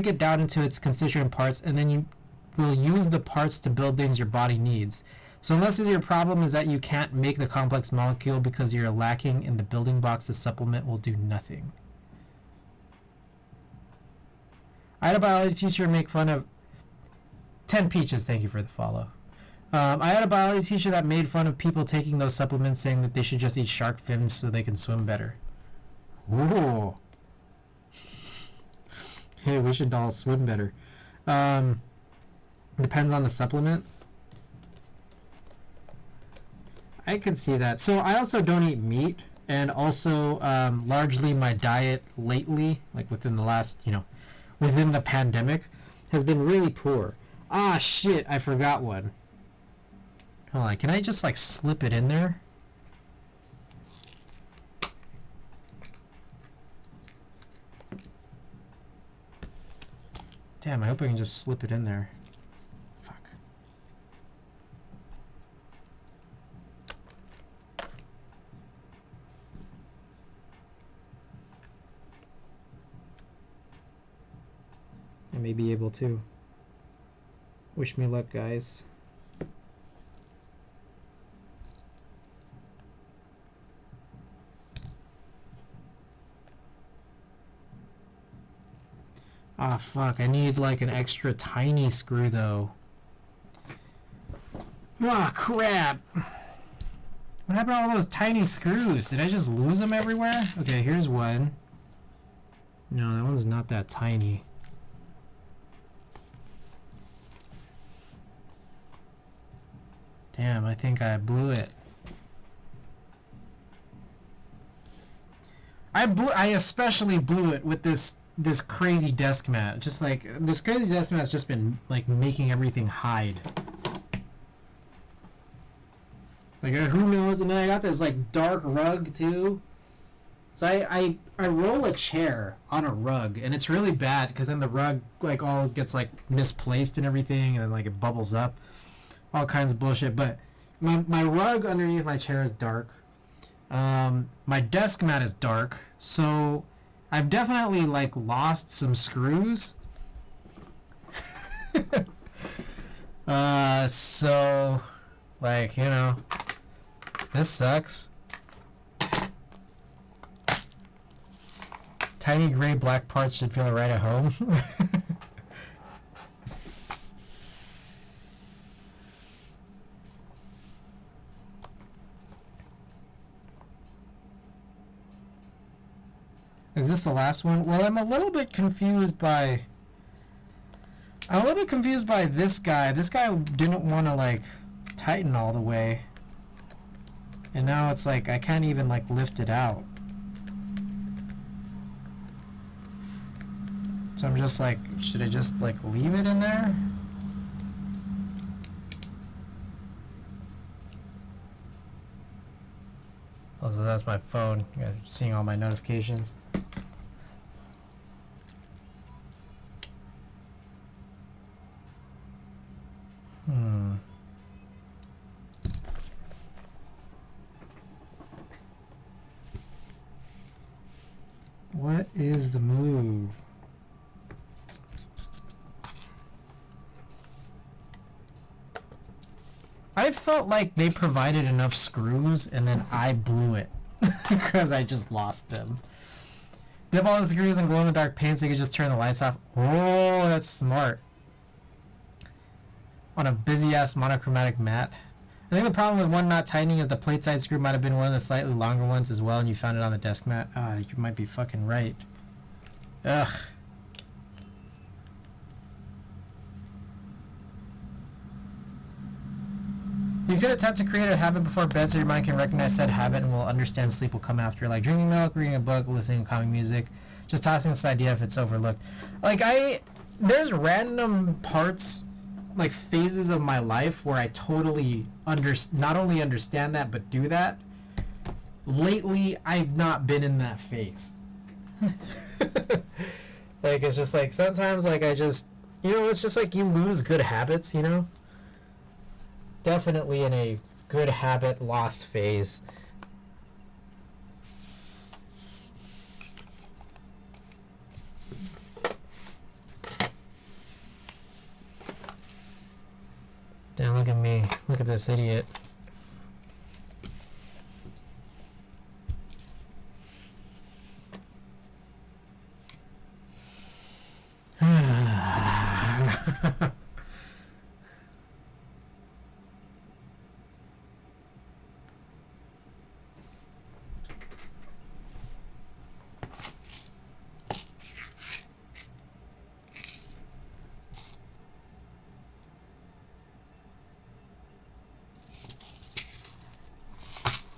it down into its constituent parts, and then you will use the parts to build things your body needs. So unless your problem is that you can't make the complex molecule because you're lacking in the building blocks, the supplement will do nothing. I had a biology teacher make fun of 10 Peaches, thank you for the follow. I had a biology teacher that made fun of people taking those supplements, saying that they should just eat shark fins so they can swim better. Ooh. Hey, we should all swim better. Depends on the supplement. I could see that. So I also don't eat meat, and also largely my diet lately, like within the last, within the pandemic, has been really poor. Ah, shit, I forgot one. Hold on, can I just like slip it in there? Damn, I hope I can just slip it in there. Fuck. I may be able to. Wish me luck, guys. Ah, fuck, I need like an extra tiny screw though. Ah, crap. What happened to all those tiny screws? Did I just lose them everywhere? Okay, here's one. No, that one's not that tiny. Damn, I think I blew it. I especially blew it with this crazy desk mat. Just like this crazy desk mat's just been like making everything hide. Like who knows? And then I got this like dark rug too. So I roll a chair on a rug, and it's really bad because then the rug like all gets like misplaced and everything, and like it bubbles up, all kinds of bullshit. But my rug underneath my chair is dark. My desk mat is dark, so I've definitely like lost some screws. So like, you know, this sucks. Tiny gray black parts should feel right at home. Is this the last one? Well, I'm a little bit confused by this guy. This guy didn't want to like tighten all the way. And now it's like I can't even like lift it out. So I'm just like, should I just like leave it in there? Oh, so that's my phone. You guys are seeing all my notifications. What is the move? I felt like they provided enough screws and then I blew it because I just lost them. Dip all the screws and glow-in-the-dark paint so you could just turn the lights off. Oh, that's smart. On a busy-ass monochromatic mat. I think the problem with one not tightening is the plate side screw might have been one of the slightly longer ones as well, and you found it on the desk mat. Ah, you might be fucking right. Ugh. You could attempt to create a habit before bed so your mind can recognize said habit and will understand sleep will come after, like drinking milk, reading a book, listening to calming music, just tossing this idea if it's overlooked. Like there's random parts, like phases of my life where I totally not only understand that but do that. Lately, I've not been in that phase. Like it's just like sometimes like I just, you know, it's just like you lose good habits, you know. Definitely in a good habit lost phase. Damn, look at me. Look at this idiot.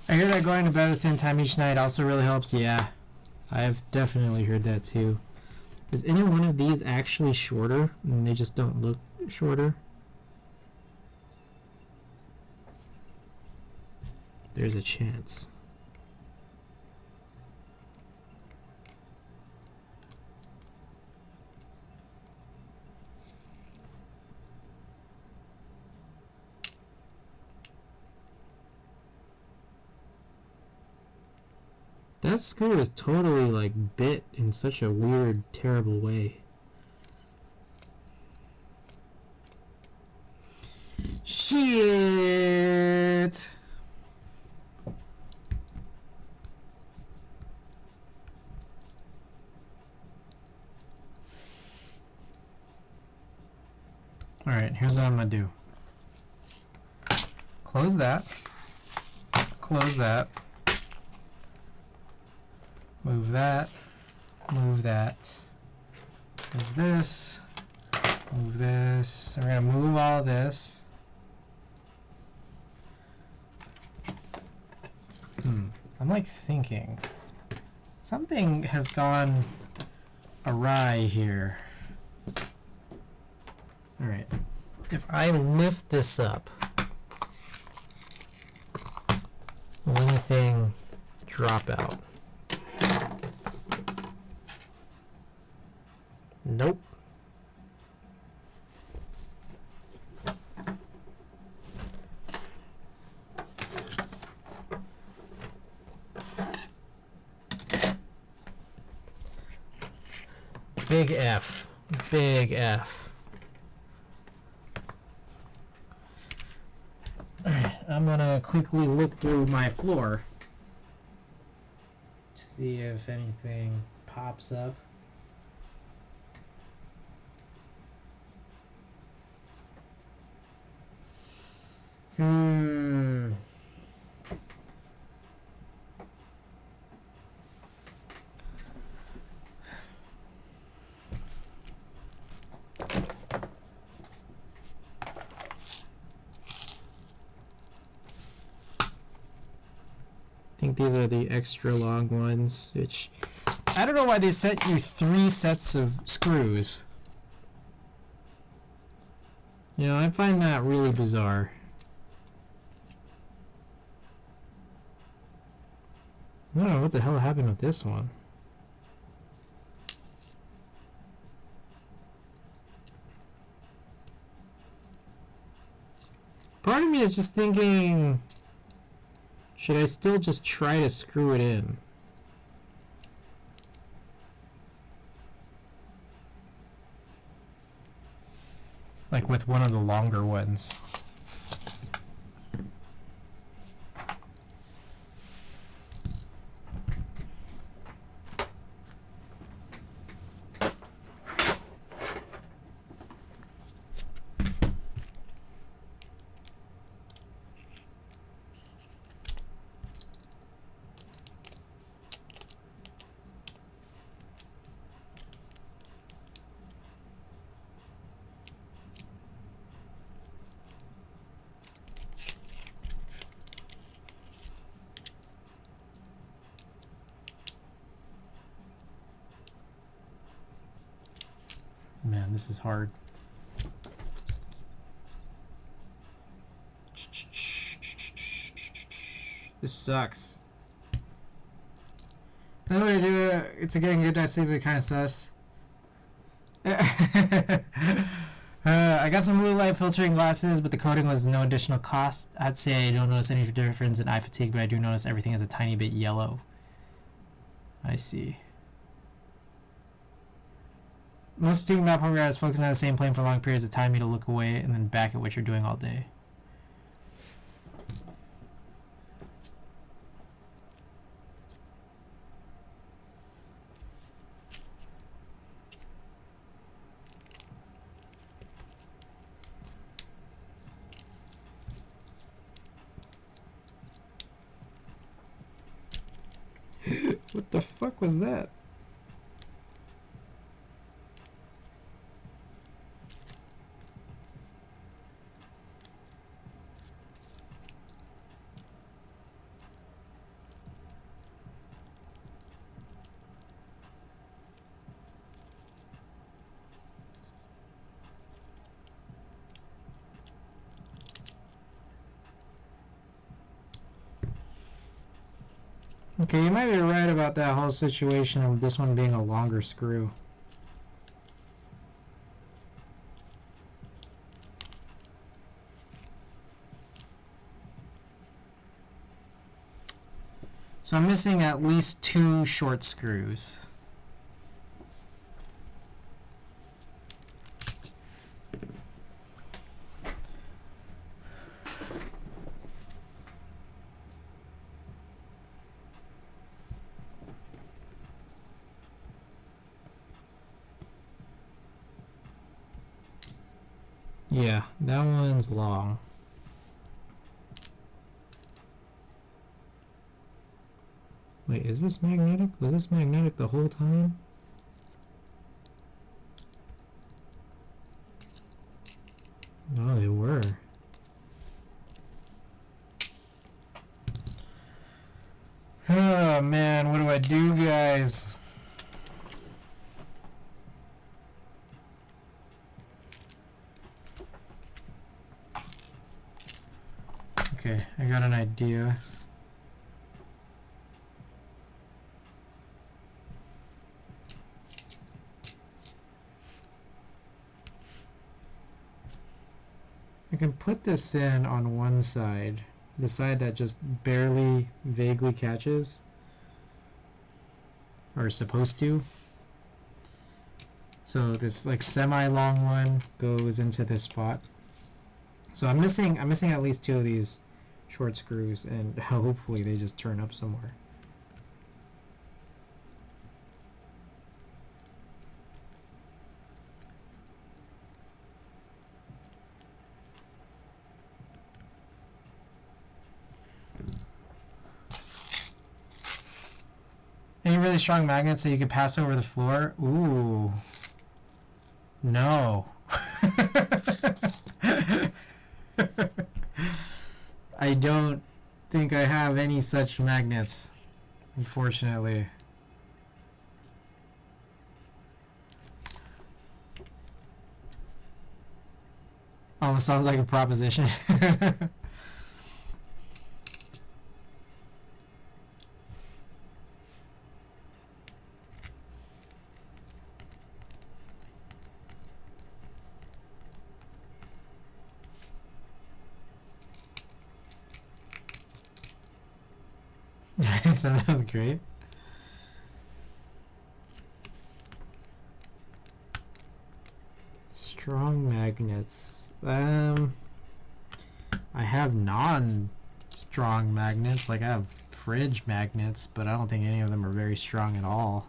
I hear that going to bed at the same time each night also really helps. Yeah, I've definitely heard that too. Is any one of these actually shorter and they just don't look shorter? There's a chance. That screw is totally like bit in such a weird, terrible way. Shit! Alright, here's what I'm gonna do. Close that. close that. Move that. Move that. Move this. Move this. We're gonna move all this. I'm like thinking something has gone awry here. All right. If I lift this up, will anything drop out? Nope. Big F. Big F. Alright, I'm gonna quickly look through my floor. See if anything pops up. I think these are the extra long ones, which I don't know why they sent you 3 sets of screws. You know, I find that really bizarre. I don't know what the hell happened with this one. Part of me is just thinking, should I still just try to screw it in? Like with one of the longer ones. Man, this is hard. This sucks. Another way to do it, it's getting good night's sleep, but kind of sus. I got some blue light filtering glasses, but the coating was no additional cost. I'd say I don't notice any difference in eye fatigue, but I do notice everything is a tiny bit yellow. I see. Most student map programs focus on the same plane for long periods of time, you to look away and then back at what you're doing all day. What the fuck was that? Okay, you might be right about that whole situation of this one being a longer screw. So I'm missing at least 2 short screws. Yeah, that one's long. Wait, is this magnetic? Was this magnetic the whole time? No, they were. Oh man, what do I do, guys? Okay, I got an idea. I can put this in on one side, the side that just barely, vaguely catches, or is supposed to. So this like semi-long one goes into this spot. So I'm missing at least 2 of these short screws, and hopefully they just turn up somewhere. Any really strong magnets that you could pass over the floor? Ooh. No. I don't think I have any such magnets, unfortunately. Almost sounds like a proposition. So that was great. Strong magnets. I have non-strong magnets, like I have fridge magnets, but I don't think any of them are very strong at all.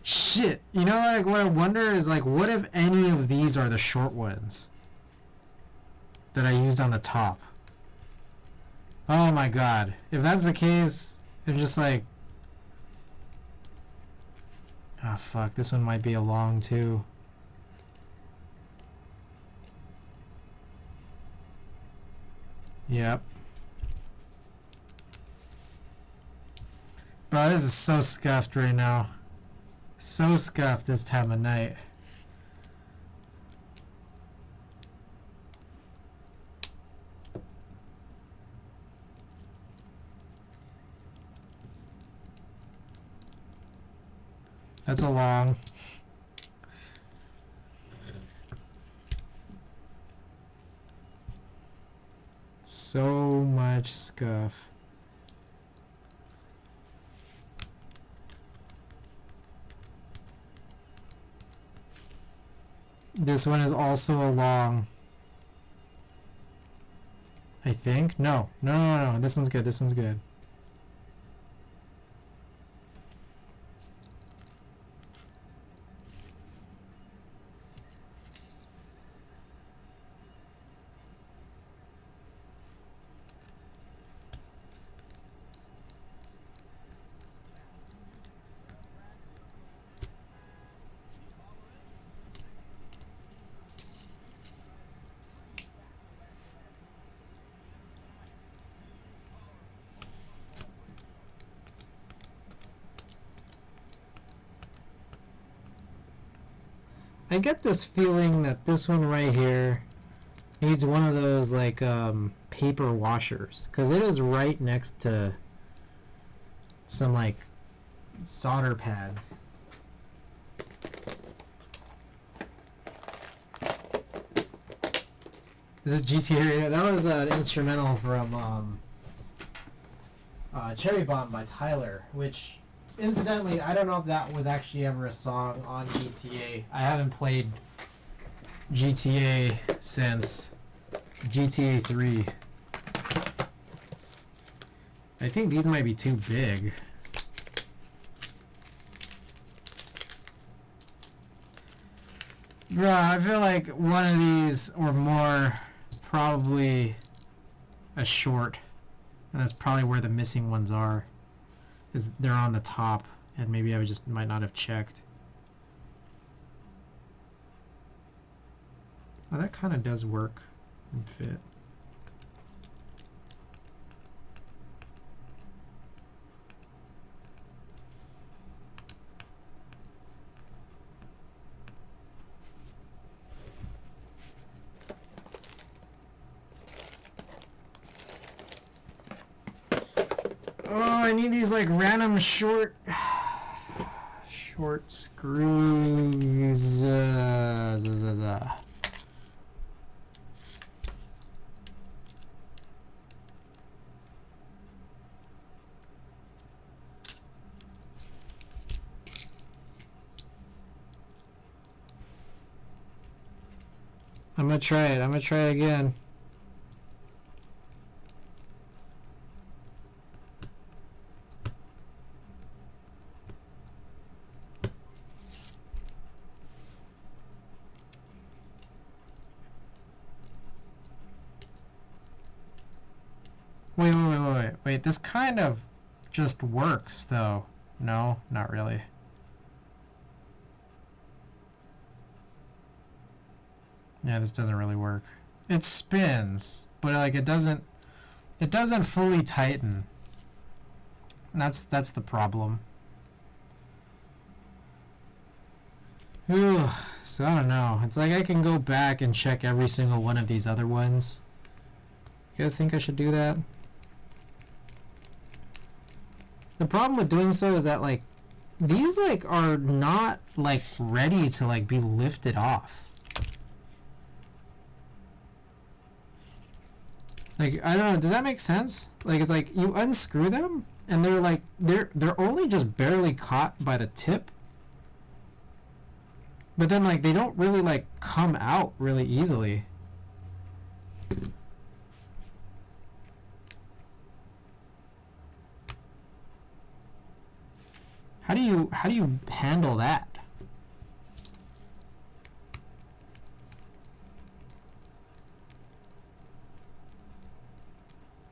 Shit, you know, like what I wonder is like, what if any of these are the short ones that I used on the top? Oh my god, if that's the case, I'm just like, ah, fuck, this one might be a long too. Yep. Bro, this is so scuffed right now. So scuffed this time of night. That's a long. So much scuff. This one is also a long. I think? No. No. This one's good. This one's good. I get this feeling that this one right here needs one of those like paper washers, because it is right next to some like solder pads. This is GTA Radio. That was an instrumental from Cherry Bomb by Tyler, which incidentally, I don't know if that was actually ever a song on GTA. I haven't played GTA since GTA 3. I think these might be too big. Bro, I feel like one of these or more probably a short. And that's probably where the missing ones are. Is they're on the top and maybe I just might not have checked. Oh, that kind of does work and fit. Oh, I need these like random short screws. I'm gonna try it. I'm gonna try it again. Wait, this kind of just works, though. No, not really. Yeah, this doesn't really work. It spins, but like it doesn't fully tighten. And that's the problem. Ugh, so I don't know. It's like I can go back and check every single one of these other ones. You guys think I should do that? The problem with doing so is that like these like are not like ready to like be lifted off. Like I don't know, does that make sense? Like it's like you unscrew them and they're like they're only just barely caught by the tip. But then like they don't really like come out really easily. How do you handle that?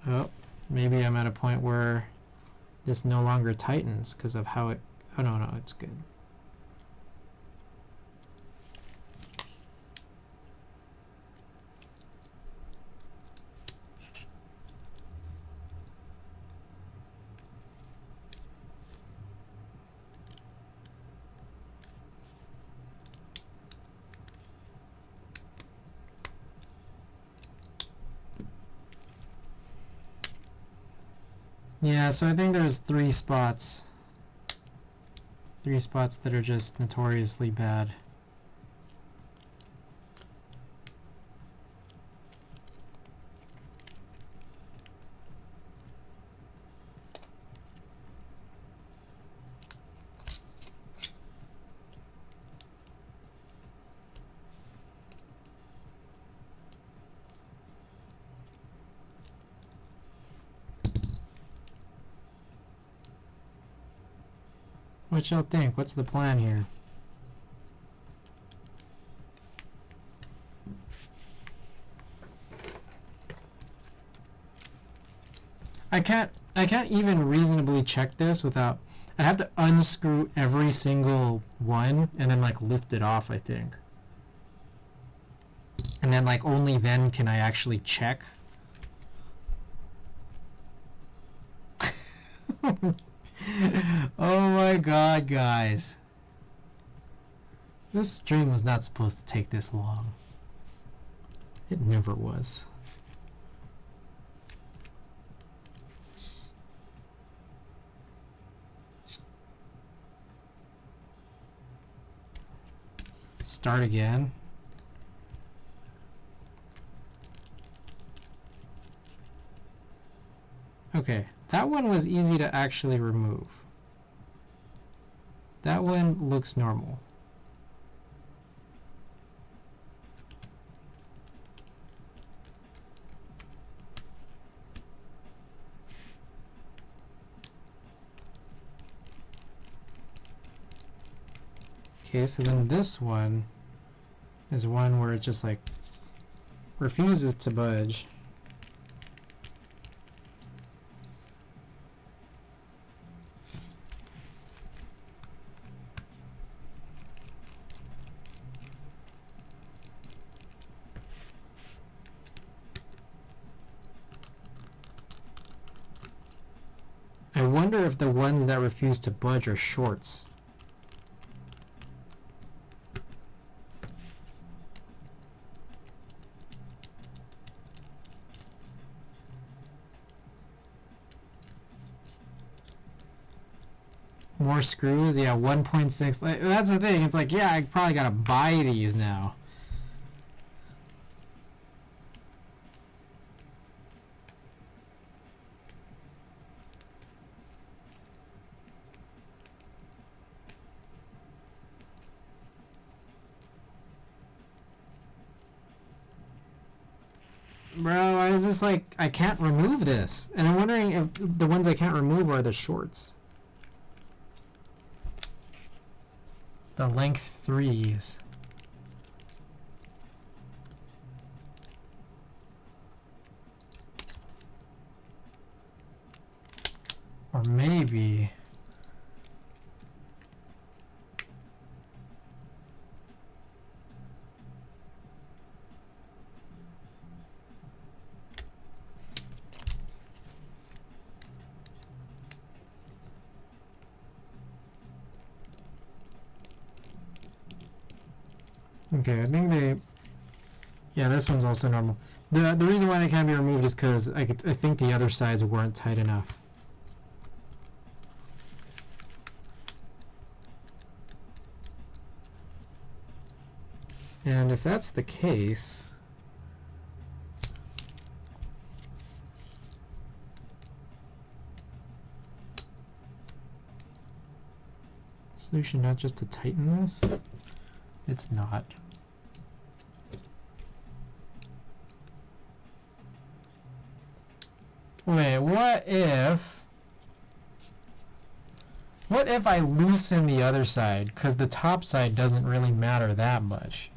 Oh, maybe I'm at a point where this no longer tightens because of how it... Oh, no, it's good. Yeah, so I think there's three spots that are just notoriously bad. What y'all think? What's the plan here? I can't even reasonably check this without... I have to unscrew every single one and then like lift it off, I think. And then like only then can I actually check. Oh my god, guys. This stream was not supposed to take this long. It never was. Start again. Okay, that one was easy to actually remove. That one looks normal. Okay, so then this one is one where it just like refuses to budge. I wonder if the ones that refuse to budge are shorts. More screws? Yeah, 1.6. Like, that's the thing. It's like, yeah, I probably gotta buy these now. Bro, I was just like, I can't remove this. And I'm wondering if the ones I can't remove are the shorts. The length 3s. Or maybe... Okay, I think they... Yeah, this one's also normal. The reason why they can't be removed is because I think the other sides weren't tight enough. And if that's the case... Solution not just to tighten this? It's not. Wait, what if I loosen the other side? Because the top side doesn't really matter that much.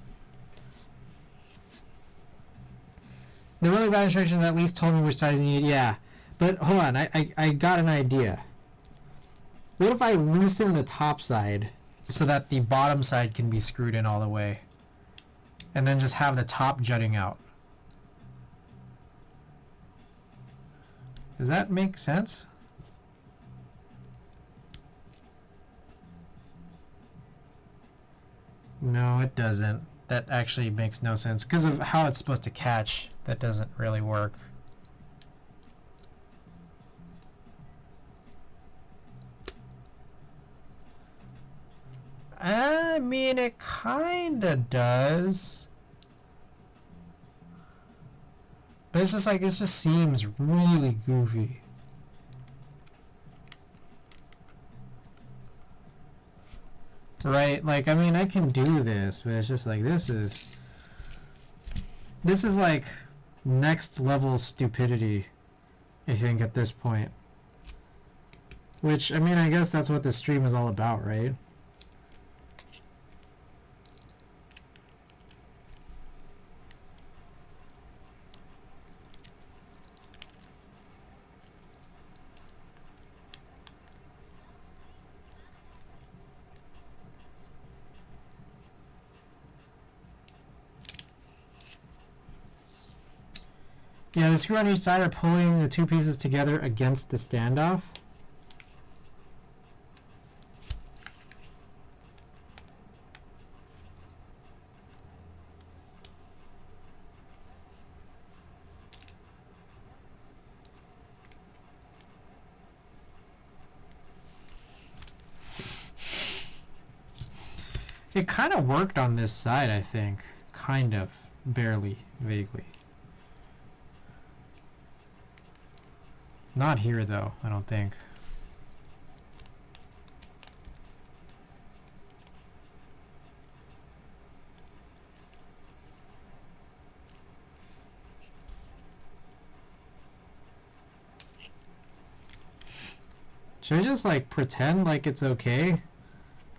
The really bad instructions at least told me which size you need. Yeah, but hold on, I got an idea. What if I loosen the top side so that the bottom side can be screwed in all the way? And then just have the top jutting out. Does that make sense? No, it doesn't. That actually makes no sense. Because of how it's supposed to catch, that doesn't really work. I mean, it kinda does. But it's just like, it just seems really goofy. Right? Like, I mean, I can do this, but it's just like, this is like next level stupidity, I think, at this point. Which, I mean, I guess that's what this stream is all about, right? Yeah, the screw on each side are pulling the two pieces together against the standoff. It kind of worked on this side, I think. Kind of. Barely. Vaguely. Not here, though, I don't think. Should I just, like, pretend like it's okay?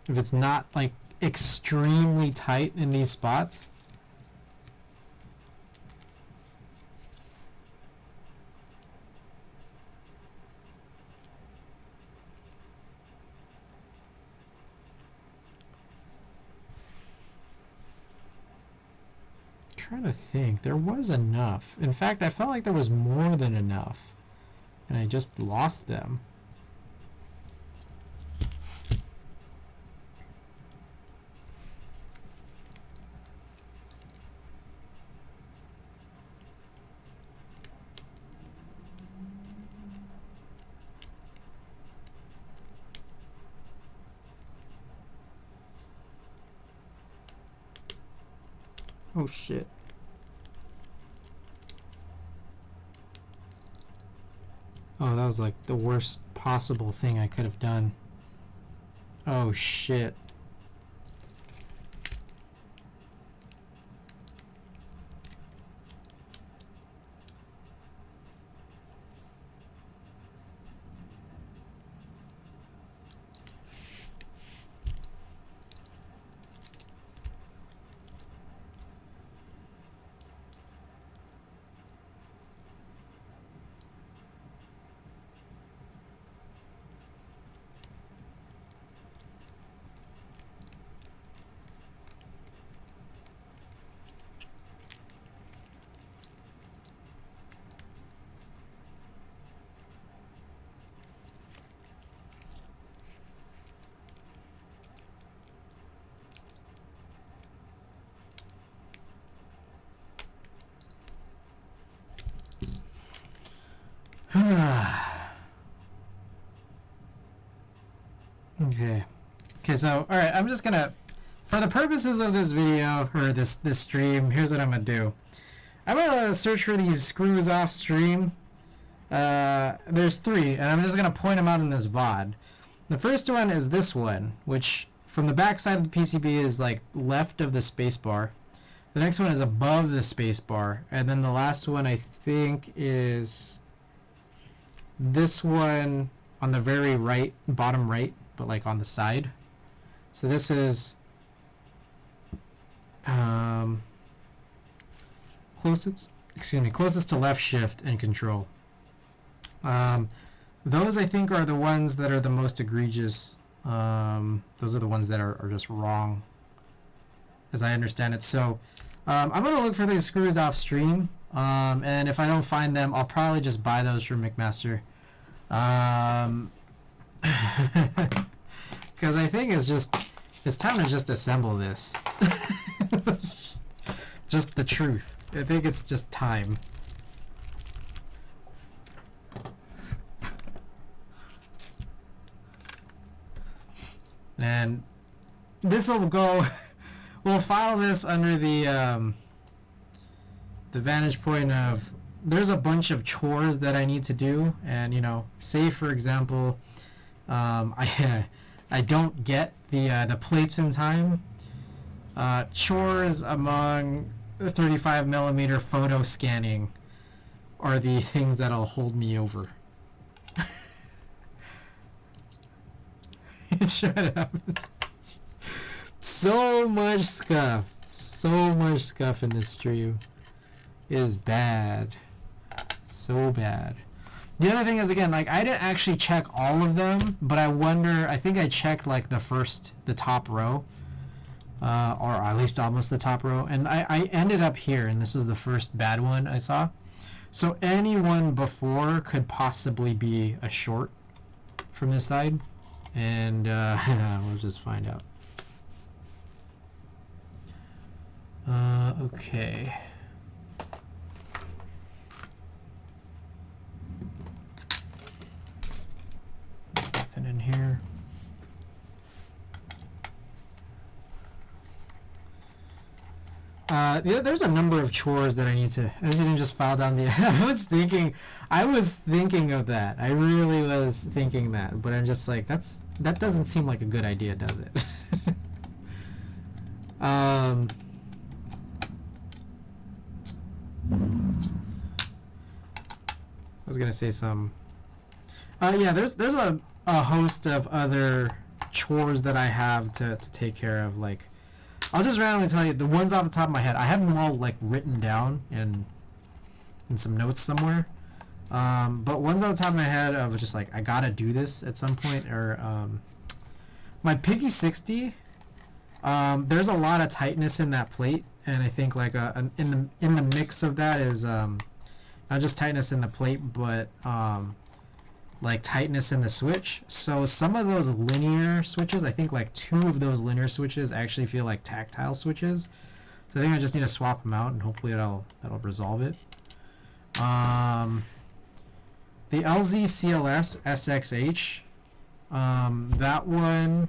If it's not, like, extremely tight in these spots? trying to think. There was enough. In fact, I felt like there was more than enough. And I just lost them. Oh shit. Oh, that was like the worst possible thing I could have done. Oh shit. Okay, so, alright, I'm just gonna, for the purposes of this video, or this stream, here's what I'm gonna do. I'm gonna search for these screws off stream. There's 3, and I'm just gonna point them out in this VOD. The first one is this one, which, from the back side of the PCB is, like, left of the spacebar. The next one is above the spacebar, and then the last one, I think, is this one on the very right, bottom right, but like on the side. So this is closest to left shift and control. Those I think are the ones that are the most egregious. Those are the ones that are just wrong, as I understand it. So I'm gonna look for these screws off stream, and if I don't find them, I'll probably just buy those from McMaster. Because I think it's time to just assemble this. It's just the truth. I think it's just time. And this will go, we'll file this under the vantage point of, there's a bunch of chores that I need to do, and you know, say for example, I don't get the plates in time. Chores among 35mm photo scanning are the things that'll hold me over. Shut up. So much scuff in this stream is bad. So bad. The other thing is, again, like, I didn't actually check all of them, but I think I checked like the top row, or at least almost the top row, and I ended up here, and this was the first bad one I saw. So any one before could possibly be a short from this side, and we'll just find out. Okay. Nothing in here. Yeah, there's a number of chores that I need to. I didn't just file down the. I was thinking of that. I really was thinking that, but I'm just like, that doesn't seem like a good idea, does it? I was gonna say some. Yeah, there's a host of other chores that I have to take care of. Like, I'll just randomly tell you the ones off the top of my head. I have them all like written down in some notes somewhere. But ones on the top of my head of just like, I gotta do this at some point, or my Piggy 60. There's a lot of tightness in that plate, and I think like in the mix of that is not just tightness in the plate, but like tightness in the switch. So some of those linear switches, I think like 2 of those linear switches actually feel like tactile switches. So I think I just need to swap them out, and hopefully that'll resolve it. The LZ CLS SXH, that one,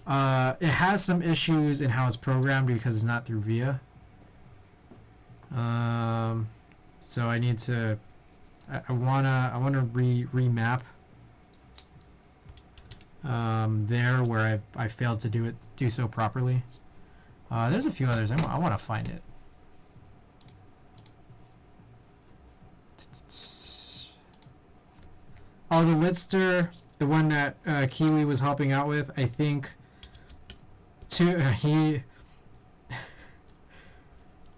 it has some issues in how it's programmed because it's not through VIA. So I need to, I wanna remap there where I failed to do so properly. There's a few others. I want to find it. Oh, the Lidster, the one that Kiwi was helping out with, I think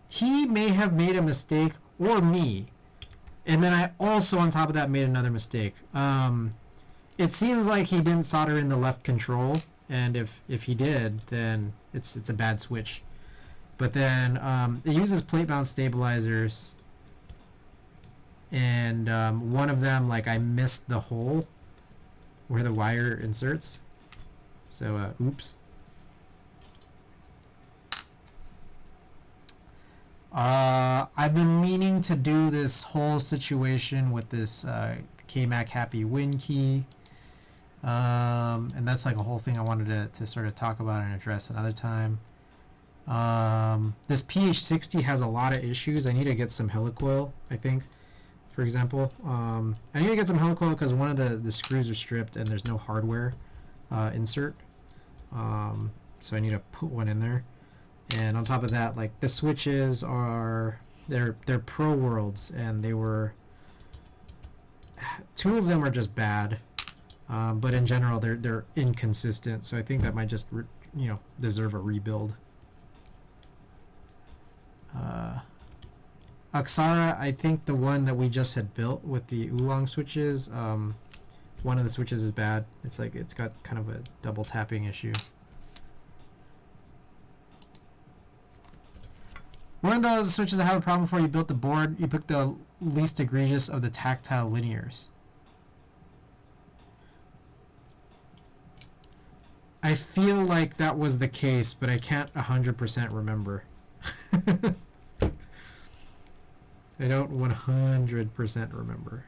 he may have made a mistake, or me, and then I also on top of that made another mistake. It seems like he didn't solder in the left control, and if he did, then it's a bad switch. But then it uses plate bound stabilizers, and one of them, like, I missed the hole where the wire inserts, so oops. I've been meaning to do this whole situation with this KMAC Happy Win key, and that's like a whole thing I wanted to sort of talk about and address another time. This PH60 has a lot of issues. I need to get some helicoil, I think, for example. I need to get some helicoil because one of the screws are stripped and there's no hardware insert, so I need to put one in there. And on top of that, like, the switches are, they're Pro Worlds, and they were, 2 of them are just bad, but in general they're inconsistent, so I think that might just deserve a rebuild. Aksara, I think the one that we just had built with the oolong switches, one of the switches is bad. It's like it's got kind of a double tapping issue. One of those switches I have a problem before you built the board, you picked the least egregious of the tactile linears. I feel like that was the case, but I can't 100% remember. I don't 100% remember.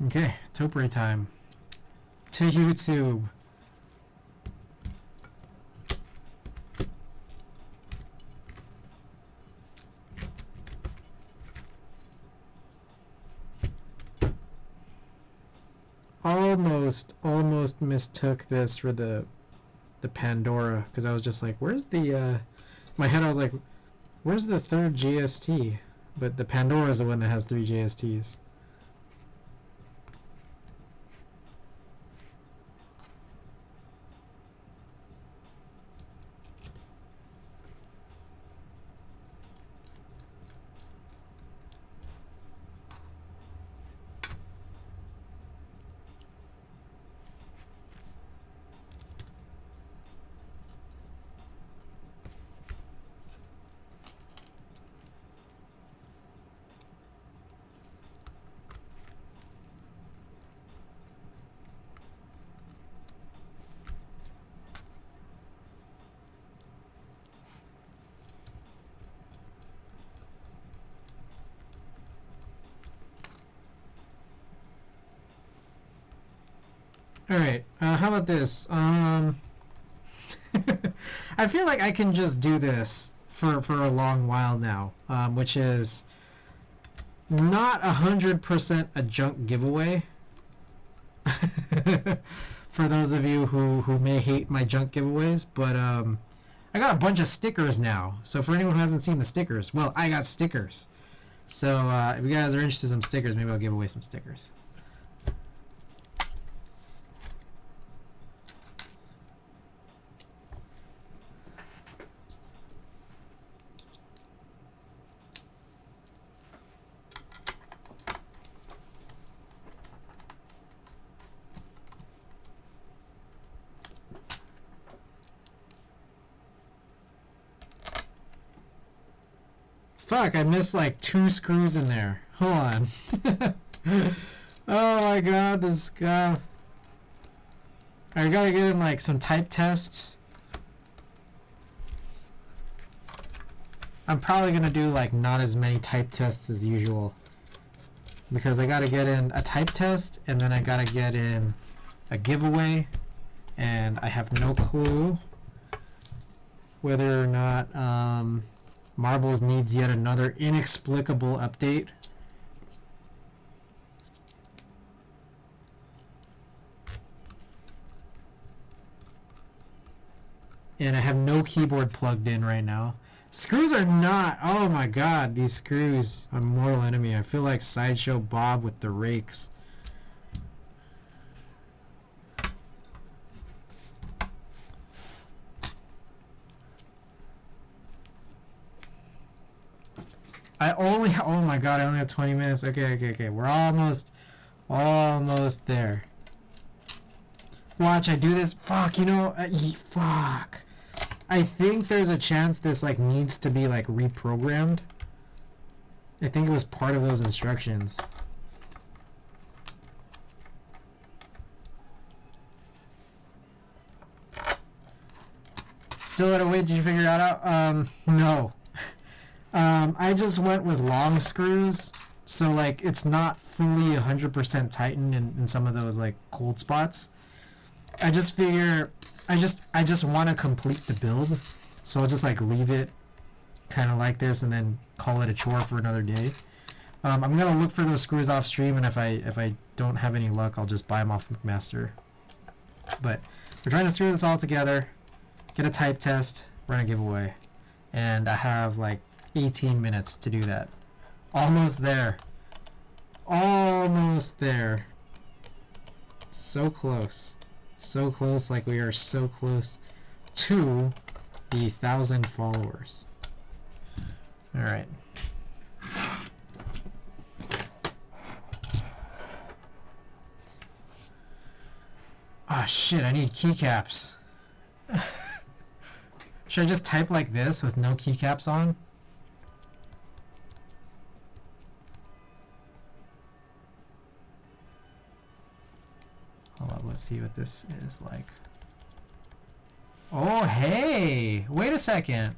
Okay, Topre time. To YouTube. Almost mistook this for the Pandora, because I was just like, where's the in my head I was like, where's the 3rd JST? But the Pandora is the one that has 3 JSTs. Alright, how about this? I feel like I can just do this for a long while now, which is not 100% a junk giveaway. For those of you who may hate my junk giveaways, but I got a bunch of stickers now. So for anyone who hasn't seen the stickers, well, I got stickers. So if you guys are interested in some stickers, maybe I'll give away some stickers. Fuck, I missed like 2 screws in there. Hold on. Oh my god, this scuff. I gotta get in like some type tests. I'm probably gonna do like not as many type tests as usual, because I gotta get in a type test and then I gotta get in a giveaway, and I have no clue whether or not Marbles needs yet another inexplicable update. And I have no keyboard plugged in right now. Screws are not... Oh my god, these screws are mortal enemy. I feel like Sideshow Bob with the rakes. Oh my god, I only have 20 minutes. Okay. We're almost there. Watch, I do this. Fuck, you know, fuck. I think there's a chance this like needs to be like reprogrammed. I think it was part of those instructions. Still at a wait, did you figure that out? No. I just went with long screws, so like it's not fully 100% tightened in some of those like cold spots. I just figure I just want to complete the build, so I'll just like leave it kind of like this and then call it a chore for another day. I'm gonna look for those screws off stream, and if I don't have any luck, I'll just buy them off McMaster. But we're trying to screw this all together, get a type test, run a giveaway, and I have like 18 minutes to do that. Almost there. Almost there. So close. So close, like we are so close to the 1,000 followers. Alright. Ah, shit, I need keycaps. Should I just type like this with no keycaps on? Hold on, let's see what this is like. Oh, hey! Wait a second.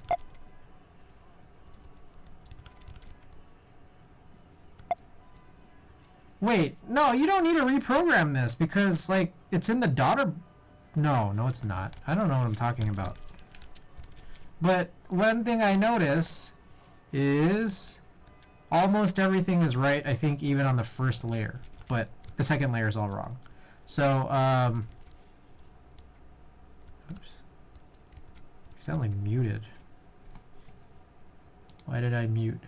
Wait, no, you don't need to reprogram this because, like, it's in the daughter... No, it's not. I don't know what I'm talking about. But one thing I notice is almost everything is right, I think, even on the first layer. But the second layer is all wrong. So, oops. You sound like muted. Why did I mute?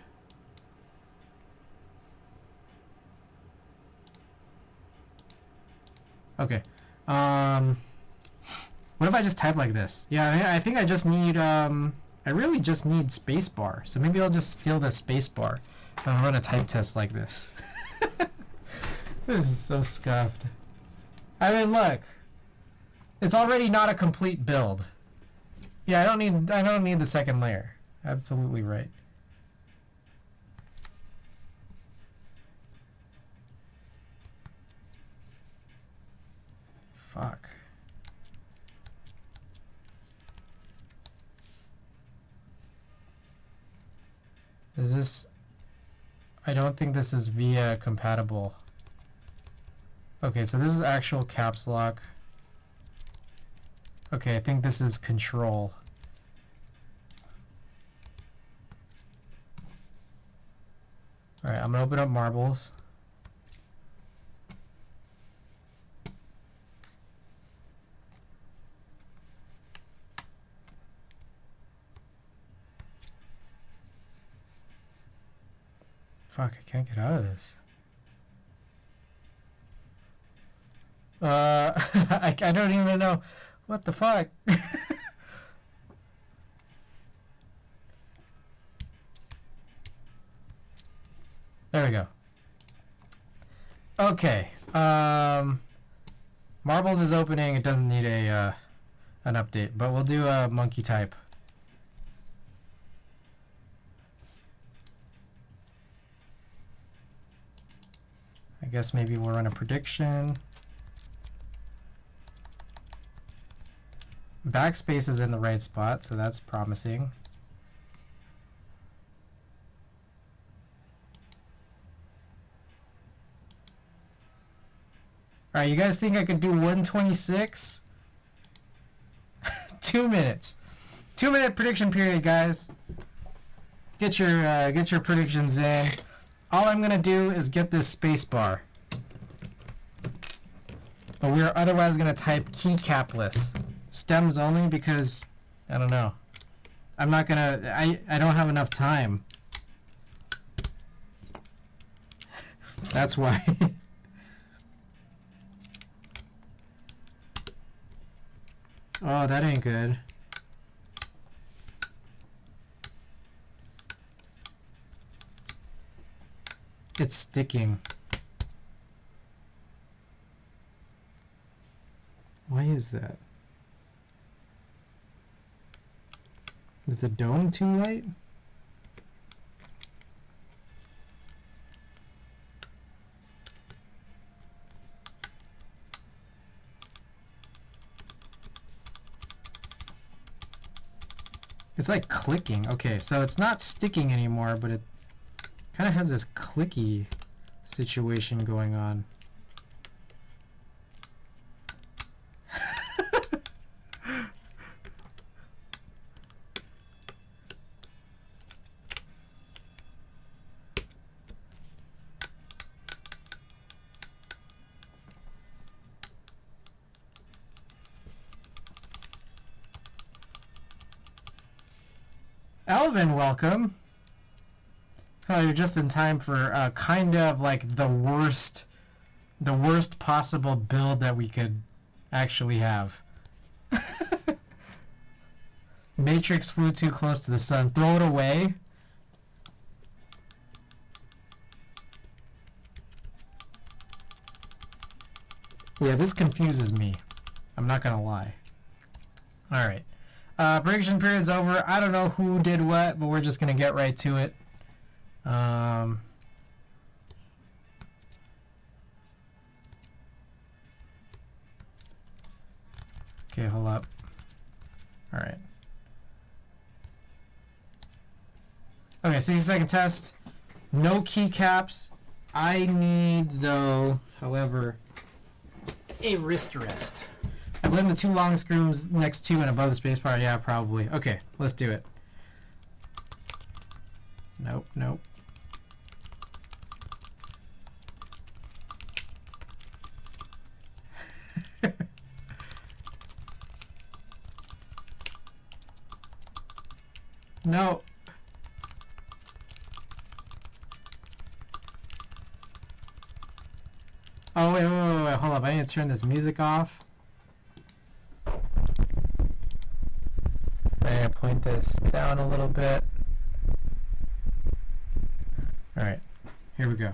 Okay. What if I just type like this? Yeah, I think I just need, I really just need spacebar. So maybe I'll just steal the spacebar and run a type test like this. This is so scuffed. I mean, look. It's already not a complete build. Yeah, I don't need the second layer. Absolutely right. Fuck. Is this... I don't think this is VIA compatible. Okay, so this is actual caps lock. Okay, I think this is control. Alright, I'm gonna open up Marbles. Fuck, I can't get out of this. I don't even know. What the fuck? There we go. Okay. Marbles is opening. It doesn't need a an update, but we'll do a monkey type. I guess maybe we'll run a prediction. Backspace is in the right spot, so that's promising. Alright, you guys think I could do 126? 2 minutes. 2-minute prediction period, guys. Get your predictions in. All I'm gonna do is get this space bar. But we are otherwise gonna type keycapless. Stems only because I don't know. I'm not gonna I don't have enough time. That's why. Oh, that ain't good. It's sticking. Why is that? Is the dome too light? It's like clicking. Okay, so it's not sticking anymore, but it kind of has this clicky situation going on. Elvin, welcome. Oh, you're just in time for kind of like the worst possible build that we could actually have. Matrix flew too close to the sun. Throw it away. Yeah, this confuses me. I'm not gonna lie. Alright. Prediction period's over. I don't know who did what, but we're just gonna get right to it. Okay, hold up. Alright. Okay, 60-second test. No keycaps. I need, though, however, a wrist rest. I blame the 2 long screws next to and above the spacebar. Yeah, probably. Okay, let's do it. Nope, nope. No. Oh, wait, hold up. I need to turn this music off. I'm going to point this down a little bit. Alright, here we go.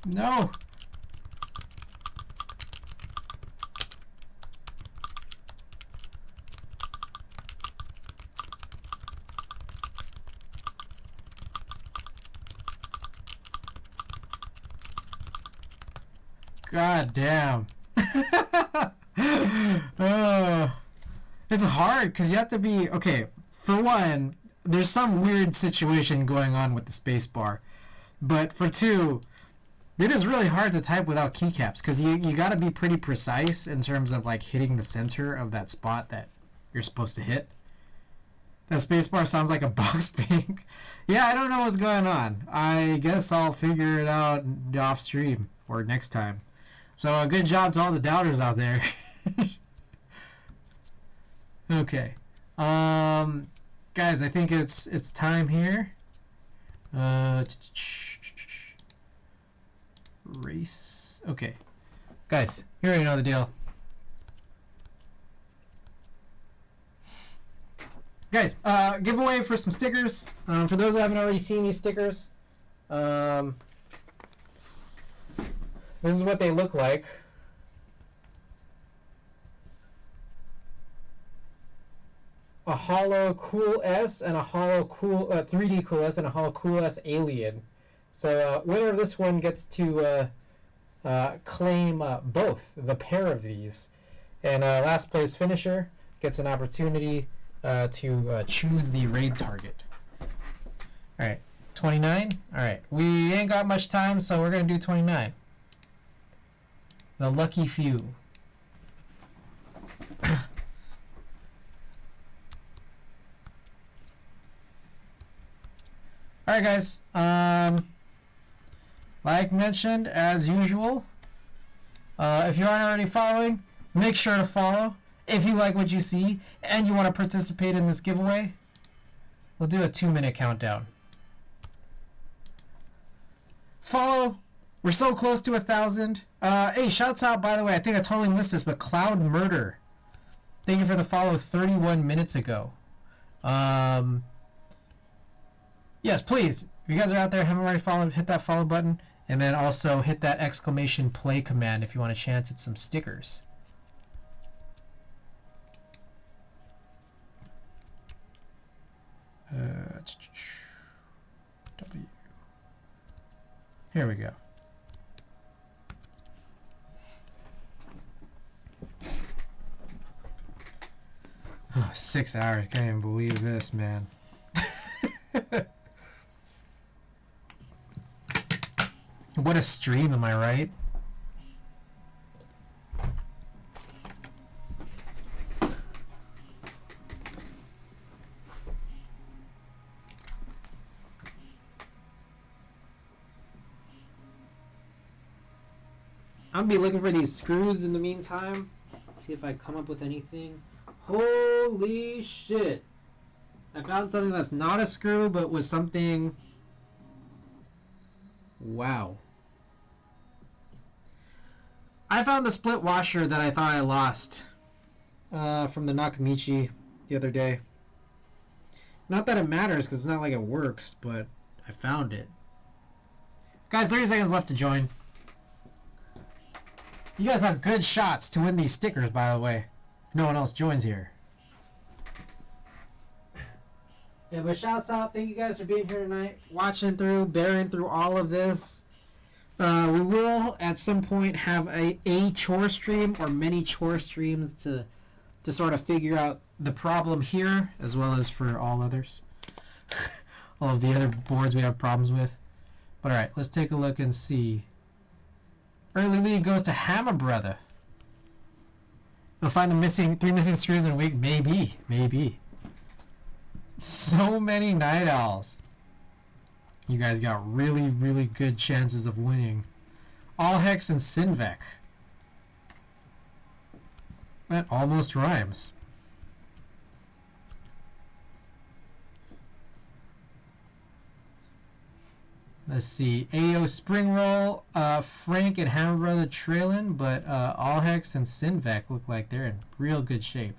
No! God damn. It's hard because you have to be... Okay, for one, there's some weird situation going on with the spacebar. But for two... It is really hard to type without keycaps because you got to be pretty precise in terms of like hitting the center of that spot that you're supposed to hit. That spacebar sounds like a box pink. Yeah, I don't know what's going on. I guess I'll figure it out off stream or next time. So good job to all the doubters out there. Okay. Guys, I think it's time here. Race. Okay. Guys, you already know the deal. Guys, giveaway for some stickers. For those who haven't already seen these stickers, this is what they look like. A hollow Cool S and a hollow Cool 3D Cool S and a hollow Cool S Alien. So winner of this one gets to claim both, the pair of these, and last place finisher gets an opportunity to choose the raid target. All right, 29. All right, we ain't got much time, so we're gonna do 29. The lucky few. Alright guys, like mentioned, as usual, if you aren't already following, make sure to follow. If you like what you see and you want to participate in this giveaway, we'll do a 2-minute countdown. Follow. We're so close to 1,000. Hey, shouts out, by the way, I think I totally missed this, but Cloud Murder, thank you for the follow 31 minutes ago. Yes, please, if you guys are out there, haven't already followed, hit that follow button, and then also hit that exclamation play command if you want a chance at some stickers. W. Here we go. Oh, 6 hours, can't even believe this, man. What a stream, am I right? I'm gonna be looking for these screws in the meantime. See if I come up with anything. Holy shit! I found something that's not a screw, but was something. Wow. I found the split washer that I thought I lost from the Nakamichi the other day. Not that it matters because it's not like it works, but I found it. Guys, 30 seconds left to join. You guys have good shots to win these stickers, by the way, if no one else joins here. Yeah, but shouts out. Thank you guys for being here tonight, watching through, bearing through all of this. We will at some point have a chore stream or many chore streams to sort of figure out the problem here as well as for all others. All of the other boards we have problems with. But alright, let's take a look and see. Early lead goes to Hammer Brother. They'll find the 3 missing screws in a week. Maybe. Maybe. So many night owls. You guys got really, really good chances of winning. All Hex and Sinvec. That almost rhymes. Let's see. AO Spring Roll, Frank and Hammer Brother trailing, but All Hex and Sinvec look like they're in real good shape.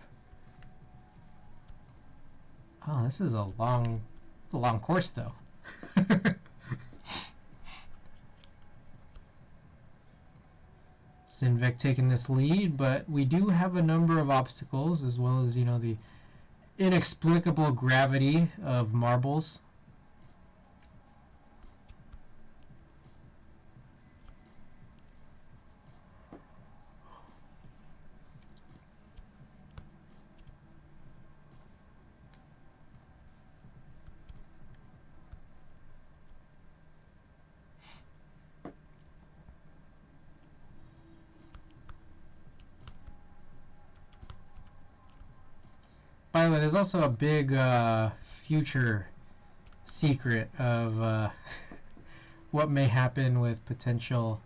Oh, this is a long course though. Sinvec taking this lead, but we do have a number of obstacles as well as, you know, the inexplicable gravity of marbles. By the way, there's also a big future secret of what may happen with potential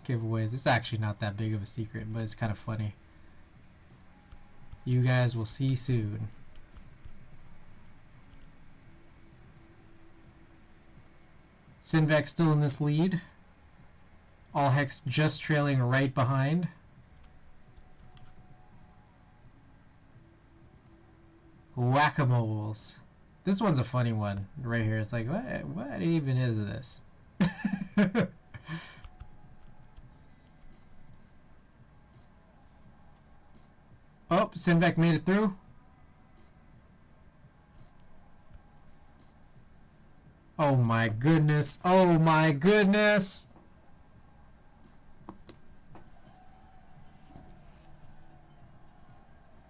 giveaways. It's actually not that big of a secret, but it's kind of funny. You guys will see soon. Sinvec still in this lead. All Hex just trailing right behind. Whack-a-moles. This one's a funny one right here. It's like, what even is this? Oh, Sinvec made it through. Oh my goodness. Oh my goodness.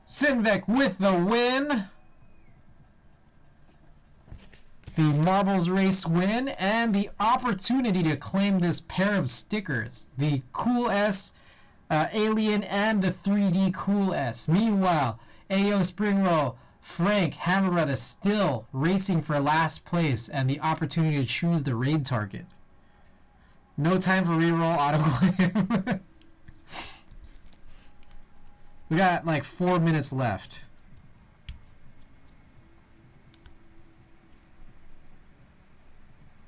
Sinvec with the win. The marbles race win and the opportunity to claim this pair of stickers. The Cool S Alien and the 3D Cool S. Meanwhile, AO Springroll, Frank, Hammer Brother still racing for last place and the opportunity to choose the raid target. No time for reroll, autoclaim. We got like 4 minutes left.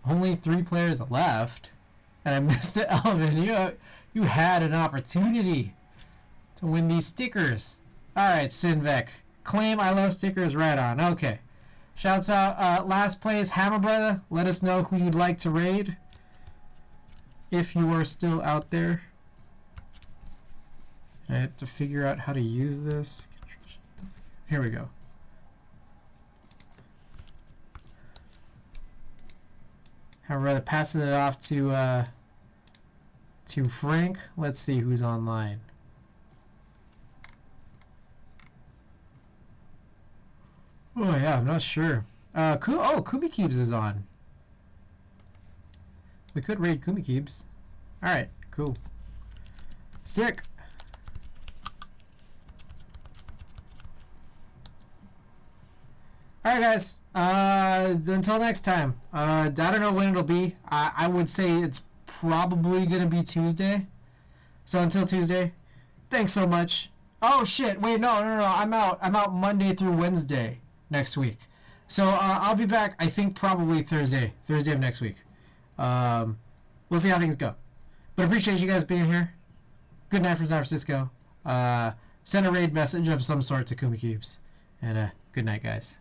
Only 3 players left, and I missed it, Elvin. You had an opportunity to win these stickers. All right, Sinvec, claim I love stickers right on. Okay, shouts out. Last place, Hammer Brother. Let us know who you'd like to raid if you are still out there. I have to figure out how to use this. Here we go. I'd rather pass it off to Frank. Let's see who's online. Oh yeah, I'm not sure. Kumi Keebs is on. We could raid Kumi Keebs. All right, cool. Sick. All right, guys. Until next time. I don't know when it'll be. I would say it's probably gonna be Tuesday. So until Tuesday, thanks so much. Oh shit! Wait, no. I'm out Monday through Wednesday next week. So I'll be back. I think probably Thursday of next week. We'll see how things go. But appreciate you guys being here. Good night from San Francisco. Send a raid message of some sort to Kumi Keebs. And good night, guys.